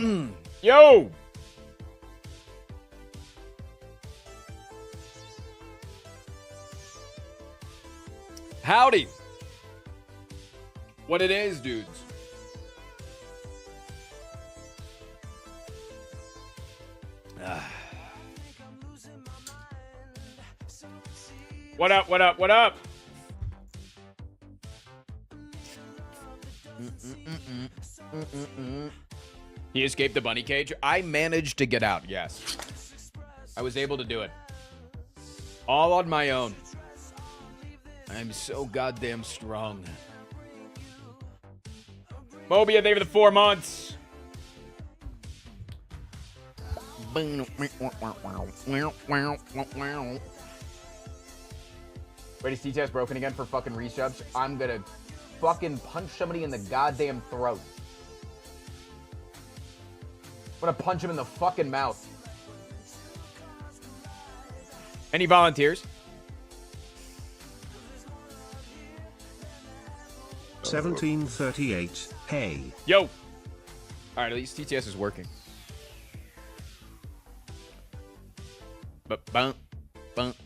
Yo! Howdy! What it is, dudes? What up, what up, what up? He escaped the bunny cage. I managed to get out, yes. I was able to do it. All on my own. I'm so goddamn strong. Mobia, thank you for the 4 months. Ready, CTS broken again for fucking resubs? I'm gonna fucking punch somebody in the goddamn throat. I'm gonna punch him in the fucking mouth. Any volunteers? 1738. Hey. Yo. All right, at least TTS is working. But bump, bump,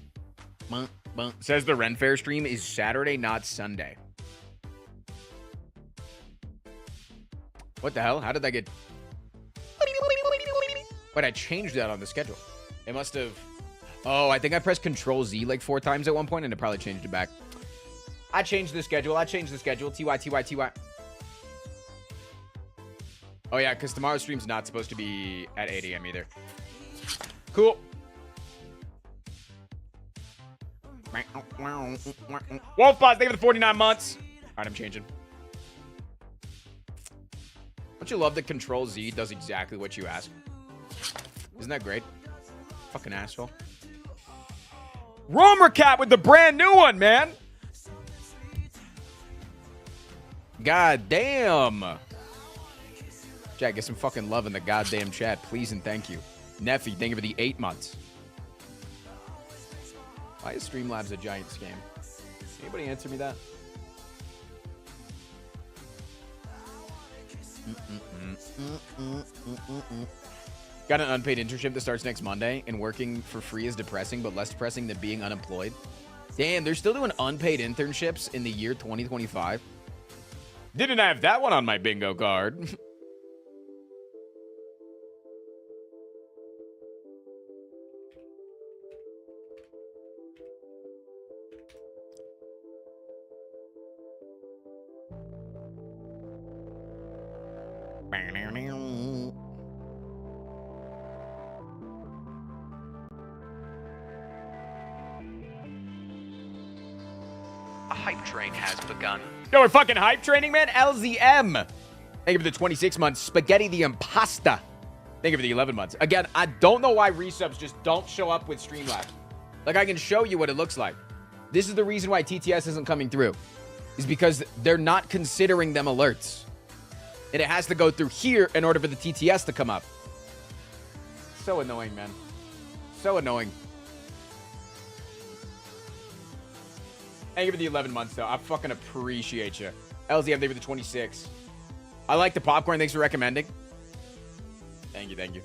bump, bump. Says the Ren Fair stream is Saturday, not Sunday. What the hell? How did that get? Wait, I changed that on the schedule. It must have. Oh, I think I pressed Control Z like 4 times at one point, and it probably changed it back. I changed the schedule. TY, TY, TY. Oh, yeah, because tomorrow's stream's not supposed to be at 8 a.m. either. Cool. Wolfboss, thank you for the 49 months. All right, I'm changing. Don't you love that Control Z does exactly what you ask? Isn't that great? Fucking asshole. Romer Cat with the brand new one, man. God damn. Jack, get some fucking love in the goddamn chat, please and thank you. Neffy, thank you for the 8 months. Why is Streamlabs a giant scam? Anybody answer me that? Got an unpaid internship that starts next Monday, and working for free is depressing, but less depressing than being unemployed. Damn, they're still doing unpaid internships in the year 2025. Didn't have that one on my bingo card. A hype train has begun. Yo, we're fucking hype training, man. LZM. Thank you for the 26 months. Spaghetti the Impasta. Thank you for the 11 months. Again, I don't know why resubs just don't show up with Streamlabs. Like, I can show you what it looks like. This is the reason why TTS isn't coming through. Is because they're not considering them alerts. And it has to go through here in order for the TTS to come up. So annoying, man. So annoying. Thank you for the 11 months, though. I fucking appreciate you. LZM, thank you for the 26. I like the popcorn. Thanks for recommending. Thank you, thank you.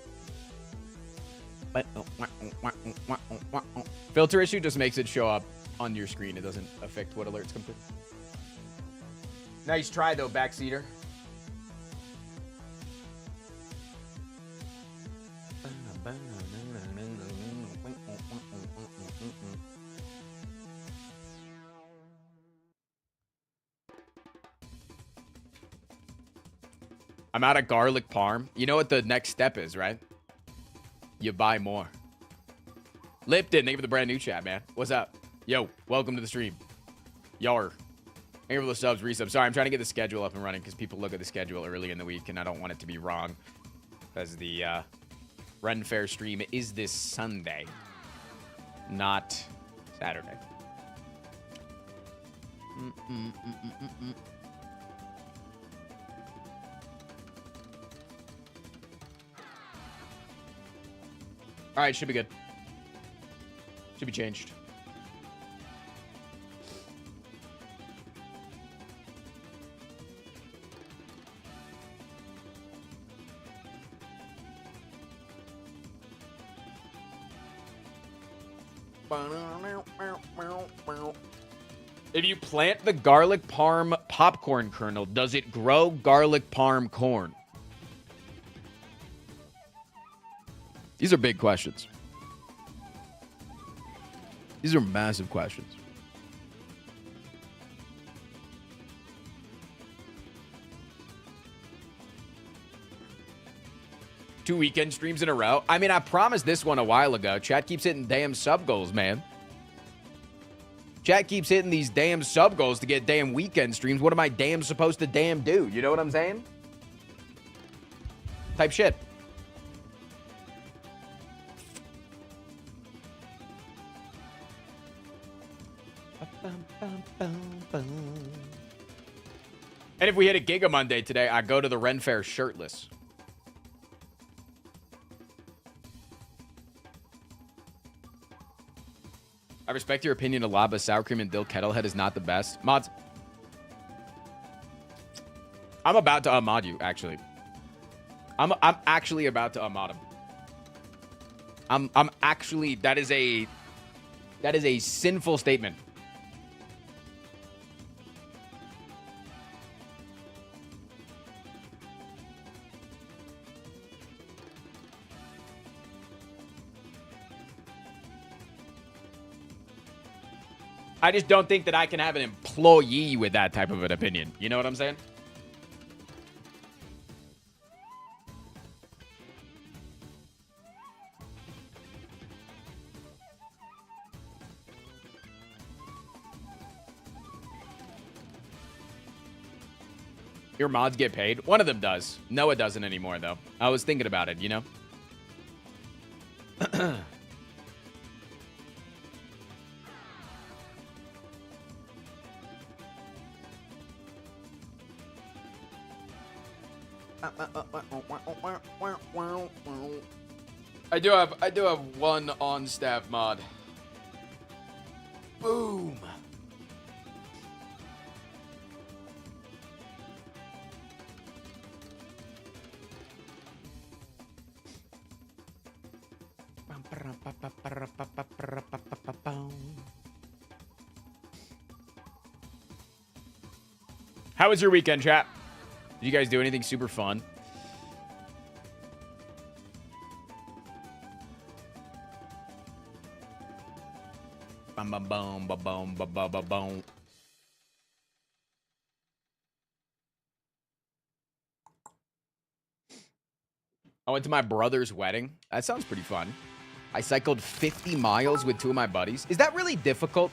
Filter issue just makes it show up on your screen. It doesn't affect what alerts come through. Nice try, though, backseater. I'm out of garlic parm. You know what the next step is, right? You buy more. Lipton, thank you for the brand new chat, man. What's up? Yo, welcome to the stream. Yar. Thank you for the subs, resubs. Sorry, I'm trying to get the schedule up and running because people look at the schedule early in the week and I don't want it to be wrong. Because the Ren Fair stream is this Sunday, not Saturday. All right, should be good. Should be changed. If you plant the garlic parm popcorn kernel, does it grow garlic parm corn? These are big questions. These are massive questions. Two weekend streams in a row. I mean, I promised this one a while ago. Chat keeps hitting damn sub goals, man. Chat keeps hitting these damn sub goals to get damn weekend streams. What am I damn supposed to damn do? You know what I'm saying? Type shit. And if we hit a Giga Monday today, I go to the Ren Fair shirtless. I respect your opinion a lot, but sour cream and dill Kettlehead is not the best. Mods, I'm about to unmod you, actually. I'm actually about to unmod him. I'm actually, that is a sinful statement. I just don't think that I can have an employee with that type of an opinion. You know what I'm saying? Your mods get paid? One of them does. Noah doesn't anymore, though. I was thinking about it, you know? I do have one on staff mod. Boom. How was your weekend, chat? Did you guys do anything super fun? Bum, bum, bum, bum, bum, bum, bum, bum, bum. I went to my brother's wedding. That sounds pretty fun. I cycled 50 miles with two of my buddies. Is that really difficult?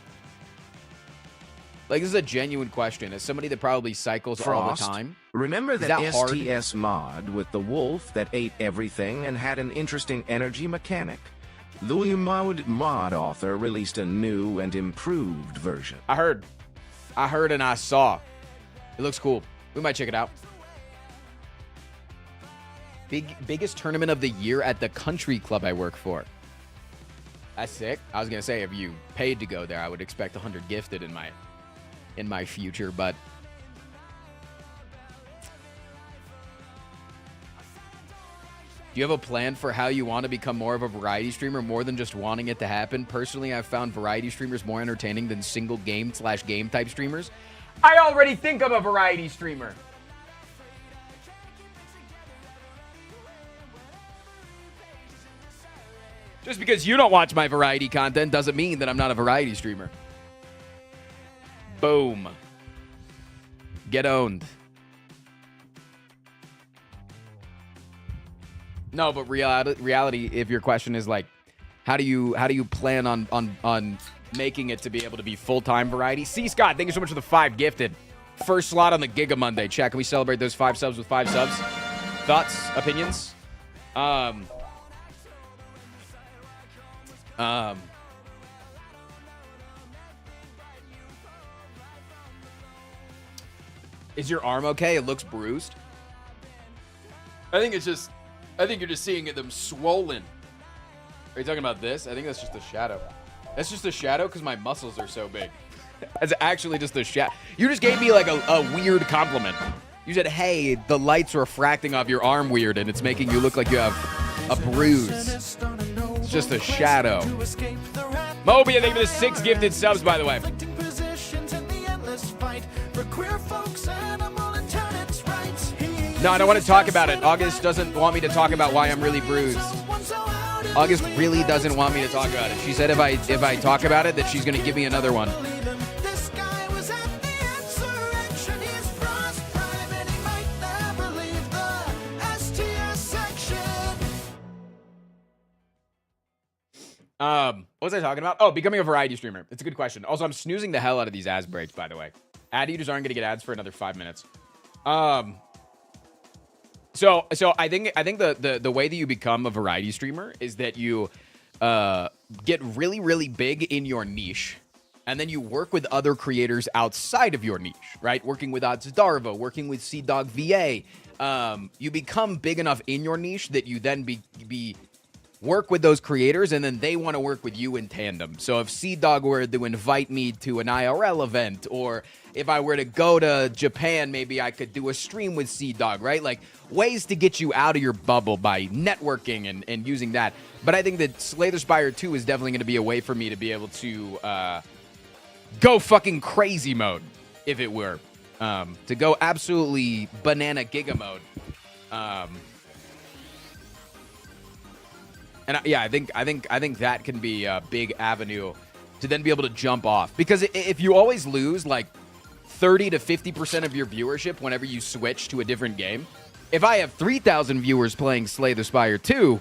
Like, this is a genuine question. As somebody that probably cycles all the time. Remember that hard? STS mod with the wolf that ate everything and had an interesting energy mechanic? The mod author released a new and improved version. I heard and I saw. It looks cool. We might check it out. Biggest tournament of the year at the country club I work for. That's sick. I was going to say, if you paid to go there, I would expect 100 gifted in my future, but do you have a plan for how you want to become more of a variety streamer, more than just wanting it to happen? Personally, I've found variety streamers more entertaining than single game/game type streamers. I already think I'm a variety streamer. Just because you don't watch my variety content doesn't mean that I'm not a variety streamer. Boom. Get owned. No, but reality, if your question is like, how do you plan on making it to be able to be full-time variety? C. Scott, thank you so much for the 5 gifted. First slot on the Giga Monday. Chat, can we celebrate those 5 subs with 5 subs? Thoughts, opinions? Is your arm okay? It looks bruised. I think you're just seeing them swollen. Are you talking about this? I think that's just a shadow. That's just a shadow because my muscles are so big. That's actually just a shadow. You just gave me like a weird compliment. You said, hey, the light's refracting off your arm weird and it's making you look like you have a bruise. It's just a shadow. Moby, thank you for the 6 gifted subs, by the way. No, I don't want to talk about it. August doesn't want me to talk about why I'm really bruised. August really doesn't want me to talk about it. She said if I talk about it, that she's going to give me another one. What was I talking about? Oh, becoming a variety streamer. It's a good question. Also, I'm snoozing the hell out of these ads breaks, by the way. Ad eaters aren't going to get ads for another 5 minutes. So I think the way that you become a variety streamer is that you get really, really big in your niche, and then you work with other creators outside of your niche, right? Working with Odds Darvo, working with CDog VA. You become big enough in your niche that you then work with those creators, and then they want to work with you in tandem. So if CDog were to invite me to an IRL event, or if I were to go to Japan, maybe I could do a stream with CDog, right? Like, ways to get you out of your bubble by networking and using that. But I think that Slay the Spire 2 is definitely going to be a way for me to be able to go fucking crazy mode, if it were. To go absolutely banana giga mode. And I think that can be a big avenue to then be able to jump off. Because if you always lose like 30 to 50% of your viewership whenever you switch to a different game, if I have 3,000 viewers playing Slay the Spire 2,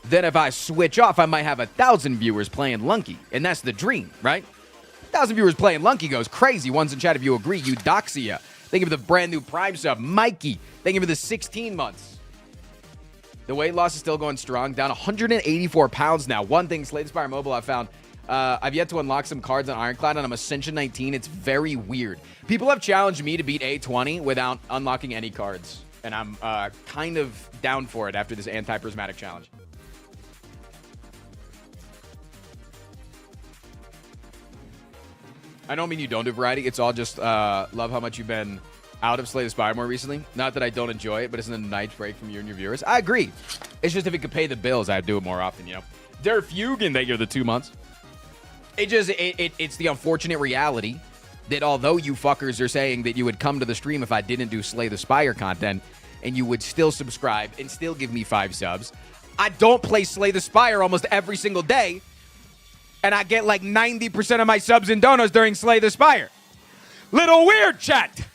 then if I switch off, I might have 1,000 viewers playing Lunky. And that's the dream, right? 1,000 viewers playing Lunky goes crazy. Ones in chat, if you agree, Eudoxia. Thank you for the brand new Prime sub. Mikey, thank you for the 16 months. The weight loss is still going strong. Down 184 pounds now. One thing, Slay the Spire Mobile, I found. I've yet to unlock some cards on Ironclad, and I'm Ascension 19. It's very weird. People have challenged me to beat A20 without unlocking any cards. And I'm kind of down for it after this anti-prismatic challenge. I don't mean you don't do variety. It's all just love how much you've been out of Slay the Spire more recently. Not that I don't enjoy it, but it's a nice break from you and your viewers. I agree. It's just if it could pay the bills, I'd do it more often, you know. Der Fugen, thank you for the 2 months. It's the unfortunate reality that although you fuckers are saying that you would come to the stream if I didn't do Slay the Spire content, and you would still subscribe and still give me 5 subs, I don't play Slay the Spire almost every single day, and I get like 90% of my subs and donos during Slay the Spire. Little weird, chat.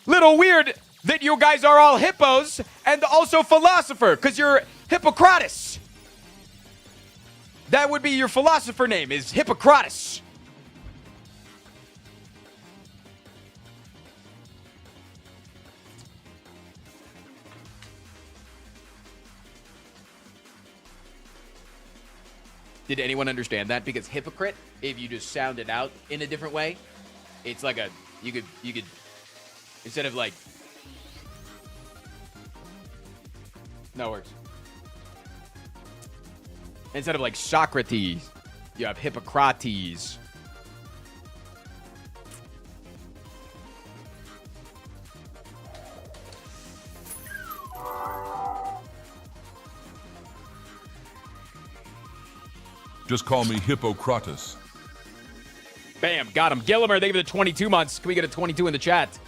Little weird that you guys are all hippos and also philosopher, because you're Hippocrates. That would be your philosopher name, is Hippocrates. Did anyone understand that? Because hypocrite, if you just sound it out in a different way, it's like a, you could, instead of like, no, it works. Instead of like Socrates, you have Hippocrates. Just call me Hippocrates. Bam, got him. Gillimer, thank you for the 22 months. Can we get a 22 in the chat?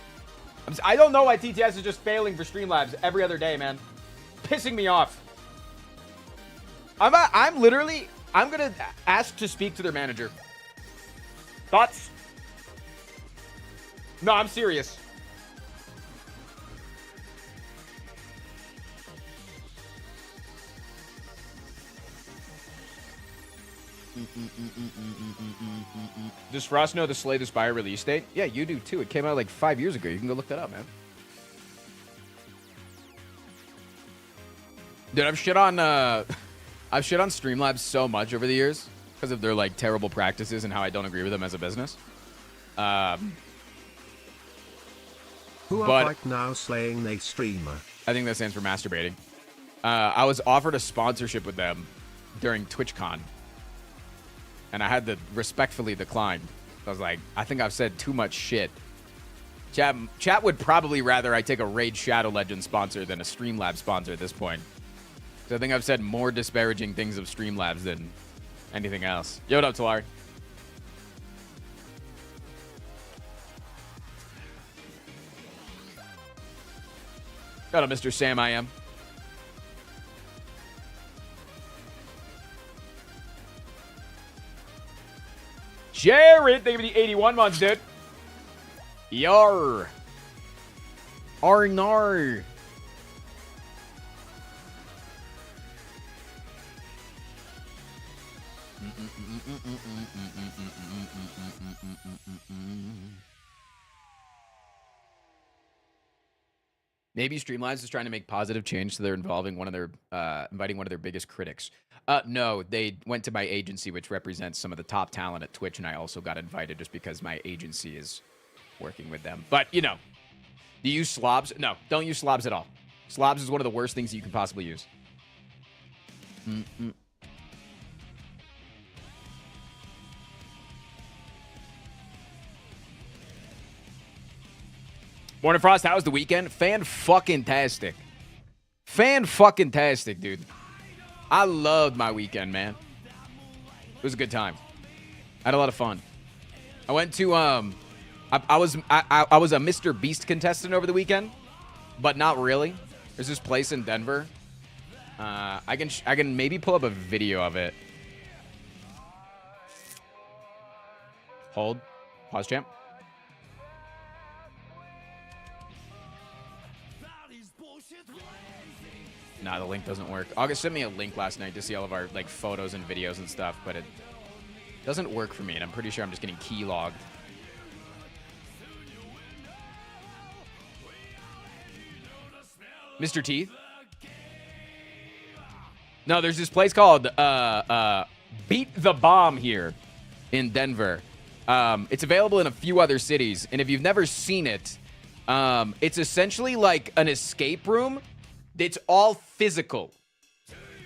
I don't know why TTS is just failing for Streamlabs every other day, man. Pissing me off. I'm gonna ask to speak to their manager. Thoughts? No, I'm serious. Does Frost know the Slay the Spire release date? Yeah, you do too. It came out like 5 years ago. You can go look that up, man. Dude, I've shit on Streamlabs so much over the years because of their like terrible practices and how I don't agree with them as a business. Who are right now slaying a streamer? I think that stands for masturbating. I was offered a sponsorship with them during TwitchCon, and I had to respectfully decline. I was like, I think I've said too much shit. Chat would probably rather I take a Raid Shadow Legends sponsor than a Streamlabs sponsor at this point. So I think I've said more disparaging things of Streamlabs than anything else. Yo, what up, Talar? Got a Mr. Sam I am. Jared, thank you for the 81 months, dude. Yar. Arnar. Maybe Streamlabs is trying to make positive change, so they're inviting one of their biggest critics. No, they went to my agency, which represents some of the top talent at Twitch, and I also got invited just because my agency is working with them. But, you know, do you use slobs? No, don't use slobs at all. Slobs is one of the worst things you can possibly use. Morning Frost, how was the weekend? Fan-fucking-tastic. Fan-fucking-tastic, dude. I loved my weekend, man. It was a good time. I had a lot of fun. I went to, I was a Mr. Beast contestant over the weekend, but not really. There's this place in Denver. I can maybe pull up a video of it. Hold. Pause, champ. Nah, the link doesn't work. August sent me a link last night to see all of our like photos and videos and stuff, but it doesn't work for me, and I'm pretty sure I'm just getting keylogged. Mr. Teeth? No, there's this place called Beat the Bomb here in Denver. It's available in a few other cities, and if you've never seen it, it's essentially like an escape room. It's all physical.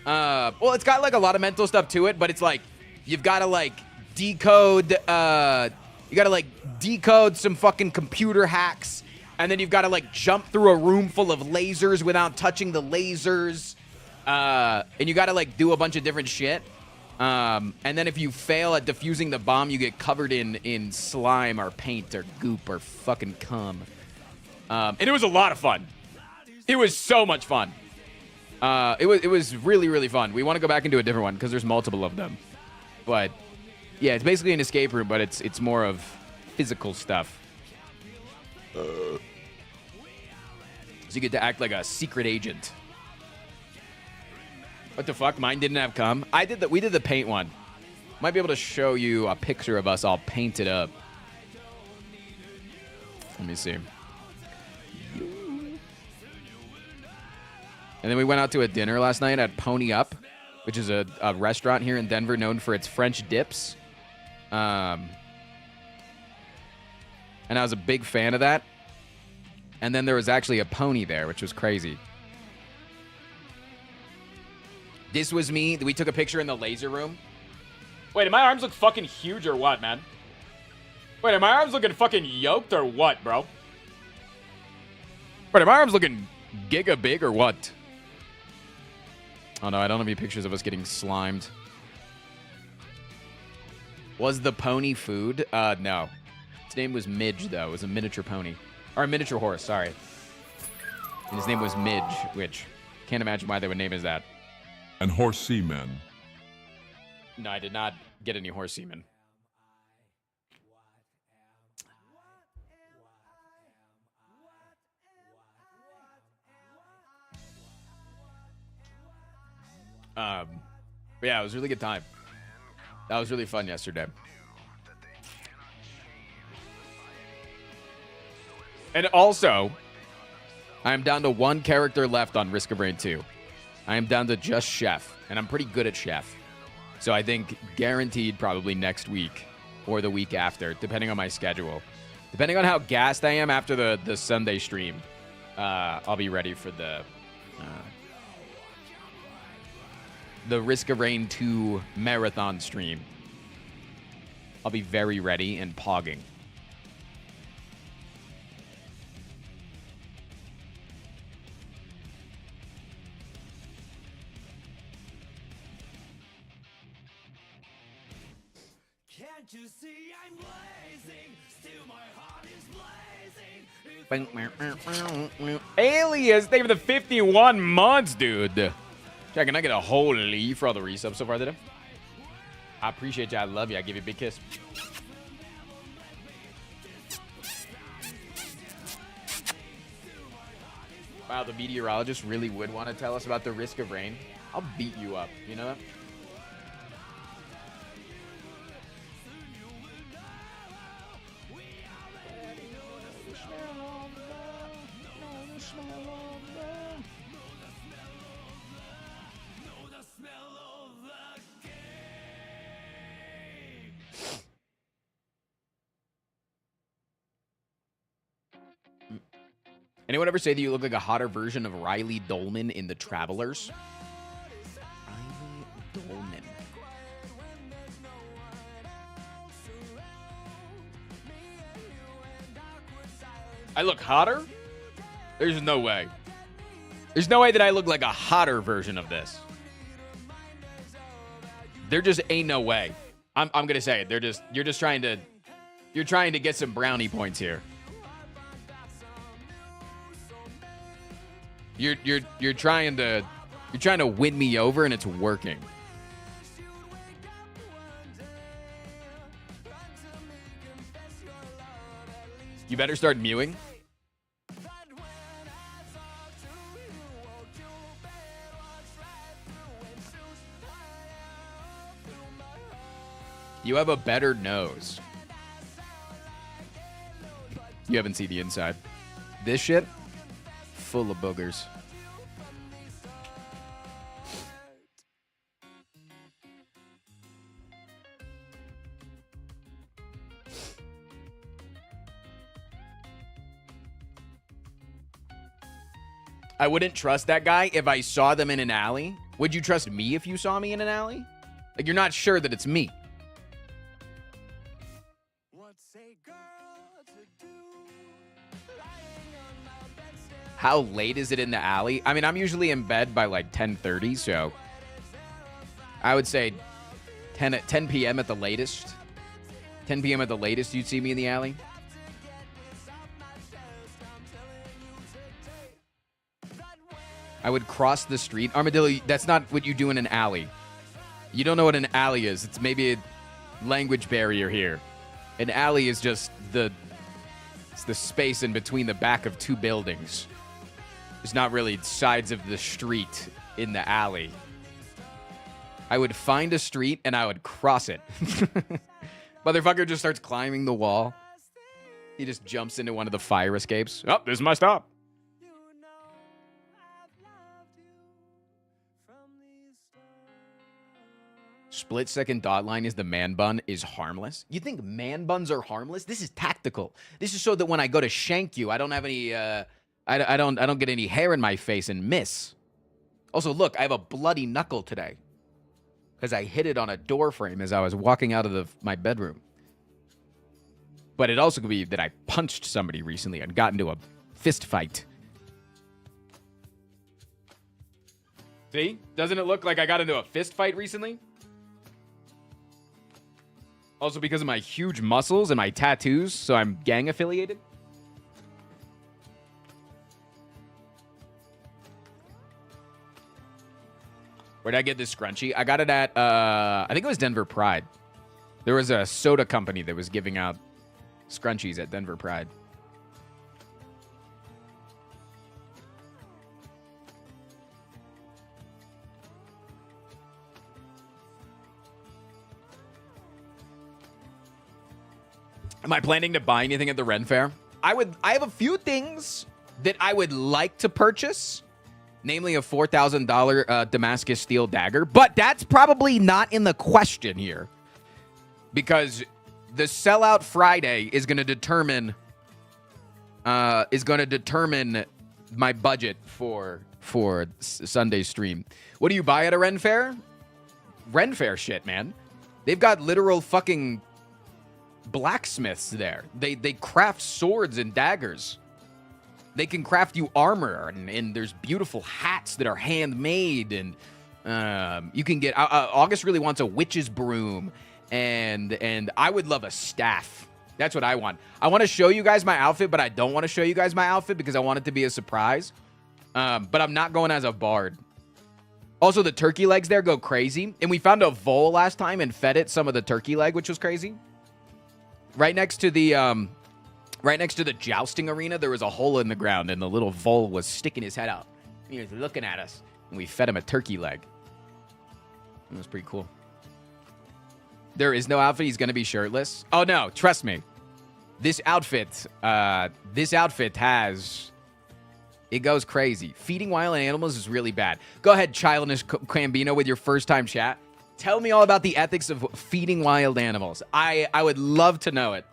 Well, it's got like a lot of mental stuff to it, but it's like you've got to like decode. You got to like decode some fucking computer hacks, and then you've got to like jump through a room full of lasers without touching the lasers, and you got to like do a bunch of different shit. And then if you fail at defusing the bomb, you get covered in slime or paint or goop or fucking cum. And it was a lot of fun. It was so much fun. It was really, really fun. We want to go back and do a different one because there's multiple of them. But yeah, it's basically an escape room, but it's more of physical stuff. So you get to act like a secret agent. What the fuck? Mine didn't have cum. We did the paint one. Might be able to show you a picture of us all painted up. Let me see. And then we went out to a dinner last night at Pony Up, which is a restaurant here in Denver known for its French dips. And I was a big fan of that. And then there was actually a pony there, which was crazy. This was me. We took a picture in the laser room. Wait, do my arms look fucking huge or what, man? Wait, are my arms looking fucking yoked or what, bro? Wait, are my arms looking giga big or what? Oh, no, I don't have any pictures of us getting slimed. Was the pony food? No. His name was Midge, though. It was a miniature pony. Or a miniature horse, sorry. And his name was Midge, which can't imagine why they would name it that. And horse seamen. No, I did not get any horse semen. But yeah, it was a really good time. That was really fun yesterday. And also, I am down to one character left on Risk of Rain 2. I am down to just Chef, and I'm pretty good at Chef. So I think guaranteed probably next week or the week after, depending on my schedule. Depending on how gassed I am after the Sunday stream, I'll be ready for the Risk of Rain 2 marathon stream. I'll be very ready and pogging. Alias, thank you for the 51 months, dude. Jack, can I get a holy for all the resubs so far today? I appreciate you. I love you. I give you a big kiss. Wow, the meteorologist really would want to tell us about the risk of rain. I'll beat you up. You know that? Anyone ever say that you look like a hotter version of Riley Dolman in The Travelers? Riley Dolman. I look hotter? There's no way. There's no way that I look like a hotter version of this. There just ain't no way. I'm gonna say it. You're trying to get some brownie points here. You're trying to win me over, and it's working. You better start mewing. You have a better nose. You haven't seen the inside. This shit, full of boogers. I wouldn't trust that guy if I saw them in an alley. Would you trust me if you saw me in an alley? Like, you're not sure that it's me. How late is it in the alley? I mean, I'm usually in bed by like 10:30, so I would say 10 p.m. at the latest. 10 p.m. at the latest, you'd see me in the alley. I would cross the street. Armadillo, that's not what you do in an alley. You don't know what an alley is. It's maybe a language barrier here. An alley is just it's the space in between the back of two buildings. It's not really sides of the street in the alley. I would find a street and I would cross it. Motherfucker just starts climbing the wall. He just jumps into one of the fire escapes. Oh, this is my stop. Split second dot line is the man bun is harmless. You think man buns are harmless? This is tactical. This is so that when I go to shank you, I don't have any I don't get any hair in my face and miss. Also, look, I have a bloody knuckle today because I hit it on a door frame as I was walking out of my bedroom. But it also could be that I punched somebody recently and got into a fist fight. See? Doesn't it look like I got into a fist fight recently? Also because of my huge muscles and my tattoos, so I'm gang affiliated. Where'd I get this scrunchie? I got it at, I think it was Denver Pride. There was a soda company that was giving out scrunchies at Denver Pride. Am I planning to buy anything at the Ren Fair? I have a few things that I would like to purchase, namely a $4,000 Damascus steel dagger, but that's probably not in the question here because the sellout Friday is going to determine my budget for Sunday's stream. What do you buy at a Ren Fair? Ren Fair shit, man. They've got literal fucking blacksmiths there. They craft swords and daggers. They can craft you armor, and there's beautiful hats that are handmade, and you can get... August really wants a witch's broom and I would love a staff. That's what I want. I want to show you guys my outfit, but I don't want to show you guys my outfit because I want it to be a surprise. But I'm not going as a bard. Also, the turkey legs there go crazy. And we found a vole last time and fed it some of the turkey leg, which was crazy. Right next to the jousting arena, there was a hole in the ground, and the little vole was sticking his head out. He was looking at us, and we fed him a turkey leg. It was pretty cool. There is no outfit. He's going to be shirtless. Oh, no. Trust me. This outfit has... It goes crazy. Feeding wild animals is really bad. Go ahead, Childish Cambino, with your first-time chat. Tell me all about the ethics of feeding wild animals. I would love to know it.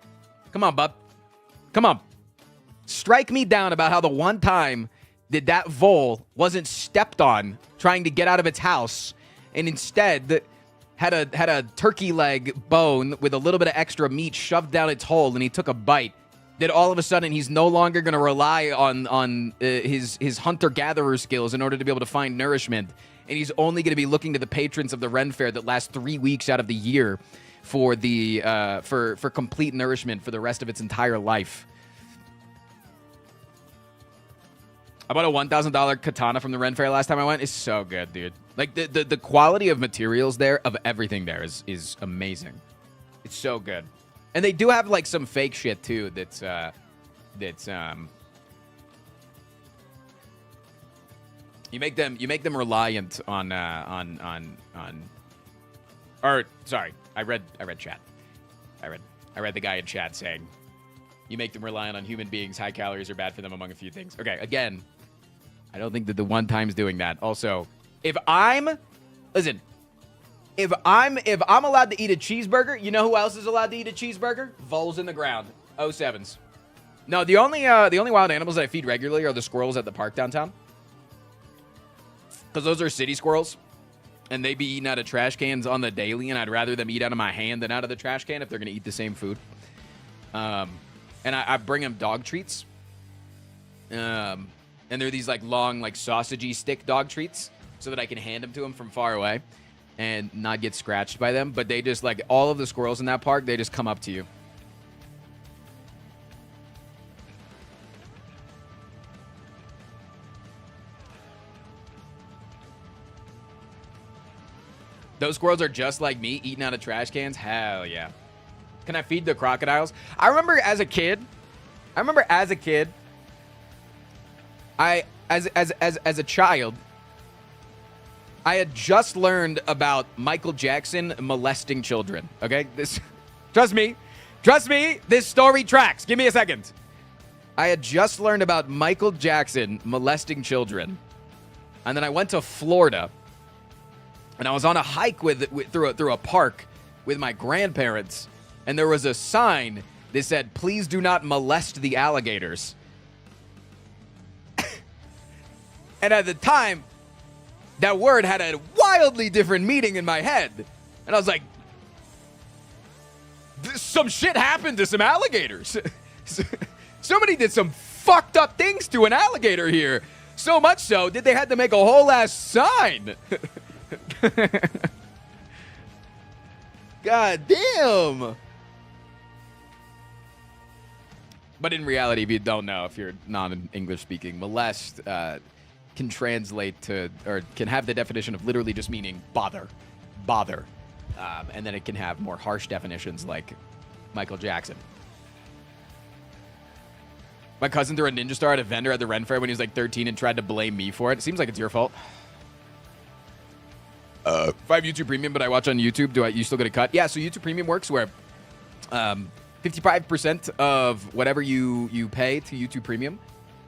Come on, bub. Come on. Strike me down about how the one time that vole wasn't stepped on trying to get out of its house and instead had a turkey leg bone with a little bit of extra meat shoved down its hole, and he took a bite. That all of a sudden he's no longer going to rely on his hunter-gatherer skills in order to be able to find nourishment. And he's only going to be looking to the patrons of the Ren Fair that last 3 weeks out of the year for the for complete nourishment for the rest of its entire life. I bought a $1,000 katana from the Ren Fair last time I went. It's so good, dude. Like, the quality of materials there, of everything there, is amazing. It's so good. And they do have, like, some fake shit, too, that's you make them reliant on or sorry, I read chat. I read the guy in chat saying you make them reliant on human beings. High calories are bad for them, among a few things. Okay, again, I don't think that the one time's doing that. Also, if I'm allowed to eat a cheeseburger, you know who else is allowed to eat a cheeseburger? Voles in the ground. 07s. No, the only wild animals that I feed regularly are the squirrels at the park downtown. Because those are city squirrels. And they be eating out of trash cans on the daily, and I'd rather them eat out of my hand than out of the trash can if they're going to eat the same food. And I bring them dog treats. And they're these, like, long, like, sausagey stick dog treats so that I can hand them to them from far away and not get scratched by them. But they just, like, all of the squirrels in that park, they just come up to you. Those squirrels are just like me, eating out of trash cans. Hell yeah. Can I feed the crocodiles? I remember as a kid, as a child, I had just learned about Michael Jackson molesting children. Okay? Trust me, this story tracks. Give me a second. I had just learned about Michael Jackson molesting children. And then I went to Florida. And I was on a hike through a park with my grandparents, and there was a sign that said, "Please do not molest the alligators." And at the time, that word had a wildly different meaning in my head. And I was like, some shit happened to some alligators. Somebody did some fucked up things to an alligator here. So much so that they had to make a whole ass sign. God damn. But in reality, if you don't know, if you're non-English speaking, molest can translate to, or can have the definition of literally just meaning bother. And then it can have more harsh definitions like Michael Jackson. My cousin threw a ninja star at a vendor at the Ren Fair when he was like 13 and tried to blame me for it. It seems like it's your fault. If I have YouTube Premium, but I watch on YouTube, you still get a cut? Yeah, so YouTube Premium works where 55% of whatever you pay to YouTube Premium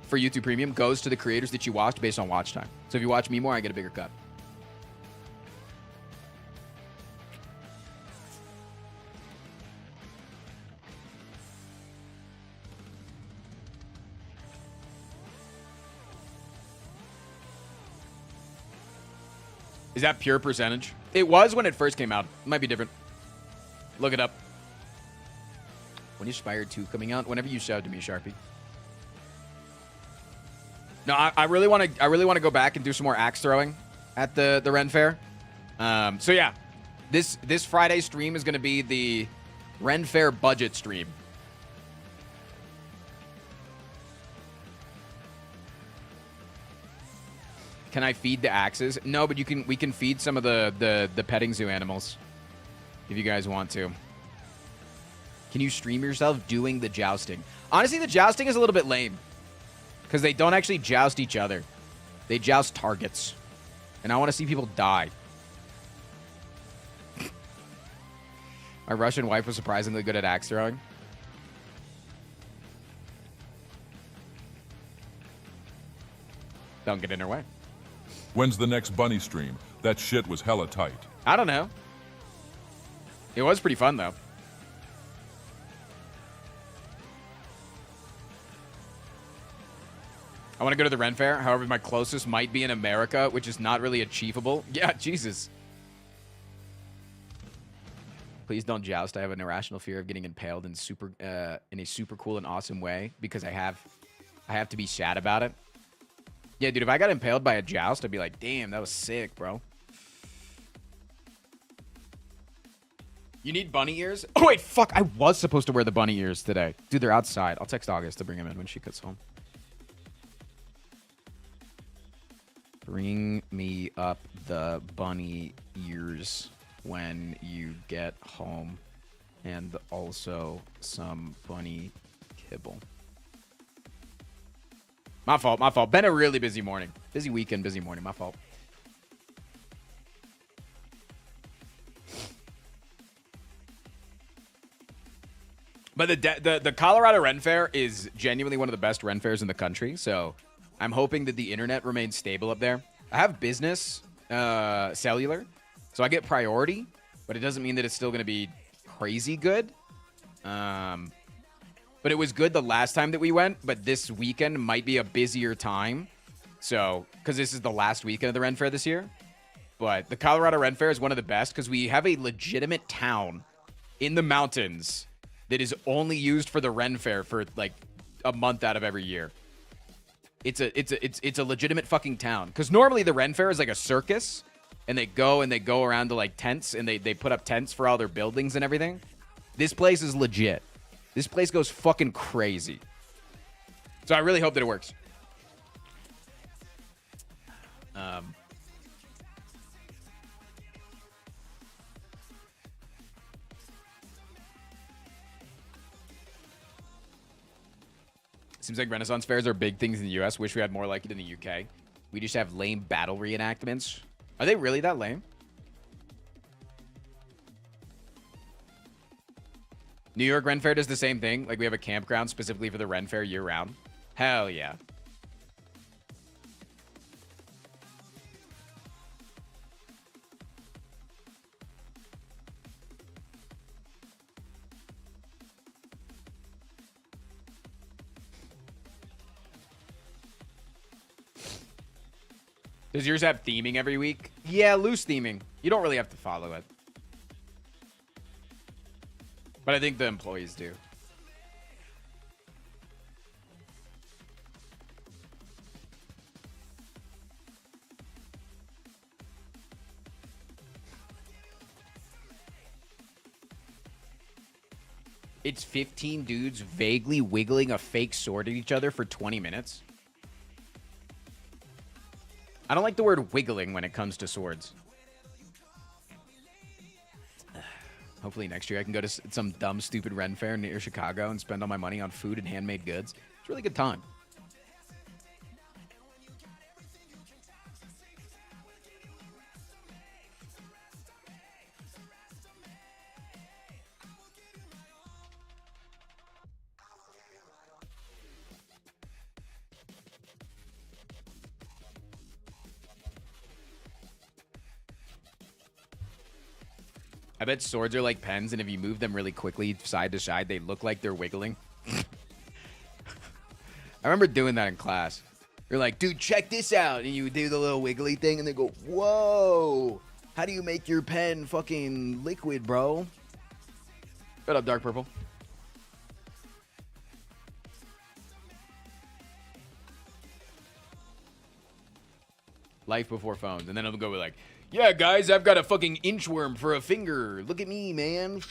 for YouTube Premium goes to the creators that you watched based on watch time. So if you watch me more, I get a bigger cut. Is that pure percentage? It was when it first came out. It might be different. Look it up. When is Spire 2 coming out? Whenever you shout to me, Sharpie. No, I really want to go back and do some more axe throwing at the Ren Fair. So yeah, This Friday stream is going to be the Ren Fair budget stream. Can I feed the axes? No, but we can feed some of the petting zoo animals if you guys want to. Can you stream yourself doing the jousting? Honestly, the jousting is a little bit lame because they don't actually joust each other. They joust targets. And I want to see people die. My Russian wife was surprisingly good at axe throwing. Don't get in her way. When's the next bunny stream? That shit was hella tight. I don't know. It was pretty fun, though. I want to go to the Ren Fair. However, my closest might be in America, which is not really achievable. Yeah, Jesus. Please don't joust. I have an irrational fear of getting impaled in a super cool and awesome way because I have to be sad about it. Yeah, dude, if I got impaled by a joust, I'd be like, damn, that was sick, bro. You need bunny ears? Oh, wait, fuck. I was supposed to wear the bunny ears today. Dude, they're outside. I'll text August to bring them in when she gets home. Bring me up the bunny ears when you get home. And also some bunny kibble. My fault, my fault. Been a really busy morning. Busy weekend, busy morning. My fault. But the Colorado Ren Fair is genuinely one of the best Ren Fairs in the country. So I'm hoping that the internet remains stable up there. I have business cellular, so I get priority. But it doesn't mean that it's still going to be crazy good. But it was good the last time that we went, but this weekend might be a busier time. So, because this is the last weekend of the Ren Fair this year. But the Colorado Ren Fair is one of the best because we have a legitimate town in the mountains that is only used for the Ren Fair for like a month out of every year. It's a legitimate fucking town. Because normally the Ren Fair is like a circus, and they go around to like tents, and they put up tents for all their buildings and everything. This place is legit. This place goes fucking crazy. So I really hope that it works. Seems like Renaissance fairs are big things in the US. Wish we had more like it in the UK. We just have lame battle reenactments. Are they really that lame? New York Ren Fair does the same thing. Like, we have a campground specifically for the Ren Fair year-round. Hell yeah. Does yours have theming every week? Yeah, loose theming. You don't really have to follow it. But I think the employees do. It's 15 dudes vaguely wiggling a fake sword at each other for 20 minutes. I don't like the word wiggling when it comes to swords. Hopefully next year I can go to some dumb, stupid Ren Fair near Chicago and spend all my money on food and handmade goods. It's a really good time. I bet swords are like pens, and if you move them really quickly side to side, they look like they're wiggling. I remember doing that in class. You're like, dude, check this out. And you do the little wiggly thing, and they go, whoa. How do you make your pen fucking liquid, bro? Shut up, Dark Purple. Life before phones. And then it'll go with like, yeah, guys, I've got a fucking inchworm for a finger. Look at me, man.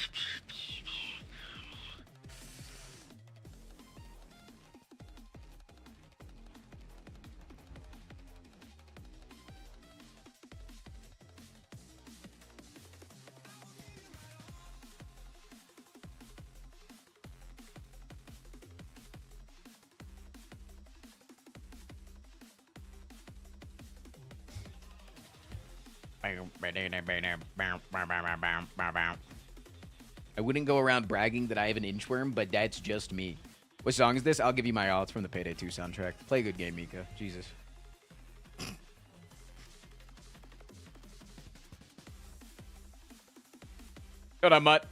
I wouldn't go around bragging that I have an inchworm, but that's just me. What song is this? I'll give you my all. It's from the Payday 2 soundtrack. Play a good game, Mika. Jesus. Shut up, Mutt.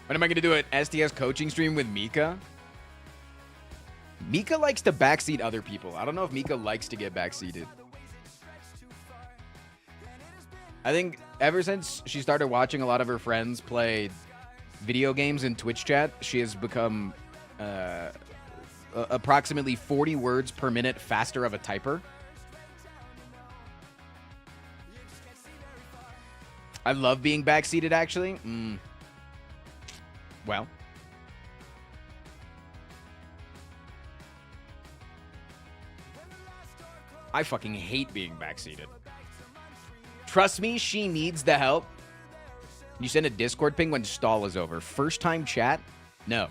When am I going to do an STS coaching stream with Mika? Mika likes to backseat other people. I don't know if Mika likes to get backseated. I think ever since she started watching a lot of her friends play video games in Twitch chat, she has become approximately 40 words per minute faster of a typer. I love being backseated, actually. Well, I fucking hate being backseated. Trust me, she needs the help. You send a Discord ping when stall is over. First time chat? No.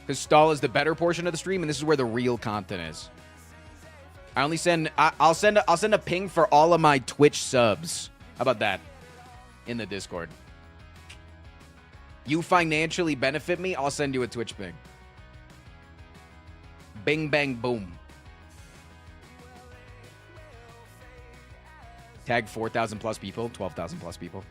Because stall is the better portion of the stream, and this is where the real content is. I only send I'll send a ping for all of my Twitch subs. How about that? In the Discord. You financially benefit me, I'll send you a Twitch ping. Bing, bang, boom. Tag 4,000 plus people, 12,000 plus people.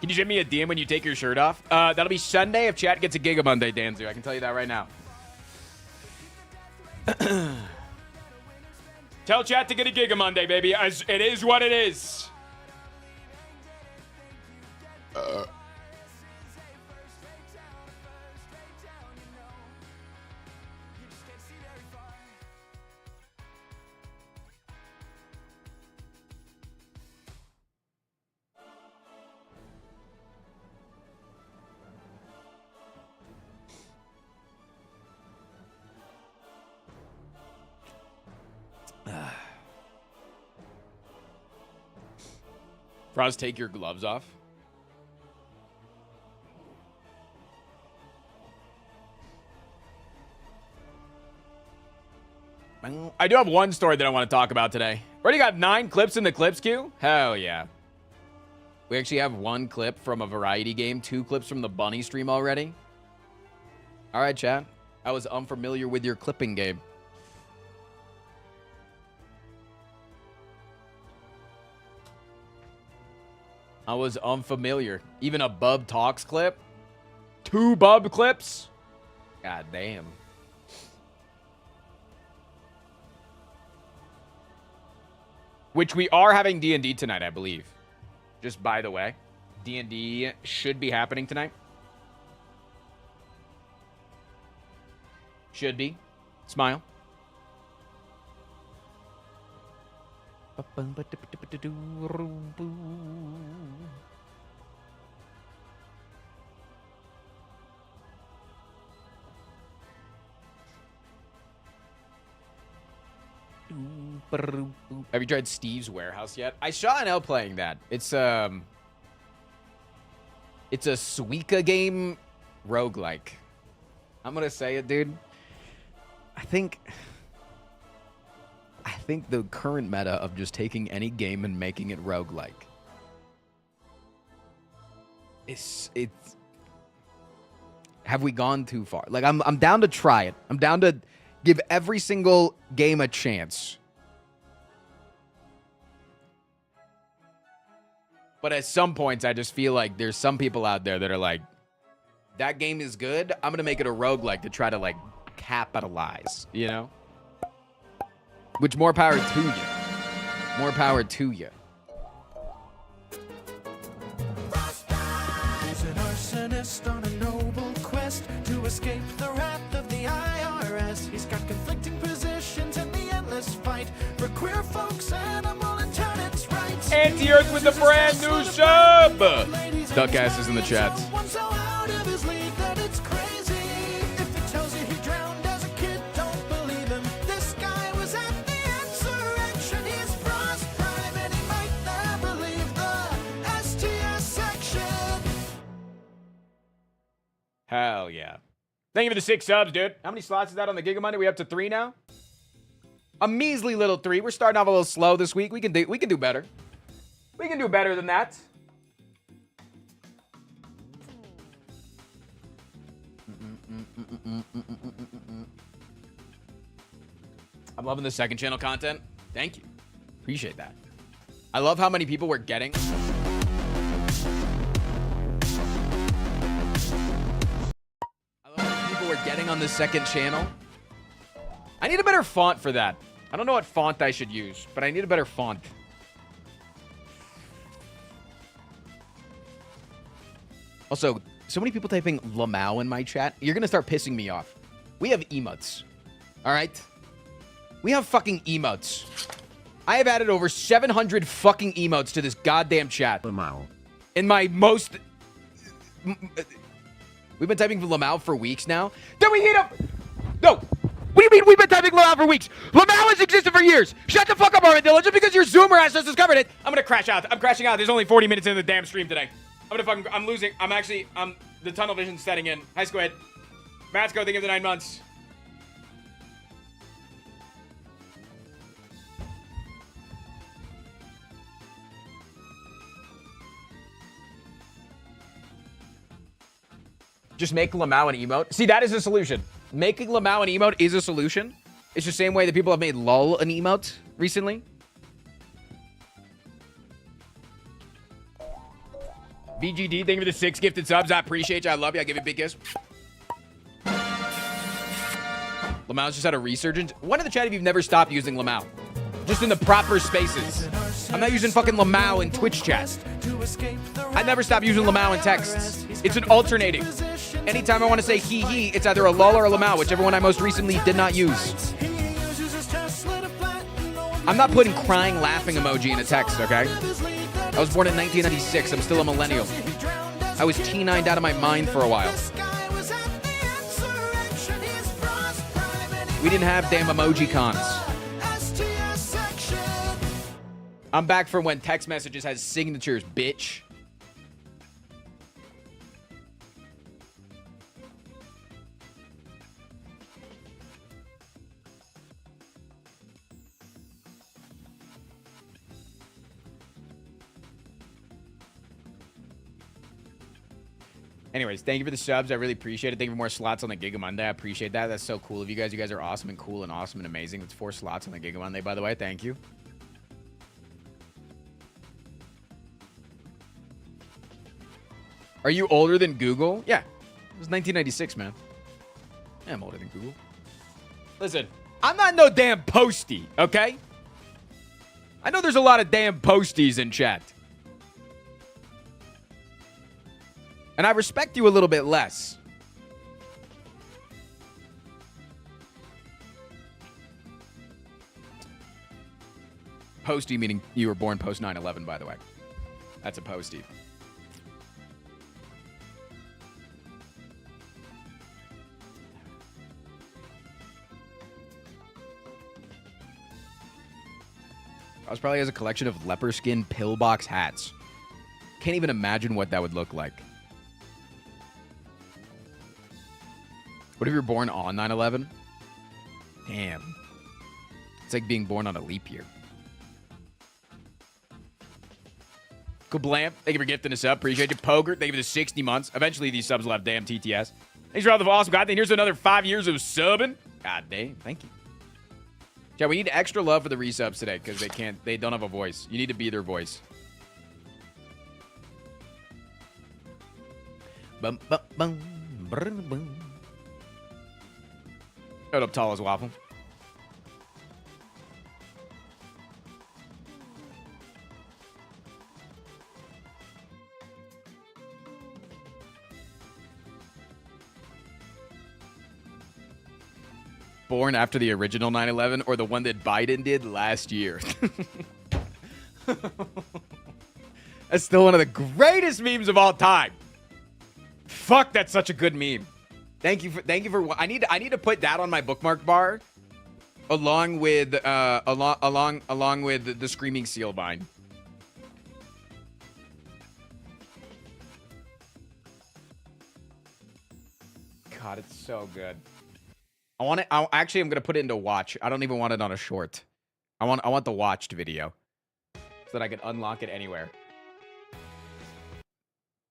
Can you send me a DM when you take your shirt off? That'll be Sunday if chat gets a Giga Monday, Danzu. I can tell you that right now. Tell chat to get a Giga Monday, baby. It is what it is. Frost, take your gloves off. I do have one story that I want to talk about today. Already got 9 clips in the clips queue? Hell yeah. We actually have 1 clip from a variety game, 2 clips from the bunny stream already. All right, chat. I was unfamiliar with your clipping game. I was unfamiliar. Even a Bub Talks clip? 2 Bub clips? God damn. Which we are having D&D tonight, I believe. Just by the way. D&D should be happening tonight. Should be. Smile. Have you tried Steve's Warehouse yet? I saw an L playing that. It's a Suika game roguelike. I'm gonna say it, dude. I think the current meta of just taking any game and making it roguelike. have we gone too far? Like, I'm down to try it. I'm down to give every single game a chance. But at some points, I just feel like there's some people out there that are like, that game is good. I'm going to make it a roguelike to try to, like, capitalize, you know? Which, more power to you. More power to you. He's an arsonist on a noble quest to escape the wrath of the IRS. He's got conflicting positions in the endless fight for queer folks, animal and tenants' rights. Anti-Earth with a brand new sub. Duckass is in the chat. Hell yeah. Thank you for the 6 subs, dude. How many slots is that on the Giga Monday? We up to 3 now? A measly little 3. We're starting off a little slow this week. We can do better. We can do better than that. I'm loving the second channel content. Thank you. Appreciate that. I love how many people we're getting. We're getting on the second channel. I need a better font for that. I don't know what font I should use, but I need a better font. Also, so many people typing Lamau in my chat. You're gonna start pissing me off. We have emotes. All right? We have fucking emotes. I have added over 700 fucking emotes to this goddamn chat. Lamau. In my most... We've been typing for Lamau for weeks now. Then we hit up... No! What do you mean we've been typing Lamau for weeks? Lamau has existed for years. Shut the fuck up, Armadillo. Just because your Zoomer has just discovered it, I'm gonna crash out. I'm crashing out. There's only 40 minutes into the damn stream today. I'm losing. The tunnel vision's setting in. Hi, Squid. Matsko, thank you for the 9 months. Just make Lamau an emote. See, that is a solution. Making Lamau an emote is a solution. It's the same way that people have made LOL an emote recently. VGD, thank you for the 6 gifted subs. I appreciate you. I love you. I give you a big kiss. Lamau's just had a resurgence. One in the chat if you've never stopped using Lamau. Just in the proper spaces. I'm not using fucking Lamau in Twitch chat. I never stop using Lamau in texts. It's an alternating. Anytime I want to say he, it's either a lol or a Lamau, whichever one I most recently did not use. I'm not putting crying, laughing emoji in a text, okay? I was born in 1996. I'm still a millennial. I was T9'd out of my mind for a while. We didn't have damn emoji cons. I'm back from when text messages has signatures, bitch. Anyways, thank you for the subs. I really appreciate it. Thank you for more slots on the Giga Monday. I appreciate that. That's so cool of you guys. You guys are awesome and cool and awesome and amazing. It's 4 slots on the Giga Monday, by the way. Thank you. Are you older than Google? Yeah. It was 1996, man. Yeah, I'm older than Google. Listen, I'm not no damn postie, okay? I know there's a lot of damn posties in chat. And I respect you a little bit less. Postie meaning you were born post 9/11, by the way. That's a postie. Ours probably has a collection of leopard skin pillbox hats. Can't even imagine what that would look like. What if you were born on 9/11? Damn. It's like being born on a leap year. Kablam. Thank you for gifting us up. Appreciate you. Poker. Thank you for the 60 months. Eventually, these subs will have damn TTS. Thanks for all the awesome content. Here's another 5 years of subbing. God dang, thank you. Yeah, we need extra love for the resubs today because they don't have a voice. You need to be their voice. Bum, bum, bum, brum, bum. Shut up, tall as waffle. Born after the original 9/11 or the one that Biden did last year. That's still one of the greatest memes of all time. Fuck, that's such a good meme. Thank you for I need to put that on my bookmark bar along with along with the Screaming Seal vine. God, it's so good. I want it. Actually, I'm gonna put it into watch. I don't even want it on a short. I want the watched video so that I can unlock it anywhere.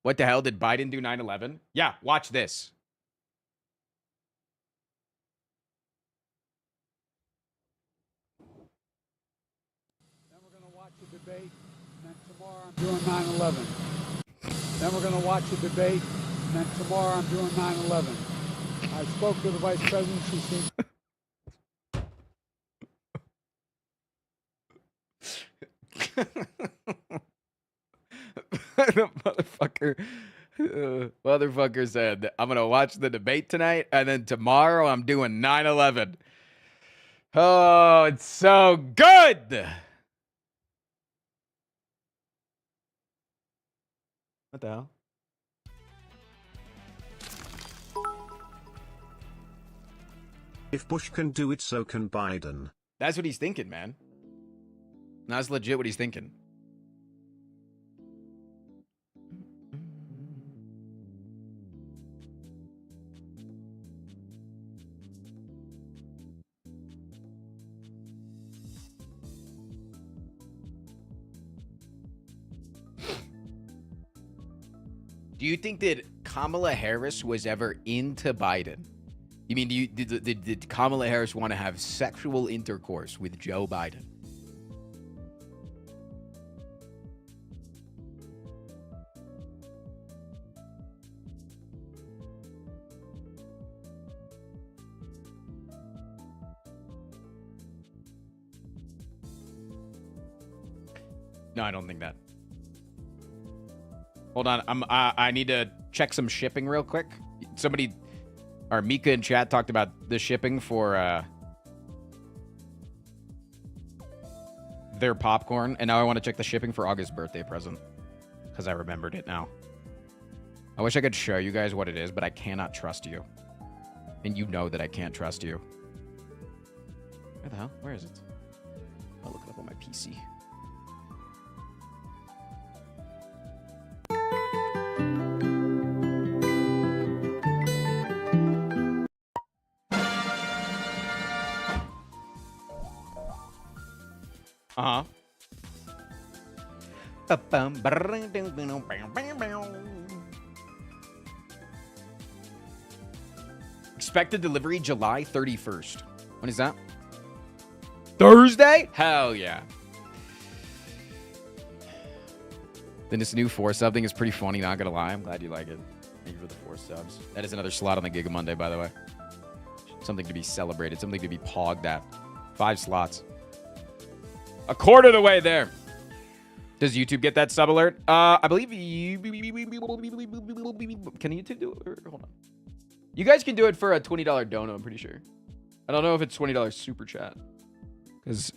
What the hell did Biden do 9/11? Yeah, watch this. Then we're gonna watch the debate, and then tomorrow I'm doing 9/11. Then we're gonna watch the debate, and then tomorrow I'm doing 9/11. I spoke to the vice president. She seems. The motherfucker said, I'm going to watch the debate tonight, and then tomorrow I'm doing 9/11. Oh, it's so good. What the hell? If Bush can do it, so can Biden. That's what he's thinking, man. That's legit what he's thinking. Do you think that Kamala Harris was ever into Biden? You mean, did Kamala Harris want to have sexual intercourse with Joe Biden? No, I don't think that. Hold on, I need to check some shipping real quick. Somebody, or Mika in chat talked about the shipping for their popcorn, and now I want to check the shipping for August's birthday present because I remembered it now. I wish I could show you guys what it is, but I cannot trust you, and you know that I can't trust you. Where the hell? Where is it? I'll look it up on my PC. Uh-huh. Expected delivery July 31st. When is that? Thursday? Hell yeah. Then this new 4-sub thing is pretty funny, not gonna lie. I'm glad you like it. Thank you for the 4 subs. That is another slot on the Giga Monday, by the way. Something to be celebrated, something to be pogged at. 5 slots. A quarter of the way there. Does YouTube get that sub alert? I believe you... Can YouTube do it? Or, hold on. You guys can do it for a $20 dono, I'm pretty sure. I don't know if it's $20 super chat. Because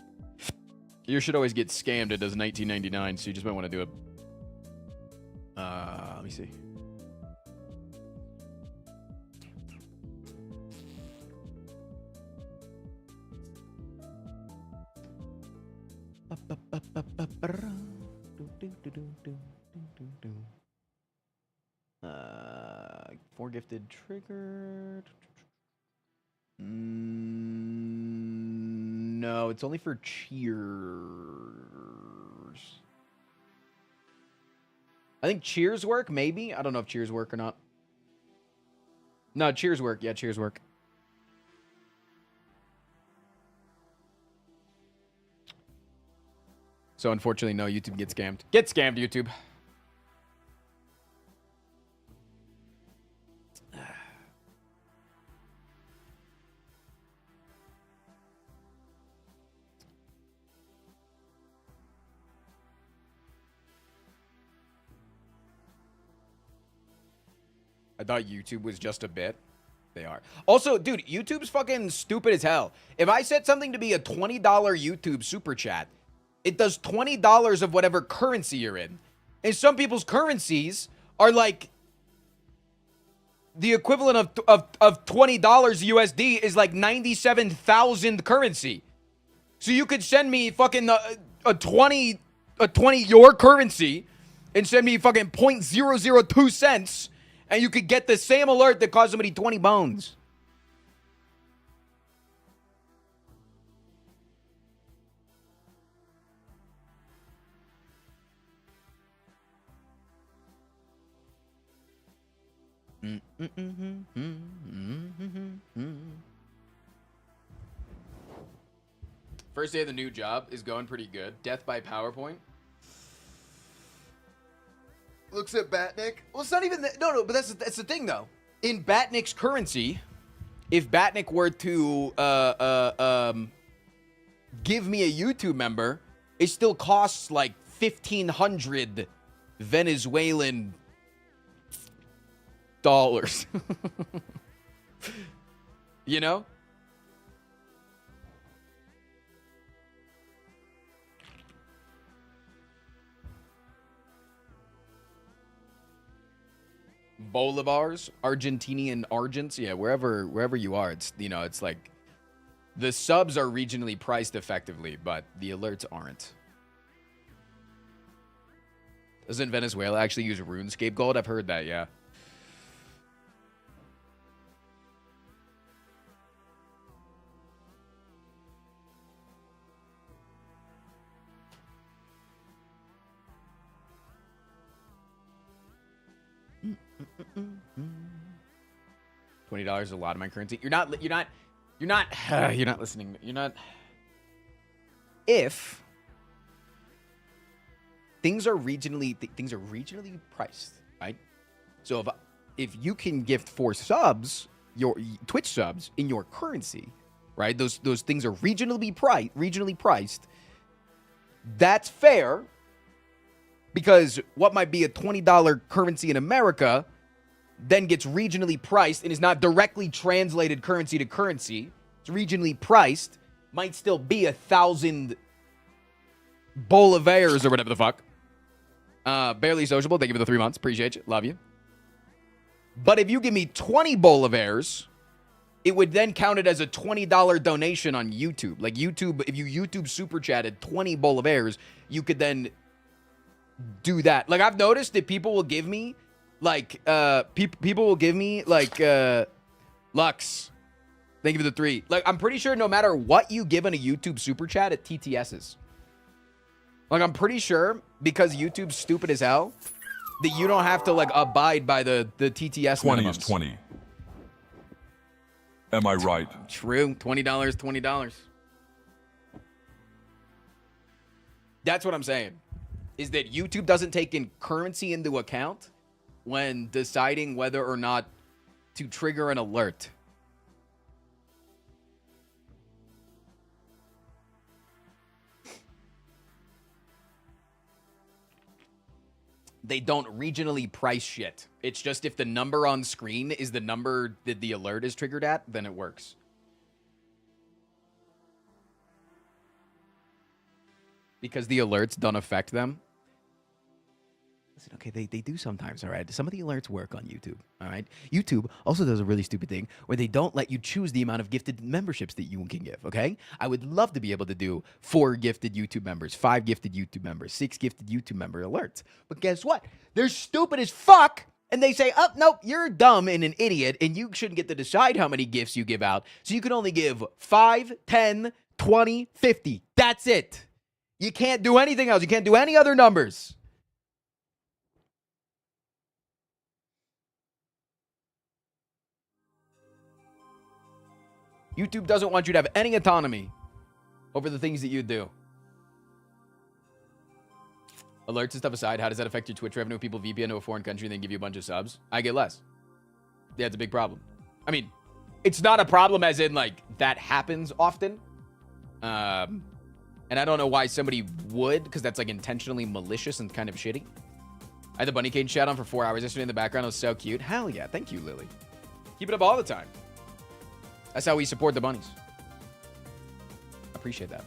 you should always get scammed. It does $19.99, so you just might want to do it. Let me see. Four gifted triggered. No, it's only for cheers. I think cheers work, maybe. I don't know if cheers work or not. No, cheers work. Yeah, cheers work. So unfortunately, no, YouTube gets scammed. Get scammed, YouTube. I thought YouTube was just a bit. They are. Also, dude, YouTube's fucking stupid as hell. If I set something to be a $20 YouTube super chat, it does $20 of whatever currency you're in. And some people's currencies are like the equivalent of $20 USD is like 97,000 currency. So you could send me fucking a 20 your currency and send me fucking 0.002 cents. And you could get the same alert that cost somebody 20 bones. First day of the new job is going pretty good. Death by PowerPoint. Looks at Batnik. Well, it's not even no, but that's the thing though. In Batnik's currency, if Batnik were to give me a YouTube member, it still costs like 1,500 Venezuelan dollars. You know? Bolivars, Argentinian argents, yeah, wherever you are, it's, you know, it's like the subs are regionally priced effectively, but the alerts aren't. Doesn't Venezuela actually use RuneScape gold? I've heard that, yeah. $20 is a lot of my currency. You're not listening. You're not. If things are regionally priced, right? So if you can gift 4 subs, your Twitch subs in your currency, right? Those things are regionally priced. That's fair. Because what might be a $20 currency in America then gets regionally priced and is not directly translated currency to currency. It's regionally priced. Might still be 1,000 bolivars or whatever the fuck. Barely sociable. Thank you for the 3 months. Appreciate you. Love you. But if you give me 20 bolivars, it would then count it as a $20 donation on YouTube. Like YouTube, if you YouTube super chatted 20 bolivars, you could then do that. Like I've noticed that people will give me like people will give me like Lux. Thank you for the 3. Like I'm pretty sure no matter what you give in a YouTube super chat, it TTS's. Like I'm pretty sure because YouTube's stupid as hell that you don't have to like abide by the TTS 20 minimums. is 20. Am I right? True. $20. That's what I'm saying. Is that YouTube doesn't take in currency into account when deciding whether or not to trigger an alert. They don't regionally price shit. It's just if the number on screen is the number that the alert is triggered at, then it works. Because the alerts don't affect them. Listen, okay, they do sometimes, all right? Some of the alerts work on YouTube, all right? YouTube also does a really stupid thing where they don't let you choose the amount of gifted memberships that you can give, okay? I would love to be able to do 4 gifted YouTube members, 5 gifted YouTube members, 6 gifted YouTube member alerts. But guess what? They're stupid as fuck, and they say, oh, nope, you're dumb and an idiot, and you shouldn't get to decide how many gifts you give out, so you can only give 5, 10, 20, 50. That's it. You can't do anything else. You can't do any other numbers. YouTube doesn't want you to have any autonomy over the things that you do. Alerts and stuff aside, how does that affect your Twitch revenue if people VPN to a foreign country and then give you a bunch of subs? I get less. Yeah, it's a big problem. I mean, it's not a problem as in, like, that happens often. And I don't know why somebody would, because that's, like, intentionally malicious and kind of shitty. I had the bunny cage chat on for 4 hours yesterday in the background. It was so cute. Hell yeah. Thank you, Lily. Keep it up all the time. That's how we support the bunnies. Appreciate that.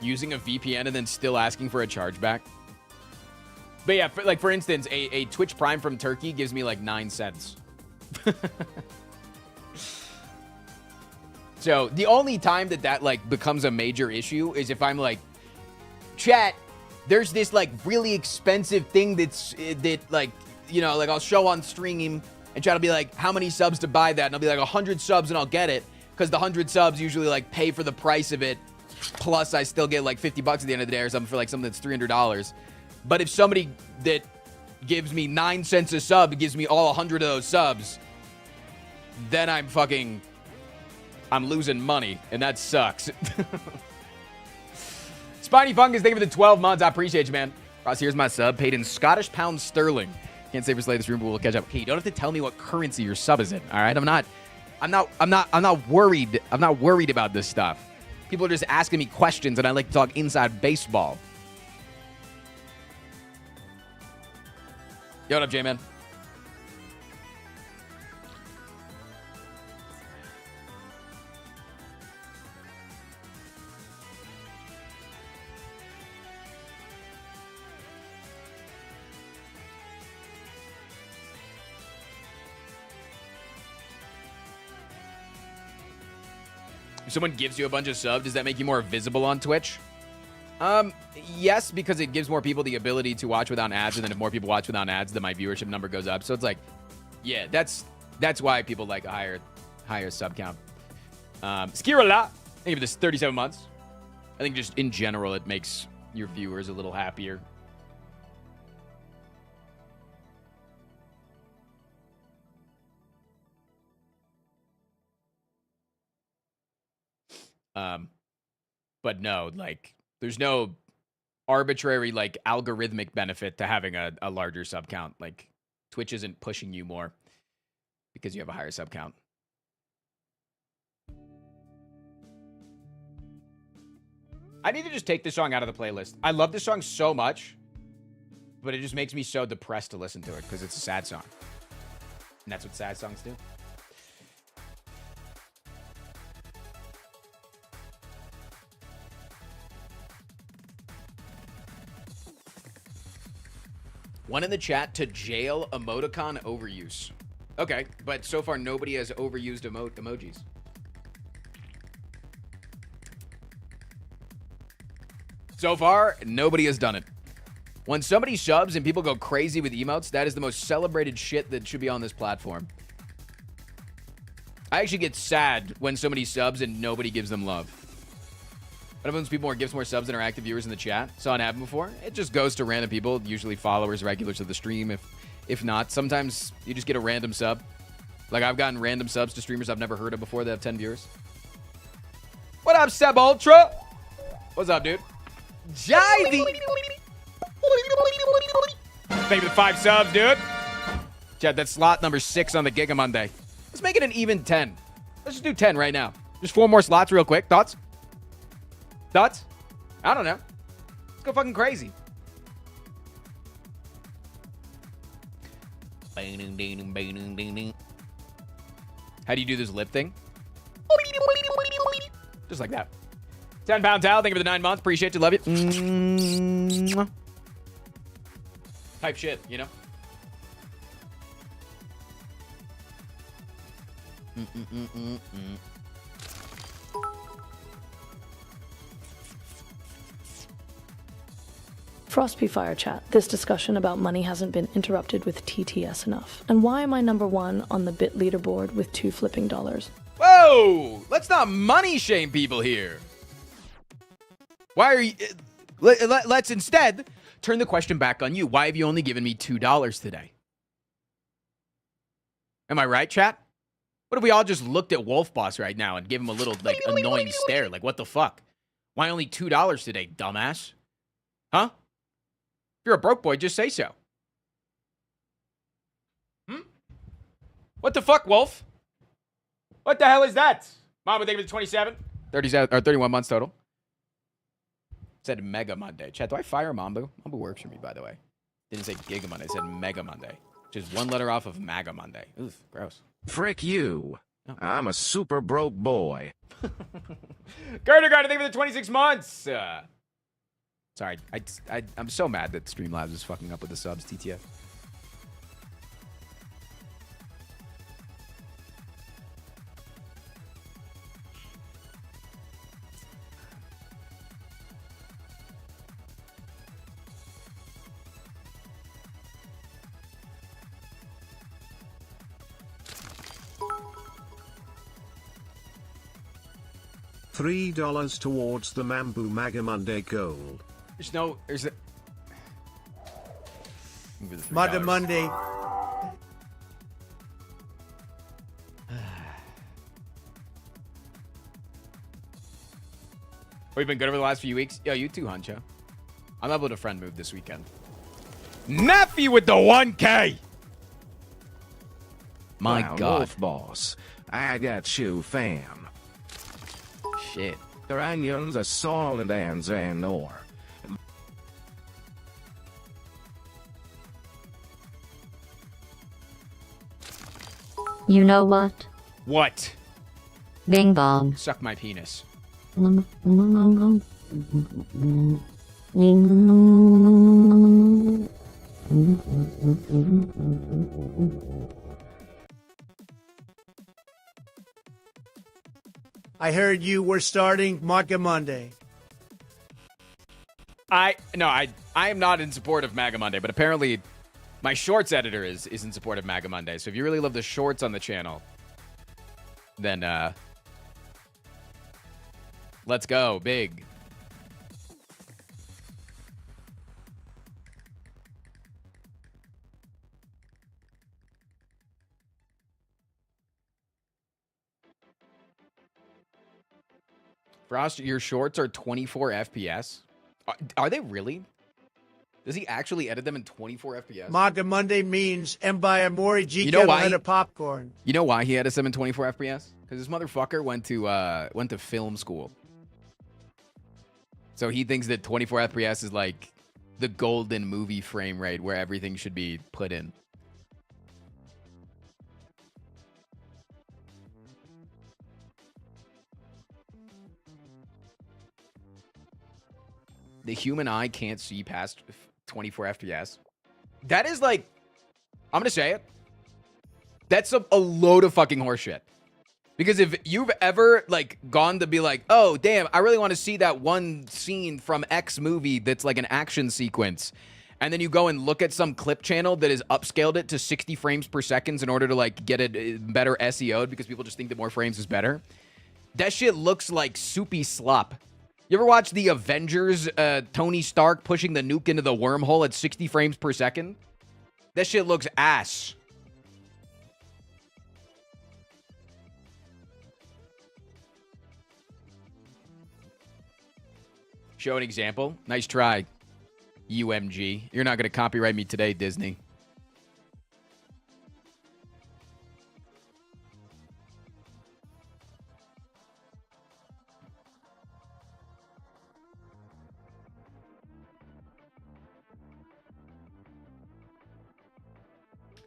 Using a VPN and then still asking for a chargeback. But yeah, for instance, a Twitch Prime from Turkey gives me like 9 cents. So the only time that like becomes a major issue is if I'm like, chat, there's this like really expensive thing that like, you know, like I'll show on stream and chat will be like, how many subs to buy that? And I'll be like 100 subs and I'll get it. Because the 100 subs usually like pay for the price of it. Plus I still get like $50 at the end of the day or something for like something that's $300. But if somebody that gives me 9 cents a sub gives me all 100 of those subs, then I'm losing money, and that sucks. Spiny Fungus, thank you for the 12 months. I appreciate you, man. Ross, here's my sub, paid in Scottish pound sterling. Can't say for Slay this room, but we'll catch up. Okay, you don't have to tell me what currency your sub is in. All right, I'm not worried. I'm not worried about this stuff. People are just asking me questions, and I like to talk inside baseball. Yo, what up, J-Man? If someone gives you a bunch of subs, does that make you more visible on Twitch? Yes, because it gives more people the ability to watch without ads, and then if more people watch without ads, then my viewership number goes up. So it's like, yeah, that's why people like a higher sub count. Skirala, thank you for this 37 months. I think just in general, it makes your viewers a little happier. But no, like, there's no arbitrary, like, algorithmic benefit to having a larger sub count. Like, Twitch isn't pushing you more because you have a higher sub count. I need to just take this song out of the playlist. I love this song so much, but it just makes me so depressed to listen to it because it's a sad song. And that's what sad songs do. One in the chat to jail emoticon overuse. Okay, but so far nobody has overused emojis. So far, nobody has done it. When somebody subs and people go crazy with emotes, that is the most celebrated shit that should be on this platform. I actually get sad when somebody subs and nobody gives them love. What happens when people gives more subs than are active viewers in the chat? Saw it happen before. It just goes to random people, usually followers, regulars of the stream. If not, sometimes you just get a random sub. Like I've gotten random subs to streamers I've never heard of before that have 10 viewers. What up, Seb Ultra? What's up, dude? Jivey! Thank you for the 5 subs, dude. Chat, that's slot number 6 on the Giga Monday. Let's make it an even 10. Let's just do 10 right now. Just 4 more slots real quick. Thoughts? Thoughts? I don't know. Let's go fucking crazy. How do you do this lip thing? Just like that. 10-pound towel. Thank you for the 9 months. Appreciate you. Love you. Type shit, you know? Frostby Fire Chat. This discussion about money hasn't been interrupted with TTS enough. And why am I number 1 on the bit leaderboard with 2 flipping dollars? Whoa! Let's not money shame people here. Why are you... Let's instead turn the question back on you. Why have you only given me $2 today? Am I right, chat? What if we all just looked at Wolf Boss right now and gave him a little, like, annoying stare? Like, what the fuck? Why only $2 today, dumbass? Huh? If you're a broke boy, just say so. What the fuck, Wolf? What the hell is that? Mama, thank you for the 27. 37 or 31 months total. Said Mega Monday. Chat, do I fire Mambo? Mambo works for me, by the way. Didn't say Giga Monday. It said Mega Monday. Just one letter off of MAGA Monday. Oof, gross. Frick you. Oh. I'm a super broke boy. Garter, thank you for the 26 months. Sorry, I'm so mad that Streamlabs is fucking up with the subs, TTF. $3 towards the Mambu Maga Monday goal. There's a... Maga Monday. We've been good over the last few weeks. Yo, you too, Huncho. I'm able to friend move this weekend. Nappy with the 1K! My Wow, God. Wolf Boss, I got you, fam. Shit. The onions are solid and ore. You know what? What? Bing bong. Suck my penis. I heard you were starting Maga Monday. I am not in support of MAGA Monday, but apparently my shorts editor is in support of MAGA Monday. So if you really love the shorts on the channel, then let's go big. Frost, your shorts are 24 FPS. Are they really? Does he actually edit them in 24 FPS? Maga Monday means Mbayamori G You know why? Kettlehead of popcorn. You know why he edits them in 24 FPS? Because this motherfucker went to film school. So he thinks that 24 FPS is like the golden movie frame rate where everything should be put in. The human eye can't see past 24 FPS. That is like, I'm going to say it. That's a load of fucking horseshit. Because if you've ever like gone to be like, oh, damn, I really want to see that one scene from X movie that's like an action sequence. And then you go and look at some clip channel that has upscaled it to 60 frames per second in order to like get it better SEO'd because people just think that more frames is better. That shit looks like soupy slop. You ever watch the Avengers, Tony Stark pushing the nuke into the wormhole at 60 frames per second? That shit looks ass. Show an example. Nice try, UMG. You're not going to copyright me today, Disney.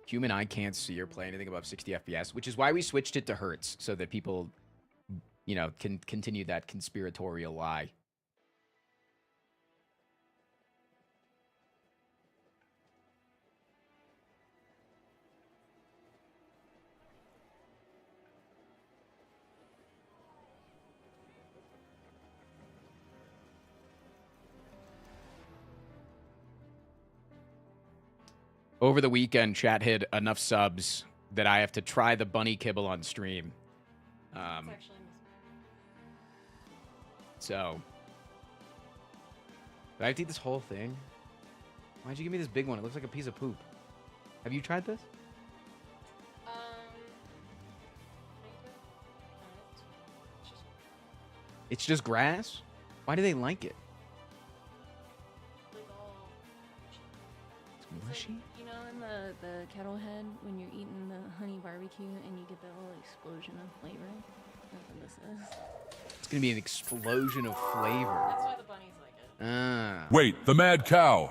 Human eye can't see or play anything above 60 FPS, which is why we switched it to Hertz, so that people, you know, can continue that conspiratorial lie. Over the weekend, chat hit enough subs that I have to try the bunny kibble on stream. So I have to eat this whole thing? Why'd you give me this big one? It looks like a piece of poop. Have you tried this? It's just grass? Why do they like it? It's mushy? Like, you know, in the Kettlehead, when you're eating the honey barbecue and you get that little explosion of flavor? That's what this is. It's gonna be an explosion of flavor. That's why the bunnies like it. Ah. Wait, the mad cow.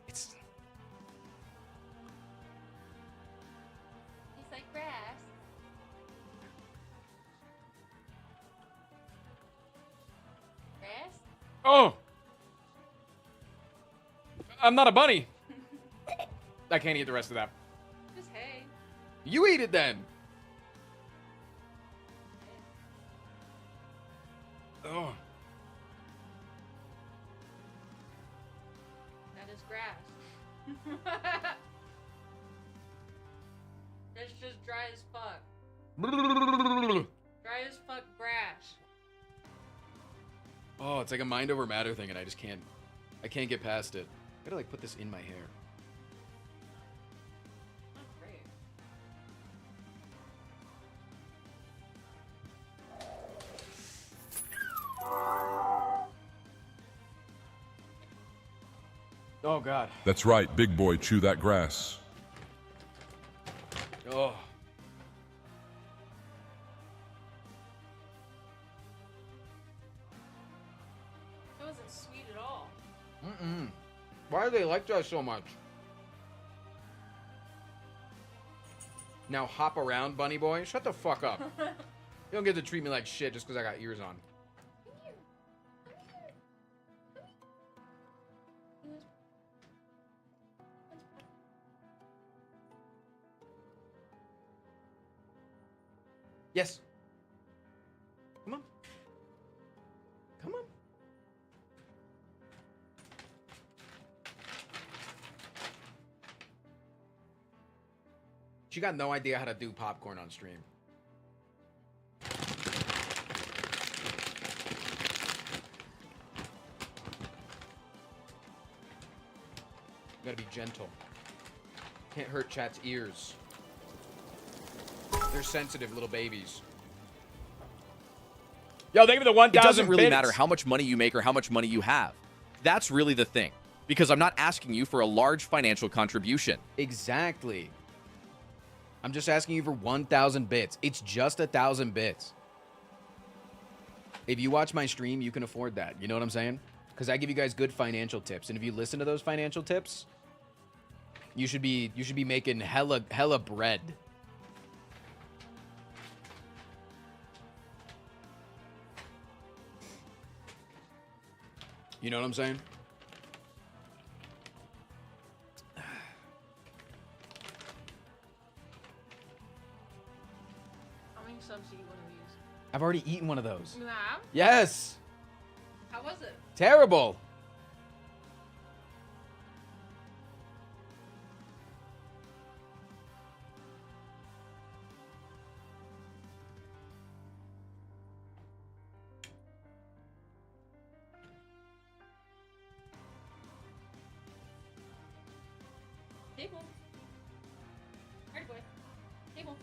It's... Tastes like grass. Grass? Oh! I'm not a bunny. I can't eat the rest of that. Just hay. You eat it then. Oh. That is grass. That's just dry as fuck. Dry as fuck grass. Oh, it's like a mind over matter thing, and I can't get past it. I gotta like put this in my hair. Not great. Oh God. That's right, big boy, chew that grass. Oh. That wasn't sweet at all. Mm-mm. Why do they like that so much? Now hop around, bunny boy. Shut the fuck up. You don't get to treat me like shit just because I got ears on. Yes. Come on. Come on. She got no idea how to do popcorn on stream. You gotta be gentle. Can't hurt chat's ears. They're sensitive little babies. Yo, thank you for the 1,000 It doesn't really bits. matter how much money you make or how much money you have. That's really the thing. Because I'm not asking you for a large financial contribution. Exactly. I'm just asking you for 1,000 bits. It's just 1,000 bits. If you watch my stream, you can afford that. You know what I'm saying? Because I give you guys good financial tips. And if you listen to those financial tips, you should be making hella bread. You know what I'm saying? How many subs do you want to use? I've already eaten one of those. You have? Yes. How was it? Terrible. Table. Right boy. Table.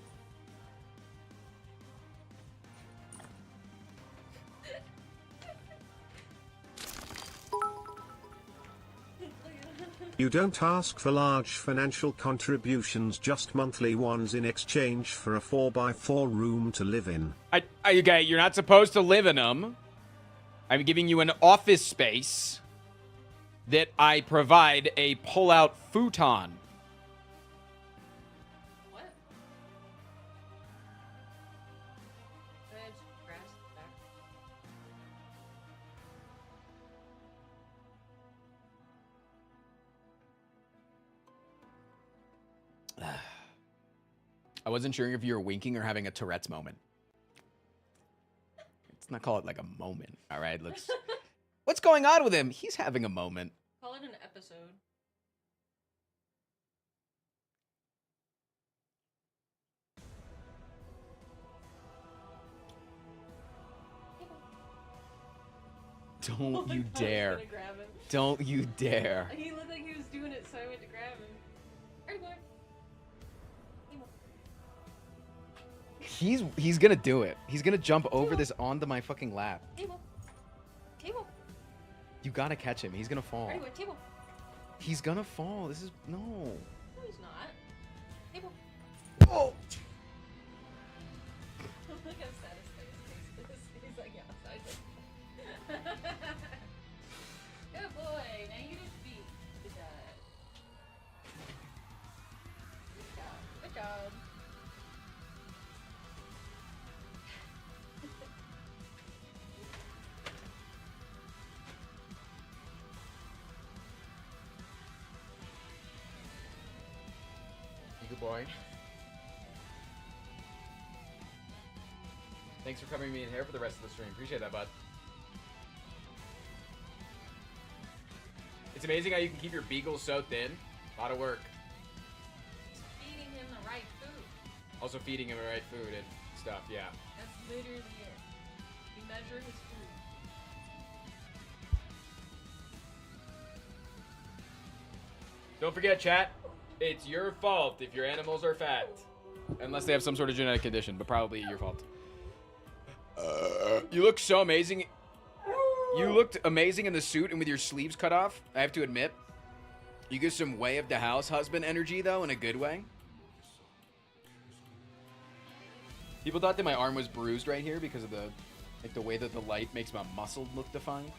You don't ask for large financial contributions, just monthly ones in exchange for a 4x4 room to live in. Okay, you're not supposed to live in them. I'm giving you an office space that I provide a pull-out futon. What? There's grass back. I wasn't sure if you were winking or having a Tourette's moment. Let's not call it like a moment. All right, let's... What's going on with him? He's having a moment. Call it an episode. Don't you I was dare. gonna grab him. Don't you dare. He looked like he was doing it, so I went to grab him. Alright, boy. Hey, boy. He's gonna do it. He's gonna jump over this onto my fucking lap. Table. Table. You gotta catch him. He's gonna fall. Alright, boy. Table. He's gonna fall. This is no. No, he's not. Table. Oh. Look how sad his face is. He's like, yeah, outside. Good boy. Now you just beat. Good job. Good job. Good job. Good boy. Thanks for covering me in hair for the rest of the stream. Appreciate that, bud. It's amazing how you can keep your beagle so thin. A lot of work. Feeding him the right food. Also feeding him the right food and stuff, yeah. That's literally it. You measure his food. Don't forget, chat. It's your fault if your animals are fat. Unless they have some sort of genetic condition, but probably your fault. You look so amazing. You looked amazing in the suit and with your sleeves cut off. I have to admit. You get some way of the house husband energy, though, in a good way. People thought that my arm was bruised right here because of the way that the light makes my muscle look defined.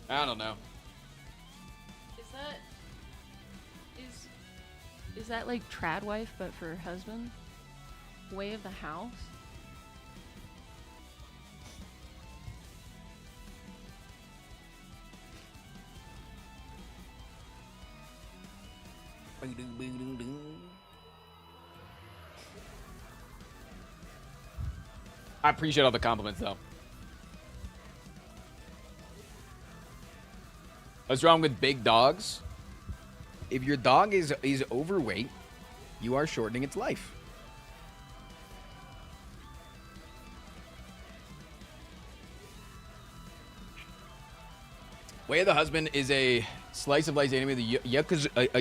I don't know. Is that like trad wife but for husband? Way of the house? I appreciate all the compliments, though. What's wrong with big dogs? If your dog is overweight, you are shortening its life. Way of the Husband is a slice of life anime of a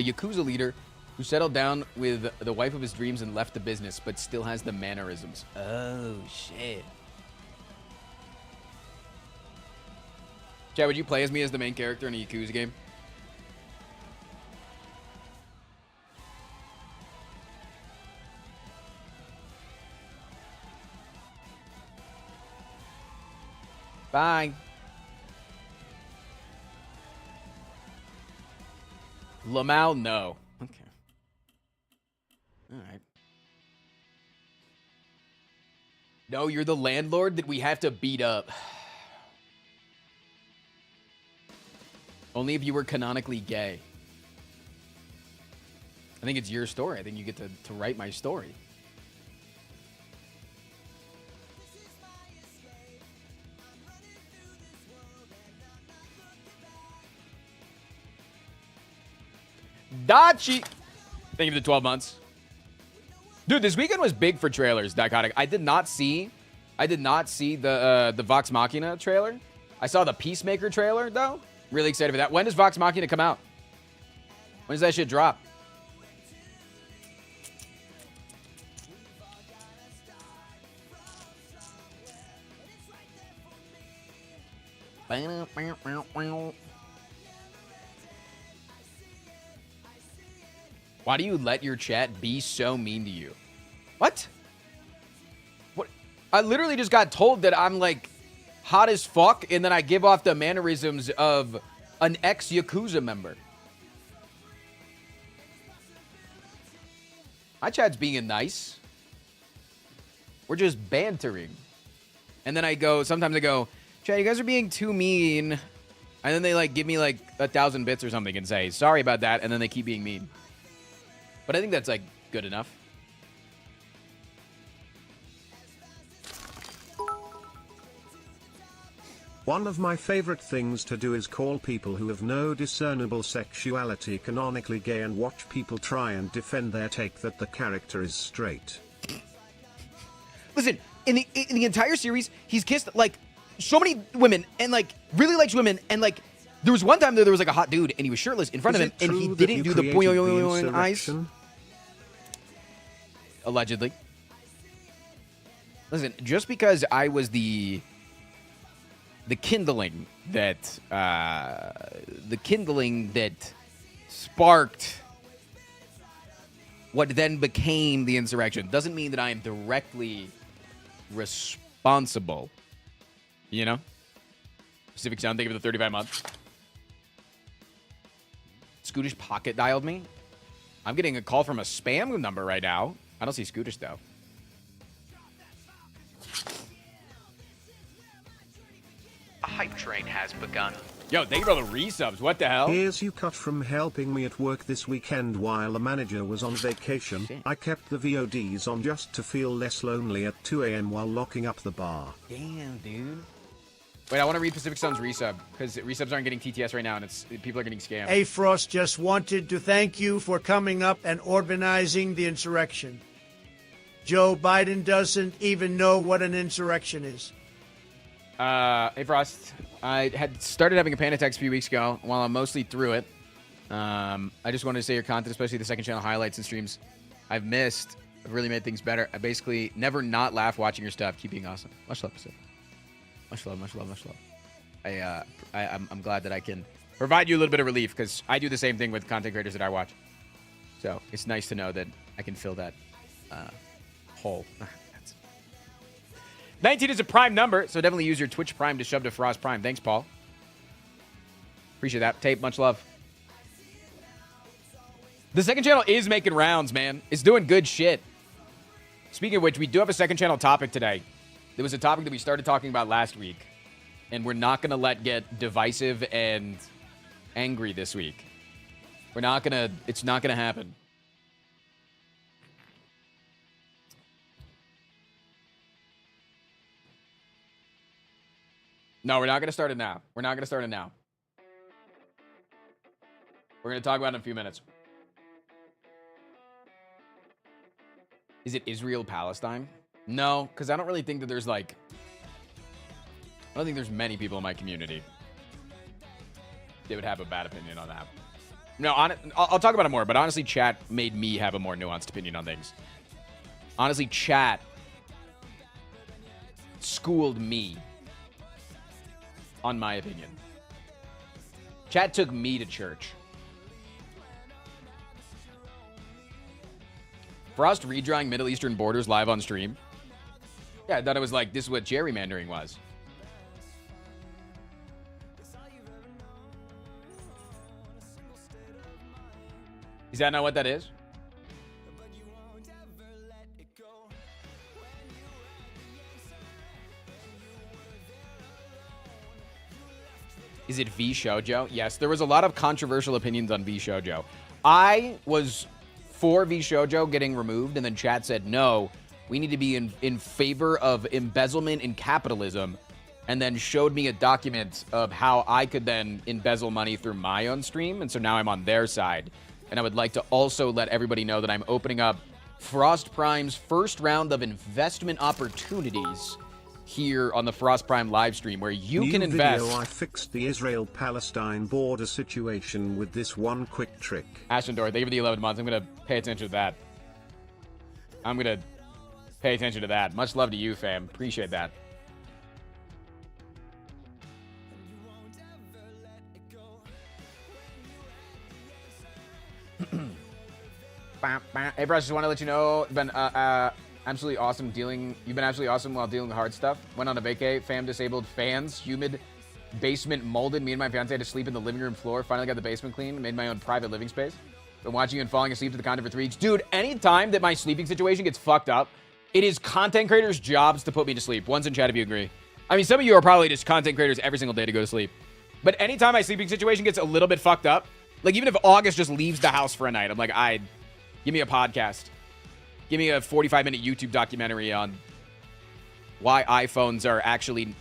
Yakuza leader who settled down with the wife of his dreams and left the business, but still has the mannerisms. Oh, shit. Chad, would you play as me as the main character in a Yakuza game? Bye. Lamau, no. Okay. All right. No, you're the landlord that we have to beat up. Only if you were canonically gay. I think it's your story. I think you get to write my story. Dachi! Thank you for the 12 months. Dude, this weekend was big for trailers, Dichotic. I did not see the Vox Machina trailer. I saw the Peacemaker trailer, though. Really excited for that. When does Vox Machina come out? When does that shit drop? Why do you let your chat be so mean to you? What? What? I literally just got told that I'm like hot as fuck, and then I give off the mannerisms of an ex-Yakuza member. My chat's being nice. We're just bantering. And then sometimes I go, chat, you guys are being too mean. And then they like give me like 1,000 bits or something and say, sorry about that. And then they keep being mean. But I think that's like good enough. One of my favorite things to do is call people who have no discernible sexuality canonically gay and watch people try and defend their take that the character is straight. Listen, in the entire series, he's kissed like so many women and like really likes women and like there was one time there was like a hot dude and he was shirtless in front of him and he didn't do the boing eyes. Allegedly. Listen, just because I was the kindling that sparked what then became the insurrection doesn't mean that I am directly responsible. You know? Pacific Sound, thank you for the 35 months. Scootish pocket dialed me. I'm getting a call from a spam number right now. I don't see Scootish though. A hype train has begun. Yo, thank you for the resubs. What the hell? Here's you cut from helping me at work this weekend while the manager was on vacation. Shit. I kept the VODs on just to feel less lonely at 2 a.m. while locking up the bar. Damn, dude. Wait, I want to read Pacific Sun's resub because resubs aren't getting TTS right now and people are getting scammed. A Frost just wanted to thank you for coming up and organizing the insurrection. Joe Biden doesn't even know what an insurrection is. Hey, Frost. I had started having a panic attack a few weeks ago. While I'm mostly through it, I just wanted to say your content, especially the second channel highlights and streams I've missed, have really made things better. I basically never not laugh watching your stuff. Keep being awesome. Much love, Pacific. Much love, much love, much love. I'm glad that I can provide you a little bit of relief because I do the same thing with content creators that I watch. So it's nice to know that I can fill that hole. 19 is a prime number, so definitely use your Twitch Prime to shove to Frost Prime. Thanks, Paul. Appreciate that. Tape, much love. The second channel is making rounds, man. It's doing good shit. Speaking of which, we do have a second channel topic today. There was a topic that we started talking about last week, and we're not going to let get divisive and angry this week. We're not going to, it's not going to happen. No, we're not going to start it now. We're not going to start it now. We're going to talk about it in a few minutes. Is it Israel-Palestine? No, because I don't really think that there's like... I don't think there's many people in my community that would have a bad opinion on that. No, I'll talk about it more, but honestly, chat made me have a more nuanced opinion on things. Honestly, chat schooled me on my opinion. Chat took me to church. Frost redrawing Middle Eastern borders live on stream. Yeah, I thought it was like, this is what gerrymandering was. Is that not what that is? Is it V Shoujo? Yes, there was a lot of controversial opinions on V Shoujo. I was for V Shoujo getting removed, and then chat said, no, we need to be in favor of embezzlement and capitalism, and then showed me a document of how I could then embezzle money through my own stream, and so now I'm on their side. And I would like to also let everybody know that I'm opening up Frost Prime's first round of investment opportunities here on the Frost Prime live stream, where you can invest. Video, I fixed the Israel-Palestine border situation with this one quick trick. Ashendor, thank you for the 11 months. I'm going to pay attention to that. I'm going to pay attention to that. Much love to you, fam. Appreciate that. Hey, bro, just want to let you know, been absolutely awesome dealing. You've been absolutely awesome while dealing with hard stuff. Went on a vacay, fam disabled, fans, humid, basement molded. Me and my fiance had to sleep in the living room floor. Finally got the basement clean. Made my own private living space. Been watching you and falling asleep to the content for 3 weeks. Dude, anytime that my sleeping situation gets fucked up, it is content creators' jobs to put me to sleep. One's in chat if you agree. I mean, some of you are probably just content creators every single day to go to sleep. But anytime my sleeping situation gets a little bit fucked up, like even if August just leaves the house for a night, I'm like, give me a podcast. Give me a 45-minute YouTube documentary on why iPhones are actually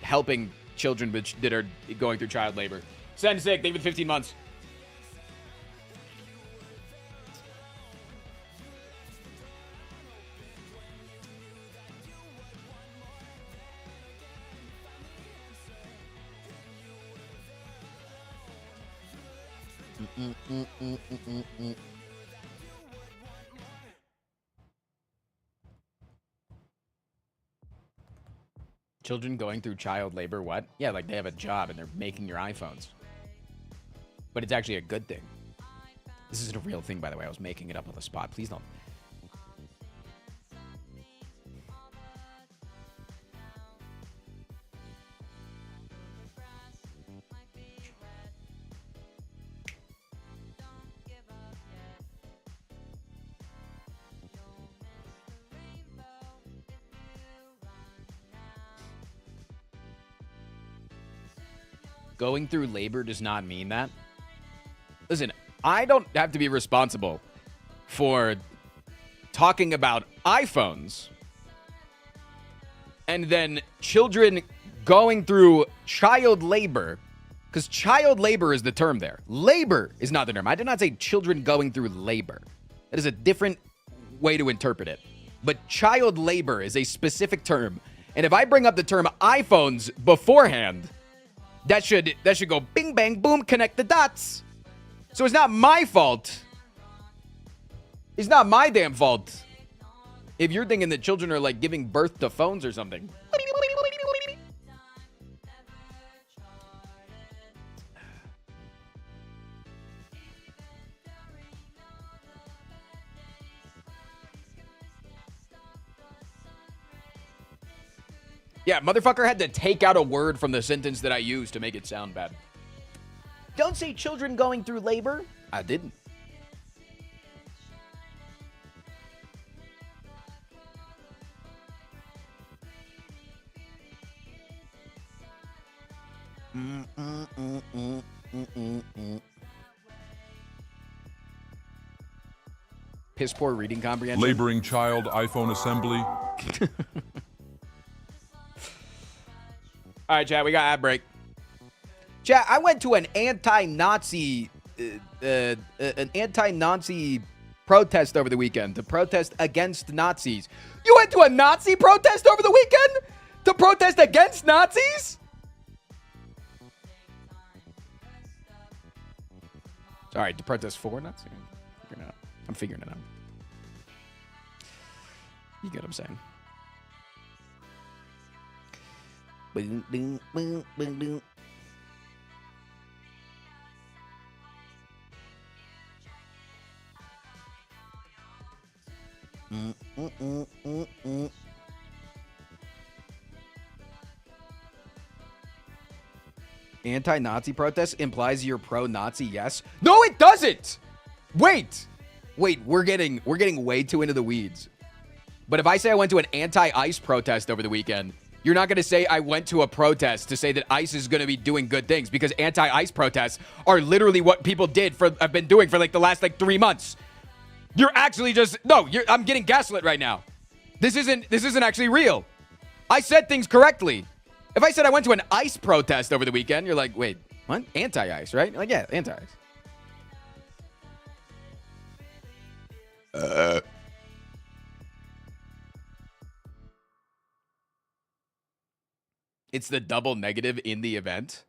helping children that are going through child labor. Send sick. They've been 15 months. Children going through child labor, what? Yeah, like they have a job and they're making your iPhones. But it's actually a good thing. This isn't a real thing, by the way. I was making it up on the spot. Please don't. Going through labor does not mean that. Listen, I don't have to be responsible for talking about iPhones and then children going through child labor, because child labor is the term there. Labor is not the term. I did not say children going through labor. That is a different way to interpret it. But child labor is a specific term. And if I bring up the term iPhones beforehand, that should go bing, bang, boom, connect the dots. So it's not my fault. It's not my damn fault if you're thinking that children are like giving birth to phones or something. Yeah, motherfucker had to take out a word from the sentence that I used to make it sound bad. Don't say children going through labor. I didn't. Piss poor reading comprehension. Laboring child iPhone assembly. All right, chat, we got ad break. Chat, I went to an anti-Nazi protest over the weekend to protest against Nazis. You went to a Nazi protest over the weekend to protest against Nazis? Sorry, to protest for Nazis? I'm figuring it out. You get what I'm saying? Boom, boom, boom, boom, boom. Anti-Nazi protest implies you're pro-Nazi, yes? No, it doesn't! Wait, we're getting way too into the weeds. But if I say I went to an anti-ICE protest over the weekend, you're not going to say I went to a protest to say that ICE is going to be doing good things, because anti-ICE protests are literally what people have been doing for like the last 3 months. You're actually just I'm getting gaslit right now. This isn't actually real. I said things correctly. If I said I went to an ICE protest over the weekend, you're like, wait, what? Anti-ICE, right? Like, yeah, anti-ICE. It's the double negative in the event?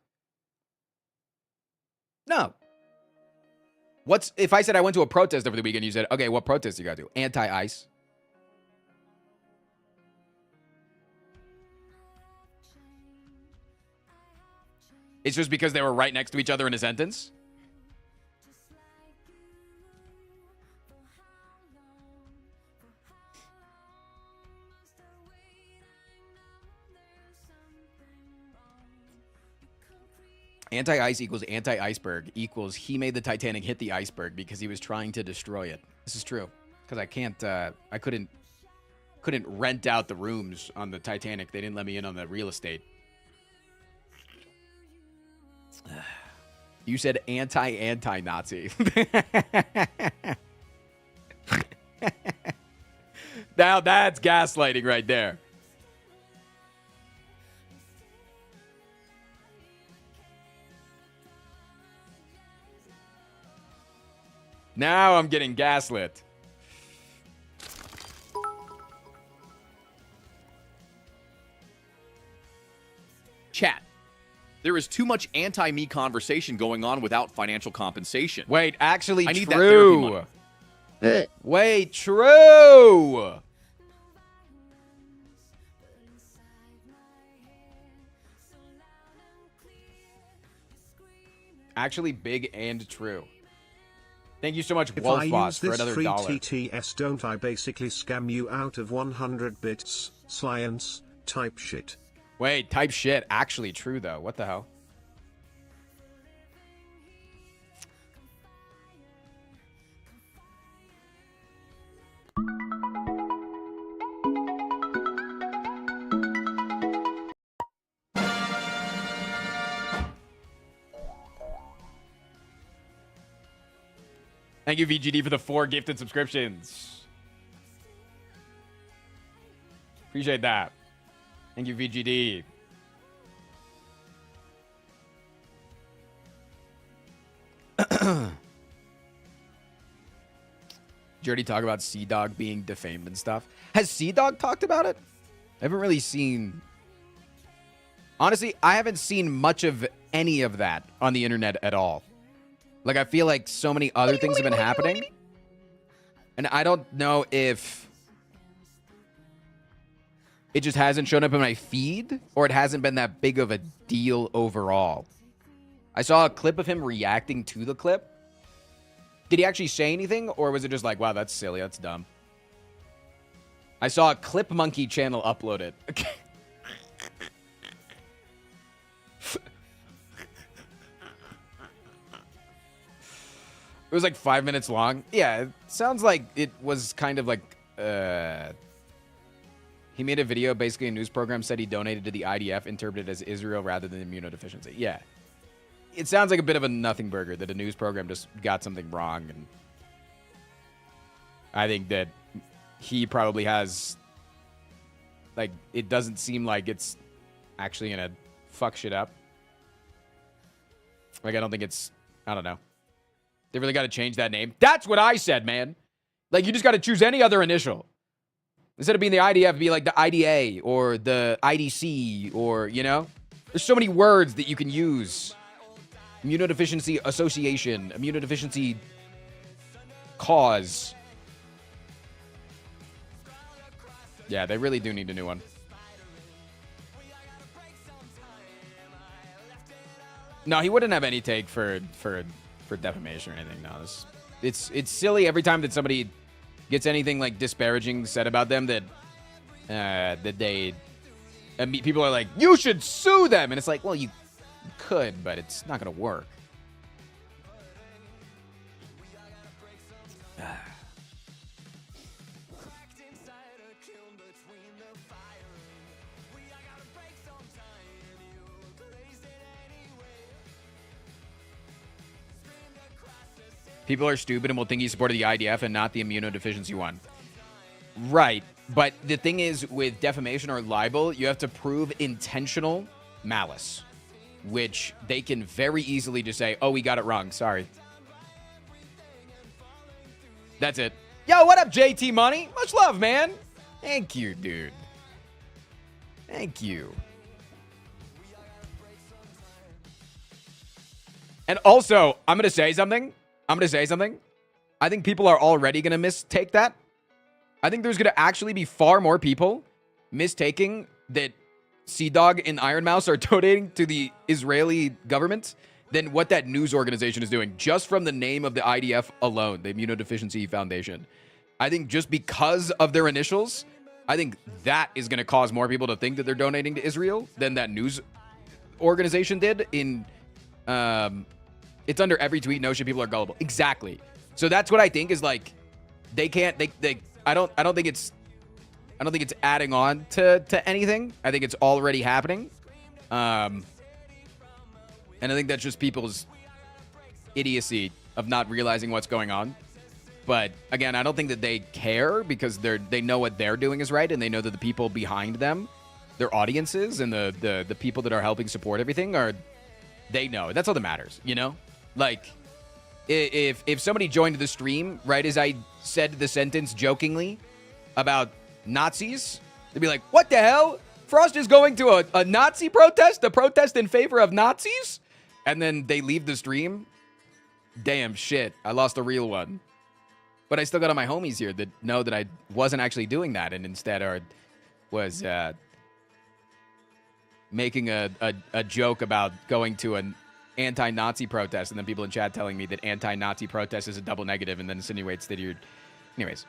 No. If I said I went to a protest over the weekend, you said, okay, what protest you got to? Anti-ICE. It's just because they were right next to each other in a sentence? Anti-ice equals anti-iceberg equals he made the Titanic hit the iceberg because he was trying to destroy it. This is true. Because I couldn't rent out the rooms on the Titanic. They didn't let me in on the real estate. You said anti-Nazi. Now that's gaslighting right there. Now I'm getting gaslit. Chat. There is too much anti-me conversation going on without financial compensation. Wait, actually I need that therapy true. money. Wait, true. Actually big and true. Thank you so much, If I Wolfboss, use for this another free $1. TTS, don't I basically scam you out of 100 bits? Science type shit. Wait, type shit. Actually true, though. What the hell? Thank you, VGD, for the 4 gifted subscriptions. Appreciate that. Thank you, VGD. Did you already talk about Sea Dog being defamed and stuff? Has Sea Dog talked about it? I haven't really seen... Honestly, I haven't seen much of any of that on the internet at all. Like, I feel like so many other things have been happening. And I don't know if it just hasn't shown up in my feed or it hasn't been that big of a deal overall. I saw a clip of him reacting to the clip. Did he actually say anything, or was it just like, wow, that's silly, that's dumb? I saw a Clip Monkey channel upload it. It was like 5 minutes long. Yeah, it sounds like it was kind of like, he made a video, basically a news program, said he donated to the IDF, interpreted as Israel rather than immunodeficiency. Yeah. It sounds like a bit of a nothing burger that a news program just got something wrong. And I think that he probably has, like, it doesn't seem like it's actually going to fuck shit up. Like, I don't think it's, I don't know. They really got to change that name. That's what I said, man. Like, you just got to choose any other initial. Instead of being the IDF, be like the IDA or the IDC or, you know? There's so many words that you can use. Immunodeficiency Association. Immunodeficiency Cause. Yeah, they really do need a new one. No, he wouldn't have any take for defamation or anything. No, it's silly every time that somebody gets anything like disparaging said about them that they people are like, you should sue them, and it's like, well, you could, but it's not gonna work. People are stupid and will think he supported the IDF and not the immunodeficiency one. Right. But the thing is, with defamation or libel, you have to prove intentional malice, which they can very easily just say, oh, we got it wrong. Sorry. That's it. Yo, what up, JT Money? Much love, man. Thank you, dude. Thank you. And also, I'm going to say something. I think people are already going to mistake that. I think there's going to actually be far more people mistaking that Sea Dog and Iron Mouse are donating to the Israeli government than what that news organization is doing, just from the name of the IDF alone, the Immunodeficiency Foundation. I think just because of their initials, I think that is going to cause more people to think that they're donating to Israel than that news organization did in... It's under every tweet, no shit, people are gullible. Exactly. So that's what I think is like, they can't, I don't think it's adding on to anything. I think it's already happening. And I think that's just people's idiocy of not realizing what's going on. But again, I don't think that they care because they know what they're doing is right. And they know that the people behind them, their audiences and the people that are helping support everything they know. That's all that matters, you know? Like, if somebody joined the stream, right, as I said the sentence jokingly about Nazis, they'd be like, what the hell? Frost is going to a Nazi protest, a protest in favor of Nazis, and then they leave the stream. Damn shit, I lost a real one. But I still got all my homies here that know that I wasn't actually doing that, and instead was making a joke about going to an anti-Nazi protest, and then people in chat telling me that anti-Nazi protest is a double negative, and then insinuates that you're... Anyways.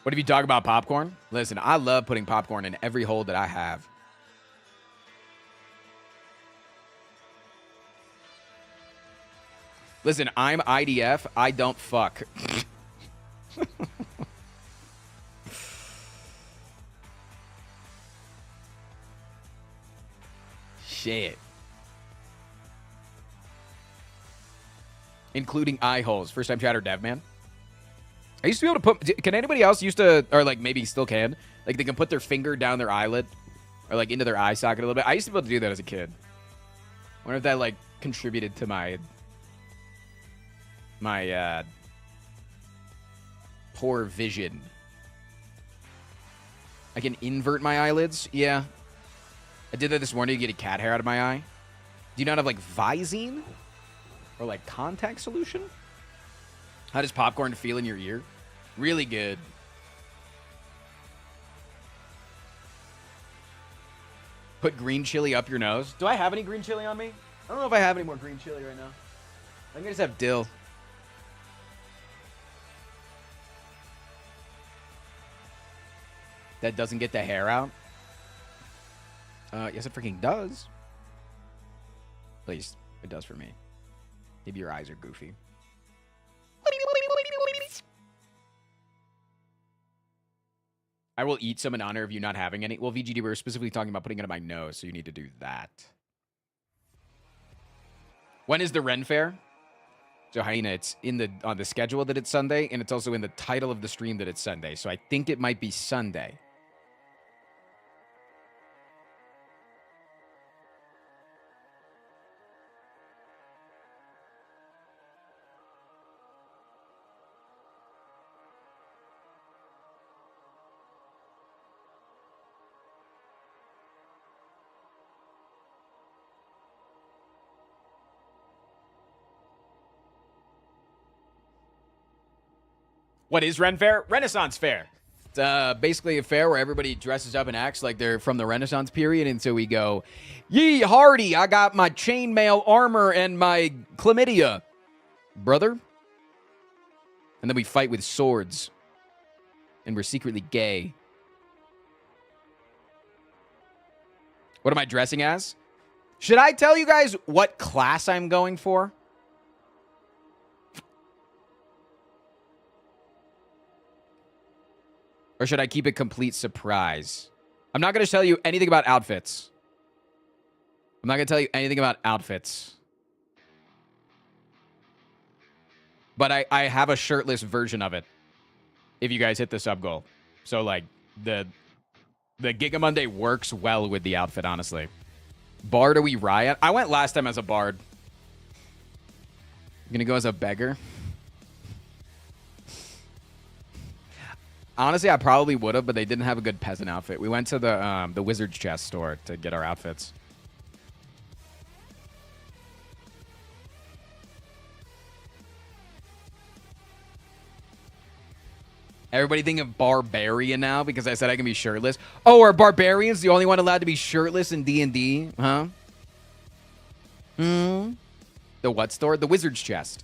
What if you talk about popcorn? Listen, I love putting popcorn in every hole that I have. Listen, I'm IDF. I don't fuck. Shit. Including eye holes. First time chatter dev, man. I used to be able to put... Can anybody else used to... Or, like, maybe still can? Like, they can put their finger down their eyelid. Or, like, into their eye socket a little bit. I used to be able to do that as a kid. I wonder if that, like, contributed to my poor vision. I can invert my eyelids. Yeah. I did that this morning to get a cat hair out of my eye. Do you not have, like, Visine? Or, like, contact solution? How does popcorn feel in your ear? Really good. Put green chili up your nose. Do I have any green chili on me? I don't know if I have any more green chili right now. I think I just have dill. That doesn't get the hair out? Yes, it freaking does. At least, it does for me. Maybe your eyes are goofy. I will eat some in honor of you not having any. Well, VGD, we were specifically talking about putting it in my nose, so you need to do that. When is the Ren Fair? So, Hyena, it's on the schedule that it's Sunday, and it's also in the title of the stream that it's Sunday. So I think it might be Sunday. What is Ren Fair? Renaissance Fair. It's basically a fair where everybody dresses up and acts like they're from the Renaissance period. And so we go, yee, hardy, I got my chainmail armor and my chlamydia, brother. And then we fight with swords. And we're secretly gay. What am I dressing as? Should I tell you guys what class I'm going for? Or should I keep it complete surprise? I'm not going to tell you anything about outfits. I'm not going to tell you anything about outfits. But I have a shirtless version of it. If you guys hit the sub goal. So, like, the Giga Monday works well with the outfit, honestly. Bard, are we riot? I went last time as a bard. I'm going to go as a beggar. Honestly, I probably would have, but they didn't have a good peasant outfit. We went to the Wizard's Chest store to get our outfits. Everybody think of barbarian now because I said I can be shirtless. Oh, are barbarians the only one allowed to be shirtless in D&D? Huh? The what store? The Wizard's Chest.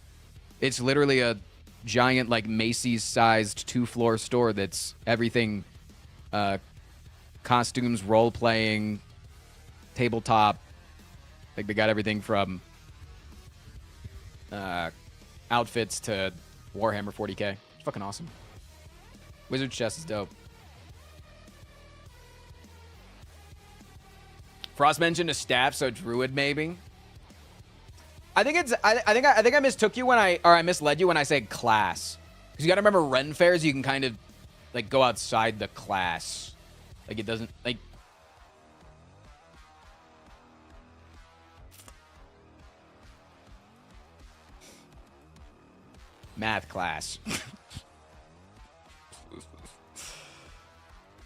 It's literally a giant, like, Macy's-sized 2-floor store that's everything, costumes, role-playing, tabletop. Like, they got everything from outfits to Warhammer 40k. It's fucking awesome. Wizard's Chest is dope. Frost mentioned a staff, so druid maybe. I think I mistook you when I misled you when I said class. Because you gotta remember Ren Fairs, you can kind of like go outside the class. Like it doesn't like Math class.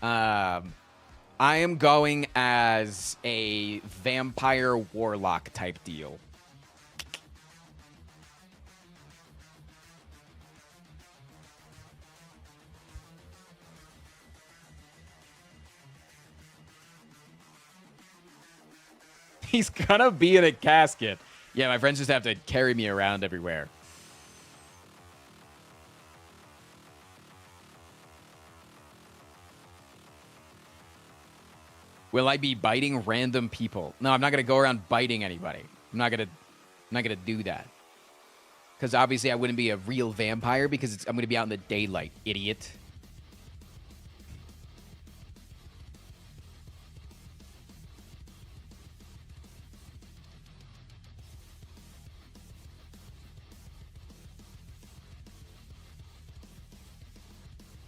I am going as a vampire warlock type deal. He's gonna be in a casket. Yeah, my friends just have to carry me around everywhere. Will I be biting random people? No, I'm not gonna go around biting anybody. I'm not gonna do that. Because obviously I wouldn't be a real vampire because I'm gonna be out in the daylight, idiot.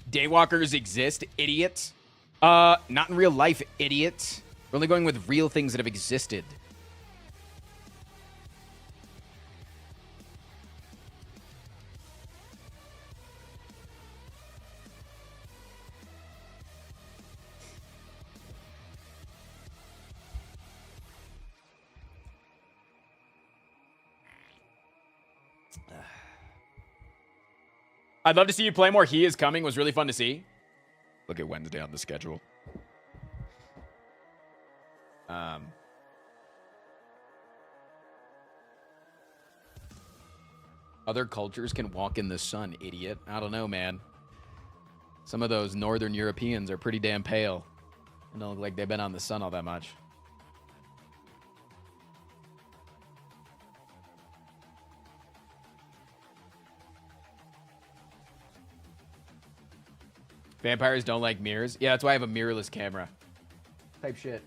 Daywalkers exist, idiot. Not in real life, idiot. We're only going with real things that have existed. I'd love to see you play more. He Is Coming was really fun to see. Look at Wednesday on the schedule. Other cultures can walk in the sun, idiot. I don't know, man. Some of those Northern Europeans are pretty damn pale. They don't look like they've been on the sun all that much. Vampires don't like mirrors. Yeah, that's why I have a mirrorless camera. Type shit.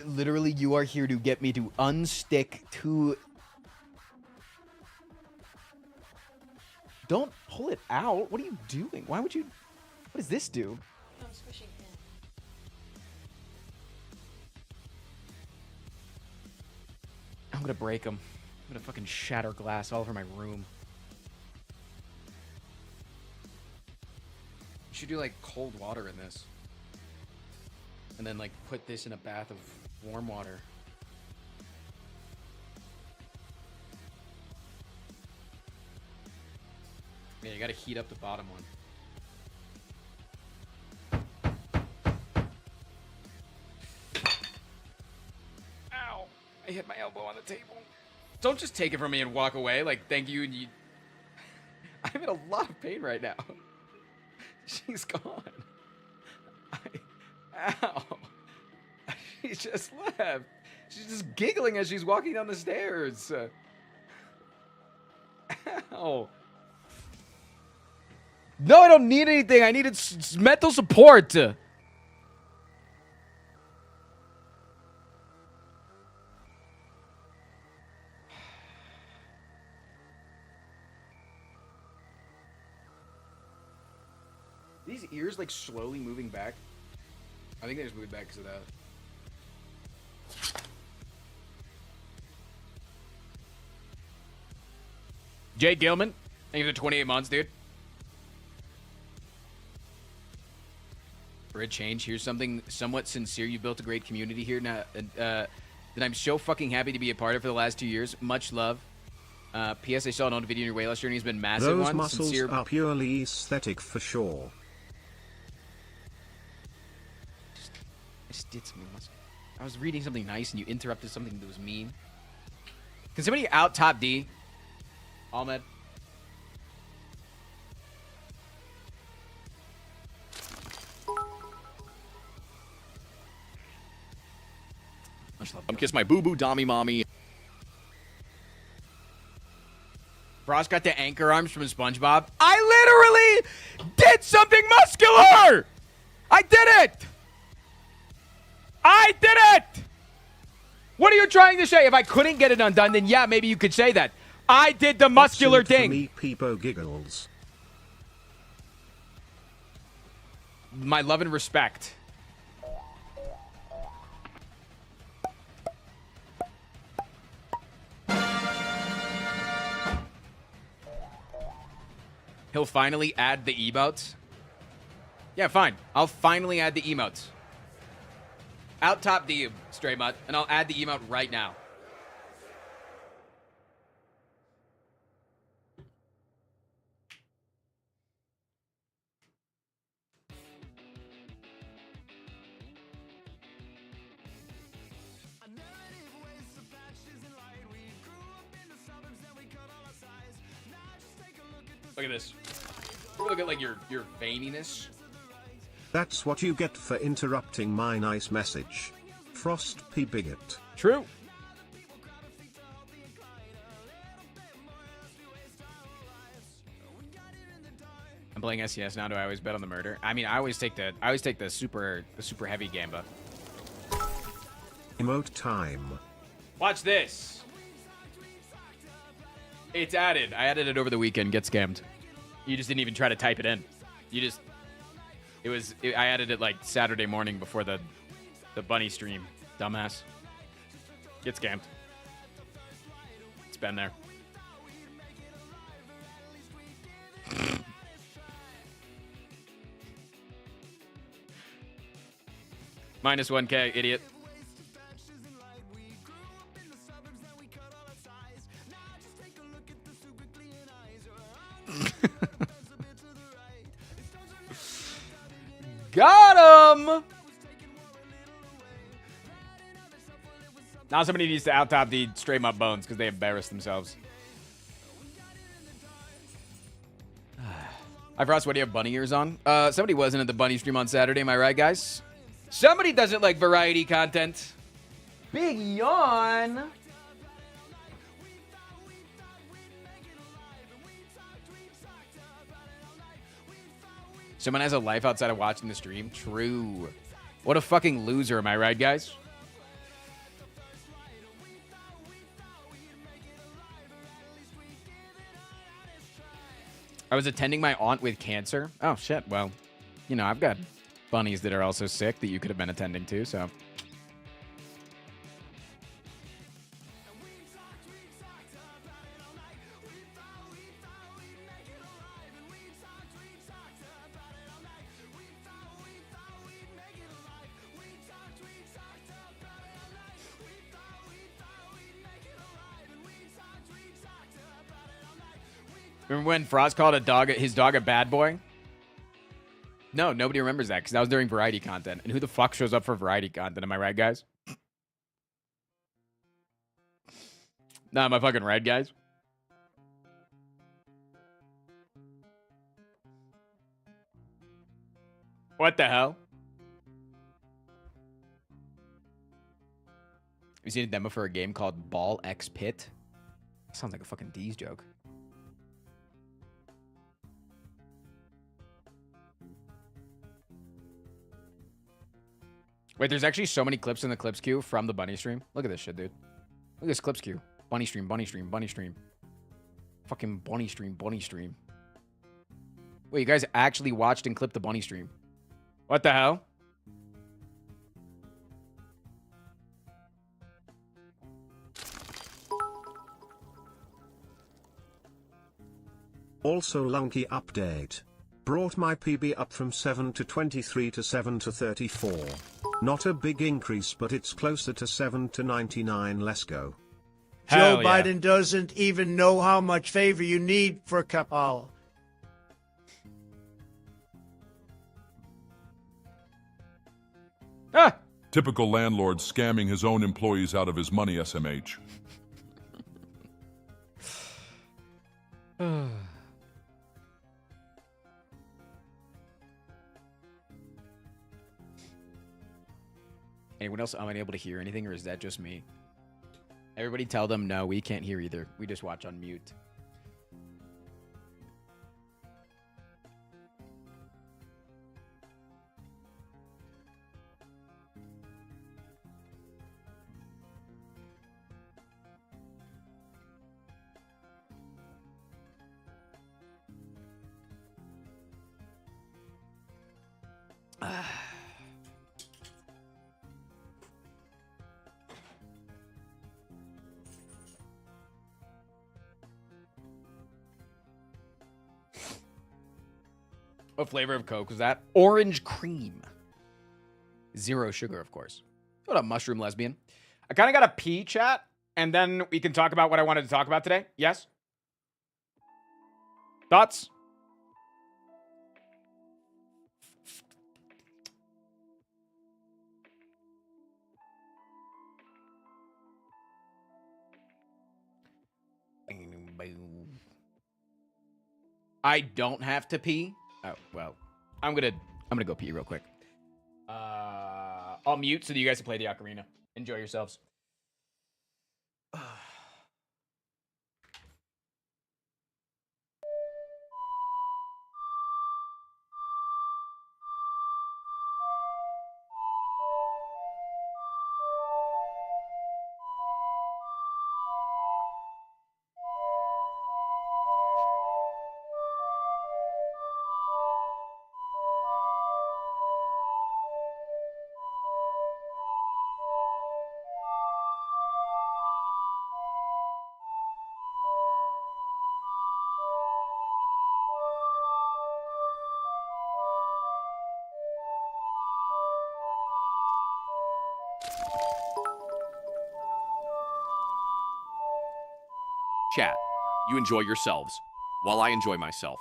Literally, you are here to get me to unstick two... Don't pull it out. What are you doing? Why would you... What does this do? I'm squishing in. I'm gonna break them. I'm gonna fucking shatter glass all over my room. You should do like cold water in this. And then like put this in a bath of warm water. Yeah, you gotta heat up the bottom one. Ow! I hit my elbow on the table. Don't just take it from me and walk away. Like, thank you. And you... I'm in a lot of pain right now. She's gone. Ow. She just left. She's just giggling as she's walking down the stairs. Ow. No, I don't need anything. I needed mental support. These ears like slowly moving back. I think they just moved back because of that. Jay Gilman, thank you for 28 months, dude. For a change, here's something somewhat sincere. You built a great community here now, that I'm so fucking happy to be a part of for the last 2 years. Much love. P.S. I saw an old video in your weight loss journey has been massive. Those muscles are purely aesthetic for sure. I just did something. I was reading something nice and you interrupted something that was mean. Can somebody out top D? Ahmed. Kiss my boo boo dommy mommy. Frost got the anchor arms from SpongeBob. I literally did something muscular! I did it! I did it! What are you trying to say? If I couldn't get it undone, then yeah, maybe you could say that. I did the muscular thing. Me, Peepo giggles. My love and respect. He'll finally add the emotes. Yeah, fine. I'll finally add the emotes. Out top the Stray Mutt, and I'll add the emote right now. Look at this. Look at like your veininess. That's what you get for interrupting my nice message. Frost P. Bigot. True. I'm playing SCS now. Do I always bet on the murder? I mean, I always take the super heavy gamba. Emote time. Watch this. It's added. I added it over the weekend. Get scammed. You just didn't even try to type it in. You just. I added it like Saturday morning before the bunny stream. Dumbass. Get scammed. It's been there. Minus 1K, idiot. Got him! Now somebody needs to out-top the Stray Mutt Bones because they embarrassed themselves. I Frost, what do you have bunny ears on? Somebody wasn't at the bunny stream on Saturday, am I right, guys? Somebody doesn't like variety content. Big yawn. Someone has a life outside of watching the stream? True. What a fucking loser, am I right, guys? I was attending my aunt with cancer. Oh, shit. Well, you know, I've got bunnies that are also sick that you could have been attending to, so. Remember when Frost called his dog a bad boy? No, nobody remembers that because that was during variety content. And who the fuck shows up for variety content? Am I right, guys? Nah, am I fucking right, guys? What the hell? You seen a demo for a game called Ball X Pit? Sounds like a fucking D's joke. Wait, there's actually so many clips in the clips queue from the bunny stream. Look at this shit, dude. Look at this clips queue. Bunny stream, bunny stream, bunny stream. Fucking bunny stream, bunny stream. Wait, you guys actually watched and clipped the bunny stream? What the hell? Also Lunky update. Brought my PB up from 7 to 23 to 7 to 34. Not a big increase, but it's closer to 7 to 99. Let's go. Joe Biden doesn't even know how much favor you need for Kapal. Ah! Typical landlord scamming his own employees out of his money, SMH. Anyone else unable to hear anything, or is that just me? Everybody tell them, no, we can't hear either. We just watch on mute. What flavor of Coke was that? Orange cream. 0 sugar, of course. What a mushroom lesbian. I kind of got to pee, chat, and then we can talk about what I wanted to talk about today. Yes? Thoughts? I don't have to pee. Oh, well. I'm gonna go pee real quick. I'll mute so that you guys can play the ocarina. Enjoy yourselves. Chat, you enjoy yourselves while I enjoy myself.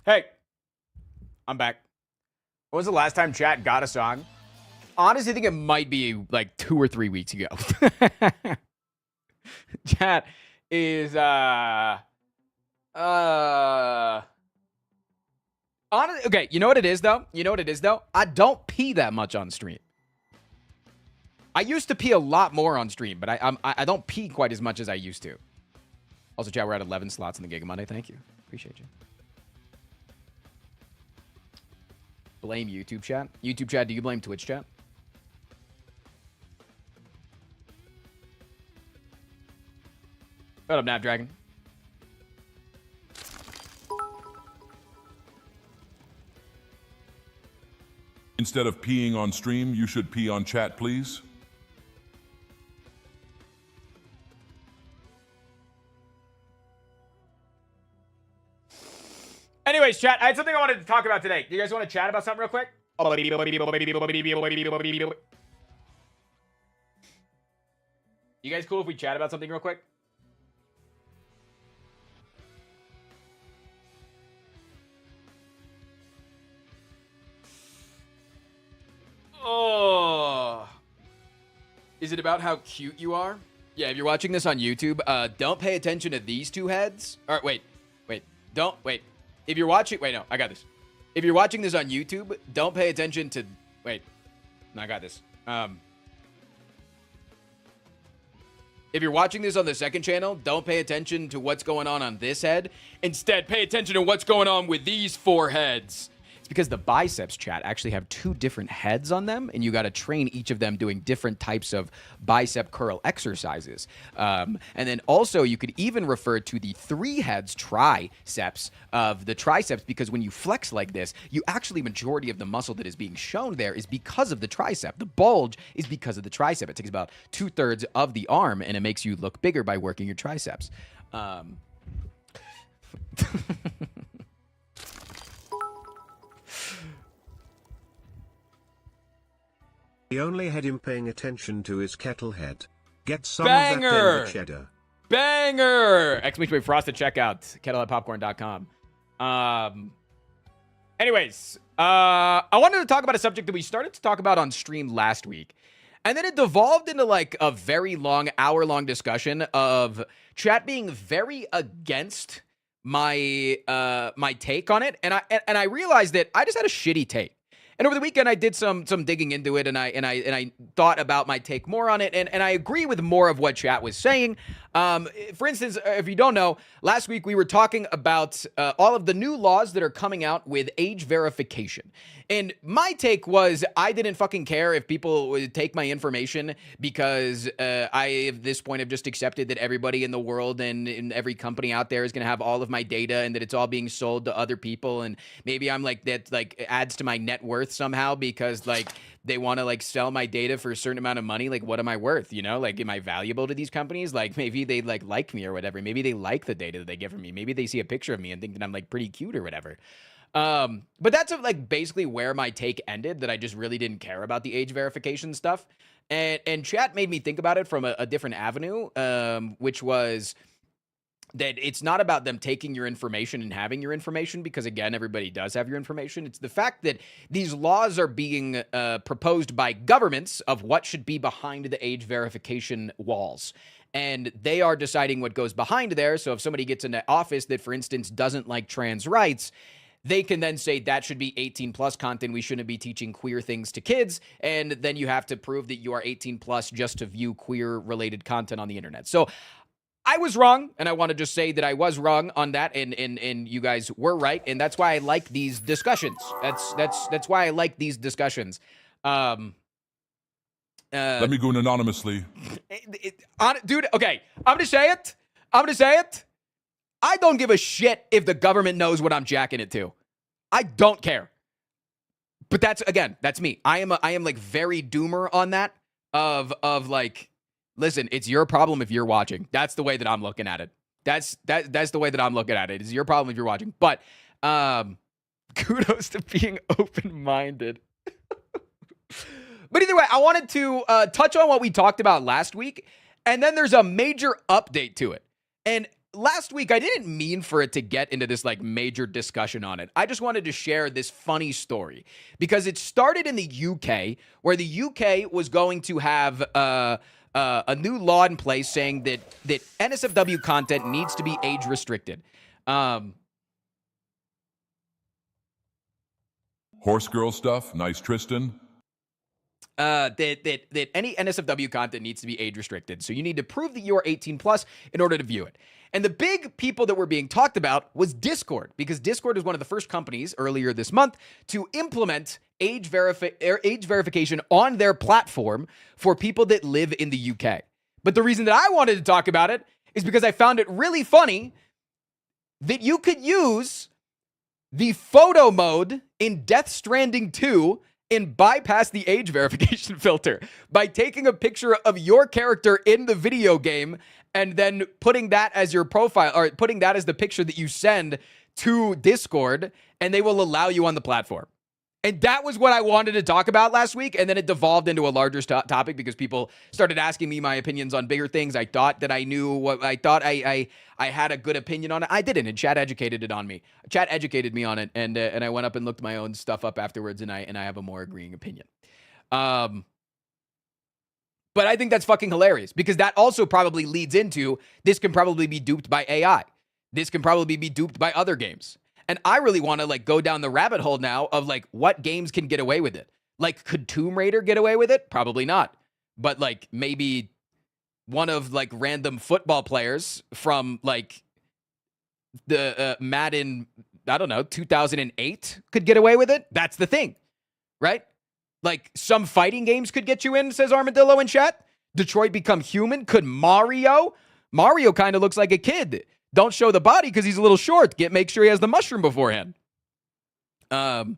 Hey, I'm back. When was the last time chat got a song? Honestly, I think it might be like 2 or 3 weeks ago. Chat is honestly, okay, you know what it is though? I don't pee that much on stream. I used to pee a lot more on stream, but I don't pee quite as much as I used to. Also, chat, we're at 11 slots on the Giga Monday. Thank you. Appreciate you. Blame YouTube chat. YouTube chat, do you blame Twitch chat? What up, Snapdragon? Instead of peeing on stream, you should pee on chat, please. Anyways, chat, I had something I wanted to talk about today. Do you guys want to chat about something real quick? You guys cool if we chat about something real quick? Oh. Is it about how cute you are? Yeah, if you're watching this on YouTube, don't pay attention to these two heads. All right, wait. If you're watching, wait, no, I got this. If you're watching this on YouTube, don't pay attention to, wait, no, I got this. If you're watching this on the second channel, don't pay attention to what's going on this head. Instead, pay attention to what's going on with these 4 heads. It's because the biceps, chat, actually have 2 different heads on them, and you got to train each of them doing different types of bicep curl exercises. And then also, you could even refer to the 3 heads, triceps, of the triceps, because when you flex like this, you actually, majority of the muscle that is being shown there is because of the tricep. The bulge is because of the tricep. It takes about 2/3 of the arm, and it makes you look bigger by working your triceps. The only head I'm paying attention to is Kettlehead. Get some Banger! of that Denver cheddar. Banger! Exclamation frosted checkout. Kettleheadpopcorn.com. Anyways, I wanted to talk about a subject that we started to talk about on stream last week. And then it devolved into like a very long, hour-long discussion of chat being very against my my take on it. And I realized that I just had a shitty take. And over the weekend, I did some digging into it, and I thought about my take more on it, and I agree with more of what chat was saying. For instance, if you don't know, last week we were talking about all of the new laws that are coming out with age verification. And my take was I didn't fucking care if people would take my information because I, at this point, have just accepted that everybody in the world and in every company out there is going to have all of my data and that it's all being sold to other people. And maybe I'm like, that like adds to my net worth somehow because like they want to like sell my data for a certain amount of money. Like, what am I worth? You know, like, am I valuable to these companies? Like, maybe they like me or whatever. Maybe they like the data that they get from me. Maybe they see a picture of me and think that I'm like pretty cute or whatever. But that's like basically where my take ended, that I just really didn't care about the age verification stuff. And chat made me think about it from a different avenue, which was that it's not about them taking your information and having your information, because again, everybody does have your information. It's the fact that these laws are being proposed by governments of what should be behind the age verification walls. And they are deciding what goes behind there. So if somebody gets into office that, for instance, doesn't like trans rights, they can then say that should be 18 plus content. We shouldn't be teaching queer things to kids. And then you have to prove that you are 18 plus just to view queer related content on the internet. So I was wrong, and I want to just say that I was wrong on that, and you guys were right, and that's why I like these discussions. That's why I like these discussions. Let me go in anonymously. Dude, okay, I'm gonna say it. I don't give a shit if the government knows what I'm jacking it to. I don't care. But that's me. I am like very doomer on that of like, listen, it's your problem if you're watching. That's the way that I'm looking at it. That's the way that I'm looking at it. It's your problem if you're watching. But kudos to being open-minded. But either way, I wanted to touch on what we talked about last week, and then there's a major update to it. And last week, I didn't mean for it to get into this like major discussion on it. I just wanted to share this funny story because it started in the UK, where the UK was going to have a new law in place saying that NSFW content needs to be age restricted. Horse girl stuff, nice Tristan. That any NSFW content needs to be age restricted. So you need to prove that you're 18 plus in order to view it. And the big people that were being talked about was Discord, because Discord is one of the first companies earlier this month to implement age verification on their platform for people that live in the UK. But the reason that I wanted to talk about it is because I found it really funny that you could use the photo mode in Death Stranding 2 and bypass the age verification filter by taking a picture of your character in the video game and then putting that as your profile, or putting that as the picture that you send to Discord, and they will allow you on the platform. And that was what I wanted to talk about last week, and then it devolved into a larger topic because people started asking me my opinions on bigger things. I thought that I knew what I thought I had a good opinion on it. I didn't, and chat educated it on me. Chat educated me on it, and I went up and looked my own stuff up afterwards, and I have a more agreeing opinion. But I think that's fucking hilarious because that also probably leads into this can probably be duped by AI. This can probably be duped by other games. And I really want to like go down the rabbit hole now of like what games can get away with it. Like, could Tomb Raider get away with it? Probably not. But like maybe one of like random football players from like the Madden, I don't know, 2008 could get away with it. That's the thing, right? Like some fighting games could get you in, says Armadillo in chat. Detroit Become Human. Could Mario? Mario kind of looks like a kid. Don't show the body because he's a little short. Make sure he has the mushroom beforehand. But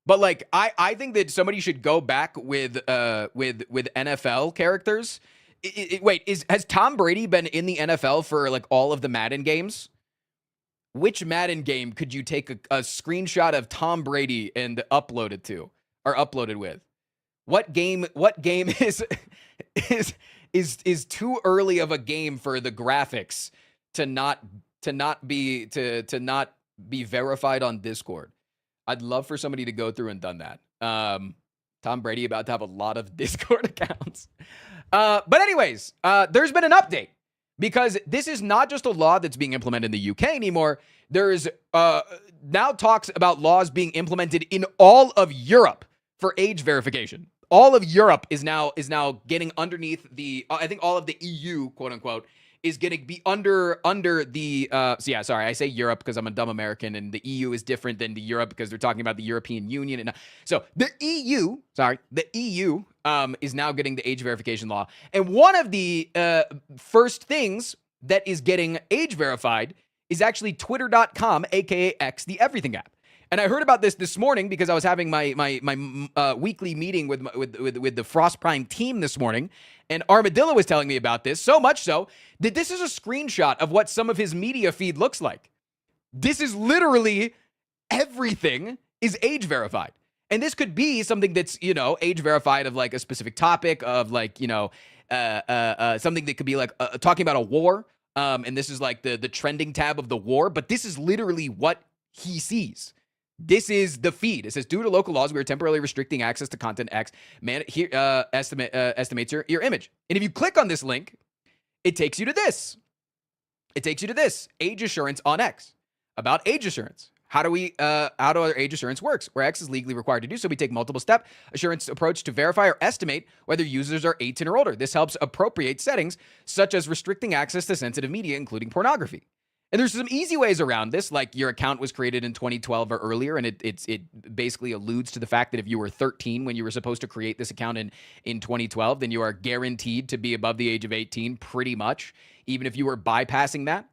like I think that somebody should go back with NFL characters. Has Tom Brady been in the NFL for like all of the Madden games? Which Madden game could you take a screenshot of Tom Brady and upload it to, or upload it with? What game is too early of a game for the graphics to not be verified on Discord? I'd love for somebody to go through and done that. Tom Brady about to have a lot of Discord accounts. But anyways, there's been an update because this is not just a law that's being implemented in the UK anymore. There's now talks about laws being implemented in all of Europe for age verification. All of Europe is now getting underneath the. I think all of the EU, quote unquote, is going to be under the. So yeah, sorry, I say Europe because I'm a dumb American, and the EU is different than the Europe because they're talking about the European Union. And so the EU, is now getting the age verification law, and one of the first things that is getting age verified is actually Twitter.com, aka X, the everything app. And I heard about this morning because I was having my weekly meeting with the Frost Prime team this morning, and Armadillo was telling me about this, so much so that this is a screenshot of what some of his media feed looks like. This is literally everything is age verified. And this could be something that's, age verified of like a specific topic of like, something that could be like talking about a war. And this is like the trending tab of the war, but this is literally what he sees. This is the feed. It says, due to local laws, we are temporarily restricting access to content X. Man, here estimates your image. And if you click on this link, it takes you to this. Age assurance on X. About age assurance. How do our age assurance works? Where X is legally required to do so, we take multiple step assurance approach to verify or estimate whether users are 18 or older. This helps appropriate settings such as restricting access to sensitive media, including pornography. And there's some easy ways around this, like your account was created in 2012 or earlier, and it basically alludes to the fact that if you were 13 when you were supposed to create this account in 2012, then you are guaranteed to be above the age of 18 pretty much, even if you were bypassing that.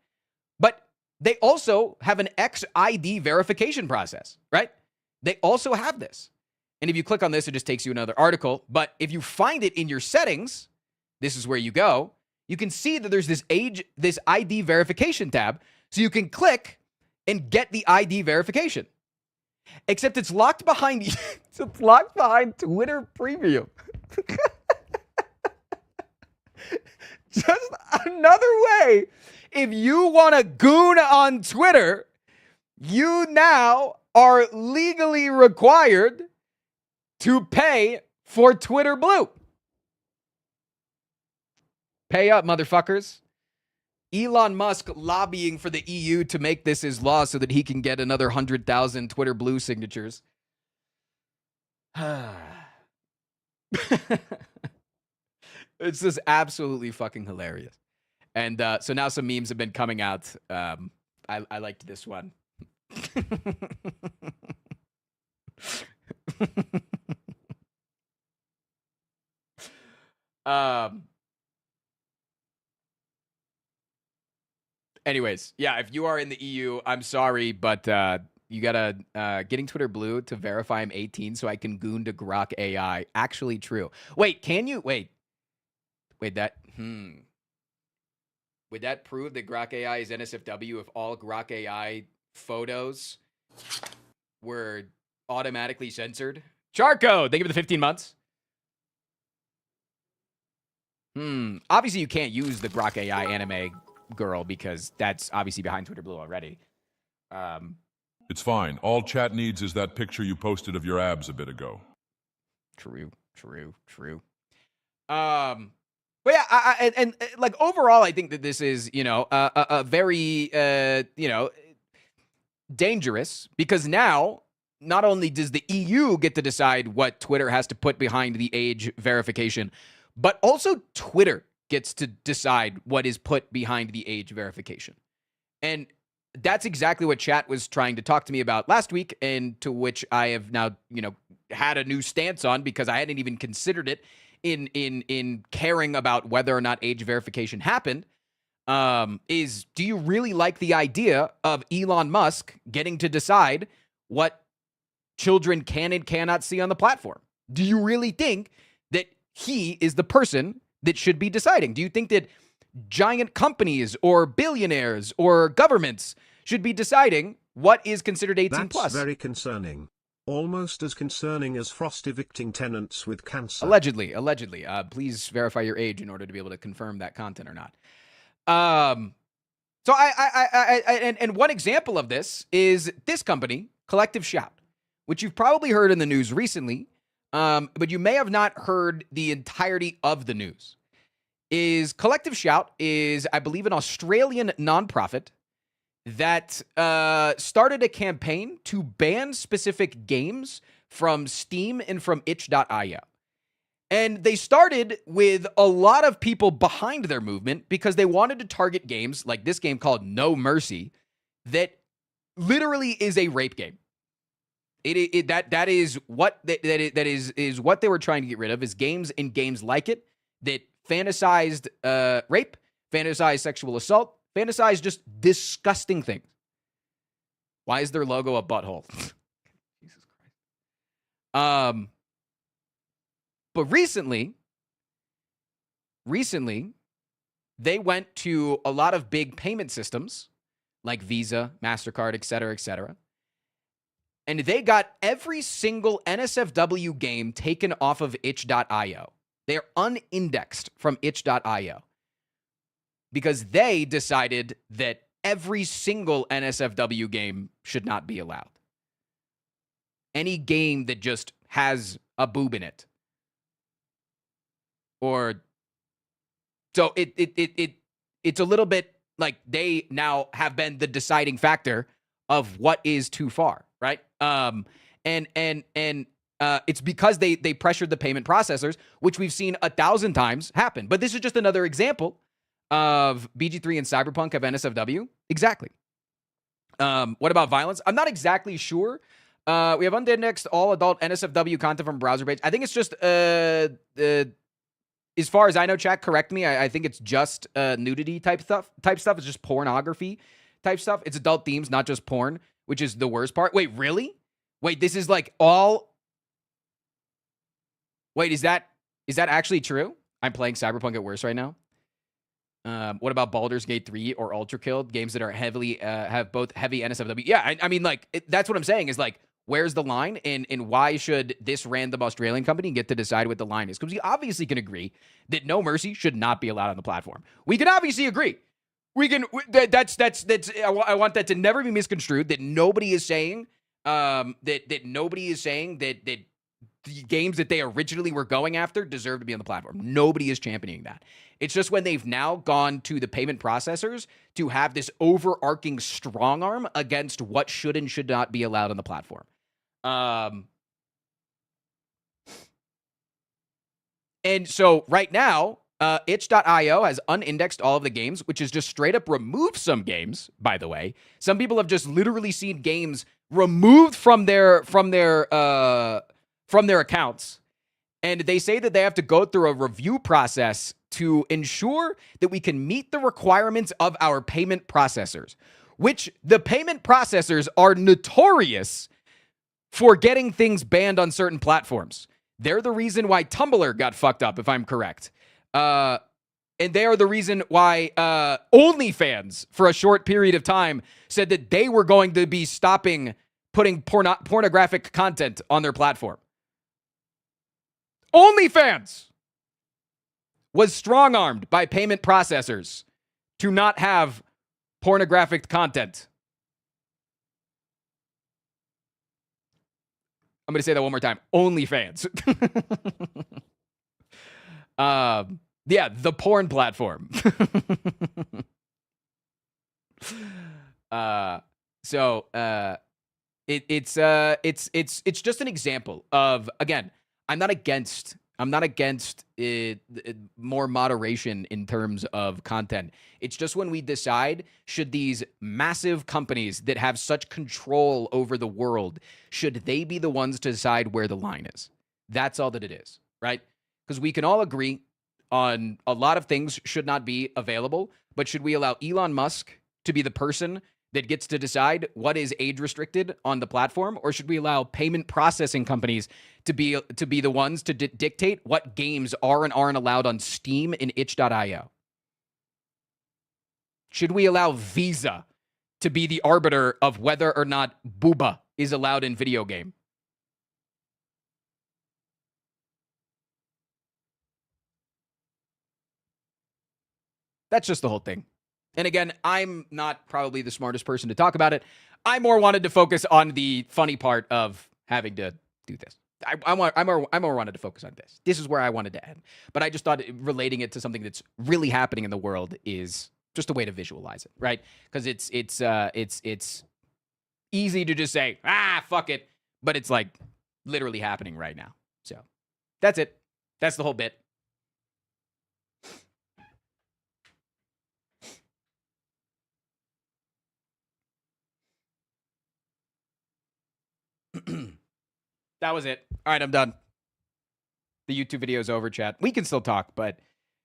But they also have an XID verification process, right? They also have this. And if you click on this, it just takes you another article. But if you find it in your settings, this is where you go. You can see that there's this ID verification tab. So you can click and get the ID verification. Except it's locked behind Twitter Premium. Just another way. If you want to goon on Twitter, you now are legally required to pay for Twitter Blue. Pay up, motherfuckers. Elon Musk lobbying for the EU to make this his law so that he can get another 100,000 Twitter Blue signatures. It's just absolutely fucking hilarious. And so now some memes have been coming out. I liked this one. Anyways, yeah, if you are in the EU, I'm sorry, but you gotta getting Twitter Blue to verify I'm 18 so I can goon to Grok AI. Actually true. Wait, can you wait that would that prove that Grok AI is NSFW if all Grok AI photos were automatically censored? Charco, thank you for the 15 months. Obviously you can't use the Grok AI anime girl because that's obviously behind Twitter Blue already. It's fine. All chat needs is that picture you posted of your abs a bit ago. True. But yeah, and like overall, I think that this is, a very, dangerous because now not only does the EU get to decide what Twitter has to put behind the age verification, but also Twitter gets to decide what is put behind the age verification. And that's exactly what chat was trying to talk to me about last week, and to which I have now, had a new stance on because I hadn't even considered it in caring about whether or not age verification happened. Is do you really like the idea of Elon Musk getting to decide what children can and cannot see on the platform? Do you really think that he is the person that should be deciding? Do you think that giant companies or billionaires or governments should be deciding what is considered 18 plus? That's very concerning. Almost as concerning as Frost evicting tenants with cancer. Allegedly. Please verify your age in order to be able to confirm that content or not. So and one example of this is this company, Collective Shout, which you've probably heard in the news recently, but you may have not heard the entirety of the news. Is Collective Shout is, I believe, an Australian nonprofit that started a campaign to ban specific games from Steam and from itch.io. And they started with a lot of people behind their movement because they wanted to target games like this game called No Mercy that literally is a rape game. That is what is what they were trying to get rid of, is games and games like it that fantasized rape, fantasized sexual assault, fantasized just disgusting things. Why is their logo a butthole? Jesus Christ. But recently, they went to a lot of big payment systems like Visa, MasterCard, et cetera, and they got every single NSFW game taken off of itch.io. They're unindexed from itch.io because they decided that every single NSFW game should not be allowed. Any game that just has a boob in it. Or so it's a little bit like they now have been the deciding factor of what is too far, right? And it's because they pressured the payment processors, which we've seen 1,000 times happen. But this is just another example of BG3 and Cyberpunk of NSFW. Exactly. What about violence? I'm not exactly sure. We have unindexed all adult NSFW content from browser page. I think it's just as far as I know, chat, correct me. I think it's just nudity type stuff. It's just pornography type stuff. It's adult themes, not just porn, which is the worst part. Wait, really? Wait, this is like all. Wait, is that actually true? I'm playing Cyberpunk at worst right now. What about Baldur's Gate 3 or Ultra Kill? Games that are heavily have both heavy NSFW. Yeah, I mean, like that's what I'm saying is like, where's the line, and why should this random Australian company get to decide what the line is? Because we obviously can agree that No Mercy should not be allowed on the platform. We can obviously agree. We can. That's. I want that to never be misconstrued. That nobody is saying. That nobody is saying that the games that they originally were going after deserve to be on the platform. Nobody is championing that. It's just when they've now gone to the payment processors to have this overarching strong arm against what should and should not be allowed on the platform. And so right now, itch.io has unindexed all of the games, which is just straight up removed some games, by the way. Some people have just literally seen games removed from their accounts. And they say that they have to go through a review process to ensure that we can meet the requirements of our payment processors, which the payment processors are notorious for getting things banned on certain platforms. They're the reason why Tumblr got fucked up, if I'm correct. And they are the reason why OnlyFans, for a short period of time, said that they were going to be stopping putting pornographic content on their platform. OnlyFans was strong-armed by payment processors to not have pornographic content. I'm going to say that one more time. OnlyFans. Yeah, the porn platform. It's just an example of, again, I'm not against more moderation in terms of content. It's just when we decide, should these massive companies that have such control over the world, should they be the ones to decide where the line is? That's all that it is, right? Because we can all agree on a lot of things should not be available, but should we allow Elon Musk to be the person that gets to decide what is age restricted on the platform, or should we allow payment processing companies to be the ones to dictate what games are and aren't allowed on Steam and itch.io? Should we allow Visa to be the arbiter of whether or not booba is allowed in video game? That's just the whole thing. And again, I'm not probably the smartest person to talk about it. I more wanted to focus on the funny part of having to do this. I more wanted to focus on this. This is where I wanted to end. But I just thought relating it to something that's really happening in the world is just a way to visualize it, right? Because it's easy to just say, fuck it. But it's like, literally happening right now. So that's it. That's the whole bit. That was it. All right, I'm done. The YouTube video's over, chat. We can still talk, but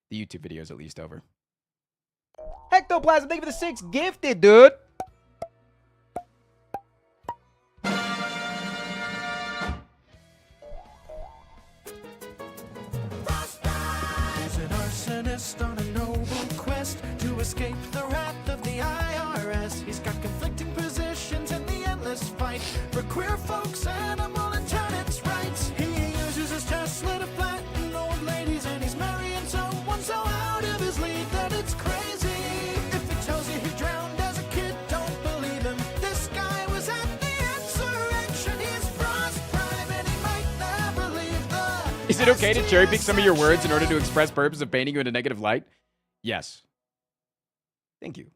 the YouTube video's at least over. Ectoplasm, thank you for the 6 gifted, dude. He's an arsonist on a noble quest to escape the wrath of the IRS. He's got conflicting positions in the endless fight for queer folks, animal and tenants' rights. He uses his Tesla to flatten old ladies, and he's marrying someone so out of his league that it's crazy. If he tells you he drowned as a kid, don't believe him. This guy was at the insurrection. He's Frost Prime, and he might never leave the... Is it okay to cherry pick some of your words in order to express purpose of painting you in a negative light? Yes. Thank you.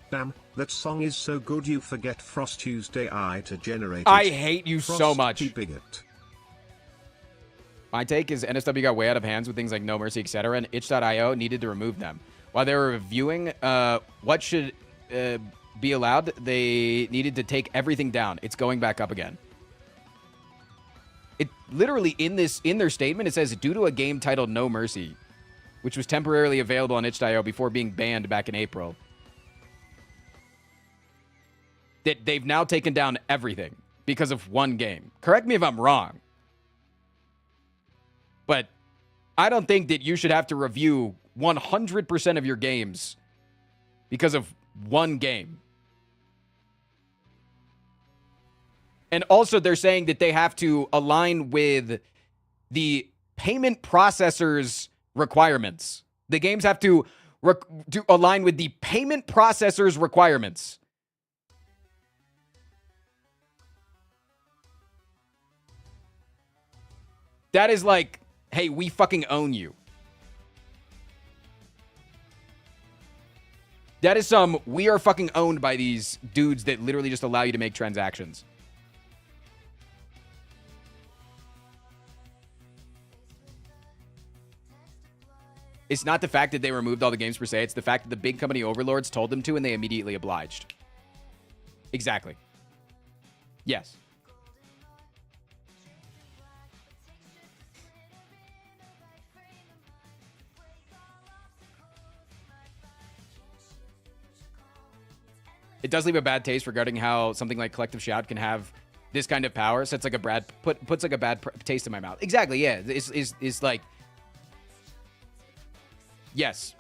Damn, that song is so good you forget Frost Tuesday I to generate it. I hate you so Frost much. Bigot. My take is NSW got way out of hands with things like No Mercy, etc., and itch.io needed to remove them. While they were reviewing what should be allowed, they needed to take everything down. It's going back up again. It literally in their statement, it says due to a game titled No Mercy, which was temporarily available on itch.io before being banned back in April, that they've now taken down everything because of one game. Correct me if I'm wrong, but I don't think that you should have to review 100% of your games because of one game. And also they're saying that they have to align with the payment processor's requirements. The games have to align with the payment processor's requirements. That is like, hey, we fucking own you. That is some, we are fucking owned by these dudes that literally just allow you to make transactions. It's not the fact that they removed all the games per se. It's the fact that the big company overlords told them to and they immediately obliged. Exactly. Yes. It does leave a bad taste regarding how something like Collective Shout can have this kind of power. So it's like puts like a bad taste in my mouth. Exactly. Yeah. It's like, yes,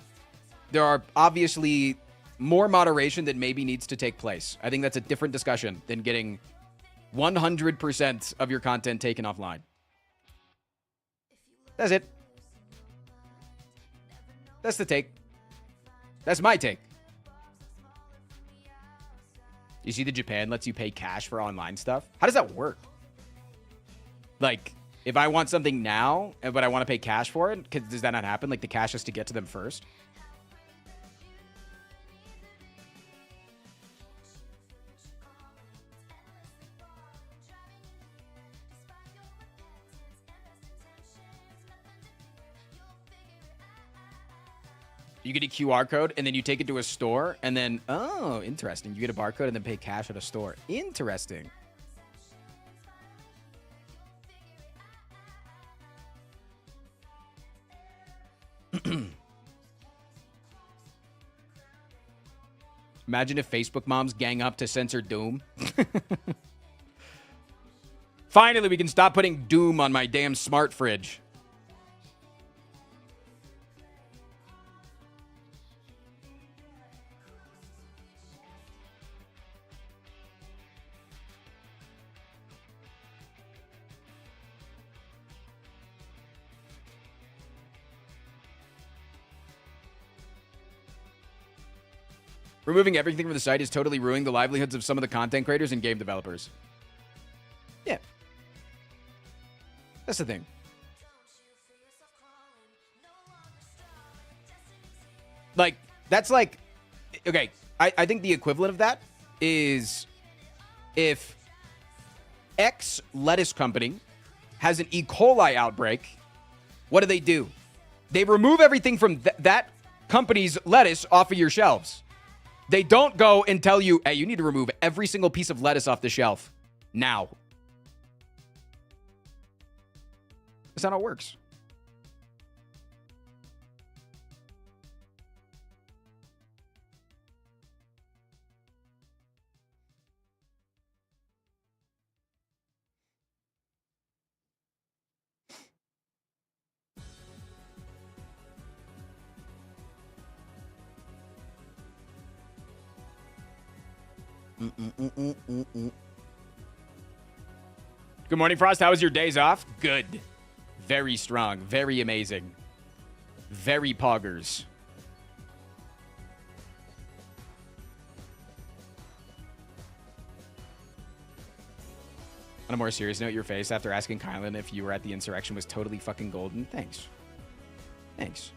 there are obviously more moderation that maybe needs to take place. I think that's a different discussion than getting 100% of your content taken offline. That's it. That's the take. That's my take. You see that Japan lets you pay cash for online stuff? How does that work? Like, if I want something now, but I want to pay cash for it, does that not happen? Like, the cash has to get to them first? You get a QR code, and then you take it to a store, and then, oh, interesting. You get a barcode and then pay cash at a store. Interesting. Imagine if Facebook moms gang up to censor Doom. Finally, we can stop putting Doom on my damn smart fridge. Removing everything from the site is totally ruining the livelihoods of some of the content creators and game developers. Yeah. That's the thing. Like, that's like, okay, I think the equivalent of that is if X lettuce company has an E. coli outbreak, what do? They remove everything from that company's lettuce off of your shelves. They don't go and tell you, hey, you need to remove every single piece of lettuce off the shelf now. That's not how it works. Good morning, Frost. How was your days off? Good. Very strong. Very amazing. Very poggers. On a more serious note, your face after asking Kylan if you were at the insurrection was totally fucking golden. Thanks. Thanks.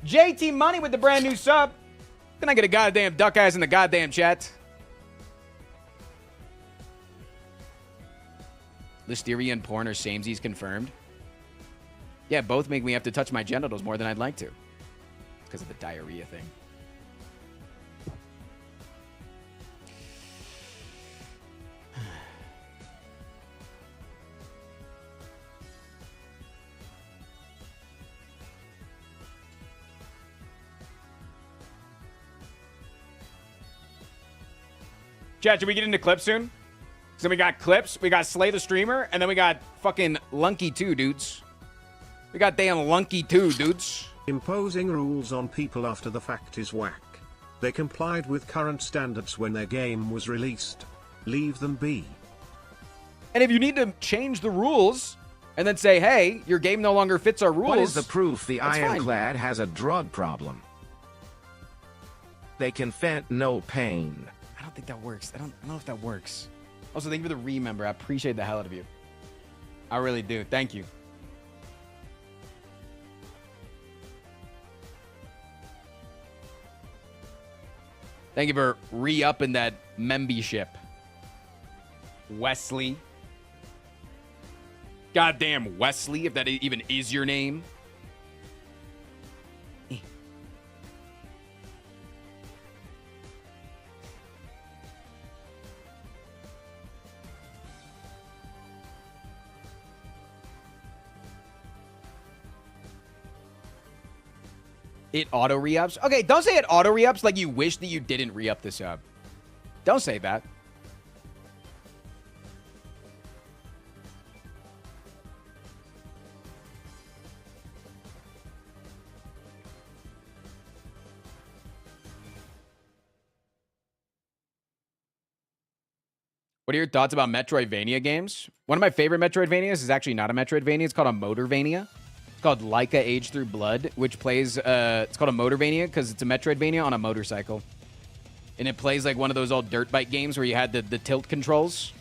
JT Money with the brand new sub. Can I get a goddamn duck ass in the goddamn chat? Listeria and porn are samesies confirmed. Yeah, both make me have to touch my genitals more than I'd like to. Because of the diarrhea thing. Chat, should we get into clips soon? So we got clips, we got Slay the Streamer, and then we got fucking Lunky 2, dudes. We got damn Lunky 2, dudes. Imposing rules on people after the fact is whack. They complied with current standards when their game was released. Leave them be. And if you need to change the rules and then say, hey, your game no longer fits our rules. What is the proof the that's Ironclad has a drug problem? They can feel no pain. I don't think that works. I don't know if that works. Also, thank you for the remember. I appreciate the hell out of you. I really do. Thank you. Thank you for re-upping that membership. Wesley. Goddamn Wesley, if that even is your name. It auto re-ups? Okay, don't say it auto re-ups like you wish that you didn't re-up the sub. Don't say that. What are your thoughts about Metroidvania games? One of my favorite Metroidvanias is actually not a Metroidvania. It's called a Motorvania. It's called Laika Age Through Blood, which plays, it's called a Motorvania because it's a Metroidvania on a motorcycle. And it plays like one of those old dirt bike games where you had the tilt controls.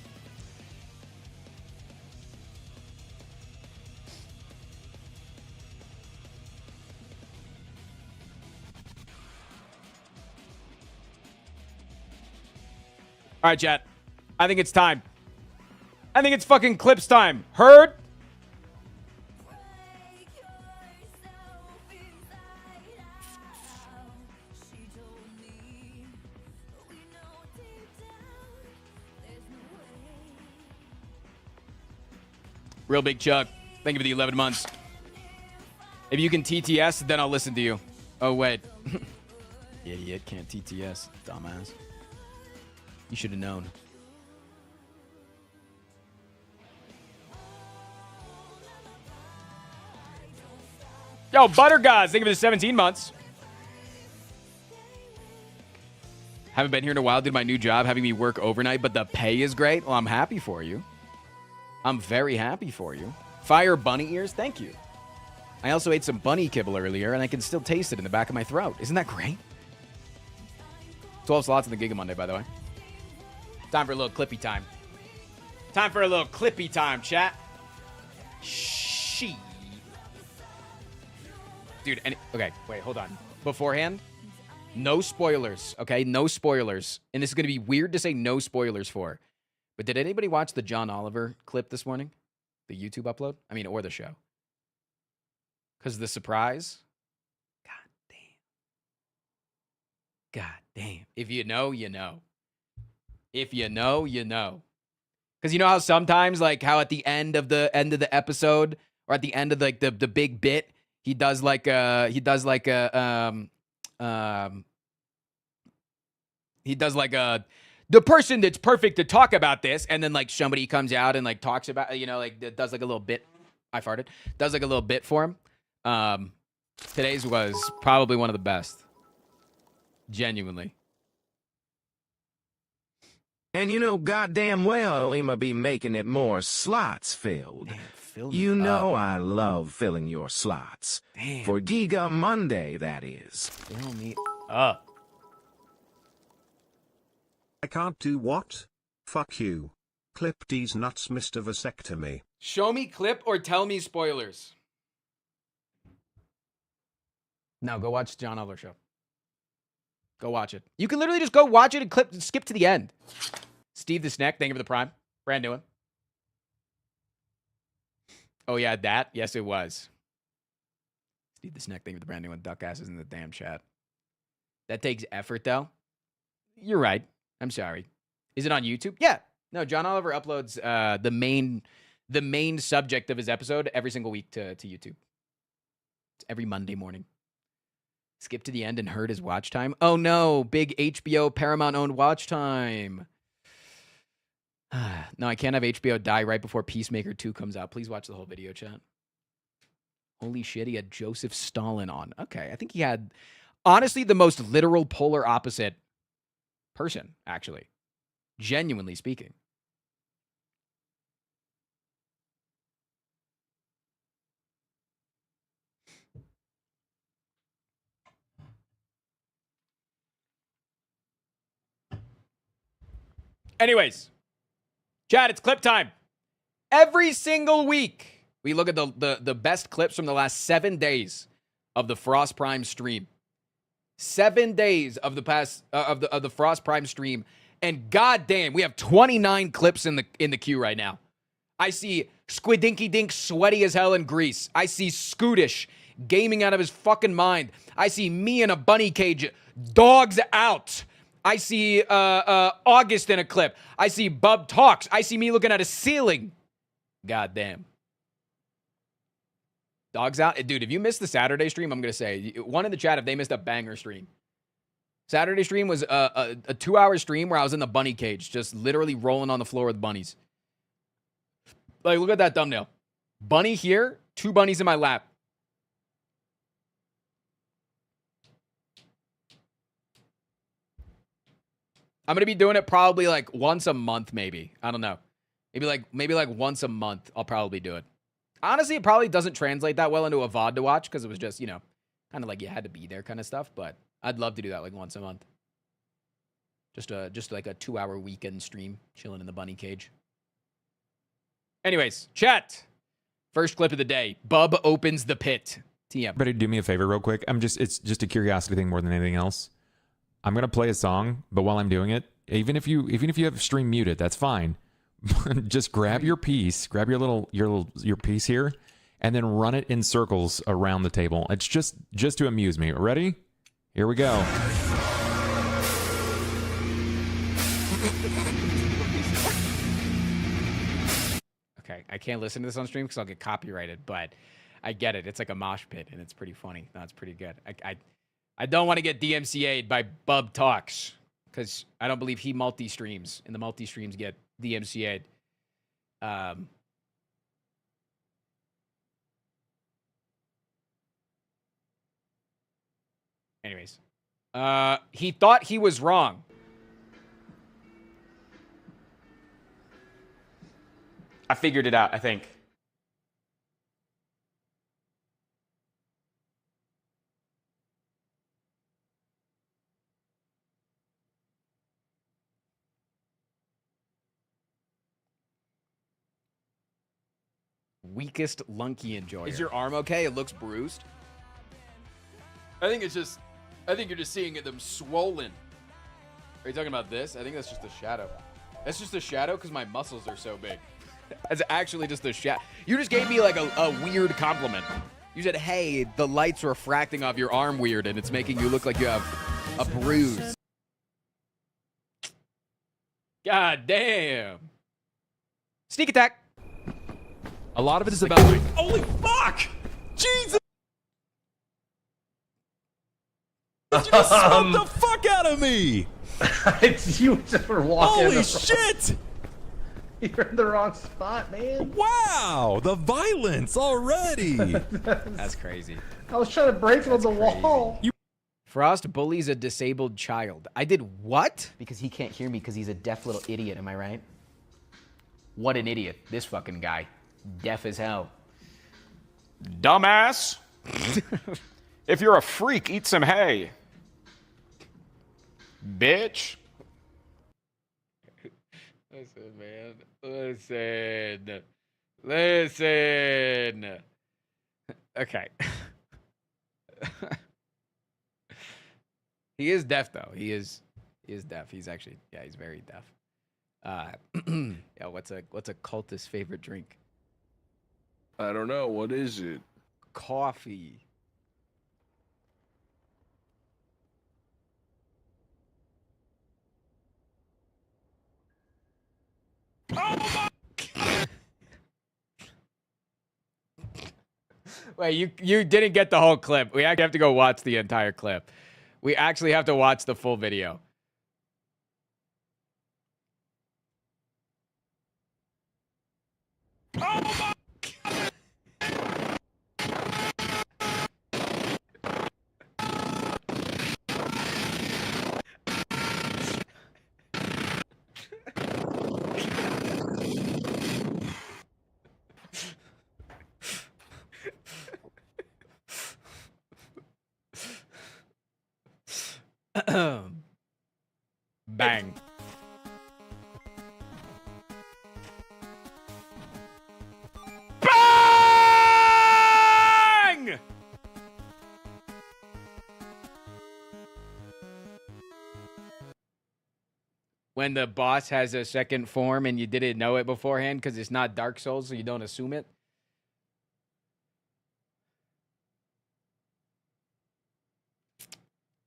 All right, chat. I think it's time. I think it's fucking clips time. Heard? Real Big Chuck, thank you for the 11 months. If you can TTS, then I'll listen to you. Oh, wait. Idiot, can't TTS, dumbass. You should have known. Yo, Butter Guys, thank you for the 17 months. Haven't been here in a while. Did my new job having me work overnight, but the pay is great. Well, I'm happy for you. I'm very happy for you. Fire bunny ears, thank you. I also ate some bunny kibble earlier, and I can still taste it in the back of my throat. Isn't that great? 12 slots in the Giga Monday, by the way. Time for a little clippy time. Time for a little clippy time, chat. Dude, okay, wait, hold on. Beforehand, No spoilers, okay? No spoilers. And this is going to be weird to say no spoilers for. But did anybody watch the John Oliver clip this morning? The YouTube upload? I mean, or the show? Because the surprise? God damn. If you know, you know. If you know, you know. Because you know how sometimes, like, how at the end of the episode, or at the end of like the big bit, he does like a the person that's perfect to talk about this, and then like somebody comes out and like talks about, you know, like does like a little bit. I farted. Does like a little bit for him. Today's was probably one of the best. Genuinely. And you know goddamn well I'ma be making it more slots filled. Man, you know I love filling your slots. Damn. For Giga Monday, that is. Fill me up. I can't do what? Fuck you. Clip D's nuts, Mr. Vasectomy. Show me clip or tell me spoilers. No, go watch John Oliver show. Go watch it. You can literally just go watch it and skip to the end. Steve the Snack, thank you for the prime. Brand new one. Oh, yeah, that? Yes, it was. Steve the Snack, thank you for the brand new one. Duck asses in the damn chat. That takes effort, though. You're right. I'm sorry. Is it on YouTube? Yeah. No, John Oliver uploads the main subject of his episode every single week to YouTube. It's every Monday morning. Skip to the end and hurt his watch time. Oh no, big HBO Paramount owned watch time. No, I can't have HBO die right before Peacemaker 2 comes out. Please watch the whole video, chat. Holy shit, he had Joseph Stalin on. Okay, I think he had, honestly, the most literal polar opposite person, actually. Genuinely speaking. Anyways, chat, it's clip time. Every single week, we look at the best clips from the last 7 days of the Frost Prime stream. 7 days of the past of the Frost Prime stream, and goddamn, we have 29 clips in the queue right now. I see Squidinky Dink sweaty as hell in Greece. I see Scootish gaming out of his fucking mind. I see me in a bunny cage, dogs out. I see August in a clip. I see Bub Talks. I see me looking at a ceiling. Goddamn. Dogs out. Dude, if you missed the Saturday stream, I'm going to say, one in the chat if they missed a banger stream. Saturday stream was a 2-hour stream where I was in the bunny cage, just literally rolling on the floor with bunnies. Like, look at that thumbnail. Bunny here, 2 bunnies in my lap. I'm going to be doing it probably like once a month, maybe. I don't know. Maybe like once a month, I'll probably do it. Honestly, it probably doesn't translate that well into a VOD to watch because it was just, you know, kind of like you had to be there kind of stuff. But I'd love to do that like once a month. Just like a 2-hour weekend stream, chilling in the bunny cage. Anyways, chat. First clip of the day. Bub opens the pit. TM. Everybody do me a favor real quick. It's just a curiosity thing more than anything else. I'm gonna play a song, but while I'm doing it, even if you have stream muted, that's fine. Just grab your piece, grab your piece here, and then run it in circles around the table. It's just to amuse me. Ready? Here we go. Okay, I can't listen to this on stream because I'll get copyrighted, but I get it. It's like a mosh pit, and it's pretty funny. No, it's pretty good. I don't want to get DMCA'd by Bub Talks because I don't believe he multi-streams, and the multi-streams get DMCA'd. Anyways, he thought he was wrong. I figured it out, I think. Weakest Lunky Enjoyer. Is your arm okay? It looks bruised. I think it's just I think you're just seeing them swollen. Are you talking about this? I think that's just a shadow. That's just a shadow because my muscles are so big. That's actually just a shadow. You just gave me like a weird compliment. You said, hey, the light's refracting off your arm weird, and it's making you look like you have a bruise. God damn. Sneak attack. A lot of it is about like, holy fuck! Jesus! You just smoked the fuck out of me! It's you just were walking. Holy shit! You're in the wrong spot, man. Wow, the violence already. That's crazy. I was trying to break it on the wall. Frost bullies a disabled child. I did what? Because he can't hear me because he's a deaf little idiot, am I right? What an idiot. This fucking guy. Deaf as hell. Dumbass. If you're a freak, eat some hay. Bitch. Listen, man. Listen. Listen. Okay. He is deaf, though. He is deaf. He's actually, yeah, he's very deaf. Yeah, what's a cultist's favorite drink? I don't know. What is it? Coffee. Wait, you didn't get the whole clip. We actually have to go watch the entire clip. We actually have to watch the full video. Bang. Bang! When the boss has a second form and you didn't know it beforehand because it's not Dark Souls, so you don't assume it.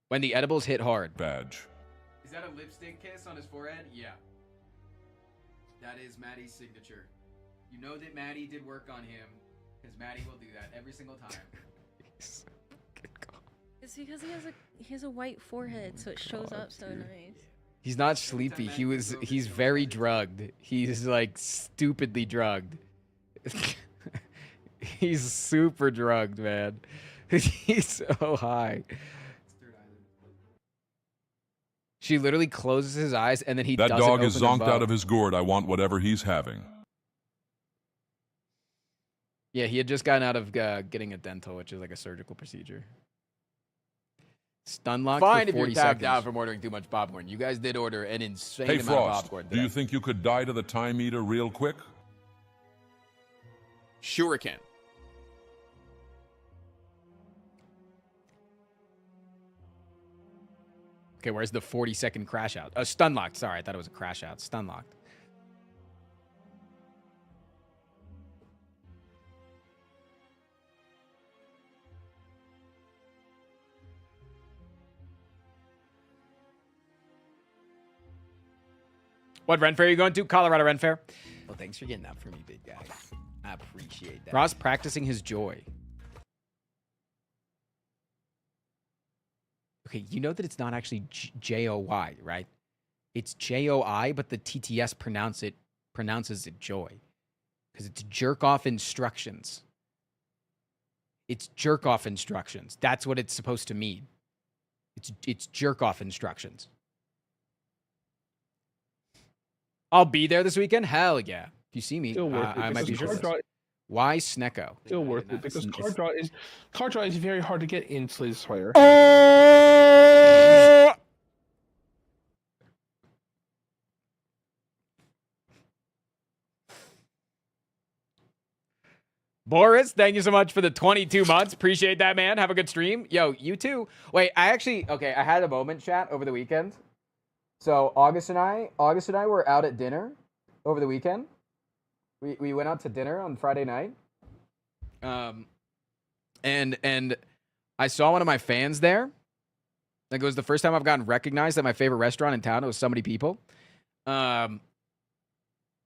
When the edibles hit hard. Badge. Is that a lipstick kiss on his forehead? Yeah. That is Maddie's signature. You know that Maddie did work on him, because Maddie will do that every single time. It's because he has a white forehead, so it shows up so nice. He's not sleepy. He's very drugged. He's like stupidly drugged. He's super drugged, man. He's so high. She literally closes his eyes and then he That doesn't dog is open them zonked out up. of his gourd. I want whatever he's having. Yeah, he had just gotten out of getting a dental, which is like a surgical procedure. Stun lock Fine for if you're 40 tapped seconds. out from ordering too much popcorn. You guys did order an insane Hey, amount of Frost, popcorn. do you think you could die to the time meter real quick? Sure can. Okay, where's the 40-second crash out? Stun locked. Sorry, I thought it was a crash out. Stun locked. What Ren Fair are you going to? Colorado Ren Fair. Well, thanks for getting that for me, big guy. I appreciate that. Ross practicing his joy. Okay, you know that it's not actually J-O-Y, right? It's J-O-I, but the TTS pronounces it joy. Because it's jerk-off instructions. It's jerk-off instructions. That's what it's supposed to mean. It's jerk-off instructions. I'll be there this weekend? Hell yeah. If you see me, Still worth it, I might be because sure. Why Snecko? Still worth it because card draw is very hard to get in Slay the Spire. Boris, thank you so much for the 22 months. Appreciate that, man. Have a good stream. Yo, you too. Wait, I had a moment, chat, over the weekend. So August and I were out at dinner over the weekend. We went out to dinner on Friday night. And I saw one of my fans there. Like, it was the first time I've gotten recognized at my favorite restaurant in town. It was so many people.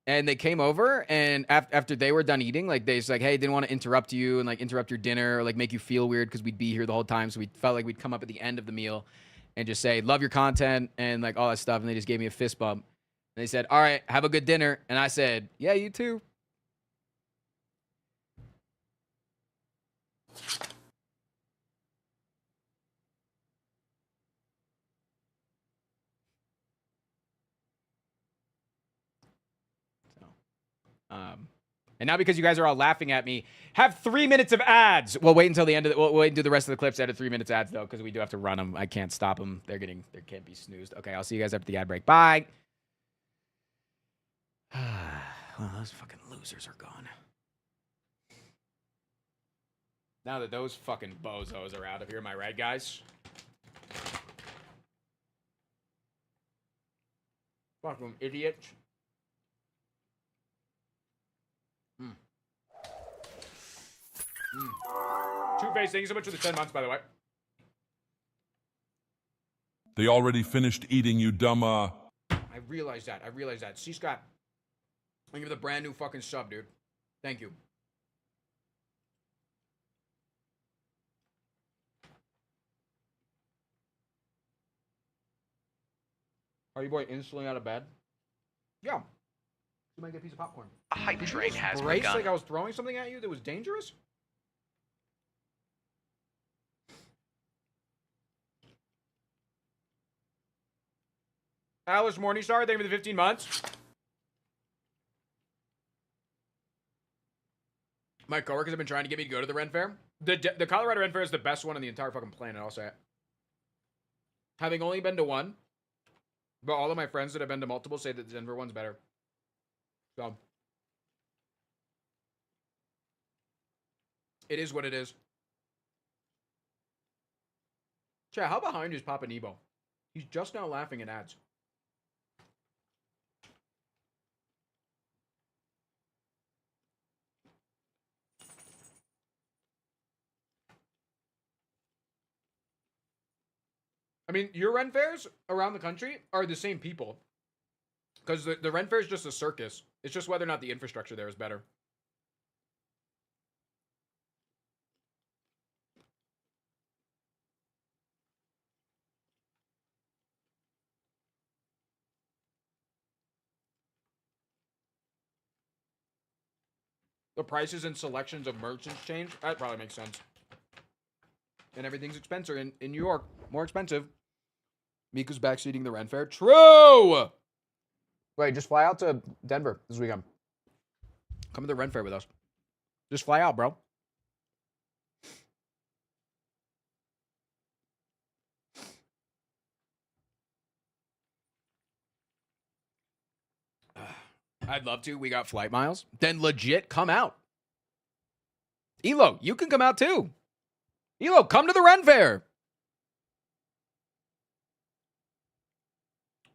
And they came over, and after they were done eating, like, they just like, hey, didn't want to interrupt you and like interrupt your dinner or like make you feel weird because we'd be here the whole time. So we felt like we'd come up at the end of the meal and just say, love your content and like all that stuff. And they just gave me a fist bump. And they said, all right, have a good dinner. And I said, yeah, you too. And now because you guys are all laughing at me, have 3 minutes of ads. We'll wait until the end of we'll wait and do the rest of the clips at 3 minutes ads though, because we do have to run them. I can't stop them. They can't be snoozed. Okay, I'll see you guys after the ad break. Bye. Well, those fucking losers are gone. Now that those fucking bozos are out of here, am I right, guys? Fucking idiots. Two-Face, thank you so much for the 10 months, by the way. They already finished eating, you dumb, I realize that. C-Scott, I'll give you the brand new fucking sub, dude. Thank you. Are you boy instantly out of bed? Yeah. You might get a piece of popcorn. A hype train has brace begun. like I was throwing something at you that was dangerous? Alice Morningstar, thank you for the 15 months. My coworkers have been trying to get me to go to the Ren Fair. The Colorado Ren Fair is the best one on the entire fucking planet, I'll say it. Having only been to one, but all of my friends that have been to multiple say that the Denver one's better. So, it is what it is. Chat, how behind is Papa Nebo? He's just now laughing at ads. I mean, your Ren Fairs around the country are the same people. Because the Ren Fair is just a circus. It's just whether or not the infrastructure there is better. The prices and selections of merchants change. That probably makes sense. And everything's expensive in New York. More expensive. Miku's backseating the Ren Fair. True! Wait, just fly out to Denver this weekend. Come to the Ren Fair with us. Just fly out, bro. I'd love to. We got flight miles. Then legit come out. Elo, you can come out too. Elo, come to the Ren Fair.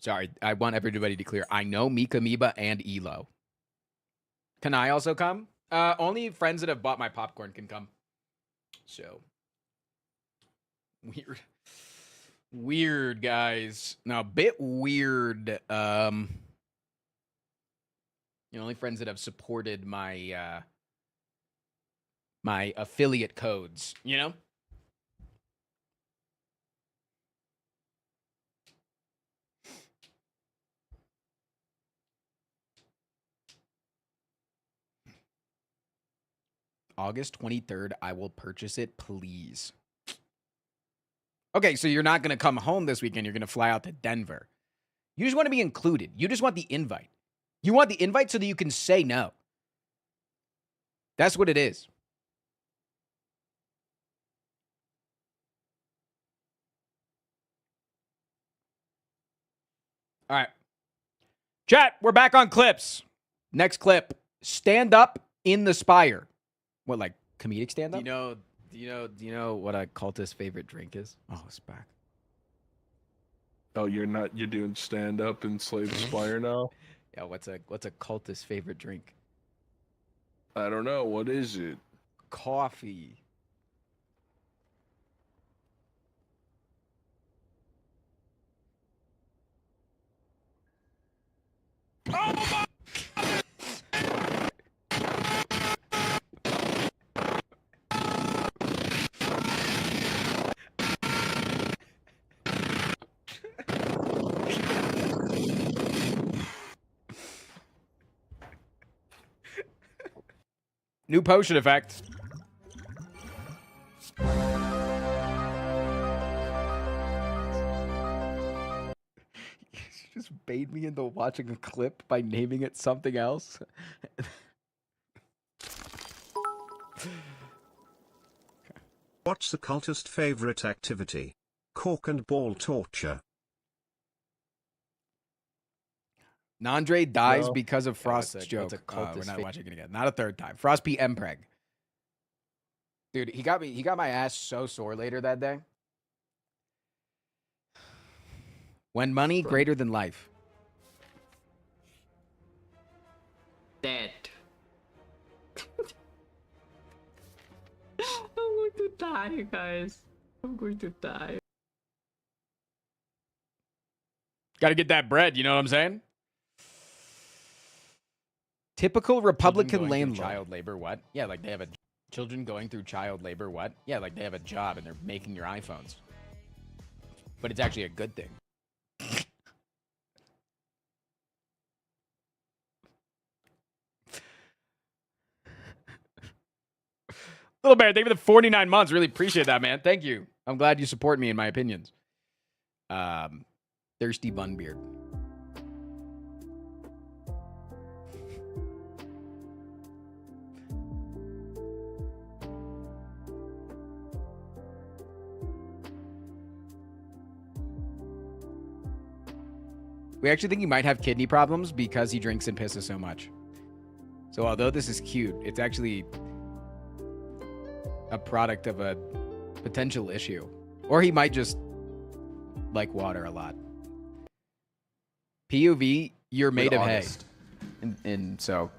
Sorry, I want everybody to clear. I know Mika, Miba, and Elo. Can I also come? Only friends that have bought my popcorn can come. So. Weird. Weird, guys. Now, a bit weird. Only friends that have supported my my affiliate codes, you know? August 23rd, I will purchase it, please. Okay, so you're not going to come home this weekend. You're going to fly out to Denver. You just want to be included. You just want the invite. You want the invite so that you can say no. That's what it is. All right. Chat, we're back on clips. Next clip. Stand up in the spire. What, like comedic stand Do up? you know what a cultist's favorite drink is? Oh, it's back. Oh, you're doing stand up in Slave Spire now? Yeah, what's a cultist's favorite drink? I don't know. What is it? Coffee. New potion effect. You just bait me into watching a clip by naming it something else. What's the cultist favorite activity? Cork and ball torture. Nandre dies No. because of Yeah, Frost's what's a joke. We're cultist not fa- watching it again. Not a third time. Frost beat Mpreg. Dude, he got my ass so sore later that day. When money greater than life. Dead. I'm going to die, guys. I'm going to die. Got to get that bread, you know what I'm saying? Typical Republican going through landlord. child labor, what? Yeah, like they have a children going through child labor, what? Yeah, like they have a job and they're making your iPhones. But it's actually a good thing. Little Bear, thank you for the 49 months. Really appreciate that, man. Thank you. I'm glad you support me in my opinions. Thirsty Bun Beard. We actually think he might have kidney problems because he drinks and pisses so much. So although this is cute, it's actually a product of a potential issue. Or he might just like water a lot. POV, you're made of hay. And so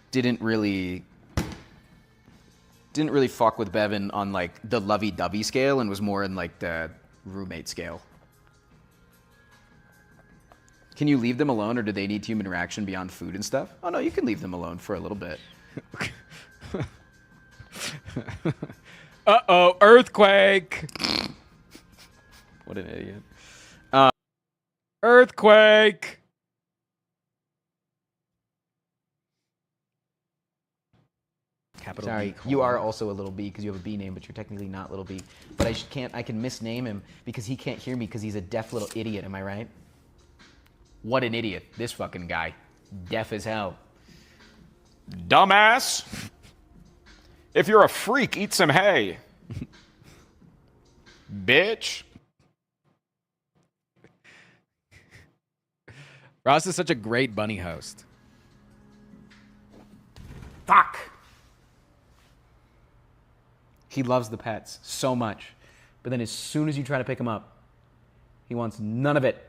didn't really fuck with Bevan on like the lovey-dovey scale and was more in like the roommate scale. Can you leave them alone, or do they need human interaction beyond food and stuff? Oh no, you can leave them alone for a little bit. Uh-oh, earthquake. What an idiot. Earthquake. Capital Sorry, B, you are also a little B because you have a B name, but you're technically not little B. But I can misname him because he can't hear me because he's a deaf little idiot. Am I right? What an idiot. This fucking guy. Deaf as hell. Dumbass. If you're a freak, eat some hay. Bitch. Ross is such a great bunny host. Fuck. He loves the pets so much. But then as soon as you try to pick him up, he wants none of it.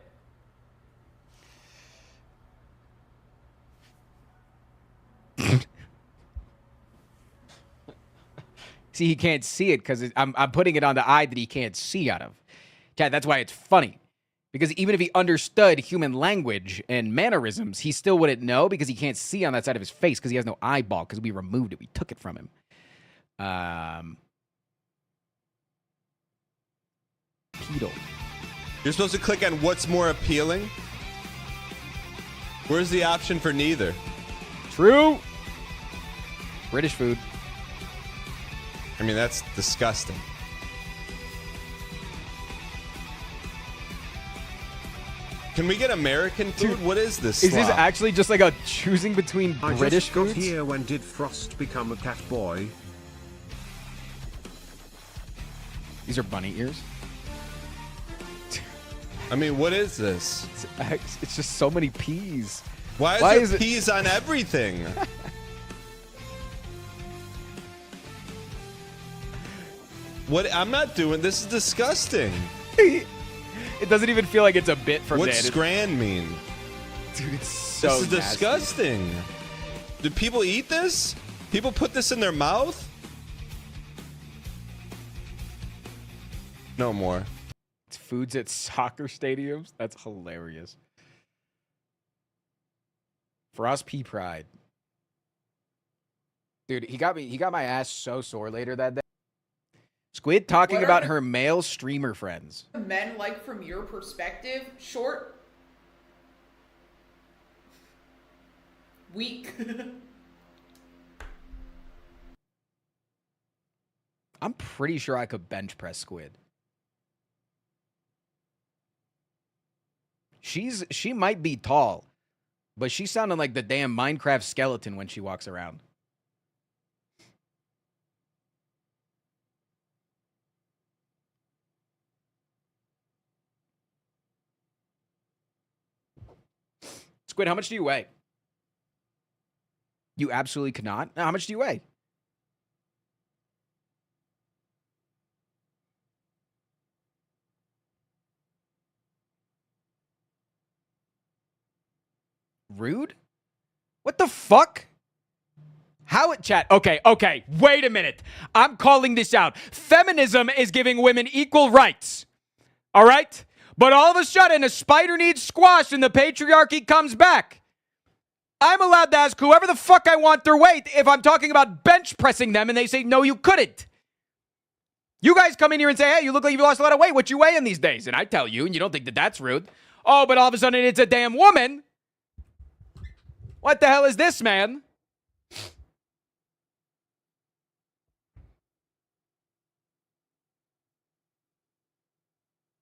See, he can't see it because I'm putting it on the eye that he can't see out of. Chad, that's why it's funny. Because even if he understood human language and mannerisms, he still wouldn't know because he can't see on that side of his face because he has no eyeball because we removed it. We took it from him. Pedal. You're supposed to click on what's more appealing. Where's the option for neither? True. British food. I mean, that's disgusting. Can we get American food? What is this? Is this slop? actually just like a choosing between I British just got foods? here when did Frost become a cat boy? These are bunny ears. I mean, what is this? It's just so many peas. Why is there peas on everything? What? I'm not doing this. Is disgusting. It doesn't even feel like it's a bit from What's Dan. scran mean? Dude, it's so This is nasty. disgusting. Do people eat this? People put this in their mouth? No more. It's foods at soccer stadiums. That's hilarious. Frost P Pride. Dude, he got my ass so sore later that day. Squid talking What are about the- her male streamer friends. Men like from your perspective? Short, weak. I'm pretty sure I could bench press Squid. She might be tall, but she's sounding like the damn Minecraft skeleton when she walks around. Squid, how much do you weigh? You absolutely cannot. How much do you weigh? Rude? What the fuck? How it chat? Okay, wait a minute. I'm calling this out. Feminism is giving women equal rights. All right? But all of a sudden, a spider needs squash and the patriarchy comes back. I'm allowed to ask whoever the fuck I want their weight if I'm talking about bench pressing them and they say, no, you couldn't. You guys come in here and say, hey, you look like you've lost a lot of weight. What you weighing these days? And I tell you, and you don't think that that's rude. Oh, but all of a sudden it's a damn woman. What the hell is this, man?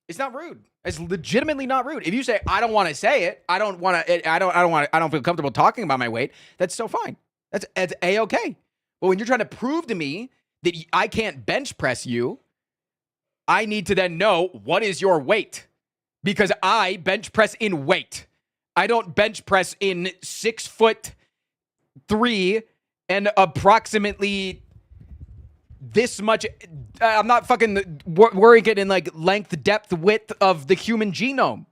It's not rude. It's legitimately not rude. If you say I don't want to say it, I don't feel comfortable talking about my weight, that's so fine. That's A-okay. But when you're trying to prove to me that I can't bench press you, I need to then know what is your weight, because I bench press in weight. I don't bench press in 6'3" and approximately this much. I'm not fucking worrying it in like length, depth, width of the human genome.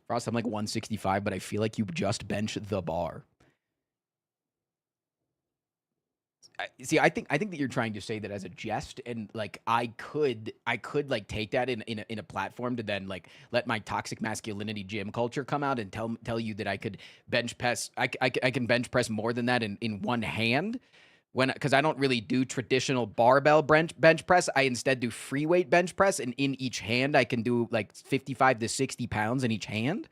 Frost, I'm like 165, but I feel like you just bench the bar. See, I think that you're trying to say that as a jest, and like I could like take that in a platform to then like let my toxic masculinity gym culture come out and tell you that I could bench press. I can bench press more than that in one hand, because I don't really do traditional barbell bench press. I instead do free weight bench press, and in each hand I can do like 55 to 60 pounds in each hand,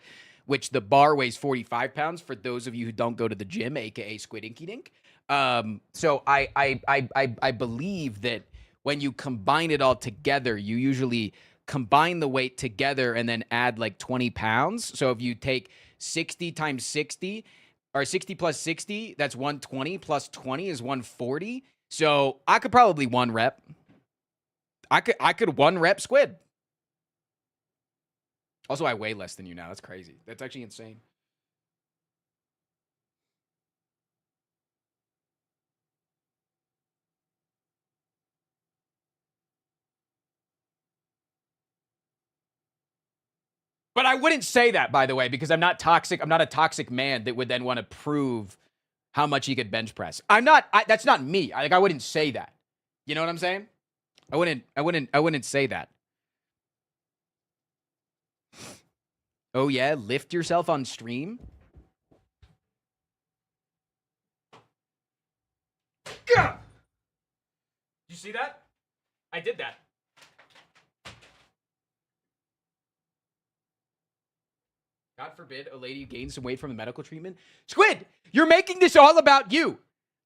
which the bar weighs 45 pounds for those of you who don't go to the gym, aka Squid Inky Dink. So I believe that when you combine it all together, you usually combine the weight together and then add like 20 pounds. So if you take 60 times 60 or 60 plus 60, that's 120 plus 20 is 140. So I could probably one rep. I could one rep Squid. Also, I weigh less than you now. That's crazy. That's actually insane. But I wouldn't say that, by the way, because I'm not toxic. I'm not a toxic man that would then want to prove how much he could bench press. That's not me. I wouldn't say that. You know what I'm saying? I wouldn't say that. Oh yeah, lift yourself on stream? Gah! You see that? I did that. God forbid a lady gains some weight from the medical treatment. Squid, you're making this all about you.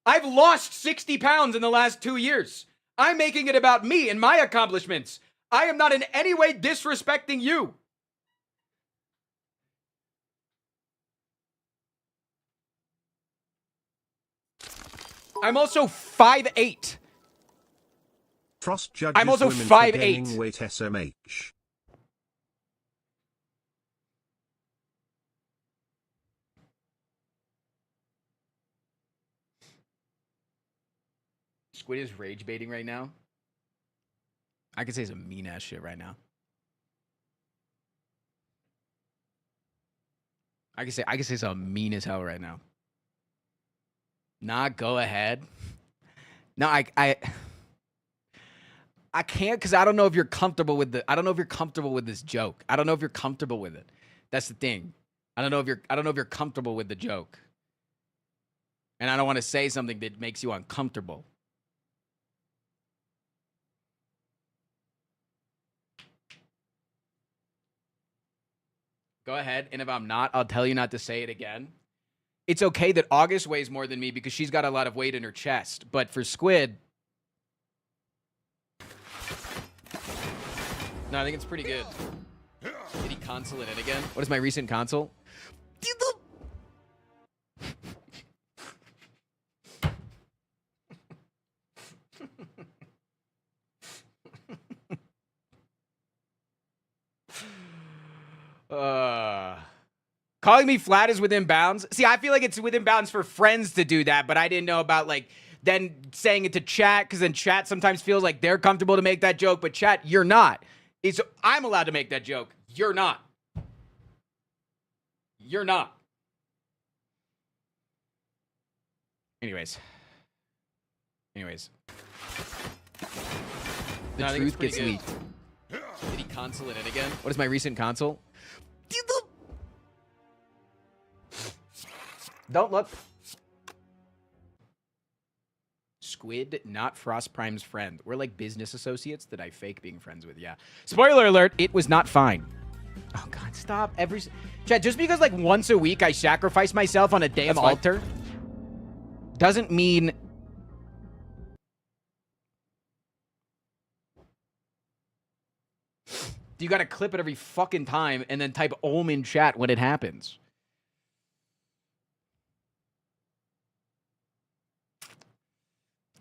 I've lost 60 pounds in the last 2 years. I'm making it about me and my accomplishments. I am not in any way disrespecting you. I'm also 5'8". Frost judges I'm also women for 5'8". gaining weight SMH. Squid is rage baiting right now. I could say some mean ass shit right now. I could say something mean as hell right now. Nah, go ahead. No, I can't because I don't know if you're comfortable with I don't know if you're comfortable with this joke. I don't know if you're comfortable with it. That's the thing. I don't know if you're comfortable with the joke. And I don't want to say something that makes you uncomfortable. Go ahead, and if I'm not, I'll tell you not to say it again. It's okay that August weighs more than me because she's got a lot of weight in her chest. But for Squid, no, I think it's pretty good. Did he console in it again? What is my recent console? Calling me flat is within bounds. See, I feel like it's within bounds for friends to do that, but I didn't know about like then saying it to chat because then chat sometimes feels like they're comfortable to make that joke, but chat, you're not. I'm allowed to make that joke. You're not. You're not. Anyways. The truth gets leaked. Did he console in it again? What is my recent console? Don't look. Squid, not Frost Prime's friend. We're like business associates that I fake being friends with. Yeah. Spoiler alert, it was not fine. Oh, God, stop. Chat, just because like once a week I sacrifice myself on a damn altar doesn't mean... You got to clip it every fucking time and then type Ohm in chat when it happens.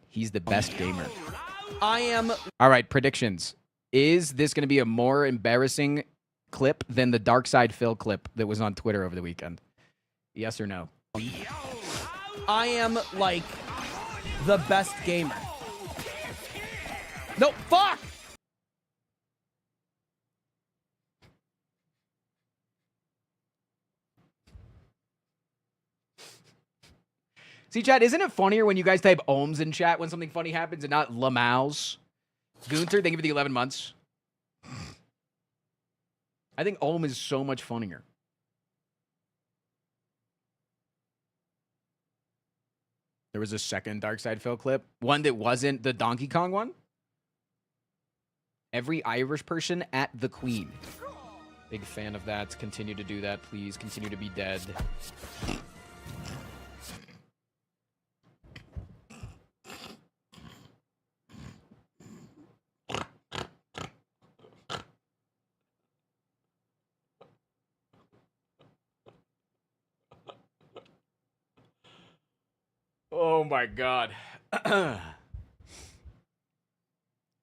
He's the best gamer. I am... All right, predictions. Is this going to be a more embarrassing clip than the Dark Side Phil clip that was on Twitter over the weekend? Yes or no? I am, like, the best gamer. No, fuck! See, chat, isn't it funnier when you guys type ohms in chat when something funny happens and not Lamaus? Gunther, thank you for the 11 months. I think ohm is so much funnier. There was a second Dark Side Phil clip. One that wasn't the Donkey Kong one. Every Irish person at the Queen. Big fan of that. Continue to do that, please. Continue to be dead. Oh my God.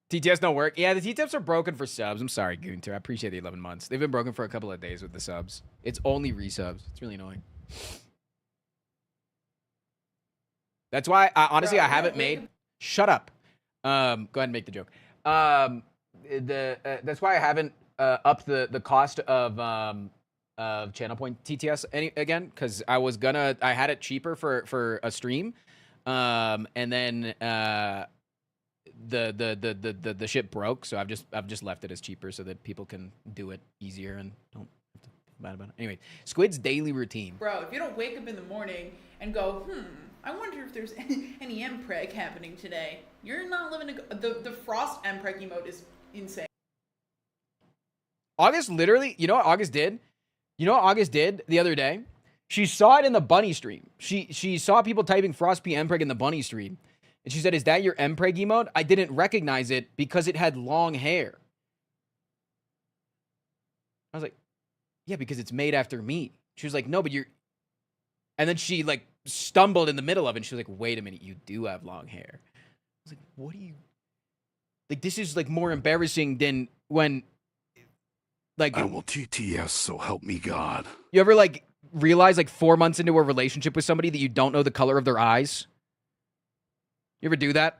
TTS don't work. Yeah, the TTS are broken for subs. I'm sorry, Gunter. I appreciate the 11 months. They've been broken for a couple of days with the subs. It's only resubs. It's really annoying. That's why, honestly, I haven't made... Shut up. Go ahead and make the joke. That's why I haven't upped the cost of channel point TTS again, because I had it cheaper for a stream, and then the shit broke, so I've just left it as cheaper so that people can do it easier and don't have to feel bad about it. Anyway, Squid's daily routine. Bro, if you don't wake up in the morning and go, I wonder if there's any MPreg happening today, you're not living the Frost MPreg emote is insane. August literally, you know what August did? You know what August did the other day? She saw it in the bunny stream. She saw people typing Frost P MPreg in the bunny stream. And she said, is that your MPreg emote? I didn't recognize it because it had long hair. I was like, yeah, because it's made after me. She was like, no, but you're... And then she like stumbled in the middle of it and she was like, wait a minute, you do have long hair. I was like, what do you... Like, this is like more embarrassing than when... Like, I will TTS, so help me God. You ever like realize like 4 months into a relationship with somebody that you don't know the color of their eyes? You ever do that?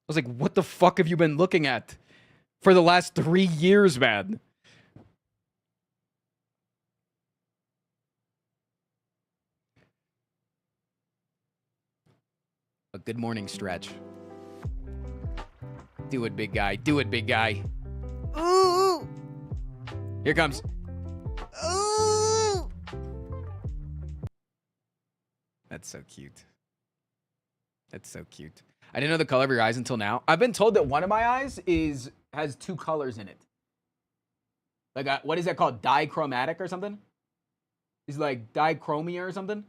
was like, what the fuck have you been looking at for the last 3 years, man? A good morning stretch. Do it, big guy. Do it, big guy. Ooh! Here comes. Ooh! That's so cute. That's so cute. I didn't know the color of your eyes until now. I've been told that one of my eyes has 2 colors in it. Like, what is that called? Dichromatic or something? Is it like dichromia or something?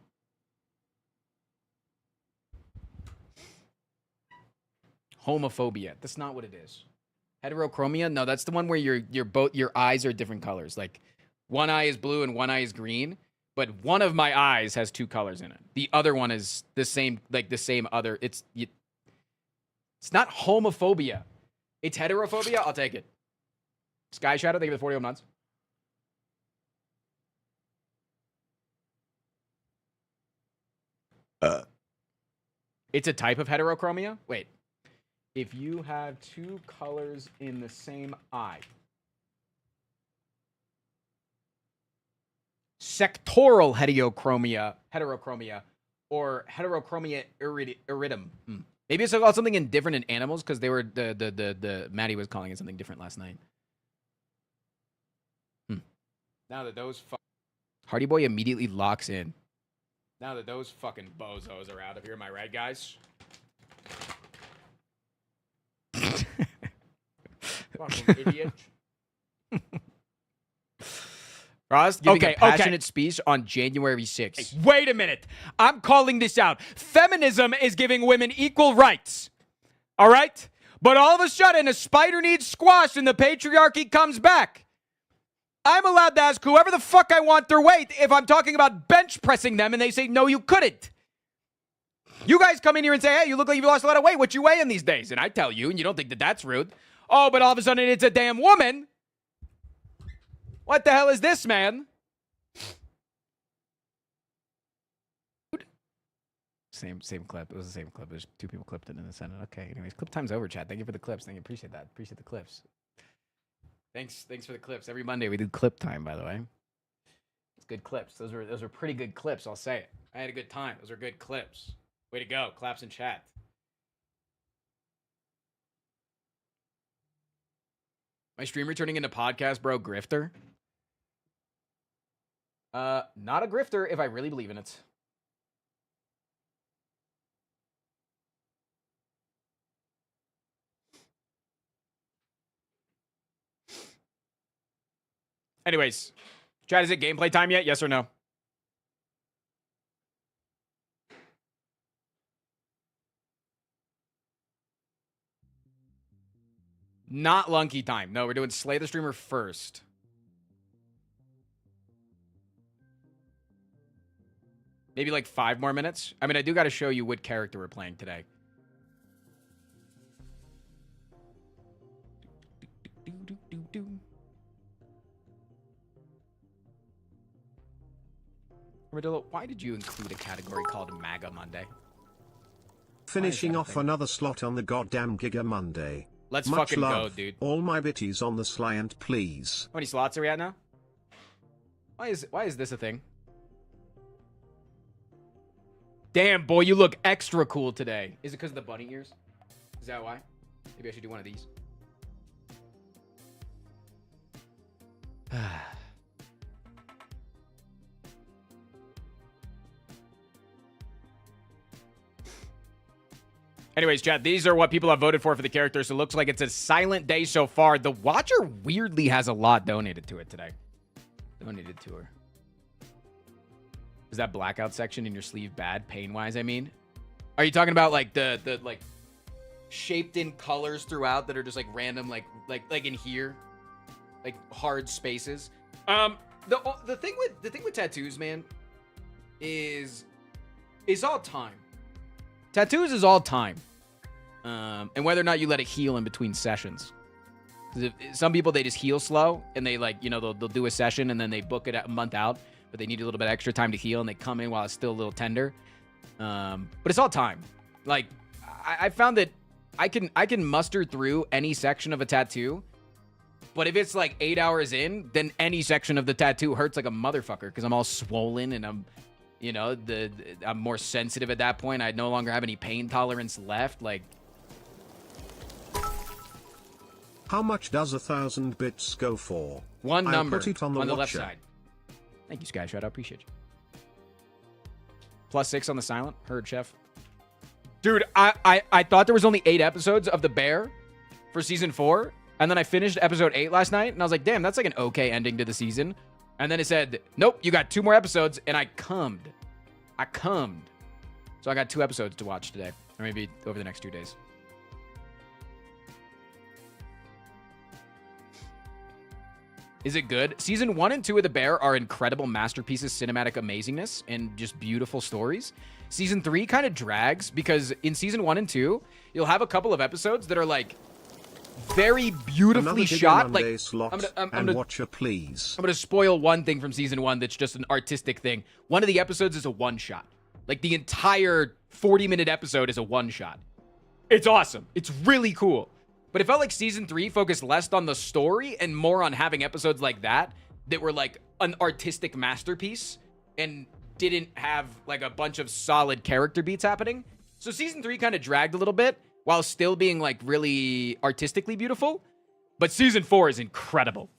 Homophobia. That's not what it is. Heterochromia? No, that's the one where your eyes are different colors. Like, one eye is blue and one eye is green, but one of my eyes has 2 colors in it. The other one is the same, like the same other. It's not homophobia. It's heterophobia. I'll take it. Sky Shadow, thank you for the 40 months. It's a type of heterochromia? Wait. If you have 2 colors in the same eye. Sectoral heterochromia, or heterochromia iridum. Maybe it's called something different in animals because they were the Maddie was calling it something different last night. Now that those Hardy Boy immediately locks in. Now that those fucking bozos are out of here, am I right, guys? Fucking idiot. Ross giving a passionate speech on January 6th. Hey, wait a minute. I'm calling this out. Feminism is giving women equal rights. All right? But all of a sudden, a spider needs squash and the patriarchy comes back. I'm allowed to ask whoever the fuck I want their weight if I'm talking about bench pressing them and they say, no, you couldn't. You guys come in here and say, hey, you look like you've lost a lot of weight. What you weighing these days? And I tell you, and you don't think that that's rude. Oh, but all of a sudden it's a damn woman. What the hell is this, man? Same clip. It was the same clip. There's 2 people clipped it in the Senate. Okay. Anyways, clip time's over, chat. Thank you for the clips. Thank you. Appreciate that. Appreciate the clips. Thanks for the clips. Every Monday we do clip time, by the way. It's good clips. Those were pretty good clips. I'll say it. I had a good time. Those are good clips. Way to go. Claps in chat. My stream returning into podcast, bro. Grifter. Not a grifter if I really believe in it. Anyways, chat, is it gameplay time yet? Yes or no? Not Lunky time. No, we're doing Slay the Streamer first. Maybe like 5 more minutes. I mean, I do got to show you what character we're playing today. Armadillo, why did you include a category called MAGA Monday? Finishing off another slot on the goddamn Giga Monday. Let's Much fucking love. go, dude. All my bitties on the Slyant, please. How many slots are we at now? Why is this a thing? Damn, boy, you look extra cool today. Is it because of the bunny ears? Is that why? Maybe I should do one of these. Anyways, chat, these are what people have voted for the characters. So it looks like it's a silent day so far. The Watcher weirdly has a lot donated to it today. Donated to her. Is that blackout section in your sleeve bad, pain-wise, I mean? Are you talking about, like, the like, shaped-in colors throughout that are just, like, random, like in here? Like, hard spaces? The thing with tattoos, man, is all time. Tattoos is all time. And whether or not you let it heal in between sessions. Because some people, they just heal slow, and they, like, you know, they'll do a session, and then they book it a month out, but they need a little bit extra time to heal, and they come in while it's still a little tender. But it's all time. Like, I found that I can muster through any section of a tattoo, but if it's like 8 hours in, then any section of the tattoo hurts like a motherfucker because I'm all swollen and I'm, you know, I'm more sensitive at that point. I no longer have any pain tolerance left. Like, How much does 1,000 bits go for? one I'll number put it on the left watcher. side. Thank you, Sky Shot. I appreciate you. +6 on the silent. Heard, chef. Dude, I thought there was only 8 episodes of The Bear for season 4, and then I finished episode 8 last night, and I was like, damn, that's like an okay ending to the season. And then it said, nope, you got 2 more episodes, and I cummed. So I got 2 episodes to watch today, or maybe over the next 2 days. Is it good? Season 1 and 2 of The Bear are incredible masterpieces, cinematic amazingness, and just beautiful stories. Season 3 kind of drags because in season 1 and 2, you'll have a couple of episodes that are like very beautifully shot. Like, I'm gonna watcher, please. I'm gonna spoil one thing from season 1 that's just an artistic thing. One of the episodes is a one-shot. Like the entire 40-minute episode is a one-shot. It's awesome. It's really cool. But it felt like season 3 focused less on the story and more on having episodes like that were like an artistic masterpiece and didn't have like a bunch of solid character beats happening. So season 3 kind of dragged a little bit while still being like really artistically beautiful. But season 4 is incredible.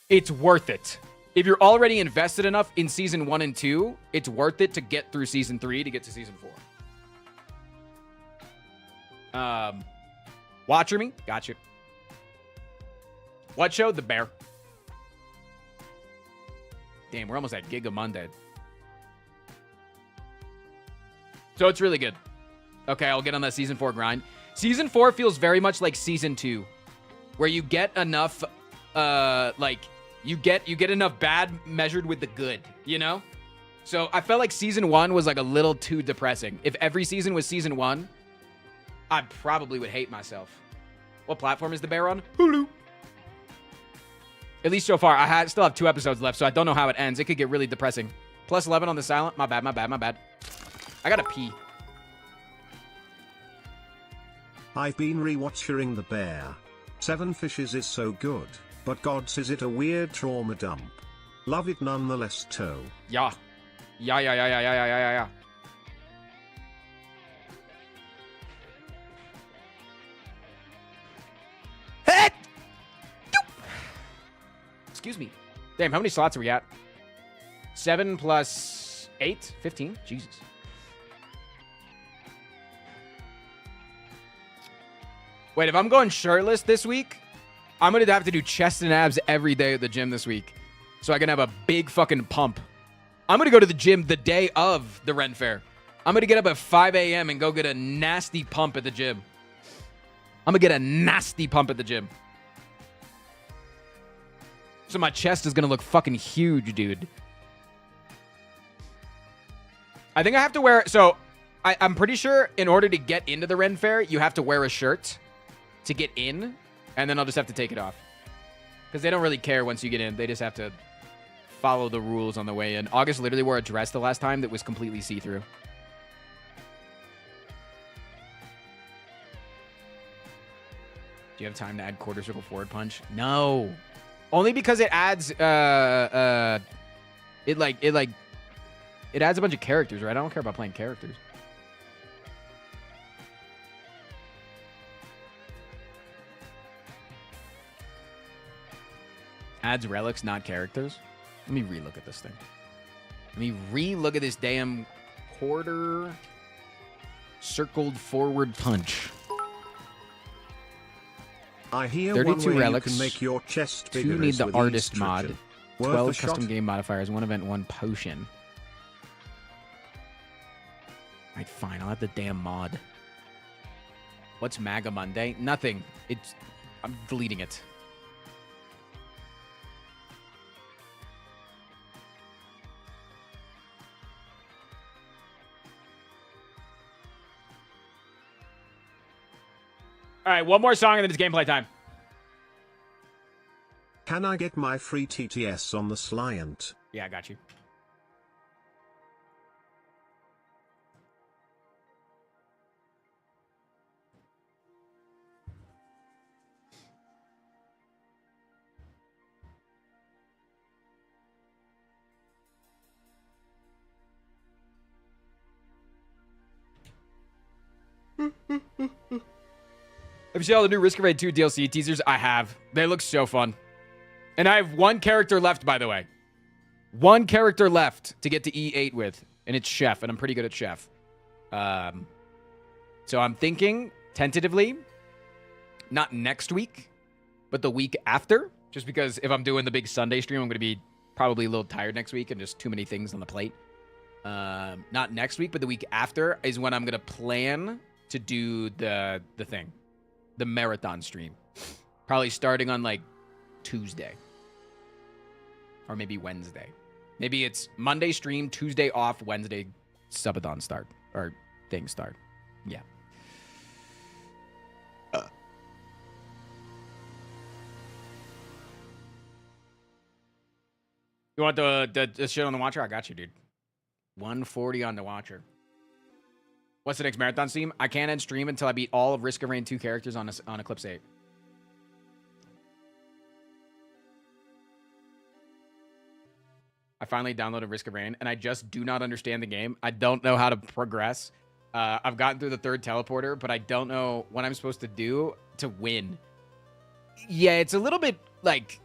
It's worth it. If you're already invested enough in season 1 and 2, it's worth it to get through season 3 to get to season 4. Watcher me? Got you. What show? The Bear. Damn, we're almost at Giga Monday. So it's really good. Okay, I'll get on that season 4 grind. Season 4 feels very much like season 2, where you get enough, you get enough bad measured with the good, you know? So I felt like season 1 was like a little too depressing. If every season was season 1, I probably would hate myself. What platform is The Bear on? Hulu. At least so far. I still have 2 episodes left, so I don't know how it ends. It could get really depressing. +11 on the silent. My bad. I gotta pee. I've been rewatching The Bear. 7 Fishes is so good, but gods is it a weird trauma dump. Love it nonetheless, toe. Yeah. Excuse me. Damn, how many slots are we at? 7 plus 8? 15? Jesus. Wait, if I'm going shirtless this week, I'm going to have to do chest and abs every day at the gym this week. So I can have a big fucking pump. I'm going to go to the gym the day of the Ren Fair. I'm going to get up at 5 a.m. and go get a nasty pump at the gym. So my chest is going to look fucking huge, dude. I think I have to wear... So, I'm pretty sure in order to get into the Ren Fair, you have to wear a shirt to get in. And then I'll just have to take it off. Because they don't really care once you get in. They just have to follow the rules on the way in. August literally wore a dress the last time that was completely see-through. Do you have time to add quarter circle forward punch? No. Only because it adds it adds a bunch of characters, right? I don't care about playing characters. Adds relics, not characters. Let me relook at this thing. Let me relook at this damn quarter circled forward punch. I hear 32 one way relics. You can make your chest bigger 2 need is the with artist estrogen. mod. Worth 12 a custom shot? game modifiers. 1 event, 1 potion. Alright, fine. I'll have the damn mod. What's MAGA Monday? Nothing. I'm deleting it. All right, one more song and then it's gameplay time. Can I get my free TTS on the Slyant? Yeah, I got you. Have you seen all the new Risk of Raid 2 DLC teasers? I have. They look so fun. And I have one character left, by the way. One character left to get to E8 with, and it's Chef, and I'm pretty good at Chef. So I'm thinking, tentatively, not next week, but the week after, just because if I'm doing the big Sunday stream, I'm going to be probably a little tired next week and just too many things on the plate. Not next week, but the week after is when I'm going to plan to do the thing. The marathon stream. Probably starting on, like, Tuesday. Or maybe Wednesday. Maybe it's Monday stream, Tuesday off, Wednesday subathon start. Or thing start. Yeah. You want the shit on the Watcher? I got you, dude. 140 on the Watcher. What's the next marathon stream? I can't end stream until I beat all of Risk of Rain 2 characters on Eclipse 8. I finally downloaded Risk of Rain, and I just do not understand the game. I don't know how to progress. I've gotten through the third teleporter, but I don't know what I'm supposed to do to win. Yeah, it's a little bit, like,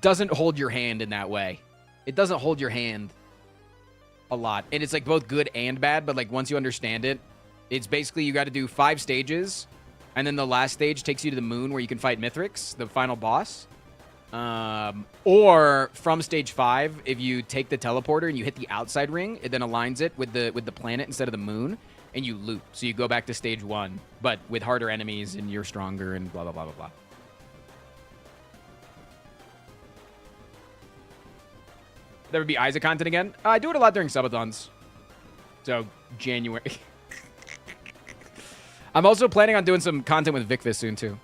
doesn't hold your hand in that way. It doesn't hold your hand a lot. And it's, like, both good and bad, but, like, once you understand it, it's basically you got to do 5 stages, and then the last stage takes you to the moon where you can fight Mithrix, the final boss. Or from stage 5, if you take the teleporter and you hit the outside ring, it then aligns it with the planet instead of the moon, and you loop. So you go back to stage 1, but with harder enemies, and you're stronger, and blah, blah, blah, blah, blah. There would be Isaac content again. I do it a lot during subathons. So, January. I'm also planning on doing some content with Vicvis soon, too.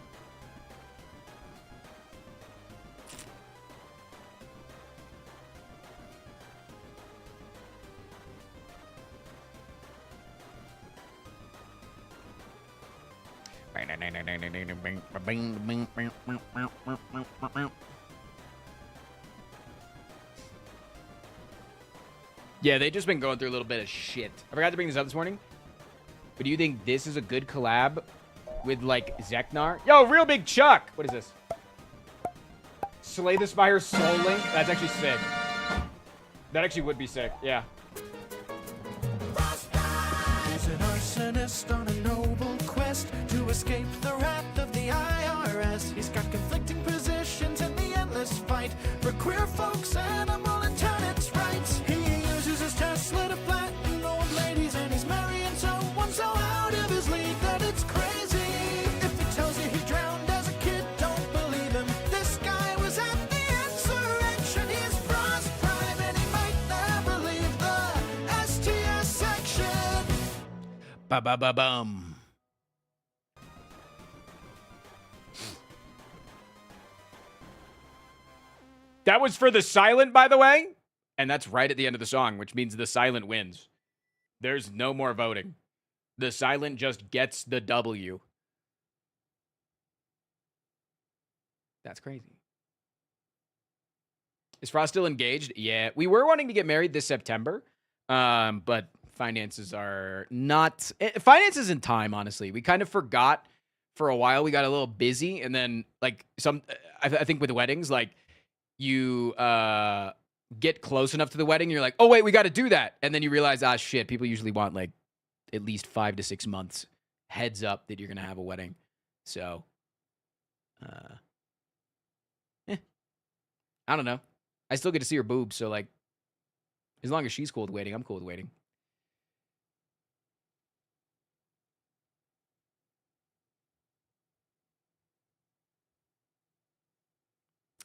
Yeah, they just been going through a little bit of shit. I forgot to bring this up this morning. But do you think this is a good collab with, like, Zeknar? Yo, Real Big Chuck! What is this? Slay the Spire Soul Link? That's actually sick. That actually would be sick, yeah. He's an arsonist on a noble quest to escape the wrath of the IRS. He's got conflicting positions in the endless fight for queer folks, animal and tenants' rights. He uses his Tesla to flatten old ladies, and he's marrying someone so out of his league that it's crazy. If he tells you he drowned as a kid, don't believe him. This guy was at the insurrection. He's Frost Prime, and he might never leave the STS section. Ba-ba-ba-bum. That was for the silent, by the way. And that's right at the end of the song, which means the silent wins. There's no more voting. The silent just gets the W. That's crazy. Is Frost still engaged? Yeah. We were wanting to get married this September. But finances are not... Finances and time, honestly. We kind of forgot for a while. We got a little busy. And then, like, I think with weddings, like, you get close enough to the wedding, you're like, oh, wait, we got to do that. And then you realize, ah, shit, people usually want, like, at least 5 to 6 months heads up that you're going to have a wedding. So, I don't know. I still get to see her boobs, so, like, as long as she's cool with waiting, I'm cool with waiting.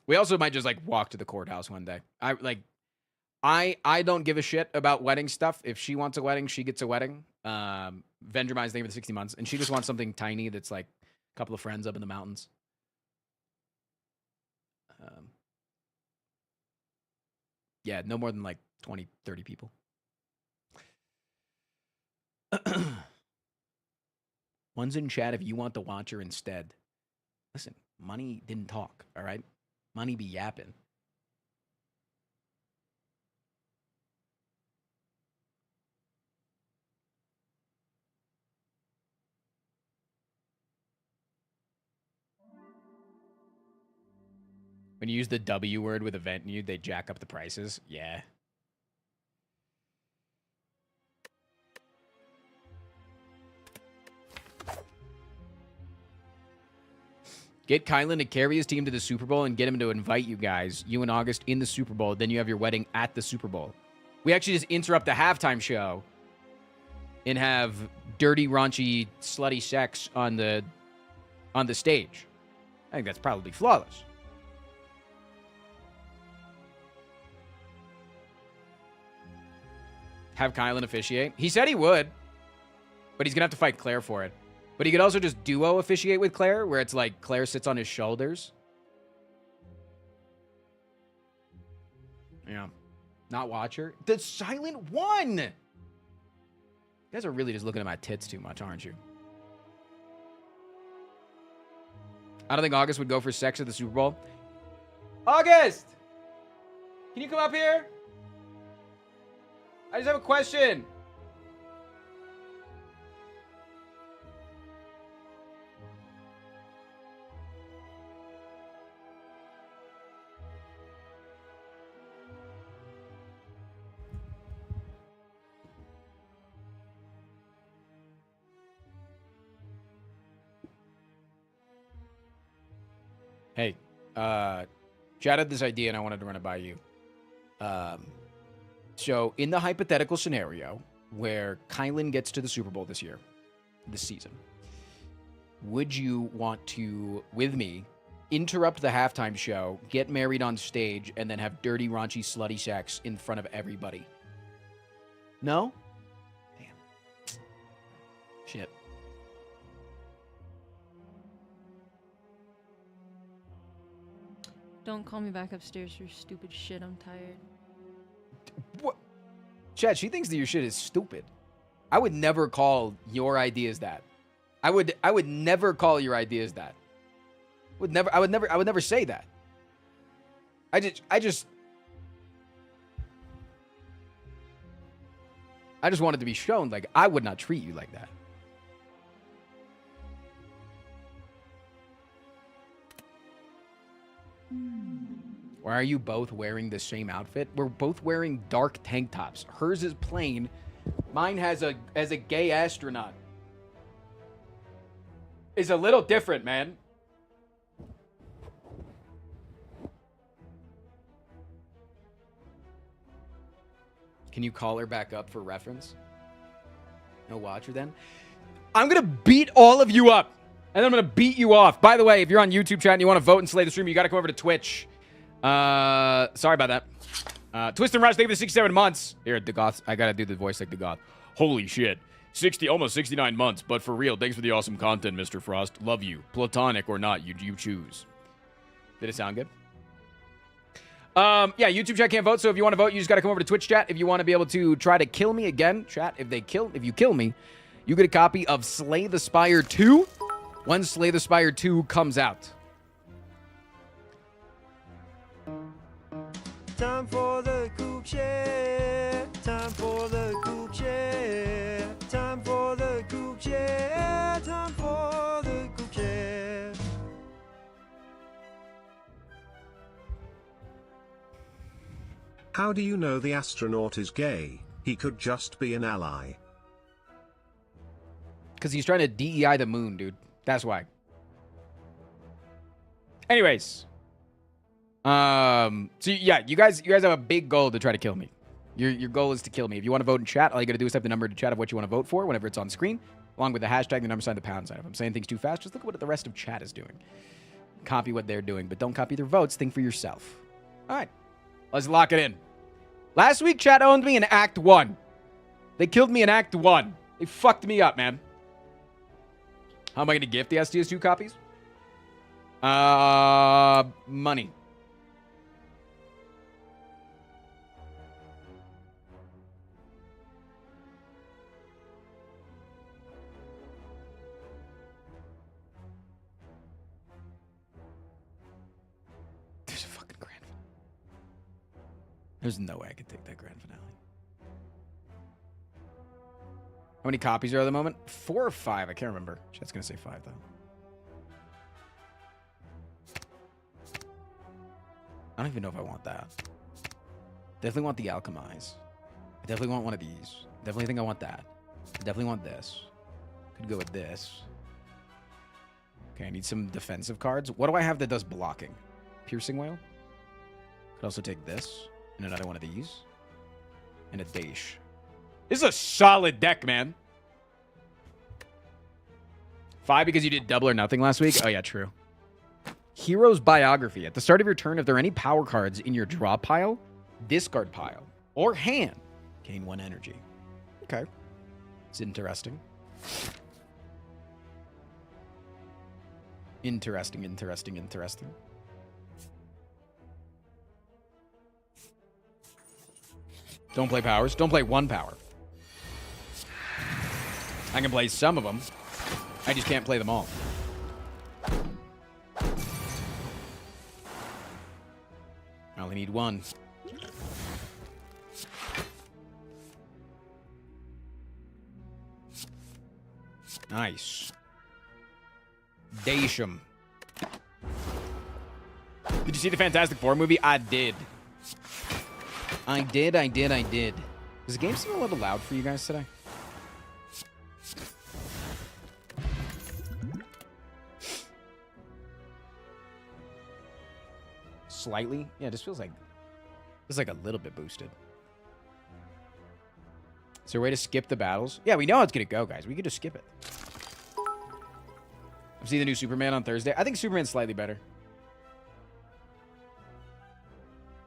We also might just, like, walk to the courthouse one day. I don't give a shit about wedding stuff. If she wants a wedding, she gets a wedding. Vendramine's name for the 60 months. And she just wants something tiny that's, like, a couple of friends up in the mountains. Yeah, no more than, like, 20, 30 people. One's in chat if you want the Watcher instead. Listen, money didn't talk, all right? Money be yapping. When you use the W word with event new, they jack up the prices. Yeah. Get Kylan to carry his team to the Super Bowl and get him to invite you guys, you and August, in the Super Bowl. Then you have your wedding at the Super Bowl. We actually just interrupt the halftime show and have dirty, raunchy, slutty sex on the stage. I think that's probably flawless. Have Kylan officiate. He said he would, but he's going to have to fight Claire for it. But he could also just duo officiate with Claire, where it's like Claire sits on his shoulders. Yeah. Not watch her. The silent one! You guys are really just looking at my tits too much, aren't you? I don't think August would go for sex at the Super Bowl. August! Can you come up here? I just have a question. Hey, Chad had this idea and I wanted to run it by you. So in the hypothetical scenario where Kylan gets to the Super Bowl this season, would you want to, with me, interrupt the halftime show, get married on stage, and then have dirty, raunchy, slutty sex in front of everybody? No? Damn. Shit. Don't call me back upstairs for stupid shit. I'm tired. What? Chad, she thinks that your shit is stupid. I would never call your ideas that. I would never call your ideas that. I would never say that. I just wanted to be shown like I would not treat you like that. Why are you both wearing the same outfit? We're both wearing dark tank tops. Hers is plain. Mine has a gay astronaut. It's a little different, man. Can you call her back up for reference? No watcher then? I'm going to beat all of you up. And then I'm going to beat you off. By the way, if you're on YouTube chat and you want to vote and slay the stream, you got to come over to Twitch. Sorry about that. Twist and Rush, thank you for 67 months. Here, DeGoth, I gotta do the voice like DeGoth. Holy shit. Almost 69 months, but for real, thanks for the awesome content, Mr. Frost. Love you. Platonic or not, you choose. Did it sound good? Yeah, YouTube chat can't vote, so if you want to vote, you just gotta come over to Twitch chat. If you want to be able to try to kill me again, chat, if you kill me, you get a copy of Slay the Spire 2 when Slay the Spire 2 comes out. Time for the cook share. Time for the cook share. Time for the cook share. Time for the cook share. How do you know the astronaut is gay? He could just be an ally. Because he's trying to DEI the moon, dude. That's why. Anyways. So yeah, you guys have a big goal to try to kill me. Your goal is to kill me. If you want to vote in chat, all you got to do is type the number to chat of what you want to vote for whenever it's on screen, along with the hashtag, the number sign, the pound sign. If I'm saying things too fast, just look at what the rest of chat is doing. Copy what they're doing, but don't copy their votes. Think for yourself. All right, let's lock it in. Last week, chat owned me in Act 1. They killed me in Act 1. They fucked me up, man. How am I going to gift the STS2 copies? Money. There's a fucking grand finale. There's no way I could take that grand finale. How many copies are at the moment? 4 or 5? I can't remember. Chat's gonna say 5 though. don't even know if I want that. Definitely want the Alchemize. I definitely want one of these. Definitely think I want that. I definitely want this. Could go with this. Okay, I need some defensive cards. What do I have that does blocking? Piercing Whale. Could also take this and another one of these. And a Daesh. This is a solid deck, man. 5 because you did double or nothing last week? Oh, yeah, true. Hero's Biography. At the start of your turn, if there are any power cards in your draw pile, discard pile, or hand, gain 1 energy. Okay. It's interesting. Interesting. Don't play powers. Don't play 1 power. I can play some of them. I just can't play them all. I only need 1. Nice. Daesham. Did you see the Fantastic Four movie? I did. I did. Does the game seem a little loud for you guys today? Slightly? Yeah, it just feels like it's like a little bit boosted. Is there a way to skip the battles? Yeah, we know how it's gonna go, guys. We could just skip it. I'm seeing the new Superman on Thursday. I think Superman's slightly better.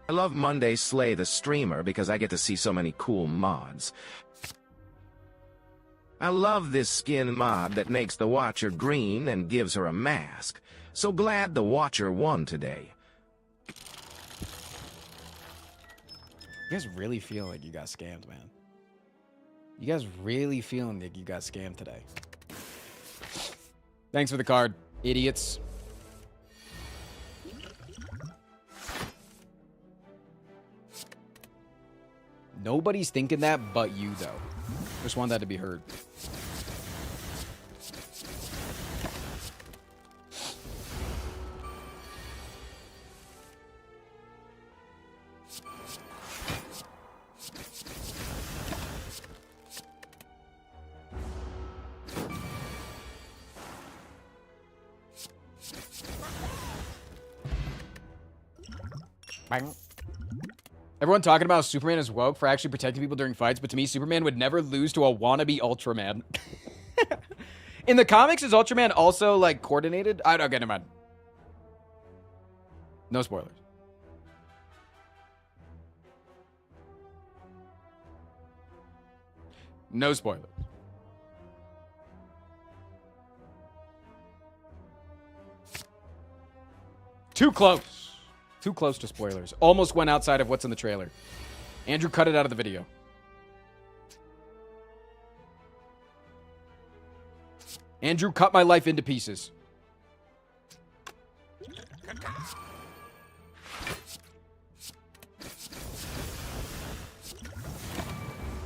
I love Monday Slay the Streamer because I get to see so many cool mods. I love this skin mod that makes the Watcher green and gives her a mask. So glad the Watcher won today. You guys really feel like you got scammed, man. You guys really feeling like you got scammed today. Thanks for the card, idiots. Nobody's thinking that but you, though. Just want that to be heard. Bang. Everyone talking about Superman is woke for actually protecting people during fights, but to me, Superman would never lose to a wannabe Ultraman. In the comics, is Ultraman also, like, coordinated? I don't get it, man. No spoilers. No spoilers. Too close. Too close to spoilers. Almost went outside of what's in the trailer. Andrew cut it out of the video. Andrew cut my life into pieces.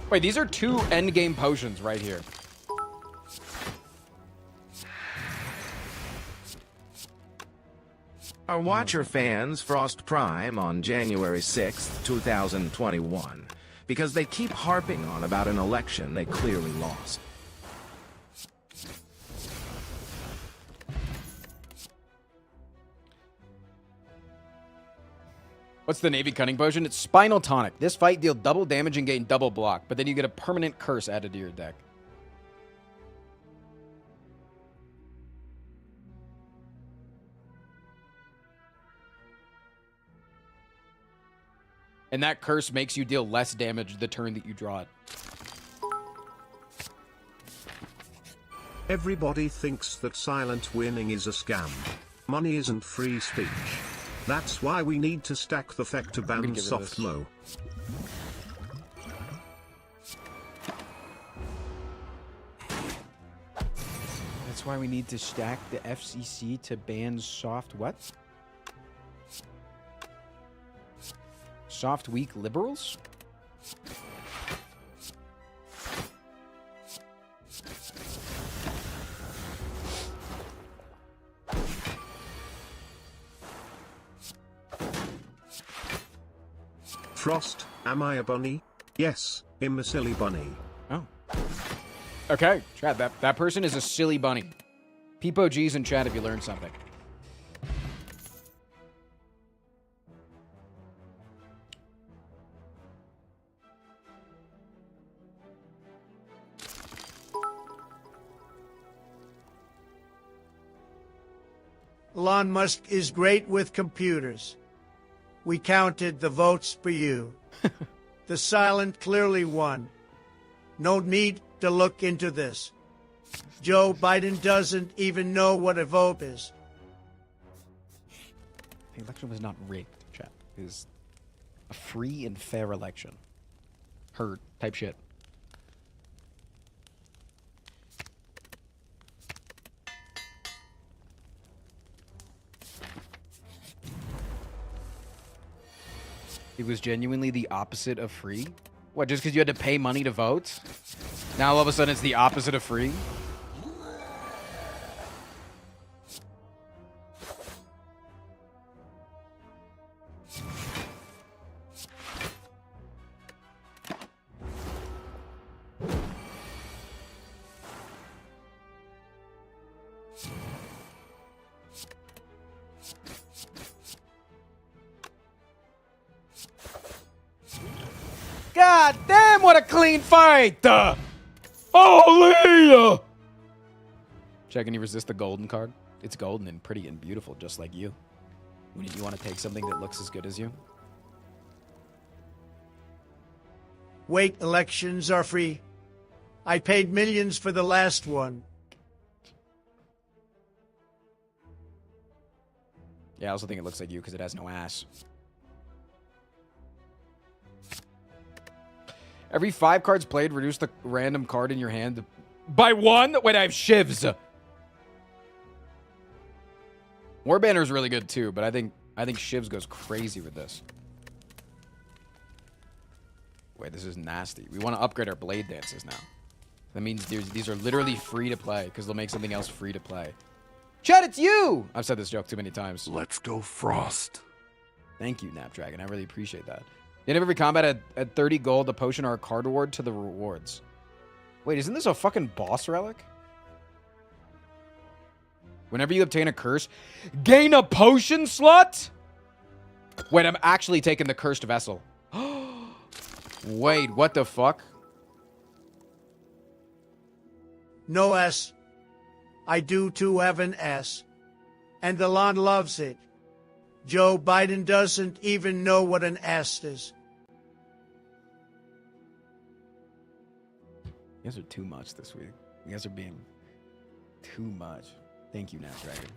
Wait, these are 2 endgame potions right here. Our Watcher fans Frost Prime on January 6th, 2021, because they keep harping on about an election they clearly lost. What's the Navy Cunning Potion? It's Spinal Tonic. This fight deal double damage and gain double block, but then you get a permanent curse added to your deck. And that curse makes you deal less damage the turn that you draw it. Everybody thinks that silent winning is a scam. Money isn't free speech. That's why we need to stack the fact to ban soft mo. That's why we need to stack the FCC to ban soft what? Soft weak liberals? Frost, am I a bunny? Yes, I'm a silly bunny. Oh. Okay, chat, that person is a silly bunny. Peepo G's in chat if you learned something. Elon Musk is great with computers. We counted the votes for you. The silent clearly won. No need to look into this. Joe Biden doesn't even know what a vote is. The election was not rigged, chat. It was a free and fair election. Heard type shit. It was genuinely the opposite of free? What, just because you had to pay money to vote? Now all of a sudden it's the opposite of free? God damn, what a clean fight! Holy! Check, can you resist the golden card? It's golden and pretty and beautiful, just like you. Wouldn't you want to take something that looks as good as you? Wait, elections are free. I paid millions for the last one. Yeah, I also think it looks like you because it has no ass. Every 5 cards played, reduce the random card in your hand by 1. Wait, I have shivs. Warbanner is really good too, but I think shivs goes crazy with this. Wait, this is nasty. We want to upgrade our blade dances now. That means these are literally free to play because they'll make something else free to play. Chad, it's you! I've said this joke too many times. Let's go Frost. Thank you, Napdragon. I really appreciate that. The end of every combat at 30 gold, a potion or a card reward to the rewards. Wait, isn't this a fucking boss relic? Whenever you obtain a curse, gain a potion slot? Wait, I'm actually taking the cursed vessel. Wait, what the fuck? No S. I do too have an S. And Elon loves it. Joe Biden doesn't even know what an S is. You guys are too much this week. You guys are being too much. Thank you, Napdragon.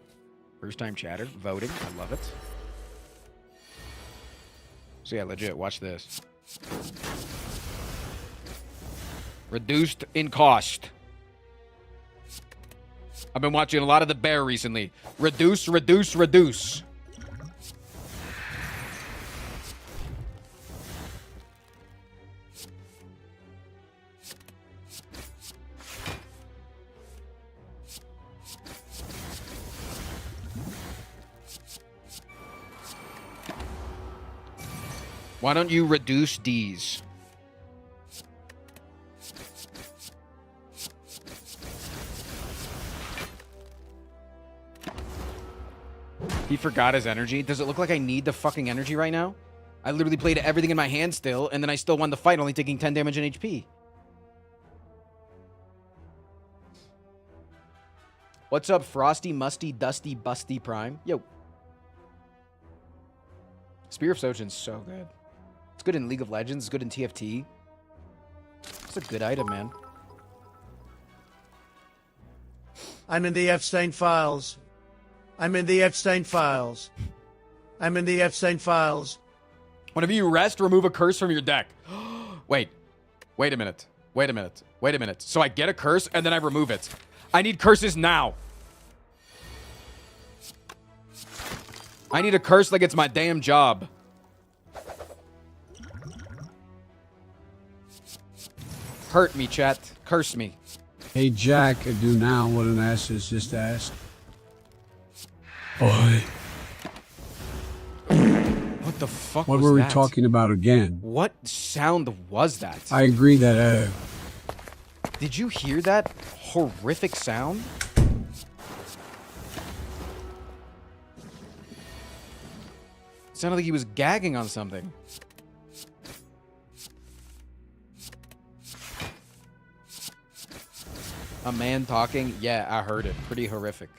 First time chatter, voting. I love it. So yeah, legit, watch this. Reduced in cost. I've been watching a lot of The Bear recently. Reduce, reduce, reduce. Why don't you reduce D's? He forgot his energy. Does it look like I need the fucking energy right now? I literally played everything in my hand still, and then I still won the fight, only taking 10 damage in HP. What's up, Frosty, Musty, Dusty, Busty, Prime? Yo. Spear of Sojin's so good. It's good in League of Legends. It's good in TFT. It's a good item, man. I'm in the Epstein files. I'm in the Epstein files. I'm in the Epstein files. Whenever you rest, remove a curse from your deck. Wait. Wait a minute. Wait a minute. Wait a minute. So I get a curse, and then I remove it. I need curses now. I need a curse like it's my damn job. Hurt me, chat. Curse me. Hey, Jack, do now what an ass is just asked. What What the fuck What was were we that? talking about again? What sound was that? I agree that Did you hear that horrific sound? It sounded like he was gagging on something. A man talking? Yeah, I heard it. Pretty horrific.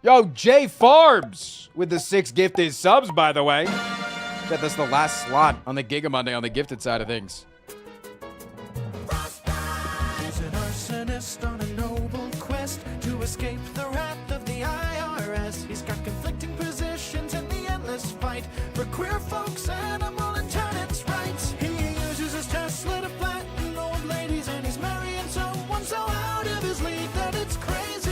Yo, Jay Farbs with the 6 gifted subs, by the way. Bet that's the last slot on the Giga Monday on the gifted side of things. He's an arsonist on a noble quest to escape the wrath of the IRS. He's got conflicting positions in the endless fight for queer folks, animal and tenants' rights. He uses his Tesla to flatten old ladies, and he's marrying someone so out of his league that it's crazy.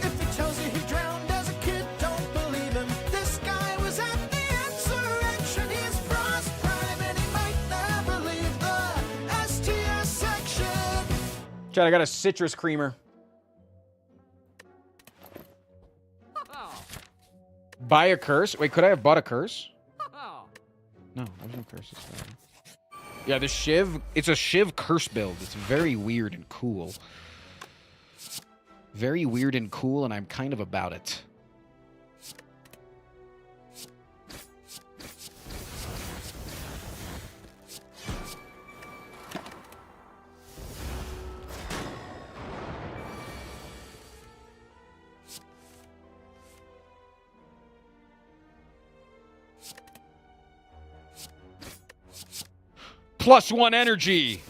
If he tells you he drowned as a kid, don't believe him. This guy was at the insurrection. He's Frost Prime, and he might never leave the STS section. Chad, I got a citrus creamer. Buy a curse? Wait, could I have bought a curse? No, there's no curses. Yeah, the Shiv, it's a Shiv curse build. It's very weird and cool. Very weird and cool, and I'm kind of about it. +1 energy.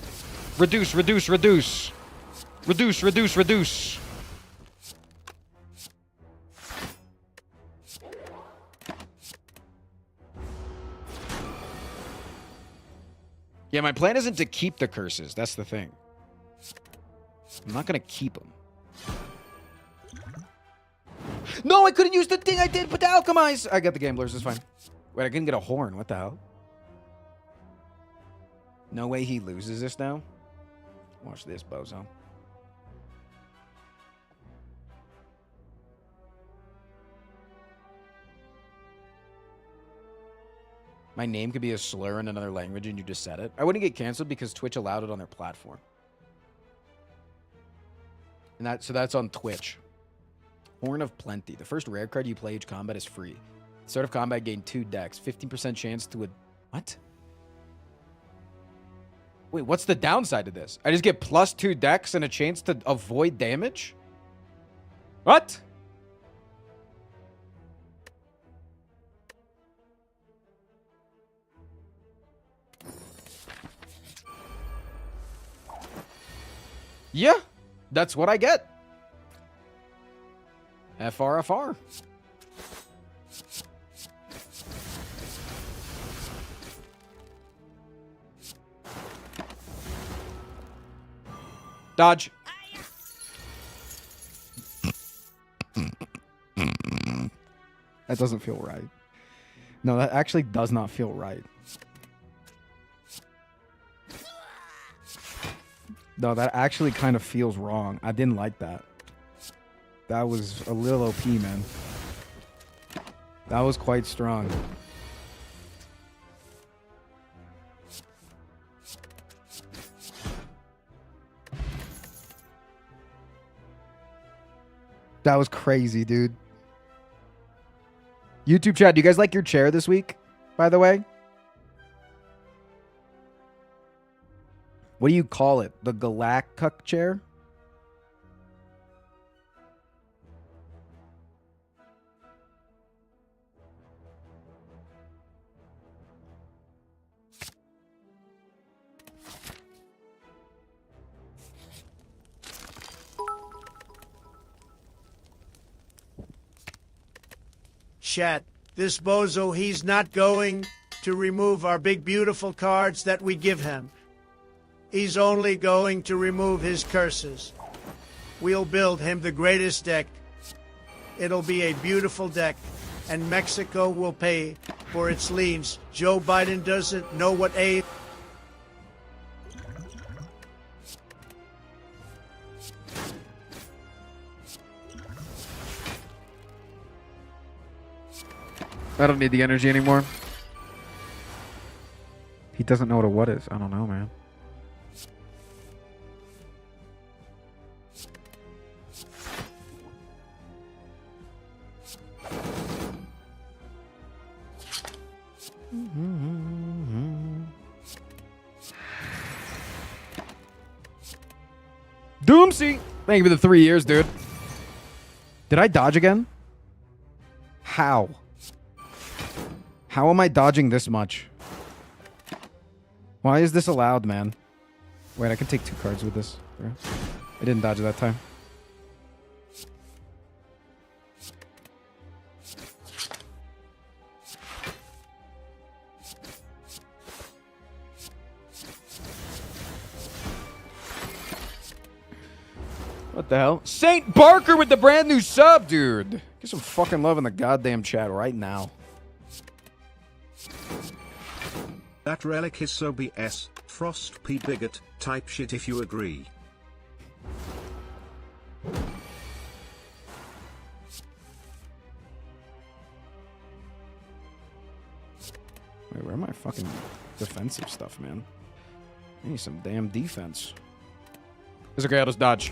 Reduce, reduce, reduce. Reduce, reduce, reduce. Yeah, my plan isn't to keep the curses. That's the thing. I'm not going to keep them. No, I couldn't use the thing I did, but to alchemize. I got the gamblers. It's fine. Wait, I couldn't get a horn. What the hell? No way he loses this now. Watch this, bozo. My name could be a slur in another language and you just said it. I wouldn't get canceled because Twitch allowed it on their platform. And so that's on Twitch. Horn of Plenty. The first rare card you play each combat is free. Start of combat, gain 2 decks. 15% chance to... What? Wait, what's the downside to this? I just get +2 decks and a chance to avoid damage? What? Yeah, that's what I get. FRFR. Dodge. That doesn't feel right. No, that actually does not feel right. No, that actually kind of feels wrong. I didn't like that. That was a little OP, man. That was quite strong. That was crazy, dude. YouTube chat, do you guys like your chair this week, by the way? What do you call it? The Galactic chair? Chat, this bozo, he's not going to remove our big beautiful cards that we give him. He's only going to remove his curses. We'll build him the greatest deck. It'll be a beautiful deck, and Mexico will pay for its liens. Joe Biden doesn't know what a... I don't need the energy anymore. He doesn't know what a what is. I don't know, man. Doomsy! Thank you for the 3 years, dude. Did I dodge again? How? How am I dodging this much? Why is this allowed, man? Wait, I can take 2 cards with this. I didn't dodge that time. What the hell? Saint Barker with the brand new sub, dude. Get some fucking love in the goddamn chat right now. That relic is so BS, Frost P bigot, type shit if you agree. Wait, where are my fucking defensive stuff, man? I need some damn defense. It's okay, I'll just dodge.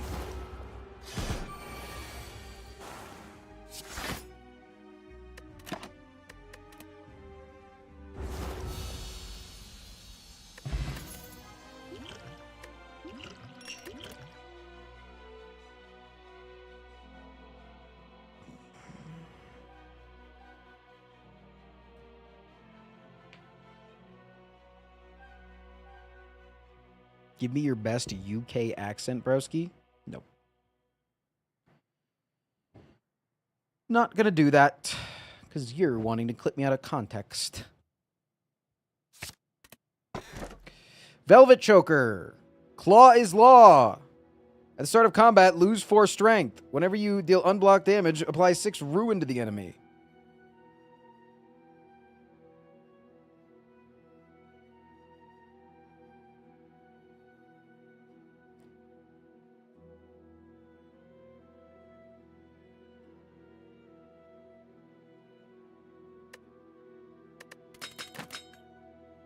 Give me your best UK accent, broski. Nope. Not gonna do that, because you're wanting to clip me out of context. Velvet Choker. Claw is law. At the start of combat, lose 4 strength. Whenever you deal unblocked damage, apply 6 ruin to the enemy.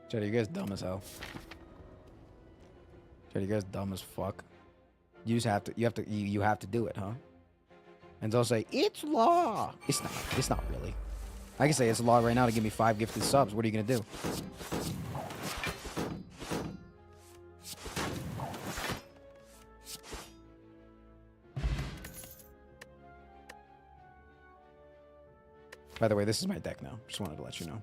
Chatty, you guys dumb as hell. Chatty, you guys dumb as fuck. You have to do it, huh? And they'll say, it's law. It's not. It's not really. I can say it's law right now to give me 5 gifted subs. What are you gonna do? By the way, this is my deck now. Just wanted to let you know.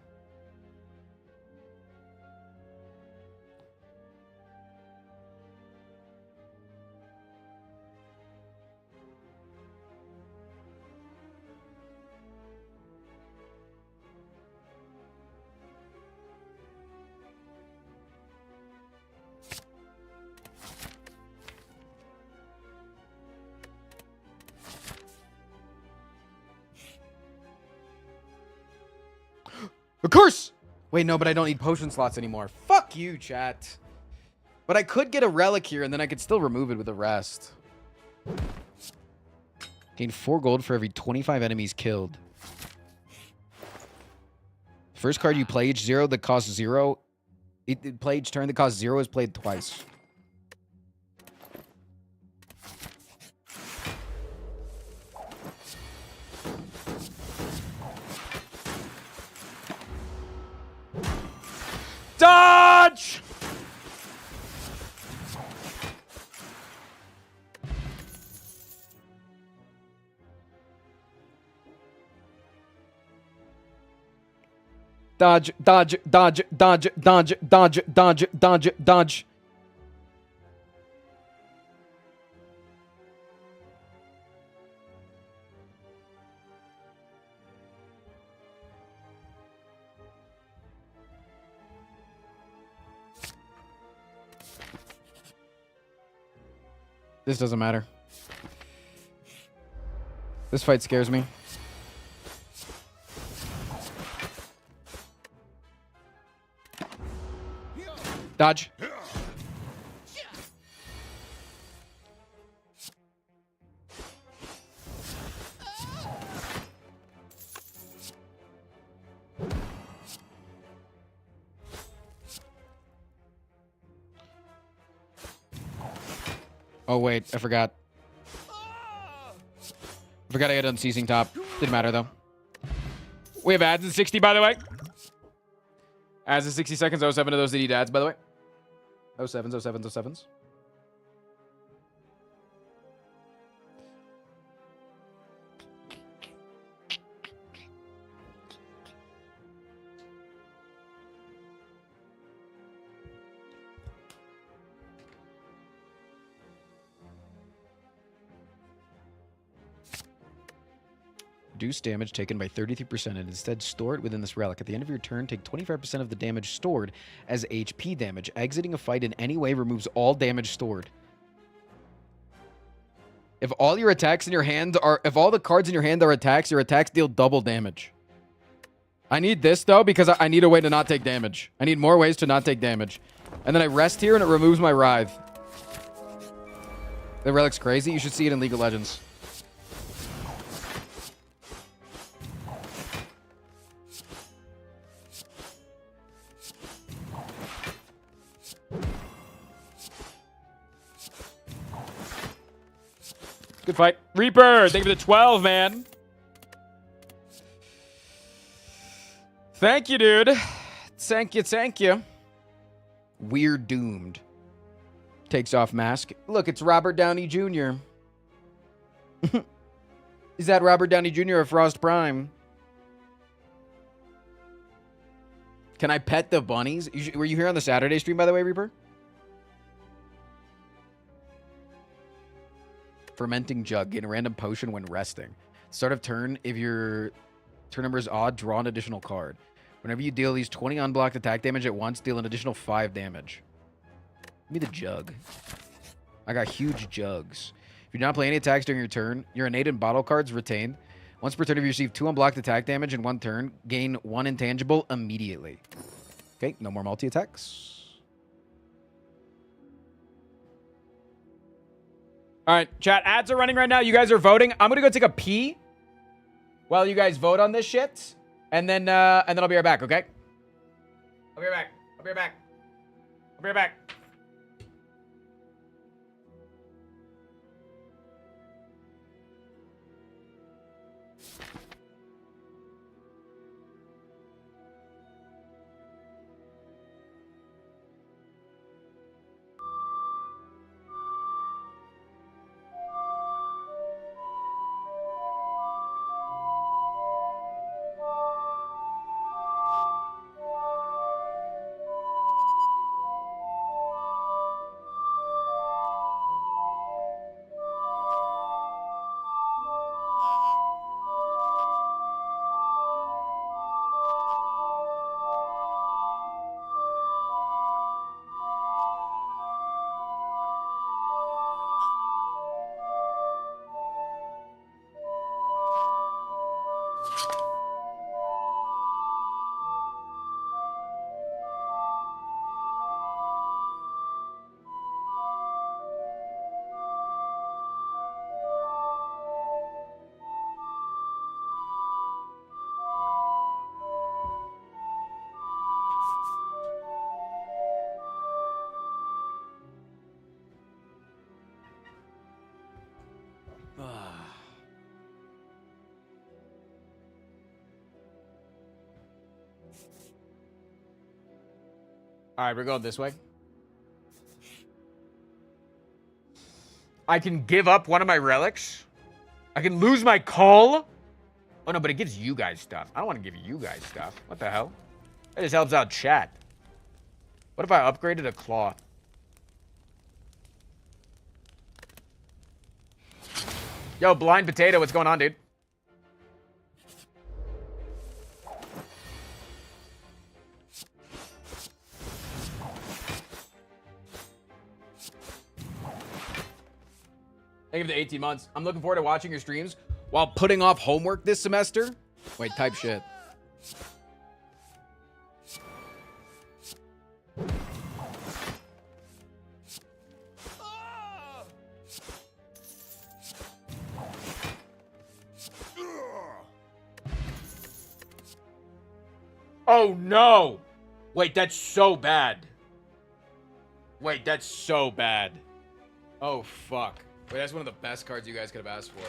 Of course! Wait, no, but I don't need potion slots anymore. Fuck you, chat. But I could get a relic here, and then I could still remove it with the rest. Gain 4 gold for every 25 enemies killed. First card you play each 0 that costs 0. Play each turn that costs 0 is played twice. Dodge! Dodge, dodge, dodge, dodge, dodge, dodge, dodge, dodge, dodge. This doesn't matter. This fight scares me. Dodge. Oh, wait. I forgot. I forgot I had unceasing top. Didn't matter, though. We have ads in 60, by the way. Ads in 60 seconds. 07 of those that need ads, by the way. 07s, 07s, 07s. Reduce damage taken by 33% and instead store it within this relic. At the end of your turn, take 25% of the damage stored as HP damage. Exiting a fight in any way removes all damage stored. If all your attacks in your hand are... If all the cards in your hand are attacks, your attacks deal double damage. I need this, though, because I need a way to not take damage. I need more ways to not take damage. And then I rest here, and it removes my Writhe. The relic's crazy. You should see it in League of Legends. Good fight. Reaper, thank you for the 12, man. Thank you, dude. Thank you, thank you. We're doomed. Takes off mask. Look, it's Robert Downey Jr. Is that Robert Downey Jr. or Frost Prime? Can I pet the bunnies? Were you here on the Saturday stream, by the way, Reaper? Fermenting Jug. Gain a random potion when resting. Start of turn, if your turn number is odd, draw an additional card. Whenever you deal these 20 unblocked attack damage at once, deal an additional 5 damage. Give me the jug. I got huge jugs. If you do not play any attacks during your turn, your innate and bottle cards retained. Once per turn, if you receive 2 unblocked attack damage in one turn, gain 1 intangible immediately. Okay, no more multi-attacks. All right, chat, ads are running right now. You guys are voting. I'm going to go take a pee while you guys vote on this shit. And then I'll be right back, okay? I'll be right back. I'll be right back. I'll be right back. All right, we're going this way. I can give up one of my relics. I can lose my call. Oh, no, but it gives you guys stuff. I don't want to give you guys stuff. What the hell? That just helps out chat. What if I upgraded a claw? Yo, Blind Potato, what's going on, dude? Thank you for the 18 months. I'm looking forward to watching your streams while putting off homework this semester. Wait, type shit. Oh no! Wait, that's so bad. Wait, that's so bad. Oh, fuck. Wait, that's one of the best cards you guys could have asked for.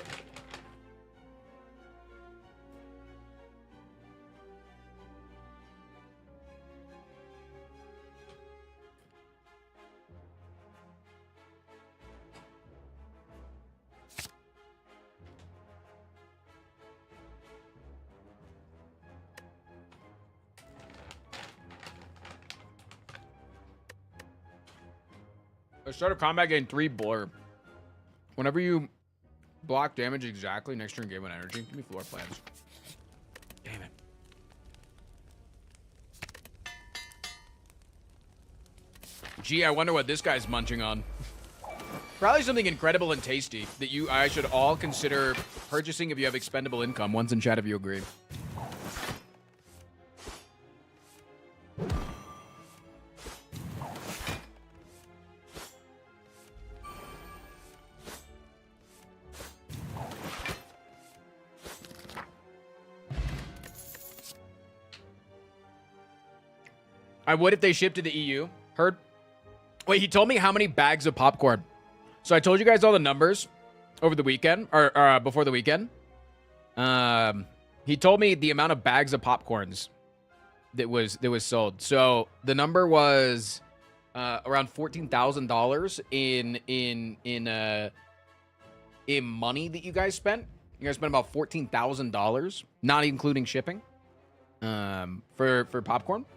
Start of combat gain 3 blur. Whenever you block damage exactly next turn, gain 1 energy. Give me floor plans. Damn it. Gee, I wonder what this guy's munching on. Probably something incredible and tasty that I should all consider purchasing if you have expendable income. Once in chat if you agree. I would if they shipped to the EU. Heard? Wait, he told me how many bags of popcorn. So I told you guys all the numbers over the weekend, or before the weekend. He told me the amount of bags of popcorns that was sold. So the number was around $14,000 in money that you guys spent. You guys spent about $14,000, not including shipping, for popcorn.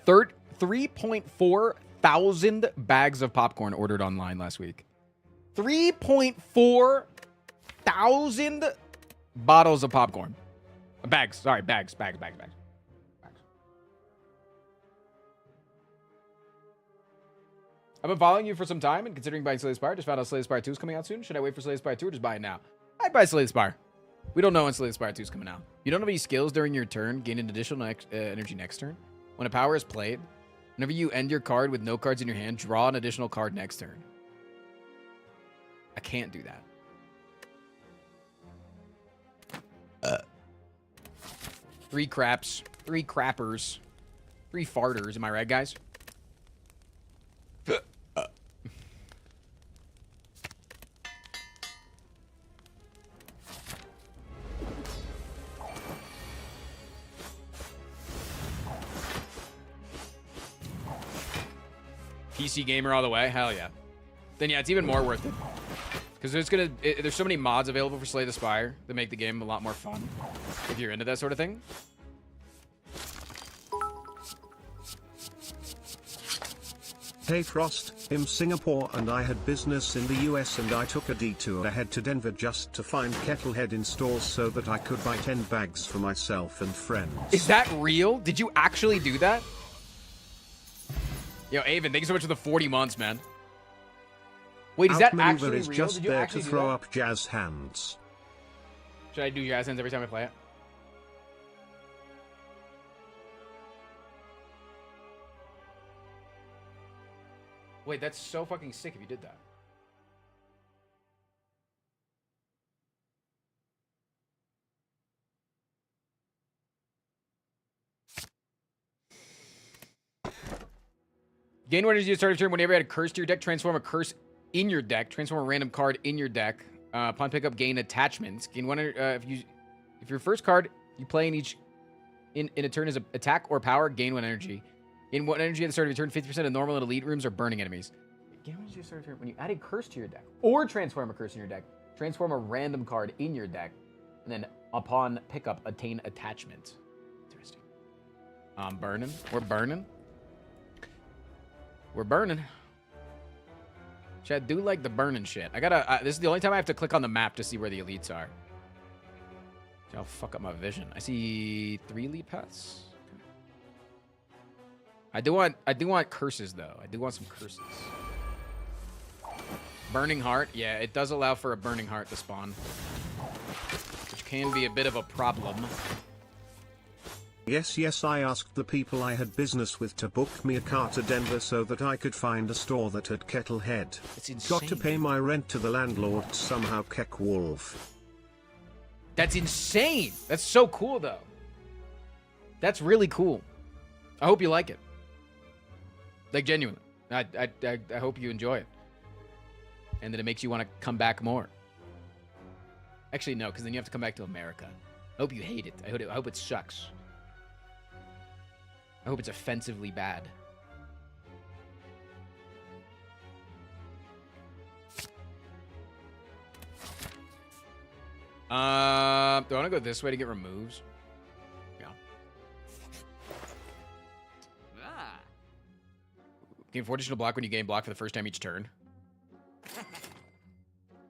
3.4 thousand bags of popcorn ordered online last week. 3.4 thousand bottles of popcorn. Bags. Sorry, bags. I've been following you for some time and considering buying Slay the Spire. Just found out Slay the Spire 2 is coming out soon. Should I wait for Slay the Spire 2 or just buy it now? I'd buy Slay the Spire. We don't know when Slay the Spire 2 is coming out. You don't have any skills during your turn. Gain an additional energy next turn. When a power is played, whenever you end your card with no cards in your hand, draw an additional card next turn. I can't do that. 3 craps, 3 crappers, 3 farters. Am I right, guys? PC gamer all the way? Hell yeah. Then yeah, it's even more worth it. Because there's so many mods available for Slay the Spire that make the game a lot more fun if you're into that sort of thing. Hey Frost, I'm Singapore and I had business in the US and I took a detour ahead to Denver just to find Kettlehead in stores so that I could buy 10 bags for myself and friends. Is that real? Did you actually do that? Yo, Avon, thank you so much for the 40 months, man. Wait, is that actually is real? just Did you there actually to do throw that? up jazz hands. Should I do jazz hands every time I play it? Wait, that's so fucking sick if you did that. Gain 1 energy at the start of your turn. Whenever you add a curse to your deck, transform a curse in your deck. Transform a random card in your deck. Upon pickup, gain attachments. Gain 1. If your first card you play in a turn is an attack or power, gain 1 energy. Gain 1 energy at the start of your turn. 50% of normal and elite rooms are burning enemies. Gain 1 energy at the start of your turn. When you add a curse to your deck or transform a curse in your deck, transform a random card in your deck, and then upon pickup, attain attachment. Interesting. Burning. We're burning. We're burning. Chad, do like the burning shit. This is the only time I have to click on the map to see where the elites are. I'll fuck up my vision. I see 3 elite paths. Okay. I do want curses though. I do want some curses. Burning heart. Yeah, it does allow for a burning heart to spawn, which can be a bit of a problem. Yes, I asked the people I had business with to book me a car to Denver so that I could find a store that had Kettlehead. It's insane. Got to pay my rent to the landlord somehow, Keck Wolf. That's insane. That's so cool though. That's really cool. I hope you like it. Like genuinely. I hope you enjoy it. and then it makes you want to come back more. Actually, no, because then you have to come back to America. I hope you hate it. I hope it sucks. I hope it's offensively bad. Do I want to go this way to get removes? Yeah. Gain 4 additional block when you gain block for the first time each turn.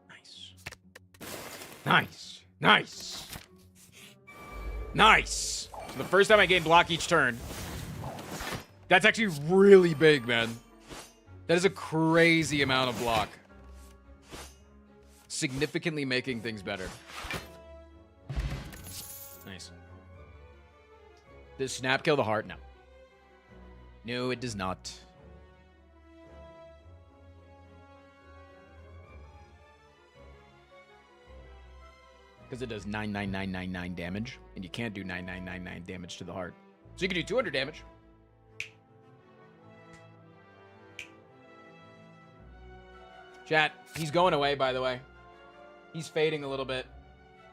Nice. Nice. Nice. Nice. So the first time I gain block each turn. That's actually really big, man. That is a crazy amount of block. Significantly making things better. Nice. Does snap kill the heart? No. No, it does not. Because it does 99999 damage, and you can't do 9999 damage to the heart. So you can do 200 damage. Chat, he's going away, by the way. He's fading a little bit.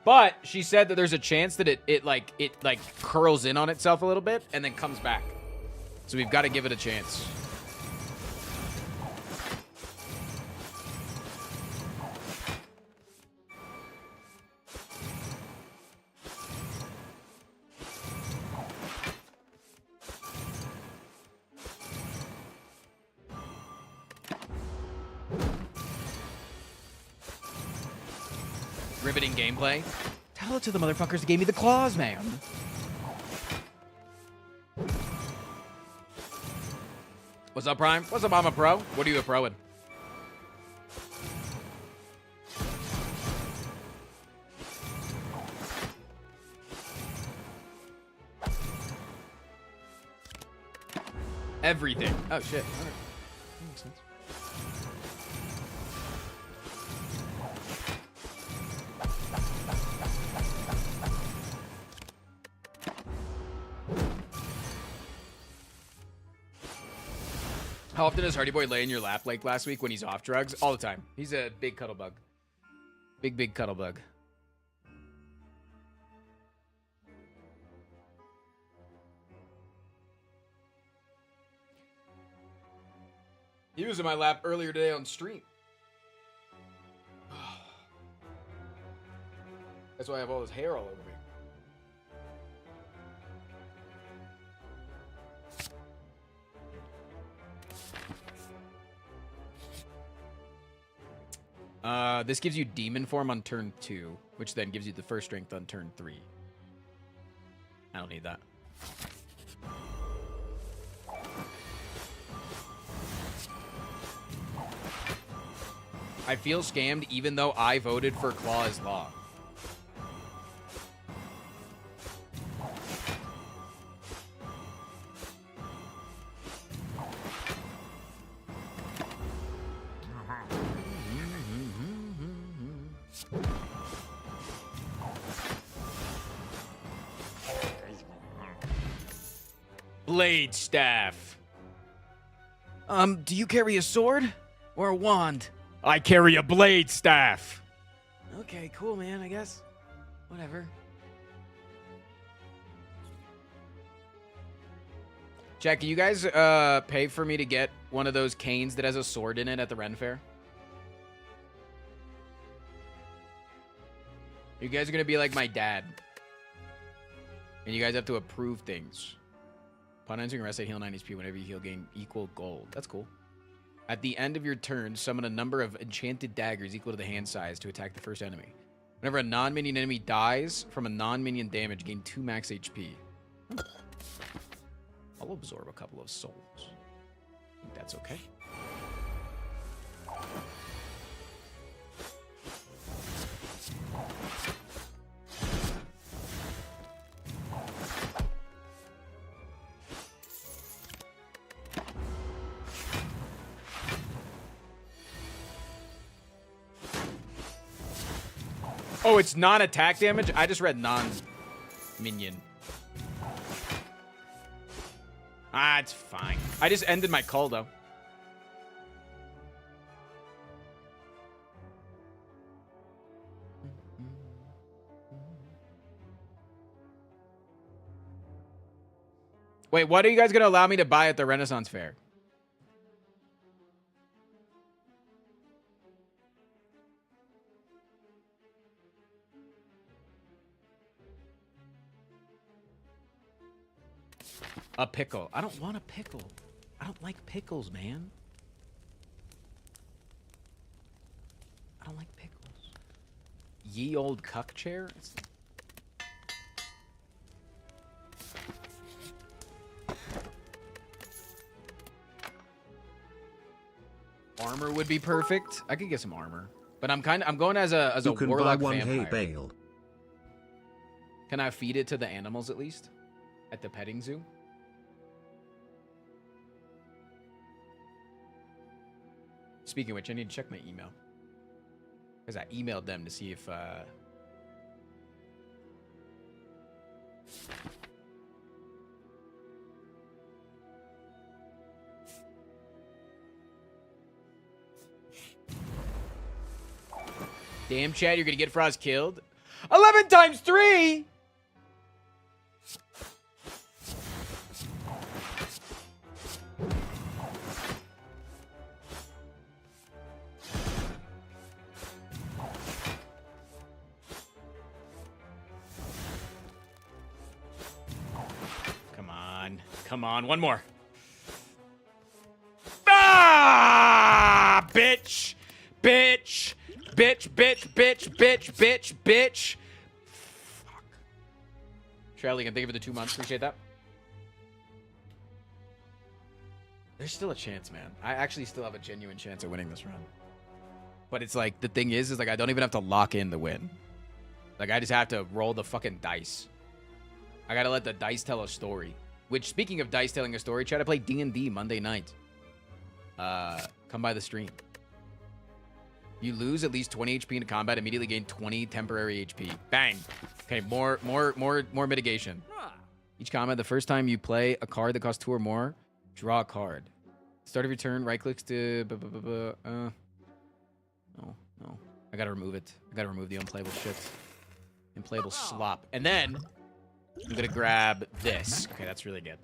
But she said that there's a chance that it curls in on itself a little bit and then comes back. So we've got to give it a chance. Riveting gameplay. Tell it to the motherfuckers that gave me the claws, man. What's up, Prime? What's up, I'm a pro? What are you a pro in? Everything. Oh, shit. All right. That makes sense. How often does Hardy Boy lay in your lap like last week when he's off drugs? All the time. He's a big cuddle bug. Big cuddle bug. He was in my lap earlier today on stream. That's why I have all this hair all over me. This gives you demon form on turn 2, which then gives you the first strength on turn 3. I don't need that. I feel scammed even though I voted for Claw as law. Blade staff. Do you carry a sword or a wand? I carry a blade staff. Okay, cool, man, I guess. Whatever. Jack, can you guys pay for me to get one of those canes that has a sword in it at the Ren Fair? You guys are going to be like my dad. And you guys have to approve things. Upon entering rest, I heal 9 HP. Whenever you heal, gain equal gold. That's cool. At the end of your turn, summon a number of enchanted daggers equal to the hand size to attack the first enemy. Whenever a non-minion enemy dies from a non-minion damage, gain 2 max HP. I'll absorb a couple of souls. I think that's okay. Oh, it's non-attack damage? I just read non-minion. Ah, it's fine. I just ended my call, though. Wait, what are you guys going to allow me to buy at the Renaissance Fair? A pickle. I don't want a pickle. I don't like pickles, man. I don't like pickles. Ye old cuck chair? Armor would be perfect. I could get some armor. But I'm going as a You can warlock buy one hay vampire. bale. Can I feed it to the animals at least? At the petting zoo? Speaking of which, I need to check my email. Because I emailed them to see if... Damn, Chad, you're going to get Frost killed? 11 times 3! Come on, one more. Ah! Bitch! Bitch! Bitch, bitch, bitch, bitch, bitch, bitch. Fuck. Charlie, thank you for the 2 months. Appreciate that. There's still a chance, man. I actually still have a genuine chance of winning this run. But it's like, the thing is like, I don't even have to lock in the win. Like, I just have to roll the fucking dice. I gotta let the dice tell a story. Which, speaking of dice telling a story, try to play D&D Monday night. Come by the stream. You lose at least 20 HP in combat, immediately gain 20 temporary HP. Bang. Okay, more mitigation. Each combat, the first time you play a card that costs 2 or more, draw a card. Start of your turn, right clicks to... No. I gotta remove it. I gotta remove the unplayable shit. Unplayable slop. And then, I'm gonna grab this. Okay, that's really good.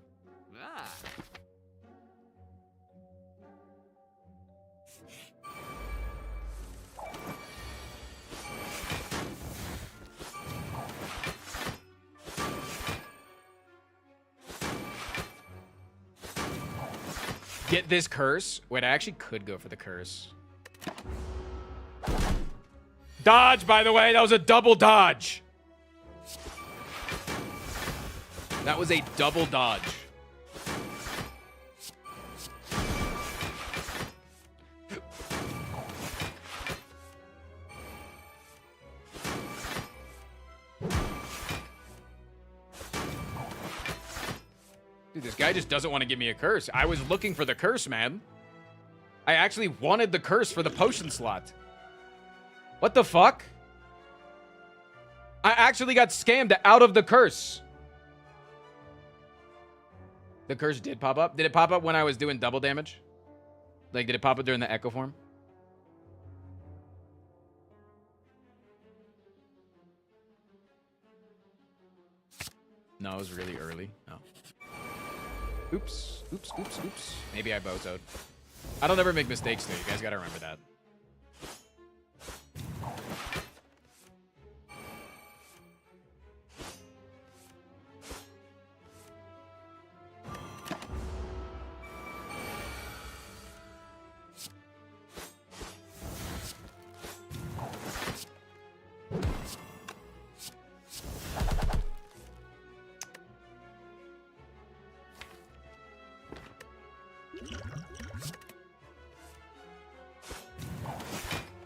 Get this curse. Wait, I actually could go for the curse. Dodge, by the way. That was a double dodge. That was a double dodge. Dude, this guy just doesn't want to give me a curse. I was looking for the curse, man. I actually wanted the curse for the potion slot. What the fuck? I actually got scammed out of the curse. The curse did pop up. Did it pop up when I was doing double damage? Like, did it pop up during the echo form? No, it was really early. Oh. Oops. Oops, oops, oops. Maybe I bozoed. I don't ever make mistakes, though. You guys gotta remember that.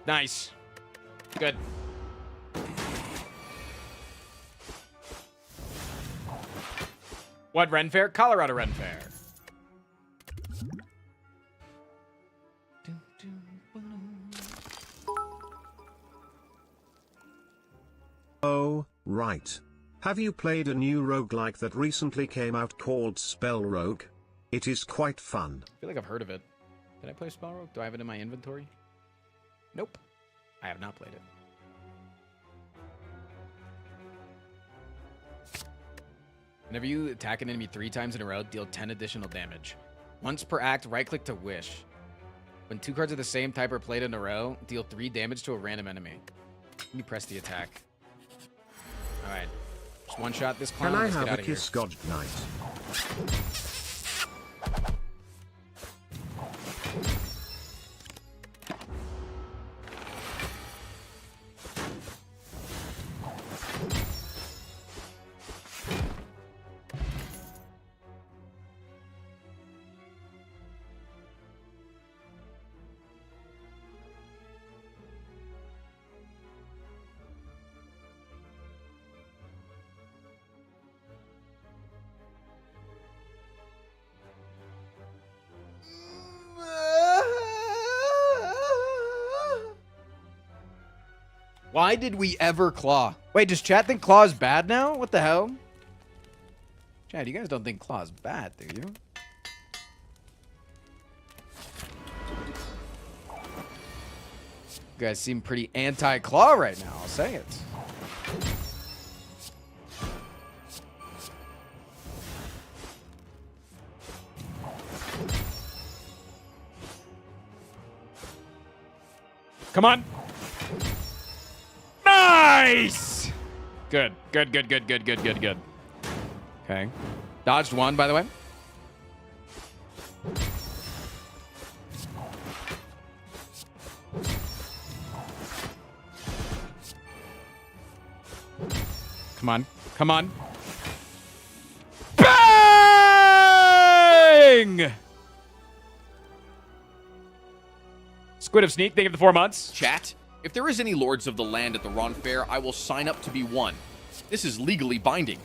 Nice. Good. What Ren Fair? Colorado Ren Fair. Oh, right. Have you played a new roguelike that recently came out called Spell Rogue? It is quite fun. I feel like I've heard of it. Did I play Spell Rogue? Do I have it in my inventory? Nope. I have not played it. Whenever you attack an enemy 3 times in a row, deal 10 additional damage. Once per act, right-click to wish. When 2 cards of the same type are played in a row, deal 3 damage to a random enemy. Let me press the attack. All right. Just one-shot this clown. Can I Let's have get out a of here. kiss, God Knight? Why did we ever claw? Wait, does chat think claw is bad now? What the hell? Chat, you guys don't think claw is bad, do you? You guys seem pretty anti-claw right now, I'll say it. Come on. Nice! Good. Good. Okay. Dodged one, by the way. Come on. Bang! Squid of Sneak, thank you for the 4 months. Chat, if there is any Lords of the Land at the Ren Fair, I will sign up to be one. This is legally binding.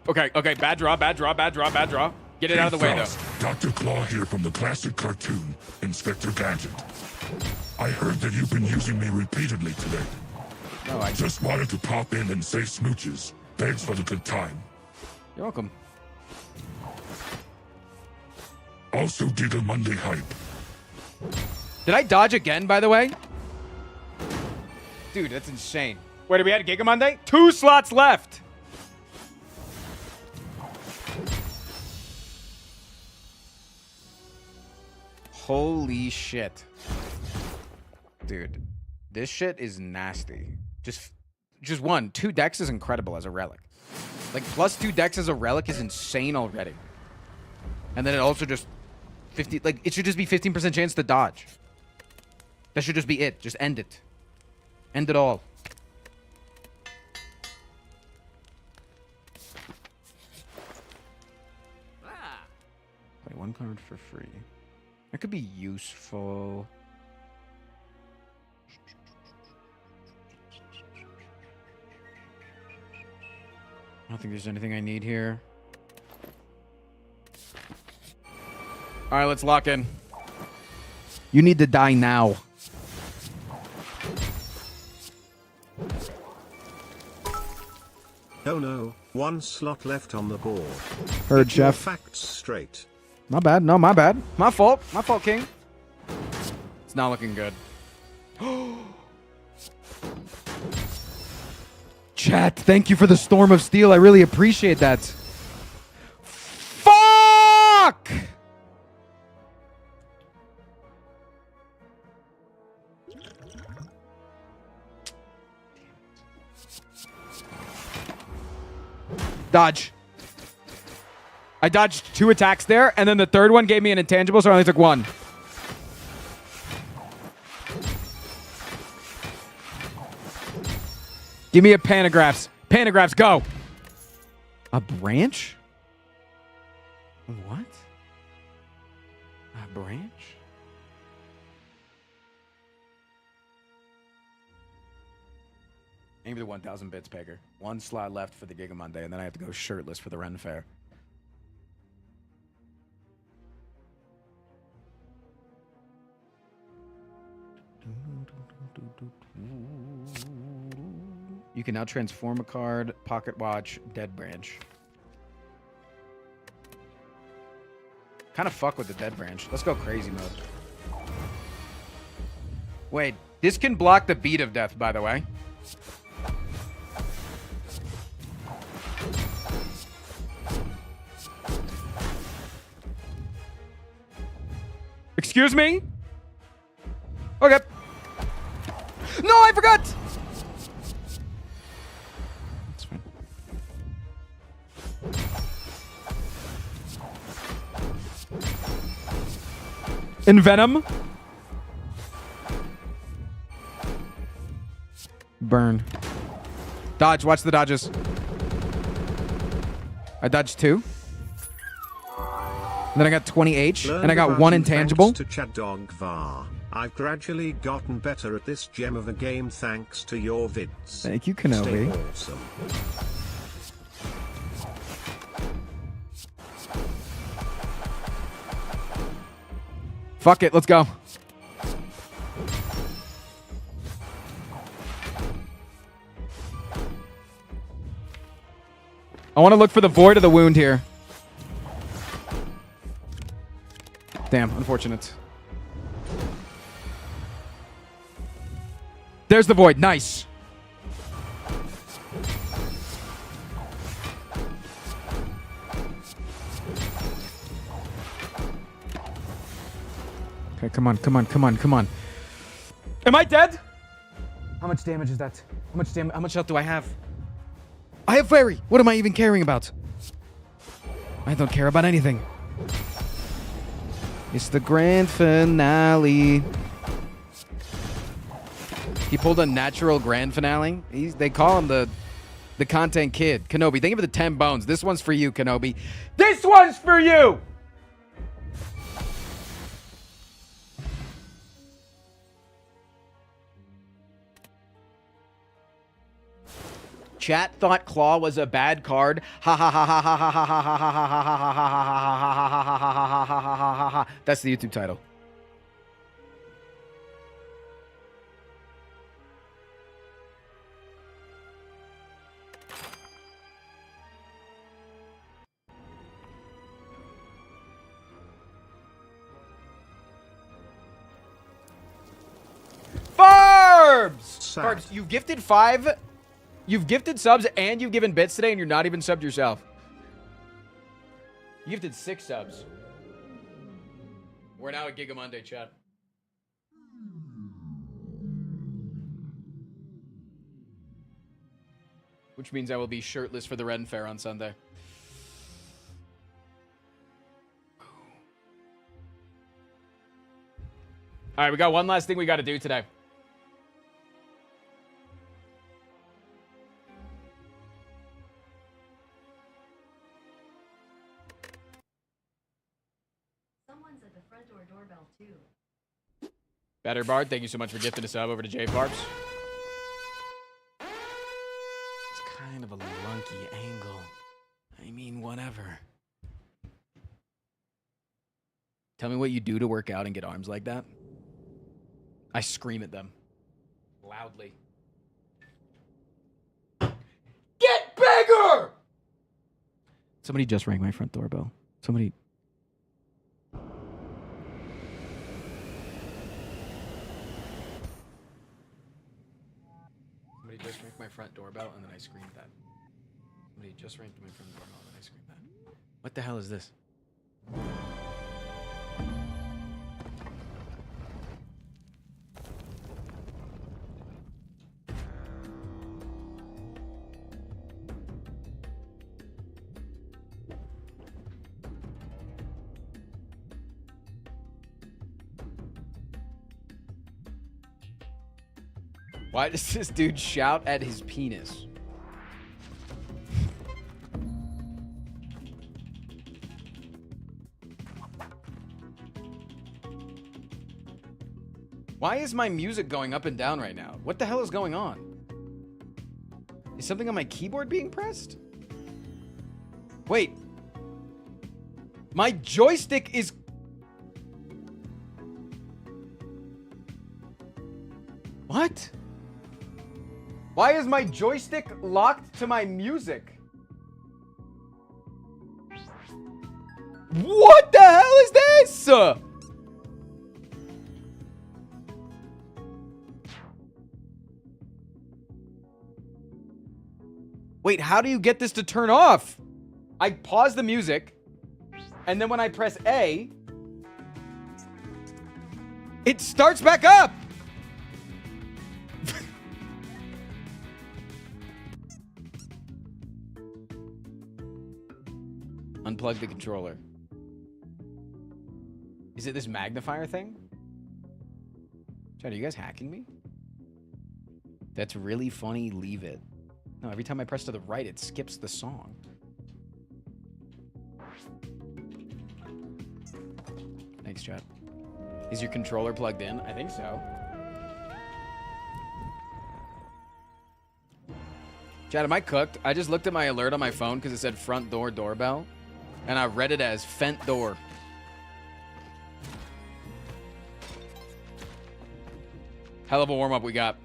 Okay, bad draw. Get it out of the way, though. Dr. Claw here from the classic cartoon, Inspector Gadget. I heard that you've been using me repeatedly today. No, I just wanted to pop in and say smooches. Thanks for the good time. You're welcome. Also did a Monday hype. Did I dodge again, by the way? Dude, that's insane. Wait, did we had a Giga Monday? 2 slots left. Holy shit. Dude, this shit is nasty. Just 1. 2 decks is incredible as a relic. Like, plus 2 decks as a relic is insane already. And then it also just 50, like, it should just be 15% chance to dodge. That should just be it. Just end it. End it all. Play 1 card for free. That could be useful. I don't think there's anything I need here. All right, let's lock in. You need to die now. Oh no, 1 slot left on the board. Heard, Get your Chef. facts straight. My bad. No, my bad. My fault. My fault, King. It's not looking good. Chat, thank you for the Storm of Steel. I really appreciate that. Fuck! Dodge. I dodged 2 attacks there, and then the third one gave me an intangible, so I only took 1. Give me a Panagraphs. Panagraphs, go! A branch? What? A branch? Aim the 1,000 bits, Pegger. 1 slot left for the Giga Monday, and then I have to go shirtless for the Ren Fair. You can now transform a card, pocket watch, dead branch. Kind of fuck with the dead branch. Let's go crazy mode. Wait, This can block the beat of death, by the way. Excuse me? Okay. No, I forgot! That's fine. Envenom. Burn. Dodge. Watch the dodges. I dodged 2. And then I got 20 H, and I got 1 intangible. To Chad Dog Var. I've gradually gotten better at this gem of a game thanks to your vids. Thank you, Kenobi. Stay awesome. Fuck it, let's go. I want to look for the void of the wound here. Damn, unfortunate. There's the void. Nice. Okay, come on, come on, come on, come on. Am I dead? How much damage is that? How much damage? How much health do I have? I have fairy. What am I even caring about? I don't care about anything. It's the grand finale. He pulled a natural grand finale. They call him the content kid. Kenobi, thank you for the 10 bones. This one's for you, Kenobi. This one's for you! Chat thought Claw was a bad card. Ha ha ha ha ha ha ha ha ha ha ha ha ha ha ha ha ha ha. That's the YouTube title. Farbs! Farbs, you've gifted 5. You've gifted subs and you've given bits today and you're not even subbed yourself. You gifted 6 subs. We're now at Giga Monday, chat. Which means I will be shirtless for the Ren Fair on Sunday. All right, we got one last thing we got to do today. Someone's at the front door doorbell too. Better Bard, thank you so much for gifting a sub over to J Farbs. It's kind of a lunky angle. I mean, whatever. Tell me what you do to work out and get arms like that. I scream at them. Loudly. Get bigger! Somebody just rang my front doorbell. Somebody just rang my front doorbell and then I screamed that. Somebody just rang my front doorbell and then I screamed that. What the hell is this? Why does this dude shout at his penis? Why is my music going up and down right now? What the hell is going on? Is something on my keyboard being pressed? Wait. My joystick is... What? Why is my joystick locked to my music? What the hell is this? Wait, how do you get this to turn off? I pause the music, and then when I press A, it starts back up. Unplug the controller. Is it this magnifier thing? Chad, are you guys hacking me? That's really funny. Leave it. No, every time I press to the right, it skips the song. Thanks, Chad. Is your controller plugged in? I think so. Chad, am I cooked? I just looked at my alert on my phone because it said front door doorbell, and I read it as fent door. Hell of a warm-up we got.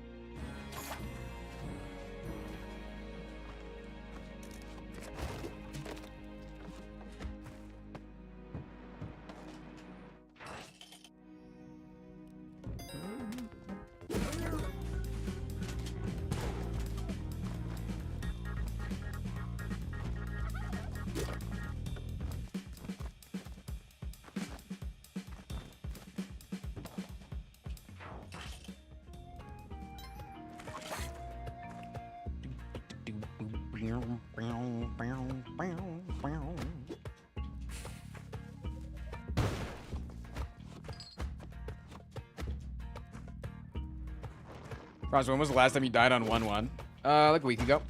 Ross, when was the last time you died on 1-1? Like a week ago.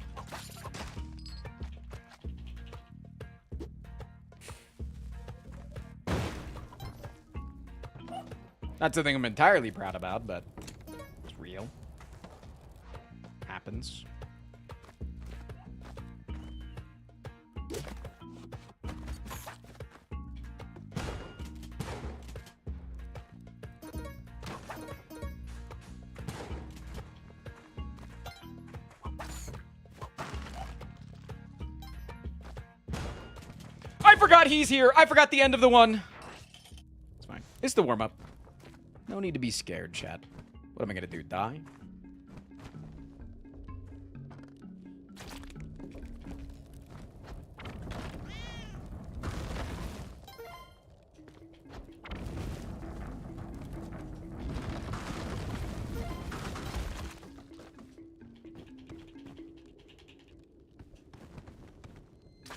Not something I'm entirely proud about, but it's real. Happens. I forgot he's here. I forgot the end of the one. It's fine. It's the warm-up. No need to be scared, chat. What am I gonna do? Die?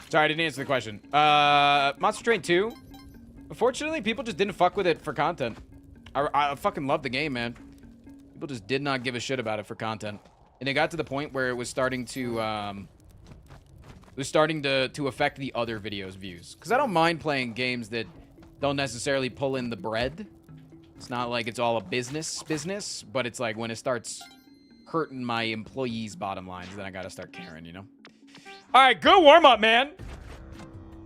Sorry, I didn't answer the question. Monster Train 2. Unfortunately, people just didn't fuck with it for content. I fucking love the game, man. People just did not give a shit about it for content. And it got to the point where it was starting to, to affect the other videos' views. Because I don't mind playing games that don't necessarily pull in the bread. It's not like it's all a business, but it's like when it starts hurting my employees' bottom lines, then I gotta start caring, you know? All right, good warm-up, man.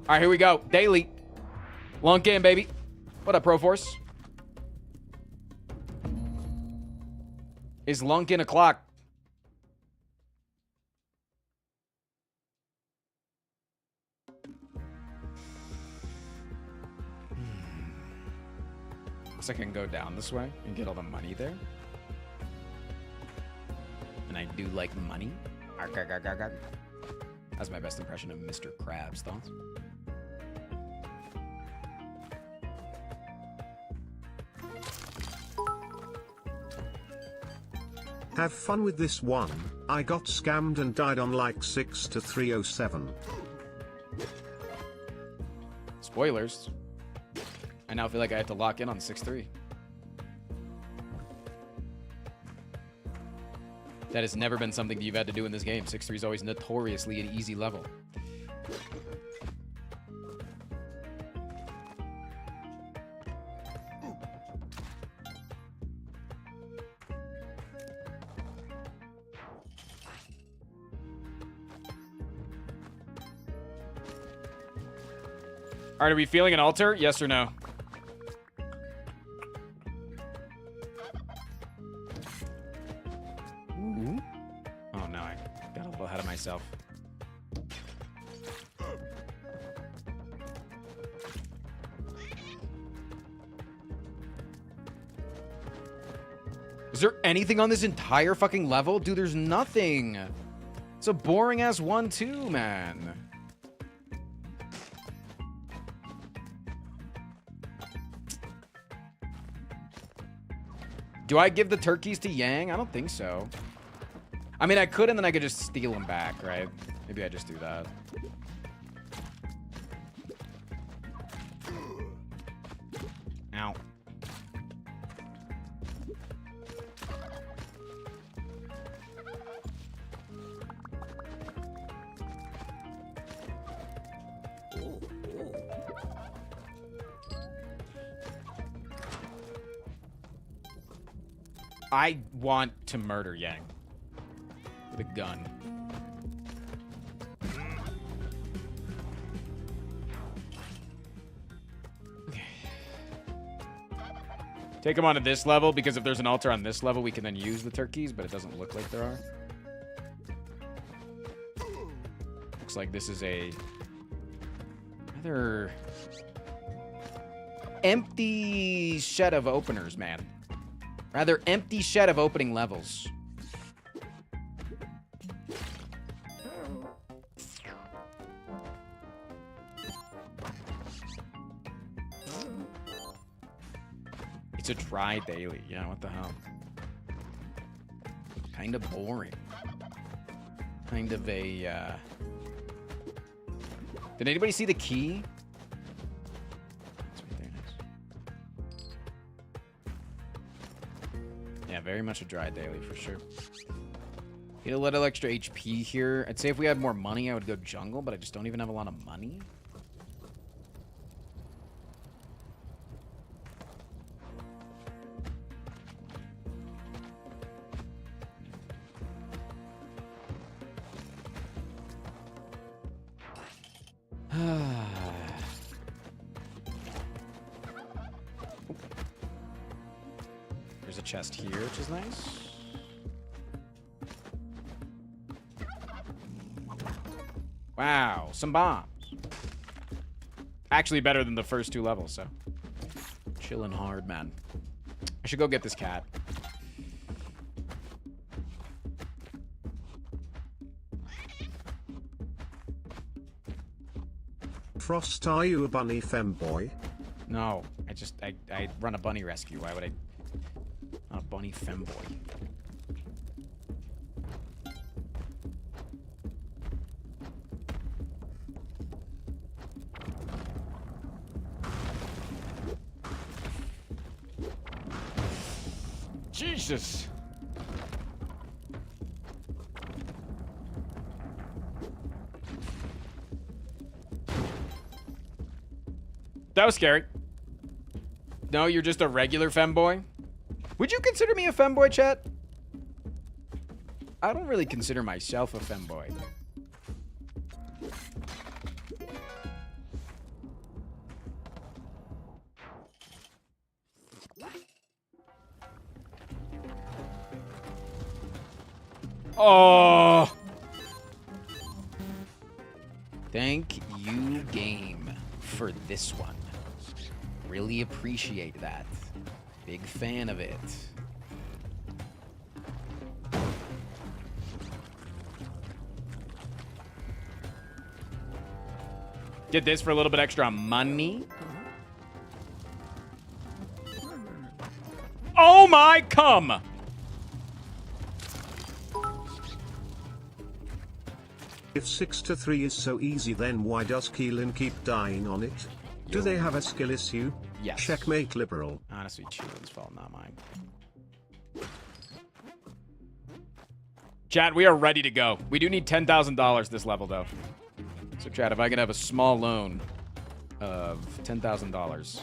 All right, here we go. Daily. Long game, baby. What up, Proforce? Is Lunkin o'clock? So I can go down this way and get all the money there. And I do like money. Arg, arg, arg, arg, arg. That's my best impression of Mr. Krabs, thoughts? Have fun with this one. I got scammed and died on like 6 to 307. Spoilers. I now feel like I have to lock in on 6-3. That has never been something that you've had to do in this game. 6-3 is always notoriously an easy level. All right, are we feeling an altar? Yes or no? Ooh. Oh, no, I got a little ahead of myself. Is there anything on this entire fucking level? Dude, there's nothing. It's a boring ass 1-2, man. Do I give the turkeys to Yang? I don't think so. I mean, I could, and then I could just steal them back, right? Maybe I just do that. Ow. I want to murder Yang with a gun. Okay. Take him onto this level, because if there's an altar on this level, we can then use the turkeys, but it doesn't look like there are. Looks like this is a rather empty shed of openers, man. Rather empty shed of opening levels. It's a dry daily. Yeah, what the hell? Kind of boring. Kind of a, Did anybody see the key? Yeah, very much a dry daily for sure. Get a little extra HP here. I'd say if we had more money, I would go jungle, but I just don't even have a lot of money. There's a chest here, which is nice. Wow, some bombs. Actually better than the first 2 levels, so. Chilling hard, man. I should go get this cat. Frost, are you a bunny femboy? No, I run a bunny rescue. Why would I? Not a bunny femboy. Jesus. That was scary. No, you're just a regular femboy? Would you consider me a femboy, chat? I don't really consider myself a femboy. Oh! Thank you, game, for this one. Really appreciate that. Big fan of it. Get this for a little bit extra money. Oh my cum! If 6-3 is so easy, then why does Keelan keep dying on it? Do they have a skill issue? Yes. Checkmate liberal. Honestly, Keelan's fault, not mine. Chat, we are ready to go. We do need $10,000 this level, though. So, chat, if I can have a small loan of $10,000.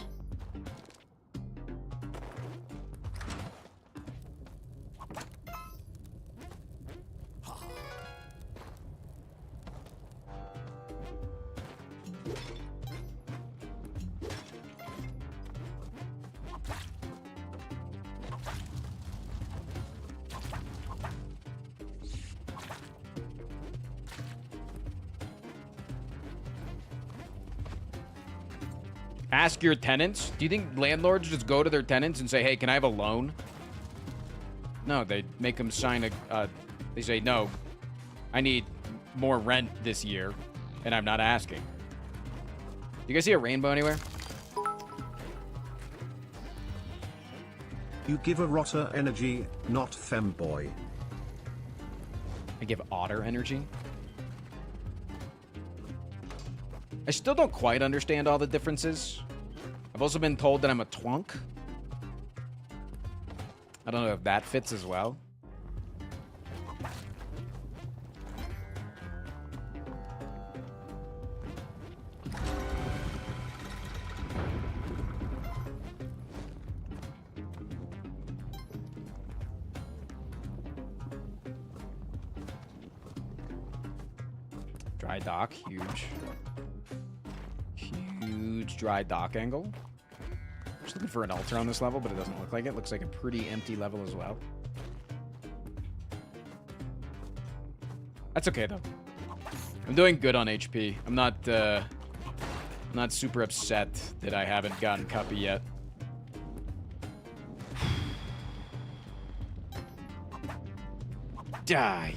Ask your tenants. Do you think landlords just go to their tenants and say, hey, can I have a loan? No, they make them sign a... they say, no, I need more rent this year, and I'm not asking. You guys see a rainbow anywhere? You give a rotter energy, not femboy. I give otter energy. I still don't quite understand all the differences. I've also been told that I'm a twunk. I don't know if that fits as well. Dry dock, huge. Huge dry dock angle. Just looking for an altar on this level, but it doesn't look like it. Looks like a pretty empty level as well. That's okay though. I'm doing good on HP. I'm not super upset that I haven't gotten Cuppy yet. Die.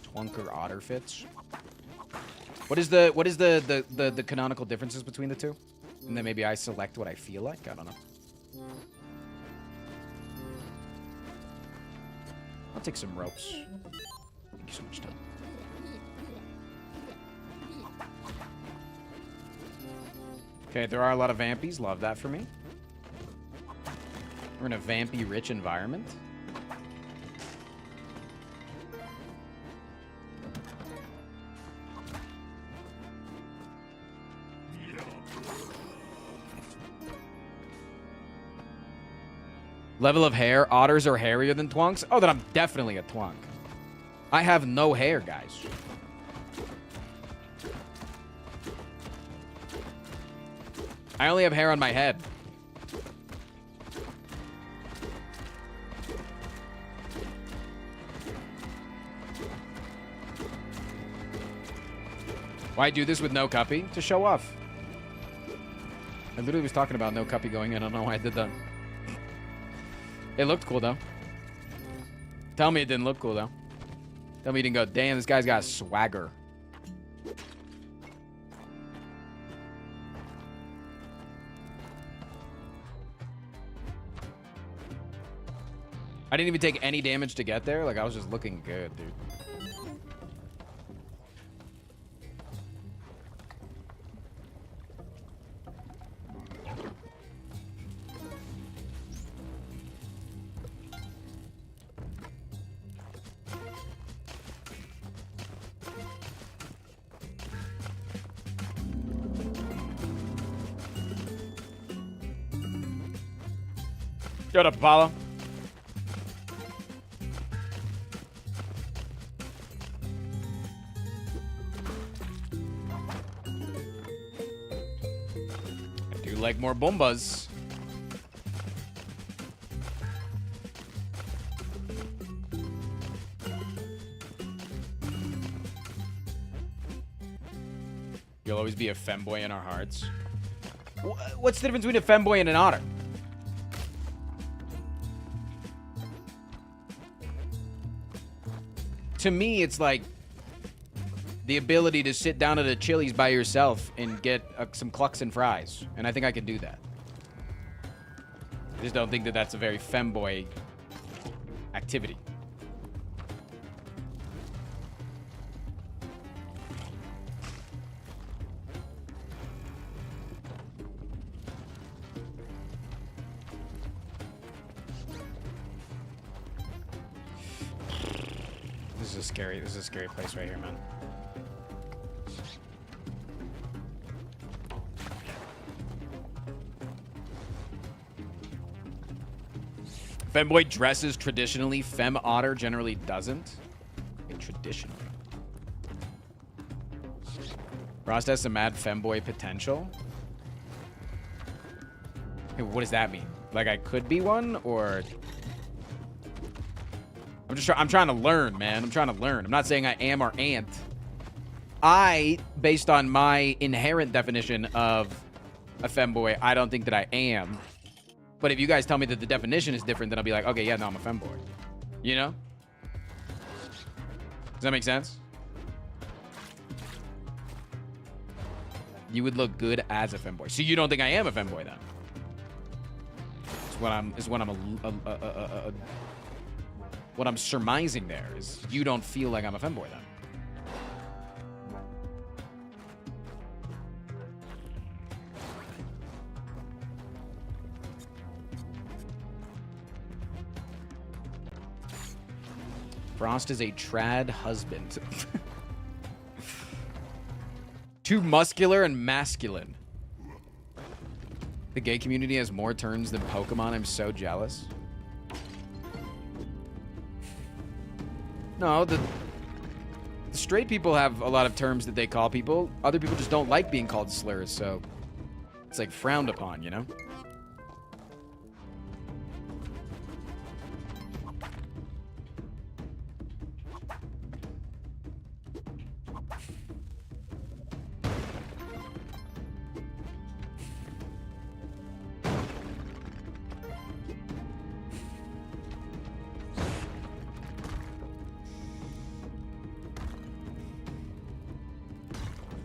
Twunk or otter fits. What is the canonical differences between the two? And then maybe I select what I feel like? I don't know. I'll take some ropes. Thank you so much, Tom. Okay, there are a lot of vampies. Love that for me. We're in a vampy-rich environment. Level of hair. Otters are hairier than twunks. Oh, then I'm definitely a twunk. I have no hair, guys. I only have hair on my head. Why do this with no Cuppy? To show off. I literally was talking about no Cuppy going in. I don't know why I did that. It looked cool, though. Tell me it didn't look cool, though. Tell me you didn't go, damn, this guy's got swagger. I didn't even take any damage to get there. Like, I was just looking good, dude. Shut up, Apollo. I do like more bombas. You'll always be a femboy in our hearts. What's the difference between a femboy and an otter? To me, it's like the ability to sit down at a Chili's by yourself and get some clucks and fries. And I think I can do that. I just don't think that that's a very femboy activity. This is a scary place right here, man. Femboy dresses traditionally. Fem otter generally doesn't. Okay, traditionally. Frost has some mad femboy potential. Hey, what does that mean? Like I could be one, or... I'm trying to learn, man. I'm trying to learn. I'm not saying I am or ain't. I, based on my inherent definition of a femboy, I don't think that I am. But if you guys tell me that the definition is different, then I'll be like, okay, yeah, no, I'm a femboy. You know? Does that make sense? You would look good as a femboy. So you don't think I am a femboy then? What I'm surmising there is you don't feel like I'm a femboy then. Frost is a trad husband. Too muscular and masculine. The gay community has more terms than Pokemon. I'm so jealous. No, the straight people have a lot of terms that they call people. Other people just don't like being called slurs, so it's like frowned upon, you know?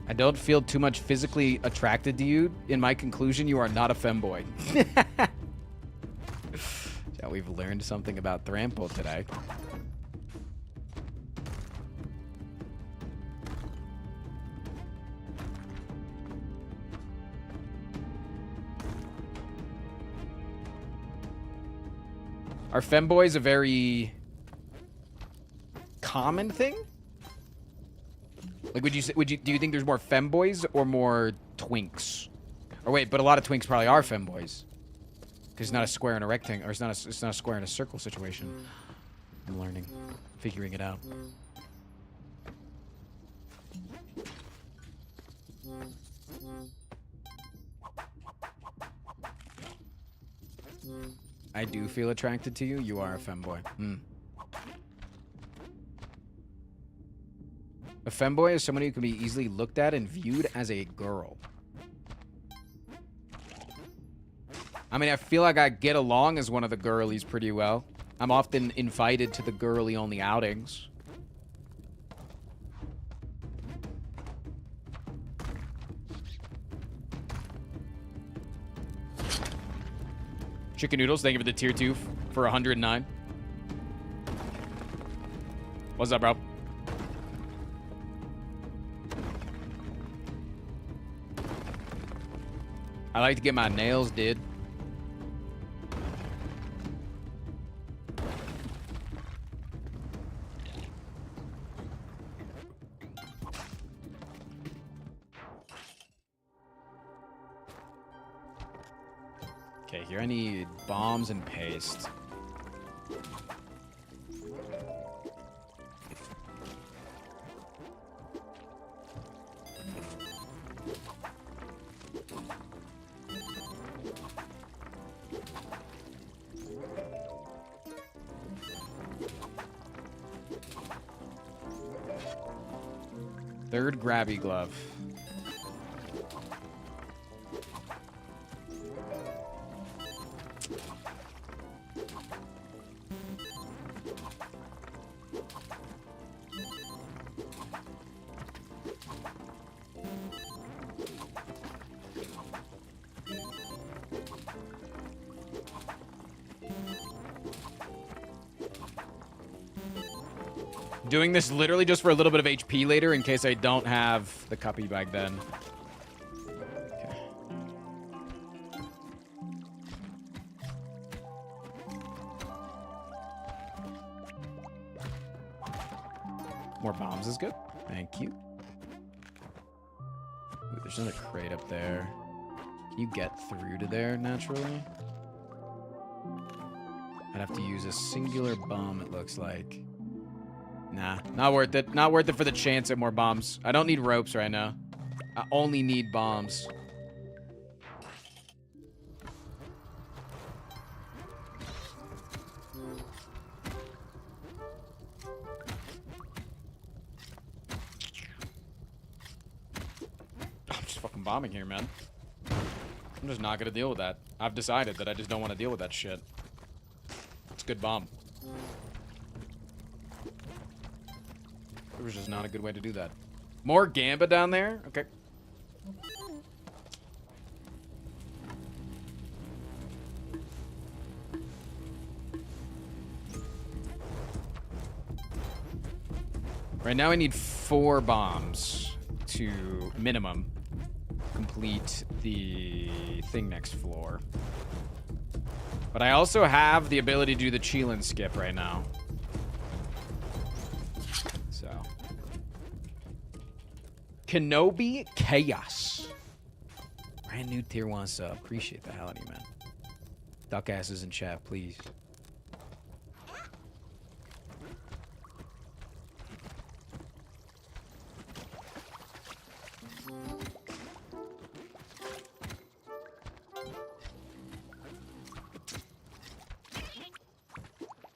I don't feel too much physically attracted to you. In my conclusion, you are not a femboy. Yeah, we've learned something about Thrample today. Are femboys a very common thing? Like, do you think there's more femboys or more twinks? Or wait, but a lot of twinks probably are femboys. Because it's not a square and a rectangle, or it's not a square and a circle situation. I'm learning, figuring it out. I do feel attracted to you. You are a femboy. A femboy is someone who can be easily looked at and viewed as a girl. I mean, I feel like I get along as one of the girlies pretty well. I'm often invited to the girly-only outings. Chicken Noodles, thank you for the tier 2 for 109. What's up, bro? I like to get my nails did. Okay, here I need bombs and paste. Third grabby glove. Doing this literally just for a little bit of HP later in case I don't have the cuppy bag then. Okay. More bombs is good. Thank you. Ooh, there's another crate up there. Can you get through to there naturally? I'd have to use a singular bomb, it looks like. Nah, not worth it. Not worth it for the chance at more bombs. I don't need ropes right now. I only need bombs. I'm just fucking bombing here, man. I'm just not gonna deal with that. I've decided that I just don't want to deal with that shit. It's a good bomb. It was just not a good way to do that. More Gamba down there? Okay. Right now I need 4 bombs to minimum complete the thing next floor. But I also have the ability to do the Cheelin skip right now. So. Kenobi Chaos. Brand new tier 1 sub. Appreciate the hell out of you, man. Duck asses in chat, please.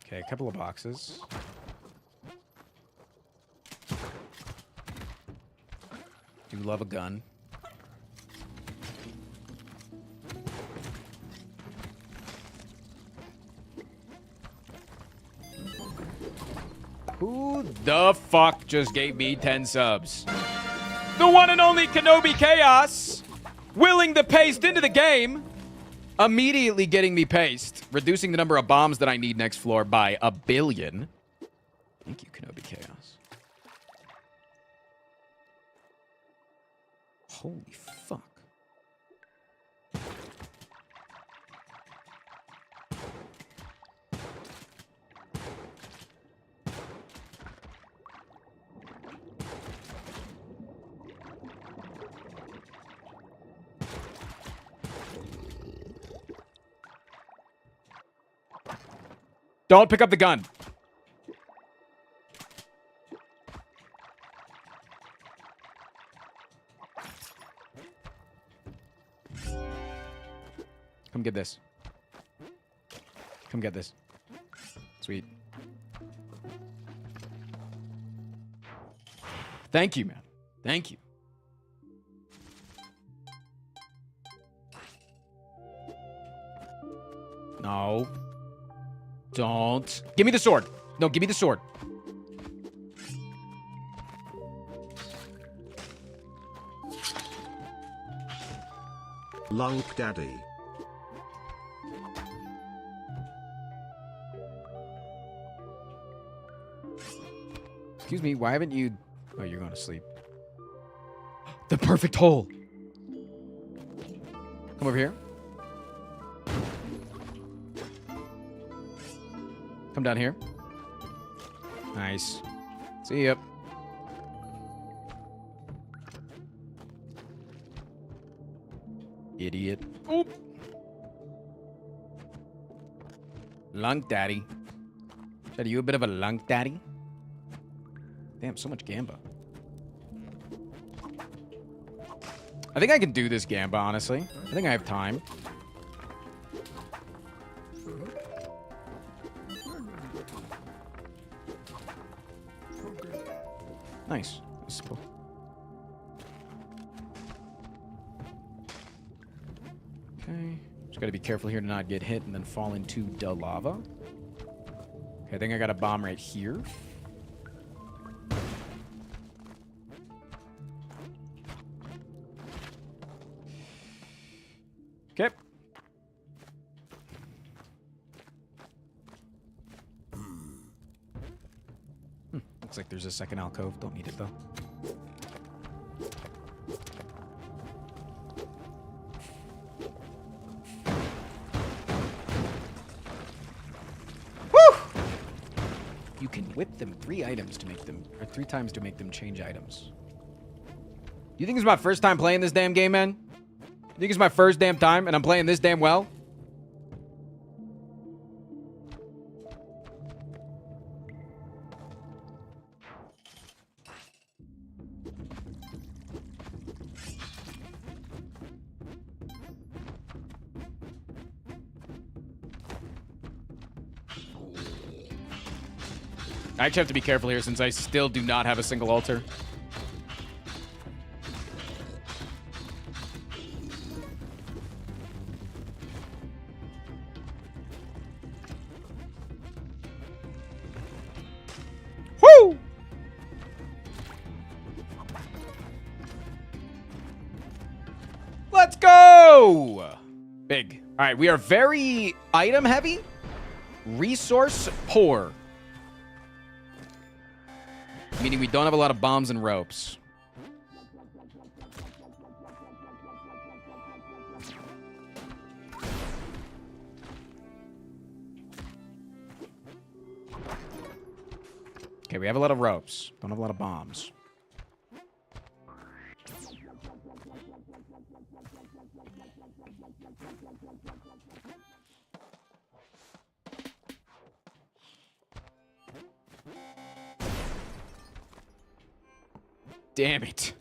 Okay, a couple of boxes. Do love a gun. Who the fuck just gave me 10 subs? The one and only Kenobi Chaos, willing the paste into the game. Immediately getting me paste, reducing the number of bombs that I need next floor by 1 billion. Thank you, Kenobi Chaos. Holy fuck. Don't pick up the gun. Come get this. Come get this. Sweet. Thank you, man. Thank you. No. Don't. Give me the sword. No, give me the sword. Lunk Daddy. Excuse me, why haven't you... Oh, you're going to sleep. The perfect hole. Come over here. Come down here. Nice. See ya. Idiot. Oop. Lunk daddy. Are you a bit of a lunk daddy? Damn, so much Gamba. I think I can do this Gamba, honestly. I think I have time. Nice. Okay. Just gotta be careful here to not get hit and then fall into the lava. Okay, I think I got a bomb right here. Okay. Looks like there's a second alcove. Don't need it, though. Woo! You can whip them 3 items to make them, or 3 times to make them change items. You think it's my first time playing this damn game, man? You think it's my first damn time and I'm playing this damn well? I actually have to be careful here since I still do not have a single altar. Let's go! Big. All right, we are very item heavy, resource poor. Meaning we don't have a lot of bombs and ropes. Okay, we have a lot of ropes. Don't have a lot of bombs. Damn it.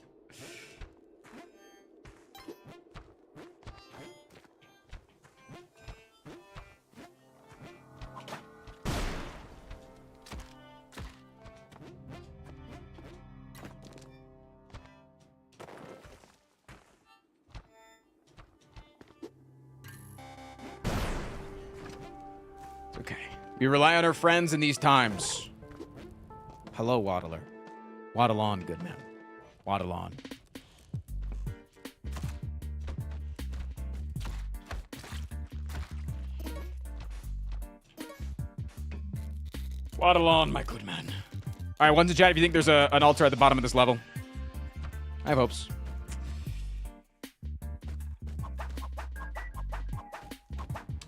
It's okay. We rely on our friends in these times. Hello, Waddler. Waddle on, good man. Waddle on. Waddle on, my good man. All right, one's in chat if you think there's an altar at the bottom of this level. I have hopes.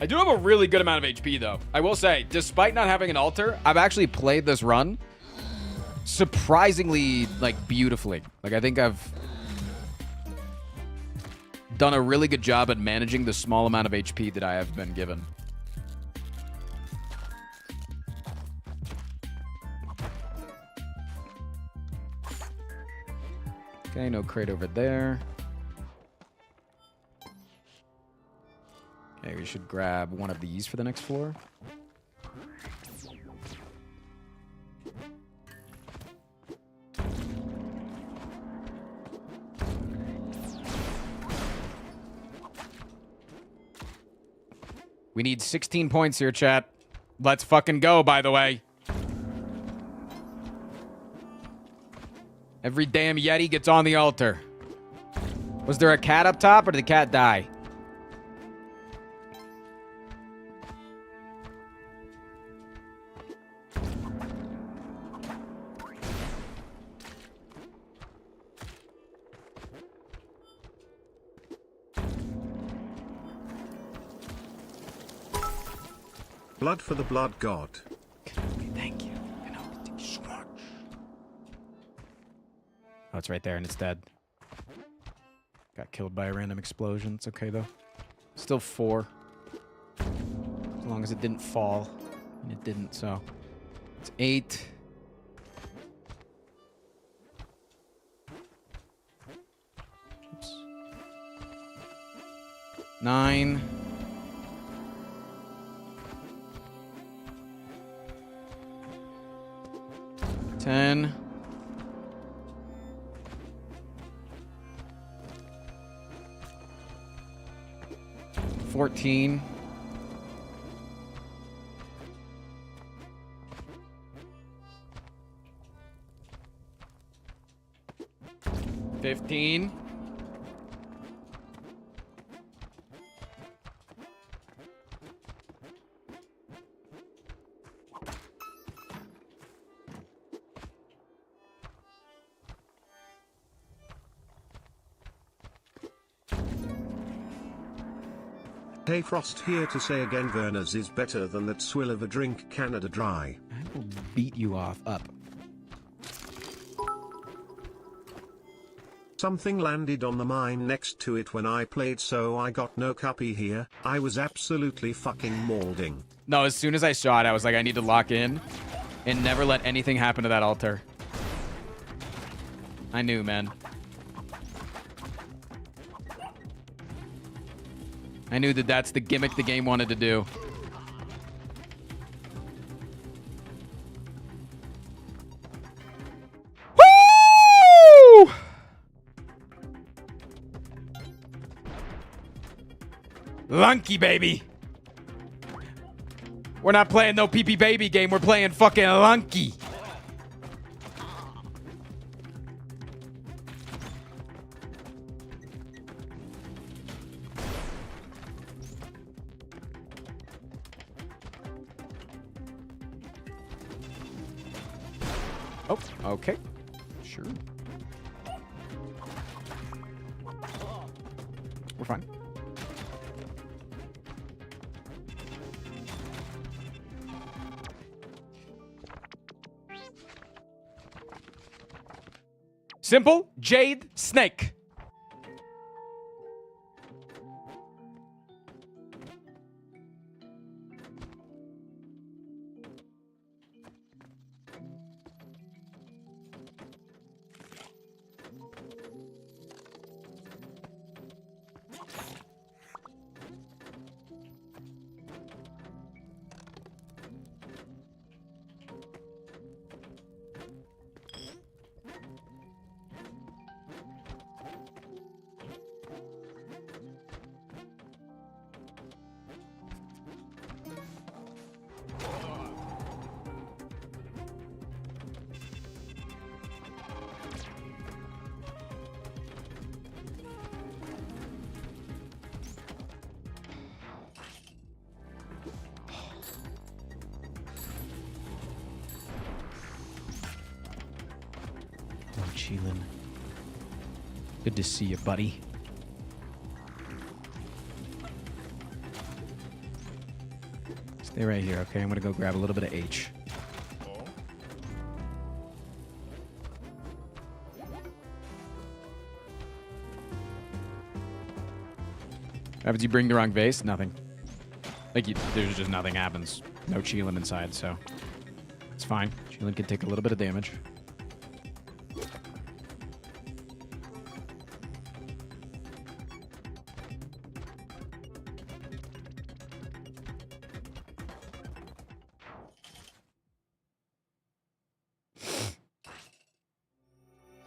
I do have a really good amount of HP, though. I will say, despite not having an altar, I've actually played this run surprisingly, like, beautifully. Like, I think I've done a really good job at managing the small amount of HP that I have been given. Okay, no crate over there. Okay, we should grab one of these for the next floor. We need 16 points here, chat. Let's fucking go, by the way. Every damn Yeti gets on the altar. Was there a cat up top, or did the cat die? Blood for the blood god. Thank you. Thank you so much. Oh, it's right there and it's dead. Got killed by a random explosion. It's okay, though. Still 4. As long as it didn't fall. And it didn't, so. It's 8. Oops. 9. 10. 14. 15. 'Hey Frost here to say again Verner's is better than that swill of a drink Canada Dry. I will beat you up. Something landed on the mine next to it when I played, so I got no copy here. I was absolutely fucking maulding. No, as soon as I saw it, I was like, I need to lock in and never let anything happen to that altar. I knew, man. I knew that that's the gimmick the game wanted to do. Woo! Lunky, baby. We're not playing no pee-pee baby game. We're playing fucking Lunky. Oh, okay. Sure. We're fine. Simple Jade Snake. Cheelin. Good to see you, buddy. Stay right here, okay? I'm gonna go grab a little bit of H. What happens? You bring the wrong vase? Nothing. Like, there's just nothing happens. No Cheelin inside, so it's fine. Cheelin can take a little bit of damage.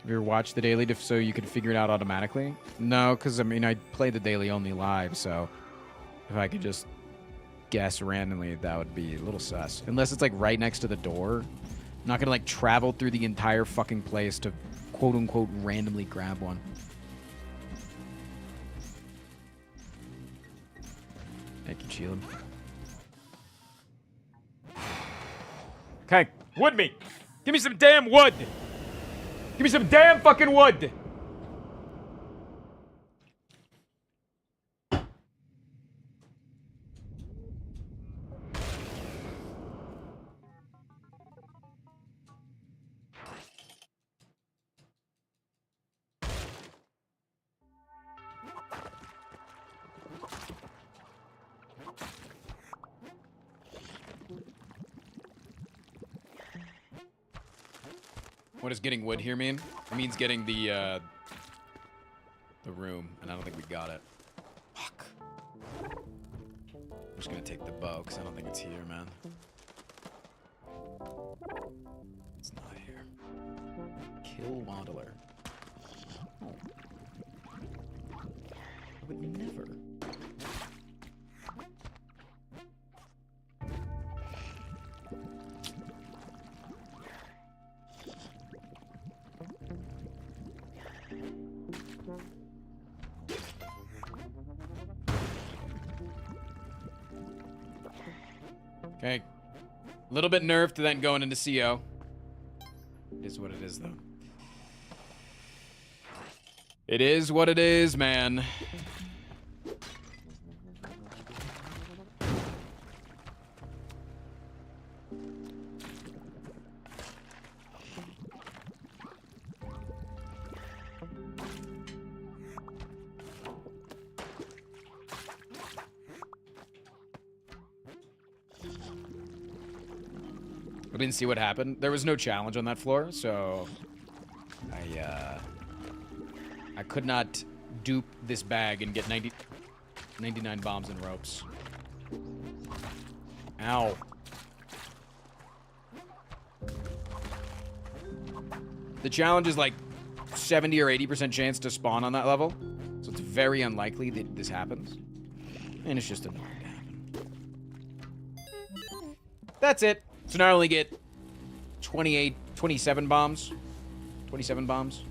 Have you ever watched the daily so you could figure it out automatically? No, because I mean, I play the daily only live, so if I could just guess randomly, that would be a little sus. Unless it's like right next to the door. I'm not gonna like travel through the entire fucking place to quote unquote randomly grab one. Thank you, Cheelin. Okay, wood meat. Give me some damn wood. Give me some damn fucking wood. What does getting wood here mean? It means getting the room, and I don't think we got it. Fuck. I'm just gonna take the bow, because I don't think it's here, man. It's not here. Kill Waddler. Oh. I would never. Okay. A little bit nerfed to then going into CO. It is what it is, though. It is what it is, man. I didn't see what happened. There was no challenge on that floor, so I could not dupe this bag and get 99 bombs and ropes. Ow. The challenge is like 70 or 80% chance to spawn on that level, so it's very unlikely that this happens. And it's just annoying to happen. That's it. So now I only get 27 bombs. 27 bombs.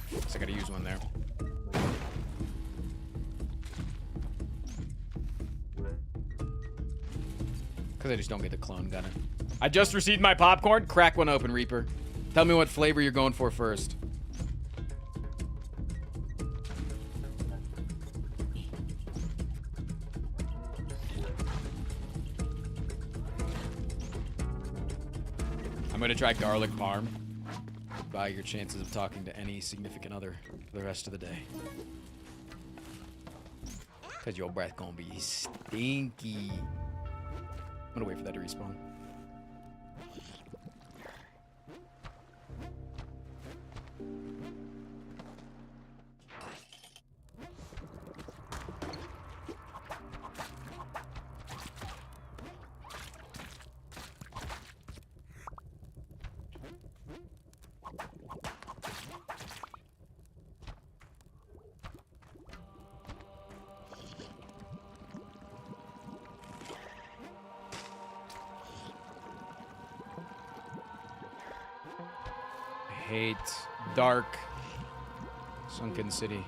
Guess I gotta use one there. Because I just don't get the clone gunner. I just received my popcorn. Crack one open, Reaper. Tell me what flavor you're going for first. I'm gonna try garlic parm. Buy your chances of talking to any significant other for the rest of the day. Cause your breath gonna be stinky. I'm gonna wait for that to respawn. Hate dark sunken city.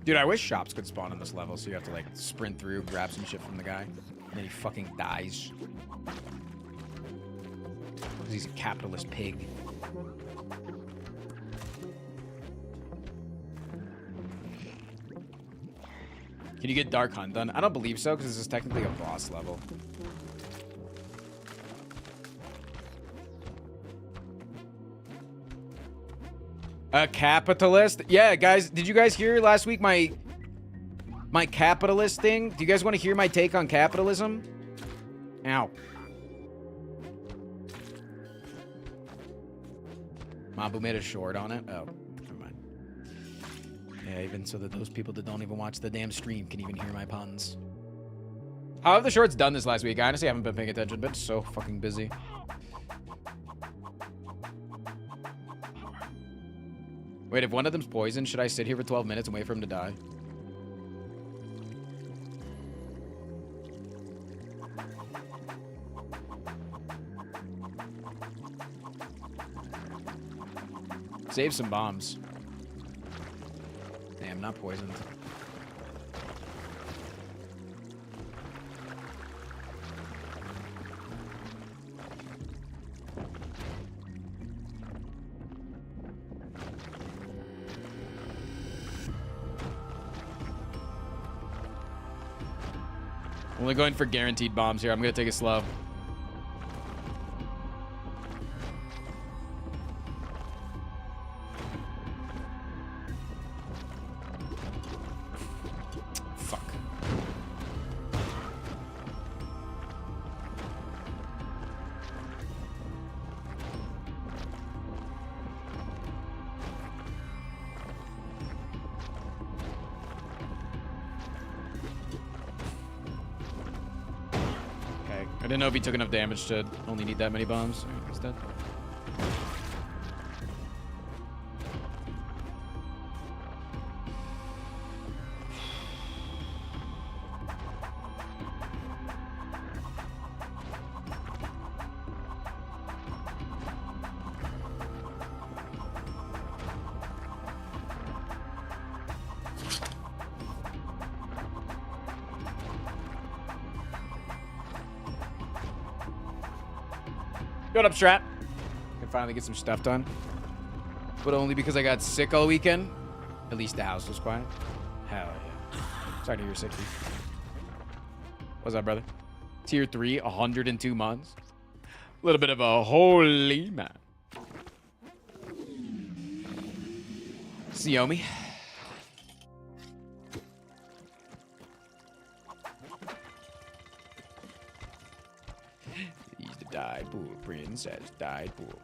Dude, I wish shops could spawn on this level, so you have to, like, sprint through, grab some shit from the guy, and then he fucking dies. Because he's a capitalist pig. Can you get Dark Hunt done? I don't believe so, because this is technically a boss level. A capitalist? Yeah, guys, did you guys hear last week my capitalist thing? Do you guys want to hear my take on capitalism? Ow. Mabu made a short on it? Oh, never mind. Yeah, even so that those people that don't even watch the damn stream can even hear my puns. How have the shorts done this last week? I honestly haven't been paying attention, but so fucking busy. Wait, if one of them's poisoned, should I sit here for 12 minutes and wait for him to die? Save some bombs. Damn, not poisoned. Only going for guaranteed bombs here. I'm gonna take it slow. Fuck. I didn't know if he took enough damage to only need that many bombs. All right, he's dead. What up, Strat? Can finally get some stuff done. But only because I got sick all weekend. At least the house was quiet. Hell yeah. Sorry to hear you're sick. What's up, brother? Tier 3, 102 months. A little bit of a holy man. Xiaomi. He's the died pool princess. Died pool.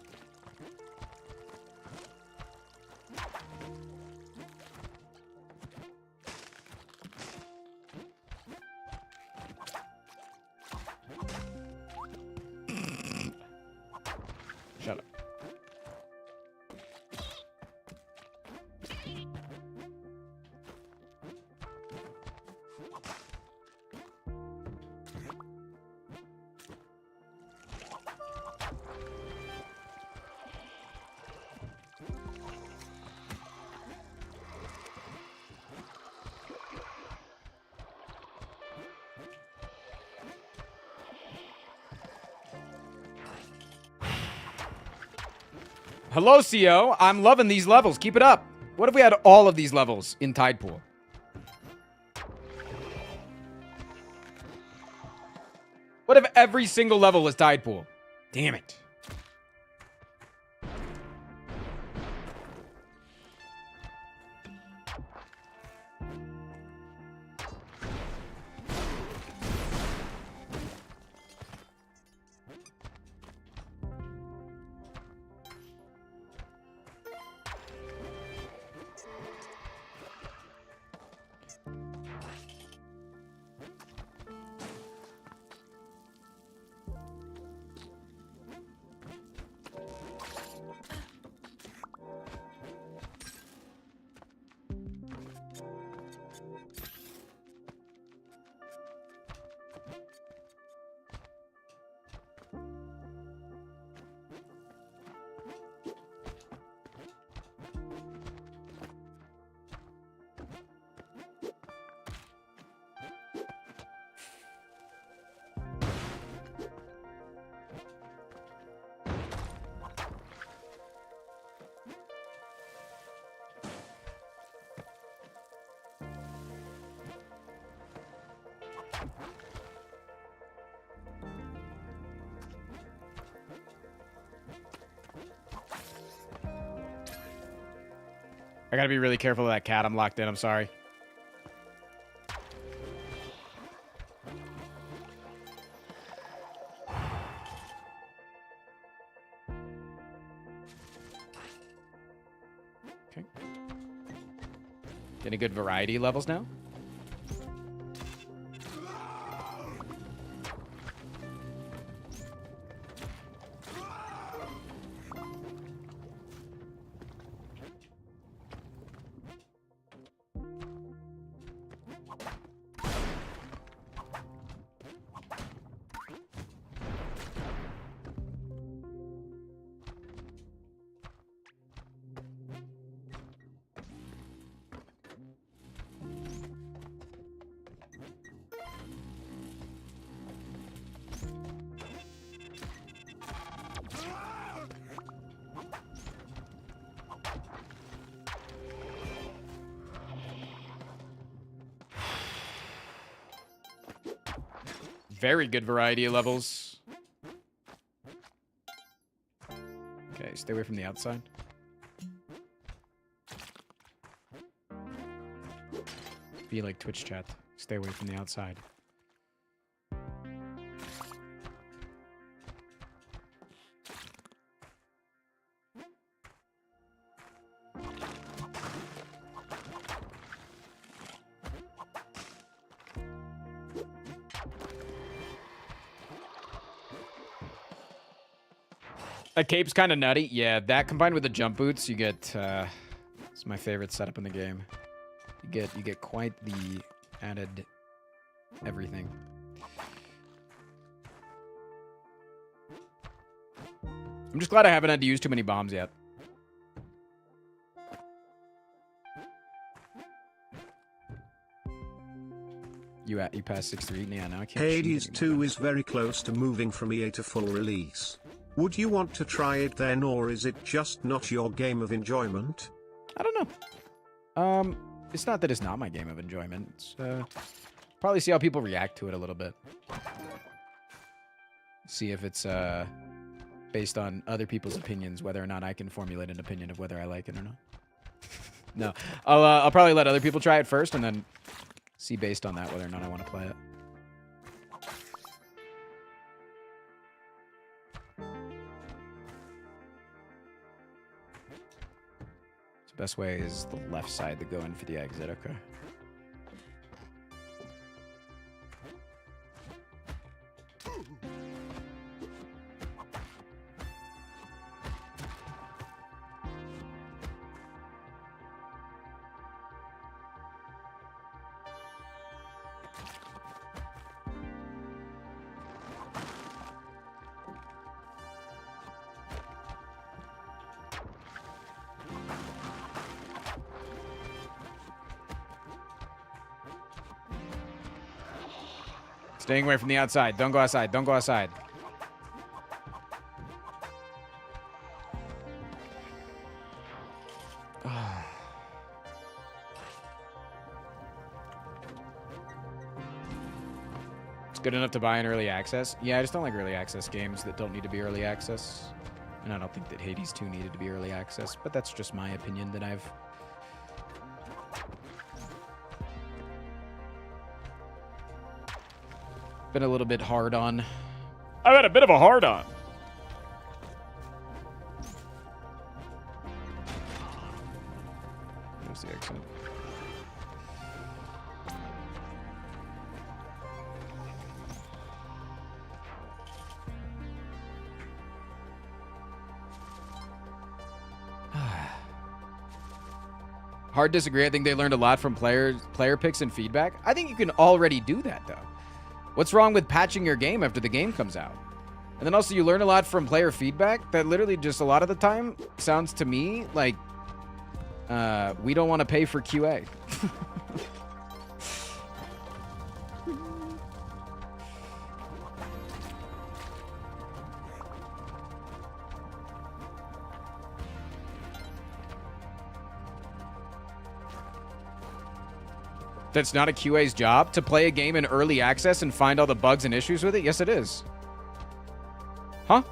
Hello, CO. I'm loving these levels. Keep it up. What if we had all of these levels in Tide Pool? What if every single level was Tide Pool? Damn it. I gotta be really careful of that cat. I'm locked in. I'm sorry. Okay. Getting good variety levels now. Very good variety of levels. Okay, stay away from the outside. Be like Twitch chat. Stay away from the outside. That cape's kind of nutty. Yeah, that combined with the jump boots, you get. It's my favorite setup in the game. You get quite the added everything. I'm just glad I haven't had to use too many bombs yet. You passed 6-3. Yeah, now I can't. Hades 2 is very close to moving from EA to full release. Would you want to try it then, or is it just not your game of enjoyment? I don't know. It's not that it's not my game of enjoyment. It's, probably see how people react to it a little bit. See if it's based on other people's opinions, whether or not I can formulate an opinion of whether I like it or not. No, I'll probably let other people try it first, and then see based on that whether or not I want to play it. Best way is the left side to go in for the exit. Okay. Staying away from the outside. Don't go outside. Don't go outside. It's good enough to buy in early access. Yeah, I just don't like early access games that don't need to be early access. And I don't think that Hades 2 needed to be early access, but that's just my opinion that I've been a little bit hard on. I've had a bit of a hard on. There's the exit. Hard disagree. I think they learned a lot from player picks and feedback. I think you can already do that, though. What's wrong with patching your game after the game comes out? And then also you learn a lot from player feedback that literally just a lot of the time sounds to me like we don't want to pay for QA. That's not a QA's job to play a game in early access and find all the bugs and issues with it? Yes, it is. Huh?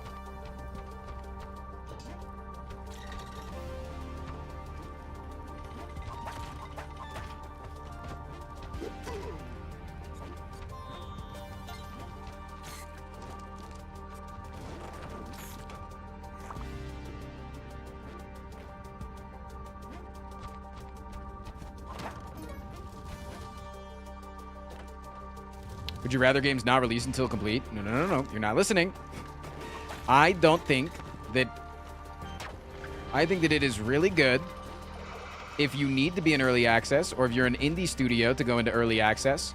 Would you rather games not release until complete? No, no, no, no. You're not listening. I think that it is really good if you need to be in early access, or if you're an indie studio to go into early access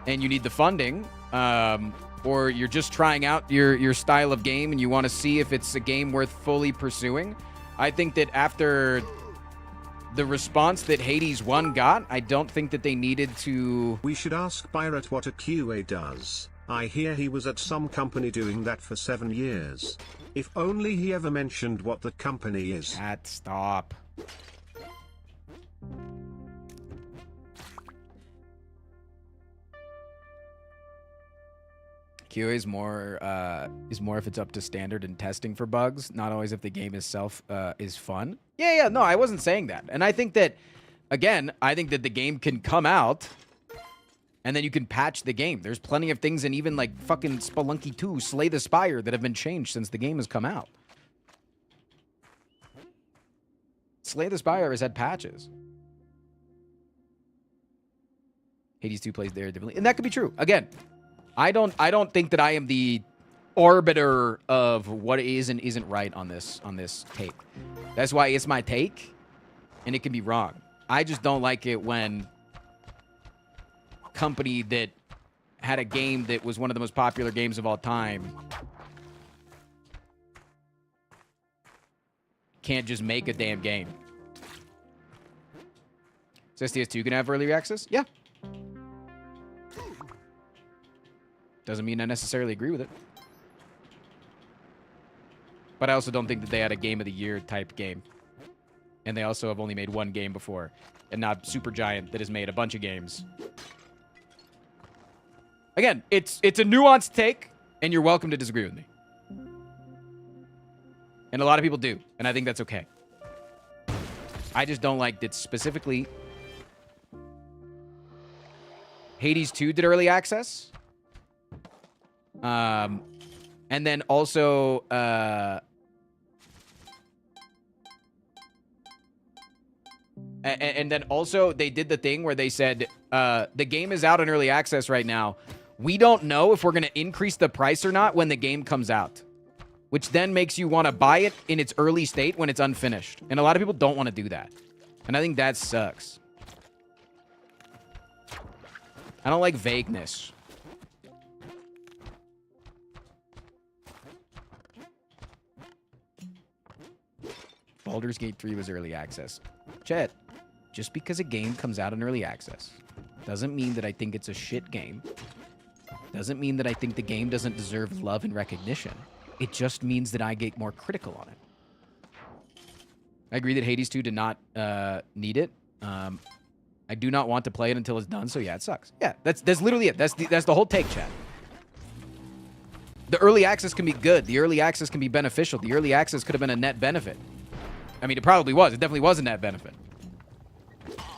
and you need the funding, or you're just trying out your style of game and you want to see if it's a game worth fully pursuing. I think that after the response that Hades 1 got, I don't think that they needed to... We should ask Byrat what a QA does. I hear he was at some company doing that for 7 years. If only he ever mentioned what the company is. Stop. QA is more if it's up to standard and testing for bugs, not always if the game itself is fun. Yeah, no, I wasn't saying that. And I think that, again, I think that the game can come out and then you can patch the game. There's plenty of things in even like fucking Spelunky 2, Slay the Spire, that have been changed since the game has come out. Slay the Spire has had patches. Hades 2 plays there differently. And that could be true. Again, I don't think that I am the arbiter of what is and isn't right on this take. That's why it's my take, and it can be wrong. I just don't like it when company that had a game that was one of the most popular games of all time can't just make a damn game. So STS2 can have early access? Yeah. Doesn't mean I necessarily agree with it. But I also don't think that they had a Game of the Year type game. And they also have only made one game before. And not Supergiant that has made a bunch of games. Again, it's a nuanced take, and you're welcome to disagree with me. And a lot of people do, and I think that's okay. I just don't like that specifically Hades 2 did early access. And then also, and then also they did the thing where they said, the game is out in early access right now. We don't know if we're going to increase the price or not when the game comes out, which then makes you want to buy it in its early state when it's unfinished. And a lot of people don't want to do that. And I think that sucks. I don't like vagueness. Baldur's Gate 3 was early access. Chet, just because a game comes out in early access doesn't mean that I think it's a shit game. Doesn't mean that I think the game doesn't deserve love and recognition. It just means that I get more critical on it. I agree that Hades 2 did not need it. I do not want to play it until it's done, so yeah, it sucks. Yeah, that's literally it. That's the whole take, chat. The early access can be good. The early access can be beneficial. The early access could have been a net benefit. I mean, it probably was. It definitely was a net benefit.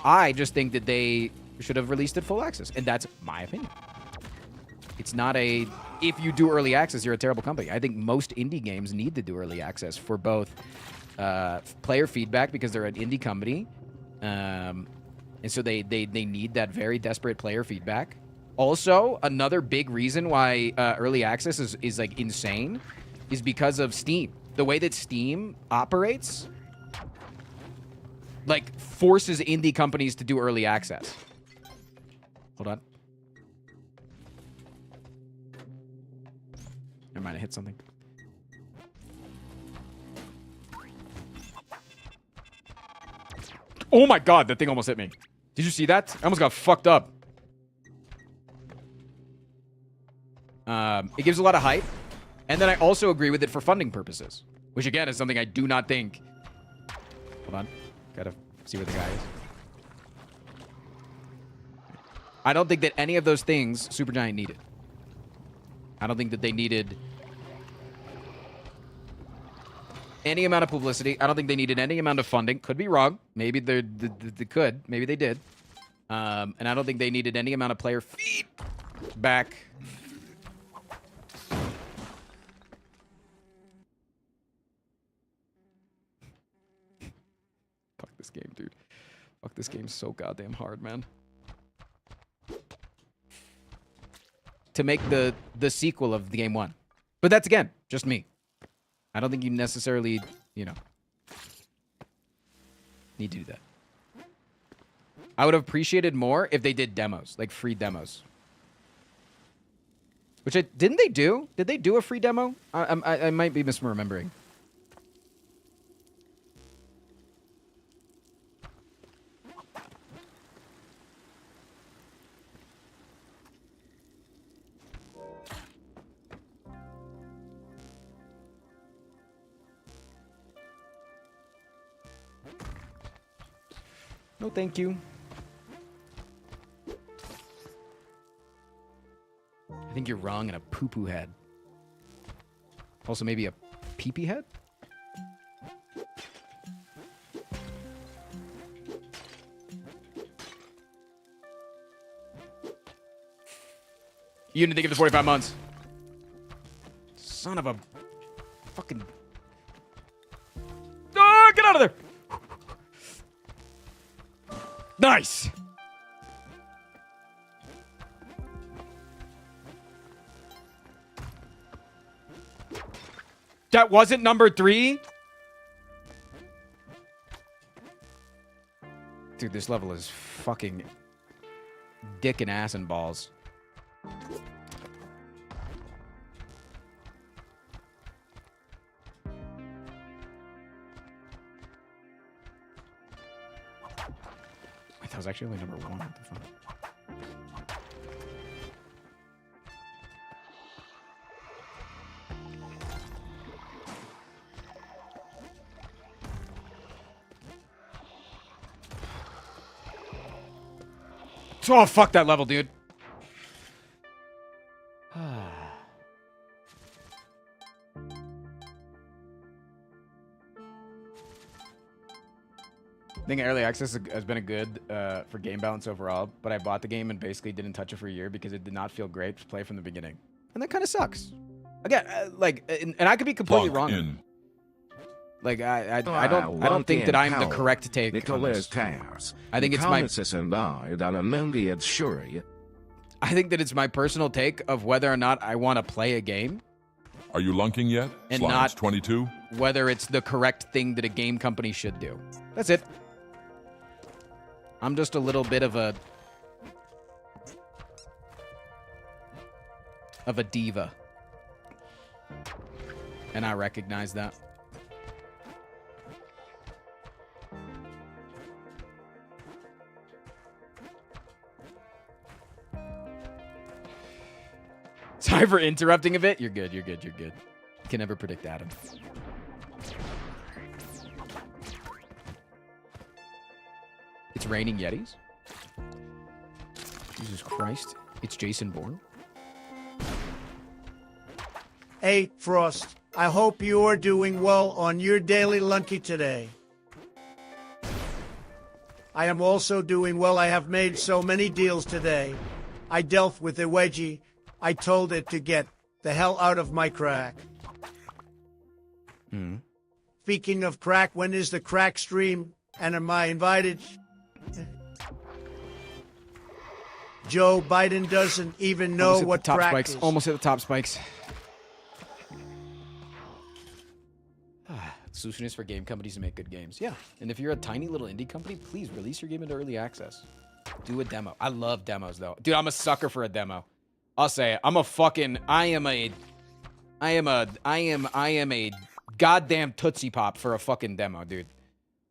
I just think that they should have released it full access, and that's my opinion. It's not a, if you do early access, you're a terrible company. I think most indie games need to do early access for both player feedback, because they're an indie company, and so they need that very desperate player feedback. Also, another big reason why early access is like insane is because of Steam. The way that Steam operates, like, forces indie companies to do early access. Hold on. Never mind, I hit something. Oh my god, that thing almost hit me. Did you see that? I almost got fucked up. It gives a lot of hype. And then I also agree with it for funding purposes. Which, again, is something I do not think... Hold on. Gotta see where the guy is. I don't think that any of those things Supergiant needed. I don't think that they needed any amount of publicity. I don't think they needed any amount of funding. Could be wrong. Maybe they could. Maybe they did. And I don't think they needed any amount of player feedback. Fuck this game, dude. Fuck this game so goddamn hard, man. To make the sequel of the game 1. But that's, again, just me. I don't think you necessarily, you know, need to do that. I would have appreciated more if they did demos, like free demos. Which didn't they do? Did they do a free demo? I might be misremembering. No, thank you. I think you're wrong in a poo-poo head. Also, maybe a pee-pee head? You didn't think of the 45 months. Son of a fucking... Oh, get out of there! Nice! That wasn't number 3? Dude, this level is fucking dick and ass and balls. That was actually only number 1. What the fuck? Oh, fuck that level, dude. I think early access has been a good for game balance overall, but I bought the game and basically didn't touch it for a year because it did not feel great to play from the beginning. And that kind of sucks. Again, and I could be completely wrong. Like, I don't think that I'm the correct take on this. I think it's my... I think that it's my personal take of whether or not I want to play a game. Are you lunking yet? And Slimes not 22? Whether it's the correct thing that a game company should do. That's it. I'm just a little bit of a diva. And I recognize that. Sorry for interrupting a bit. You're good, you're good, you're good. You can never predict Adam. raining Yetis. Jesus Christ. It's Jason Bourne. Hey, Frost. I hope you are doing well on your daily lunky today. I am also doing well. I have made so many deals today. I dealt with a wedgie. I told it to get the hell out of my crack. Speaking of crack, when is the crack stream? And am I invited? Joe Biden doesn't even know Almost hit what the top crack spikes. is. Almost hit the top spikes. Solution is for game companies to make good games. Yeah. And if you're a tiny little indie company, please release your game into early access. Do a demo. I love demos though. Dude, I'm a sucker for a demo. I'll say it. I am a goddamn Tootsie Pop for a fucking demo, dude.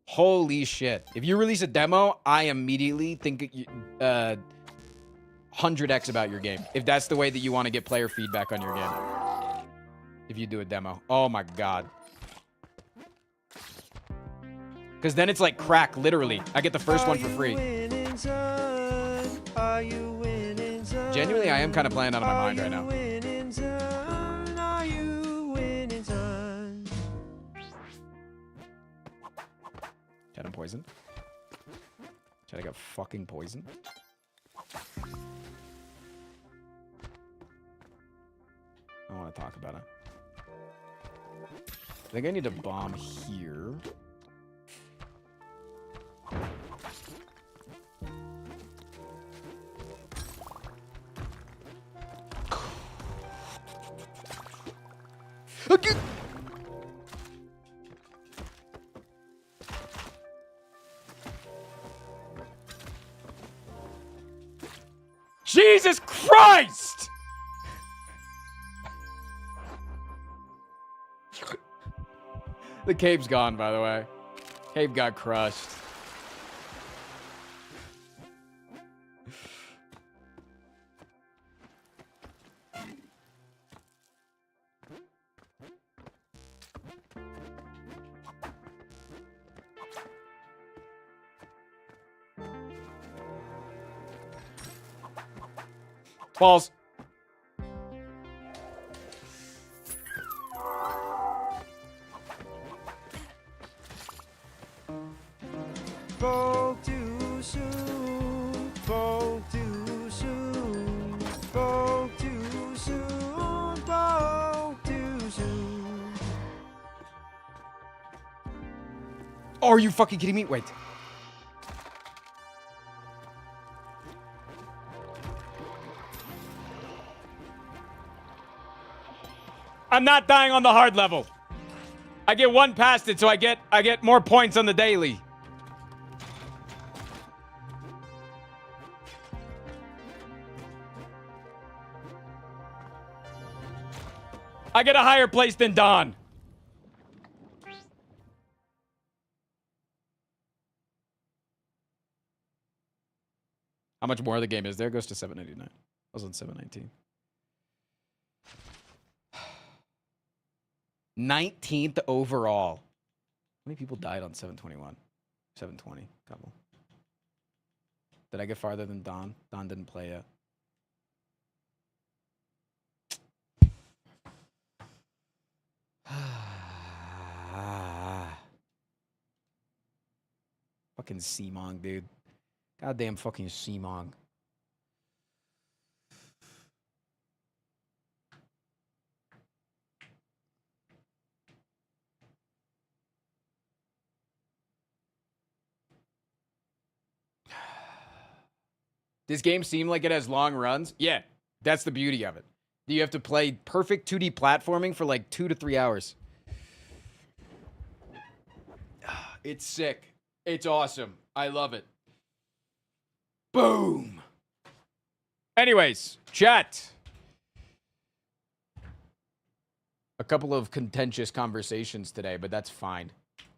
Holy shit. If you release a demo, I immediately think 100x about your game. If that's the way that you want to get player feedback on your game. If you do a demo. Oh my god. Because then it's like crack, literally. I get the first one for free. Genuinely, I am kind of playing out of my mind right now. Chat, I'm poisoned. Chat, I got fucking poisoned. I don't want to talk about it. I think I need to bomb here. Okay. Jesus Christ! The cave's gone, by the way. Cave got crushed. Balls. Spoke too soon, spoke too soon, spoke too soon, spoke too soon. Oh, are you fucking kidding me? Wait. I'm not dying on the hard level. I get one past it, so I get more points on the daily. I get a higher place than Don. How much more of the game is there? It goes to 789. I was on 719. 19th overall. How many people died on 721? 720. Couple. Did I get farther than Don? Don didn't play yet. Fucking Seamong, dude. Goddamn fucking Seamong. This game seemed like it has long runs. Yeah, that's the beauty of it. You have to play perfect 2D platforming for like 2 to 3 hours. It's sick. It's awesome. I love it. Boom. Anyways, chat. A couple of contentious conversations today, but that's fine.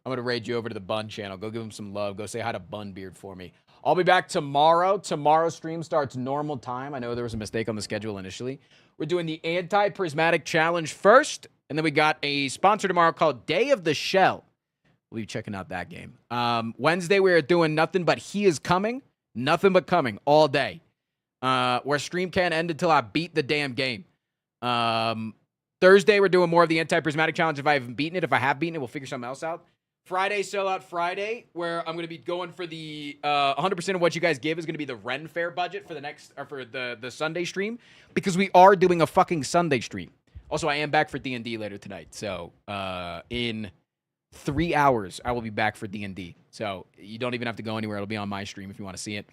I'm going to raid you over to the Bun channel. Go give him some love. Go say hi to Bun Beard for me. I'll be back tomorrow. Tomorrow's stream starts normal time. I know there was a mistake on the schedule initially. We're doing the Anti-Prismatic Challenge first, and then we got a sponsor tomorrow called Day of the Shell. we'll be checking out that game. Wednesday, we're doing nothing but He Is Coming. Nothing but coming all day. Where stream can't end until I beat the damn game. Thursday, we're doing more of the anti-prismatic challenge. If I haven't beaten it, if I have beaten it, we'll figure something else out. Friday, Sellout Friday, where I'm going to be going for the 100% of what you guys give is going to be the Ren Fair budget for the next, or for the Sunday stream, because we are doing a fucking Sunday stream. Also, I am back for D&D later tonight. So, in 3 hours, I will be back for D&D. So, you don't even have to go anywhere. It'll be on my stream if you want to see it.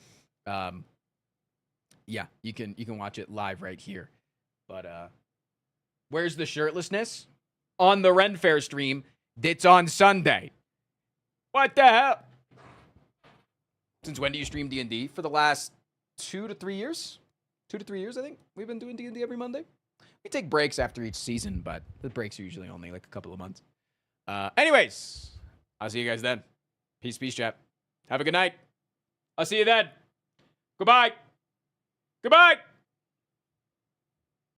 Yeah, you can watch it live right here. But, where's the shirtlessness? On the Ren Fair stream, it's on Sunday. What the hell? Since when do you stream D&D? For the last 2 to 3 years? 2 to 3 years, I think. We've been doing D&D every Monday. We take breaks after each season, but the breaks are usually only like a couple of months. Anyways, I'll see you guys then. Peace, chat. Have a good night. I'll see you then. Goodbye. Goodbye.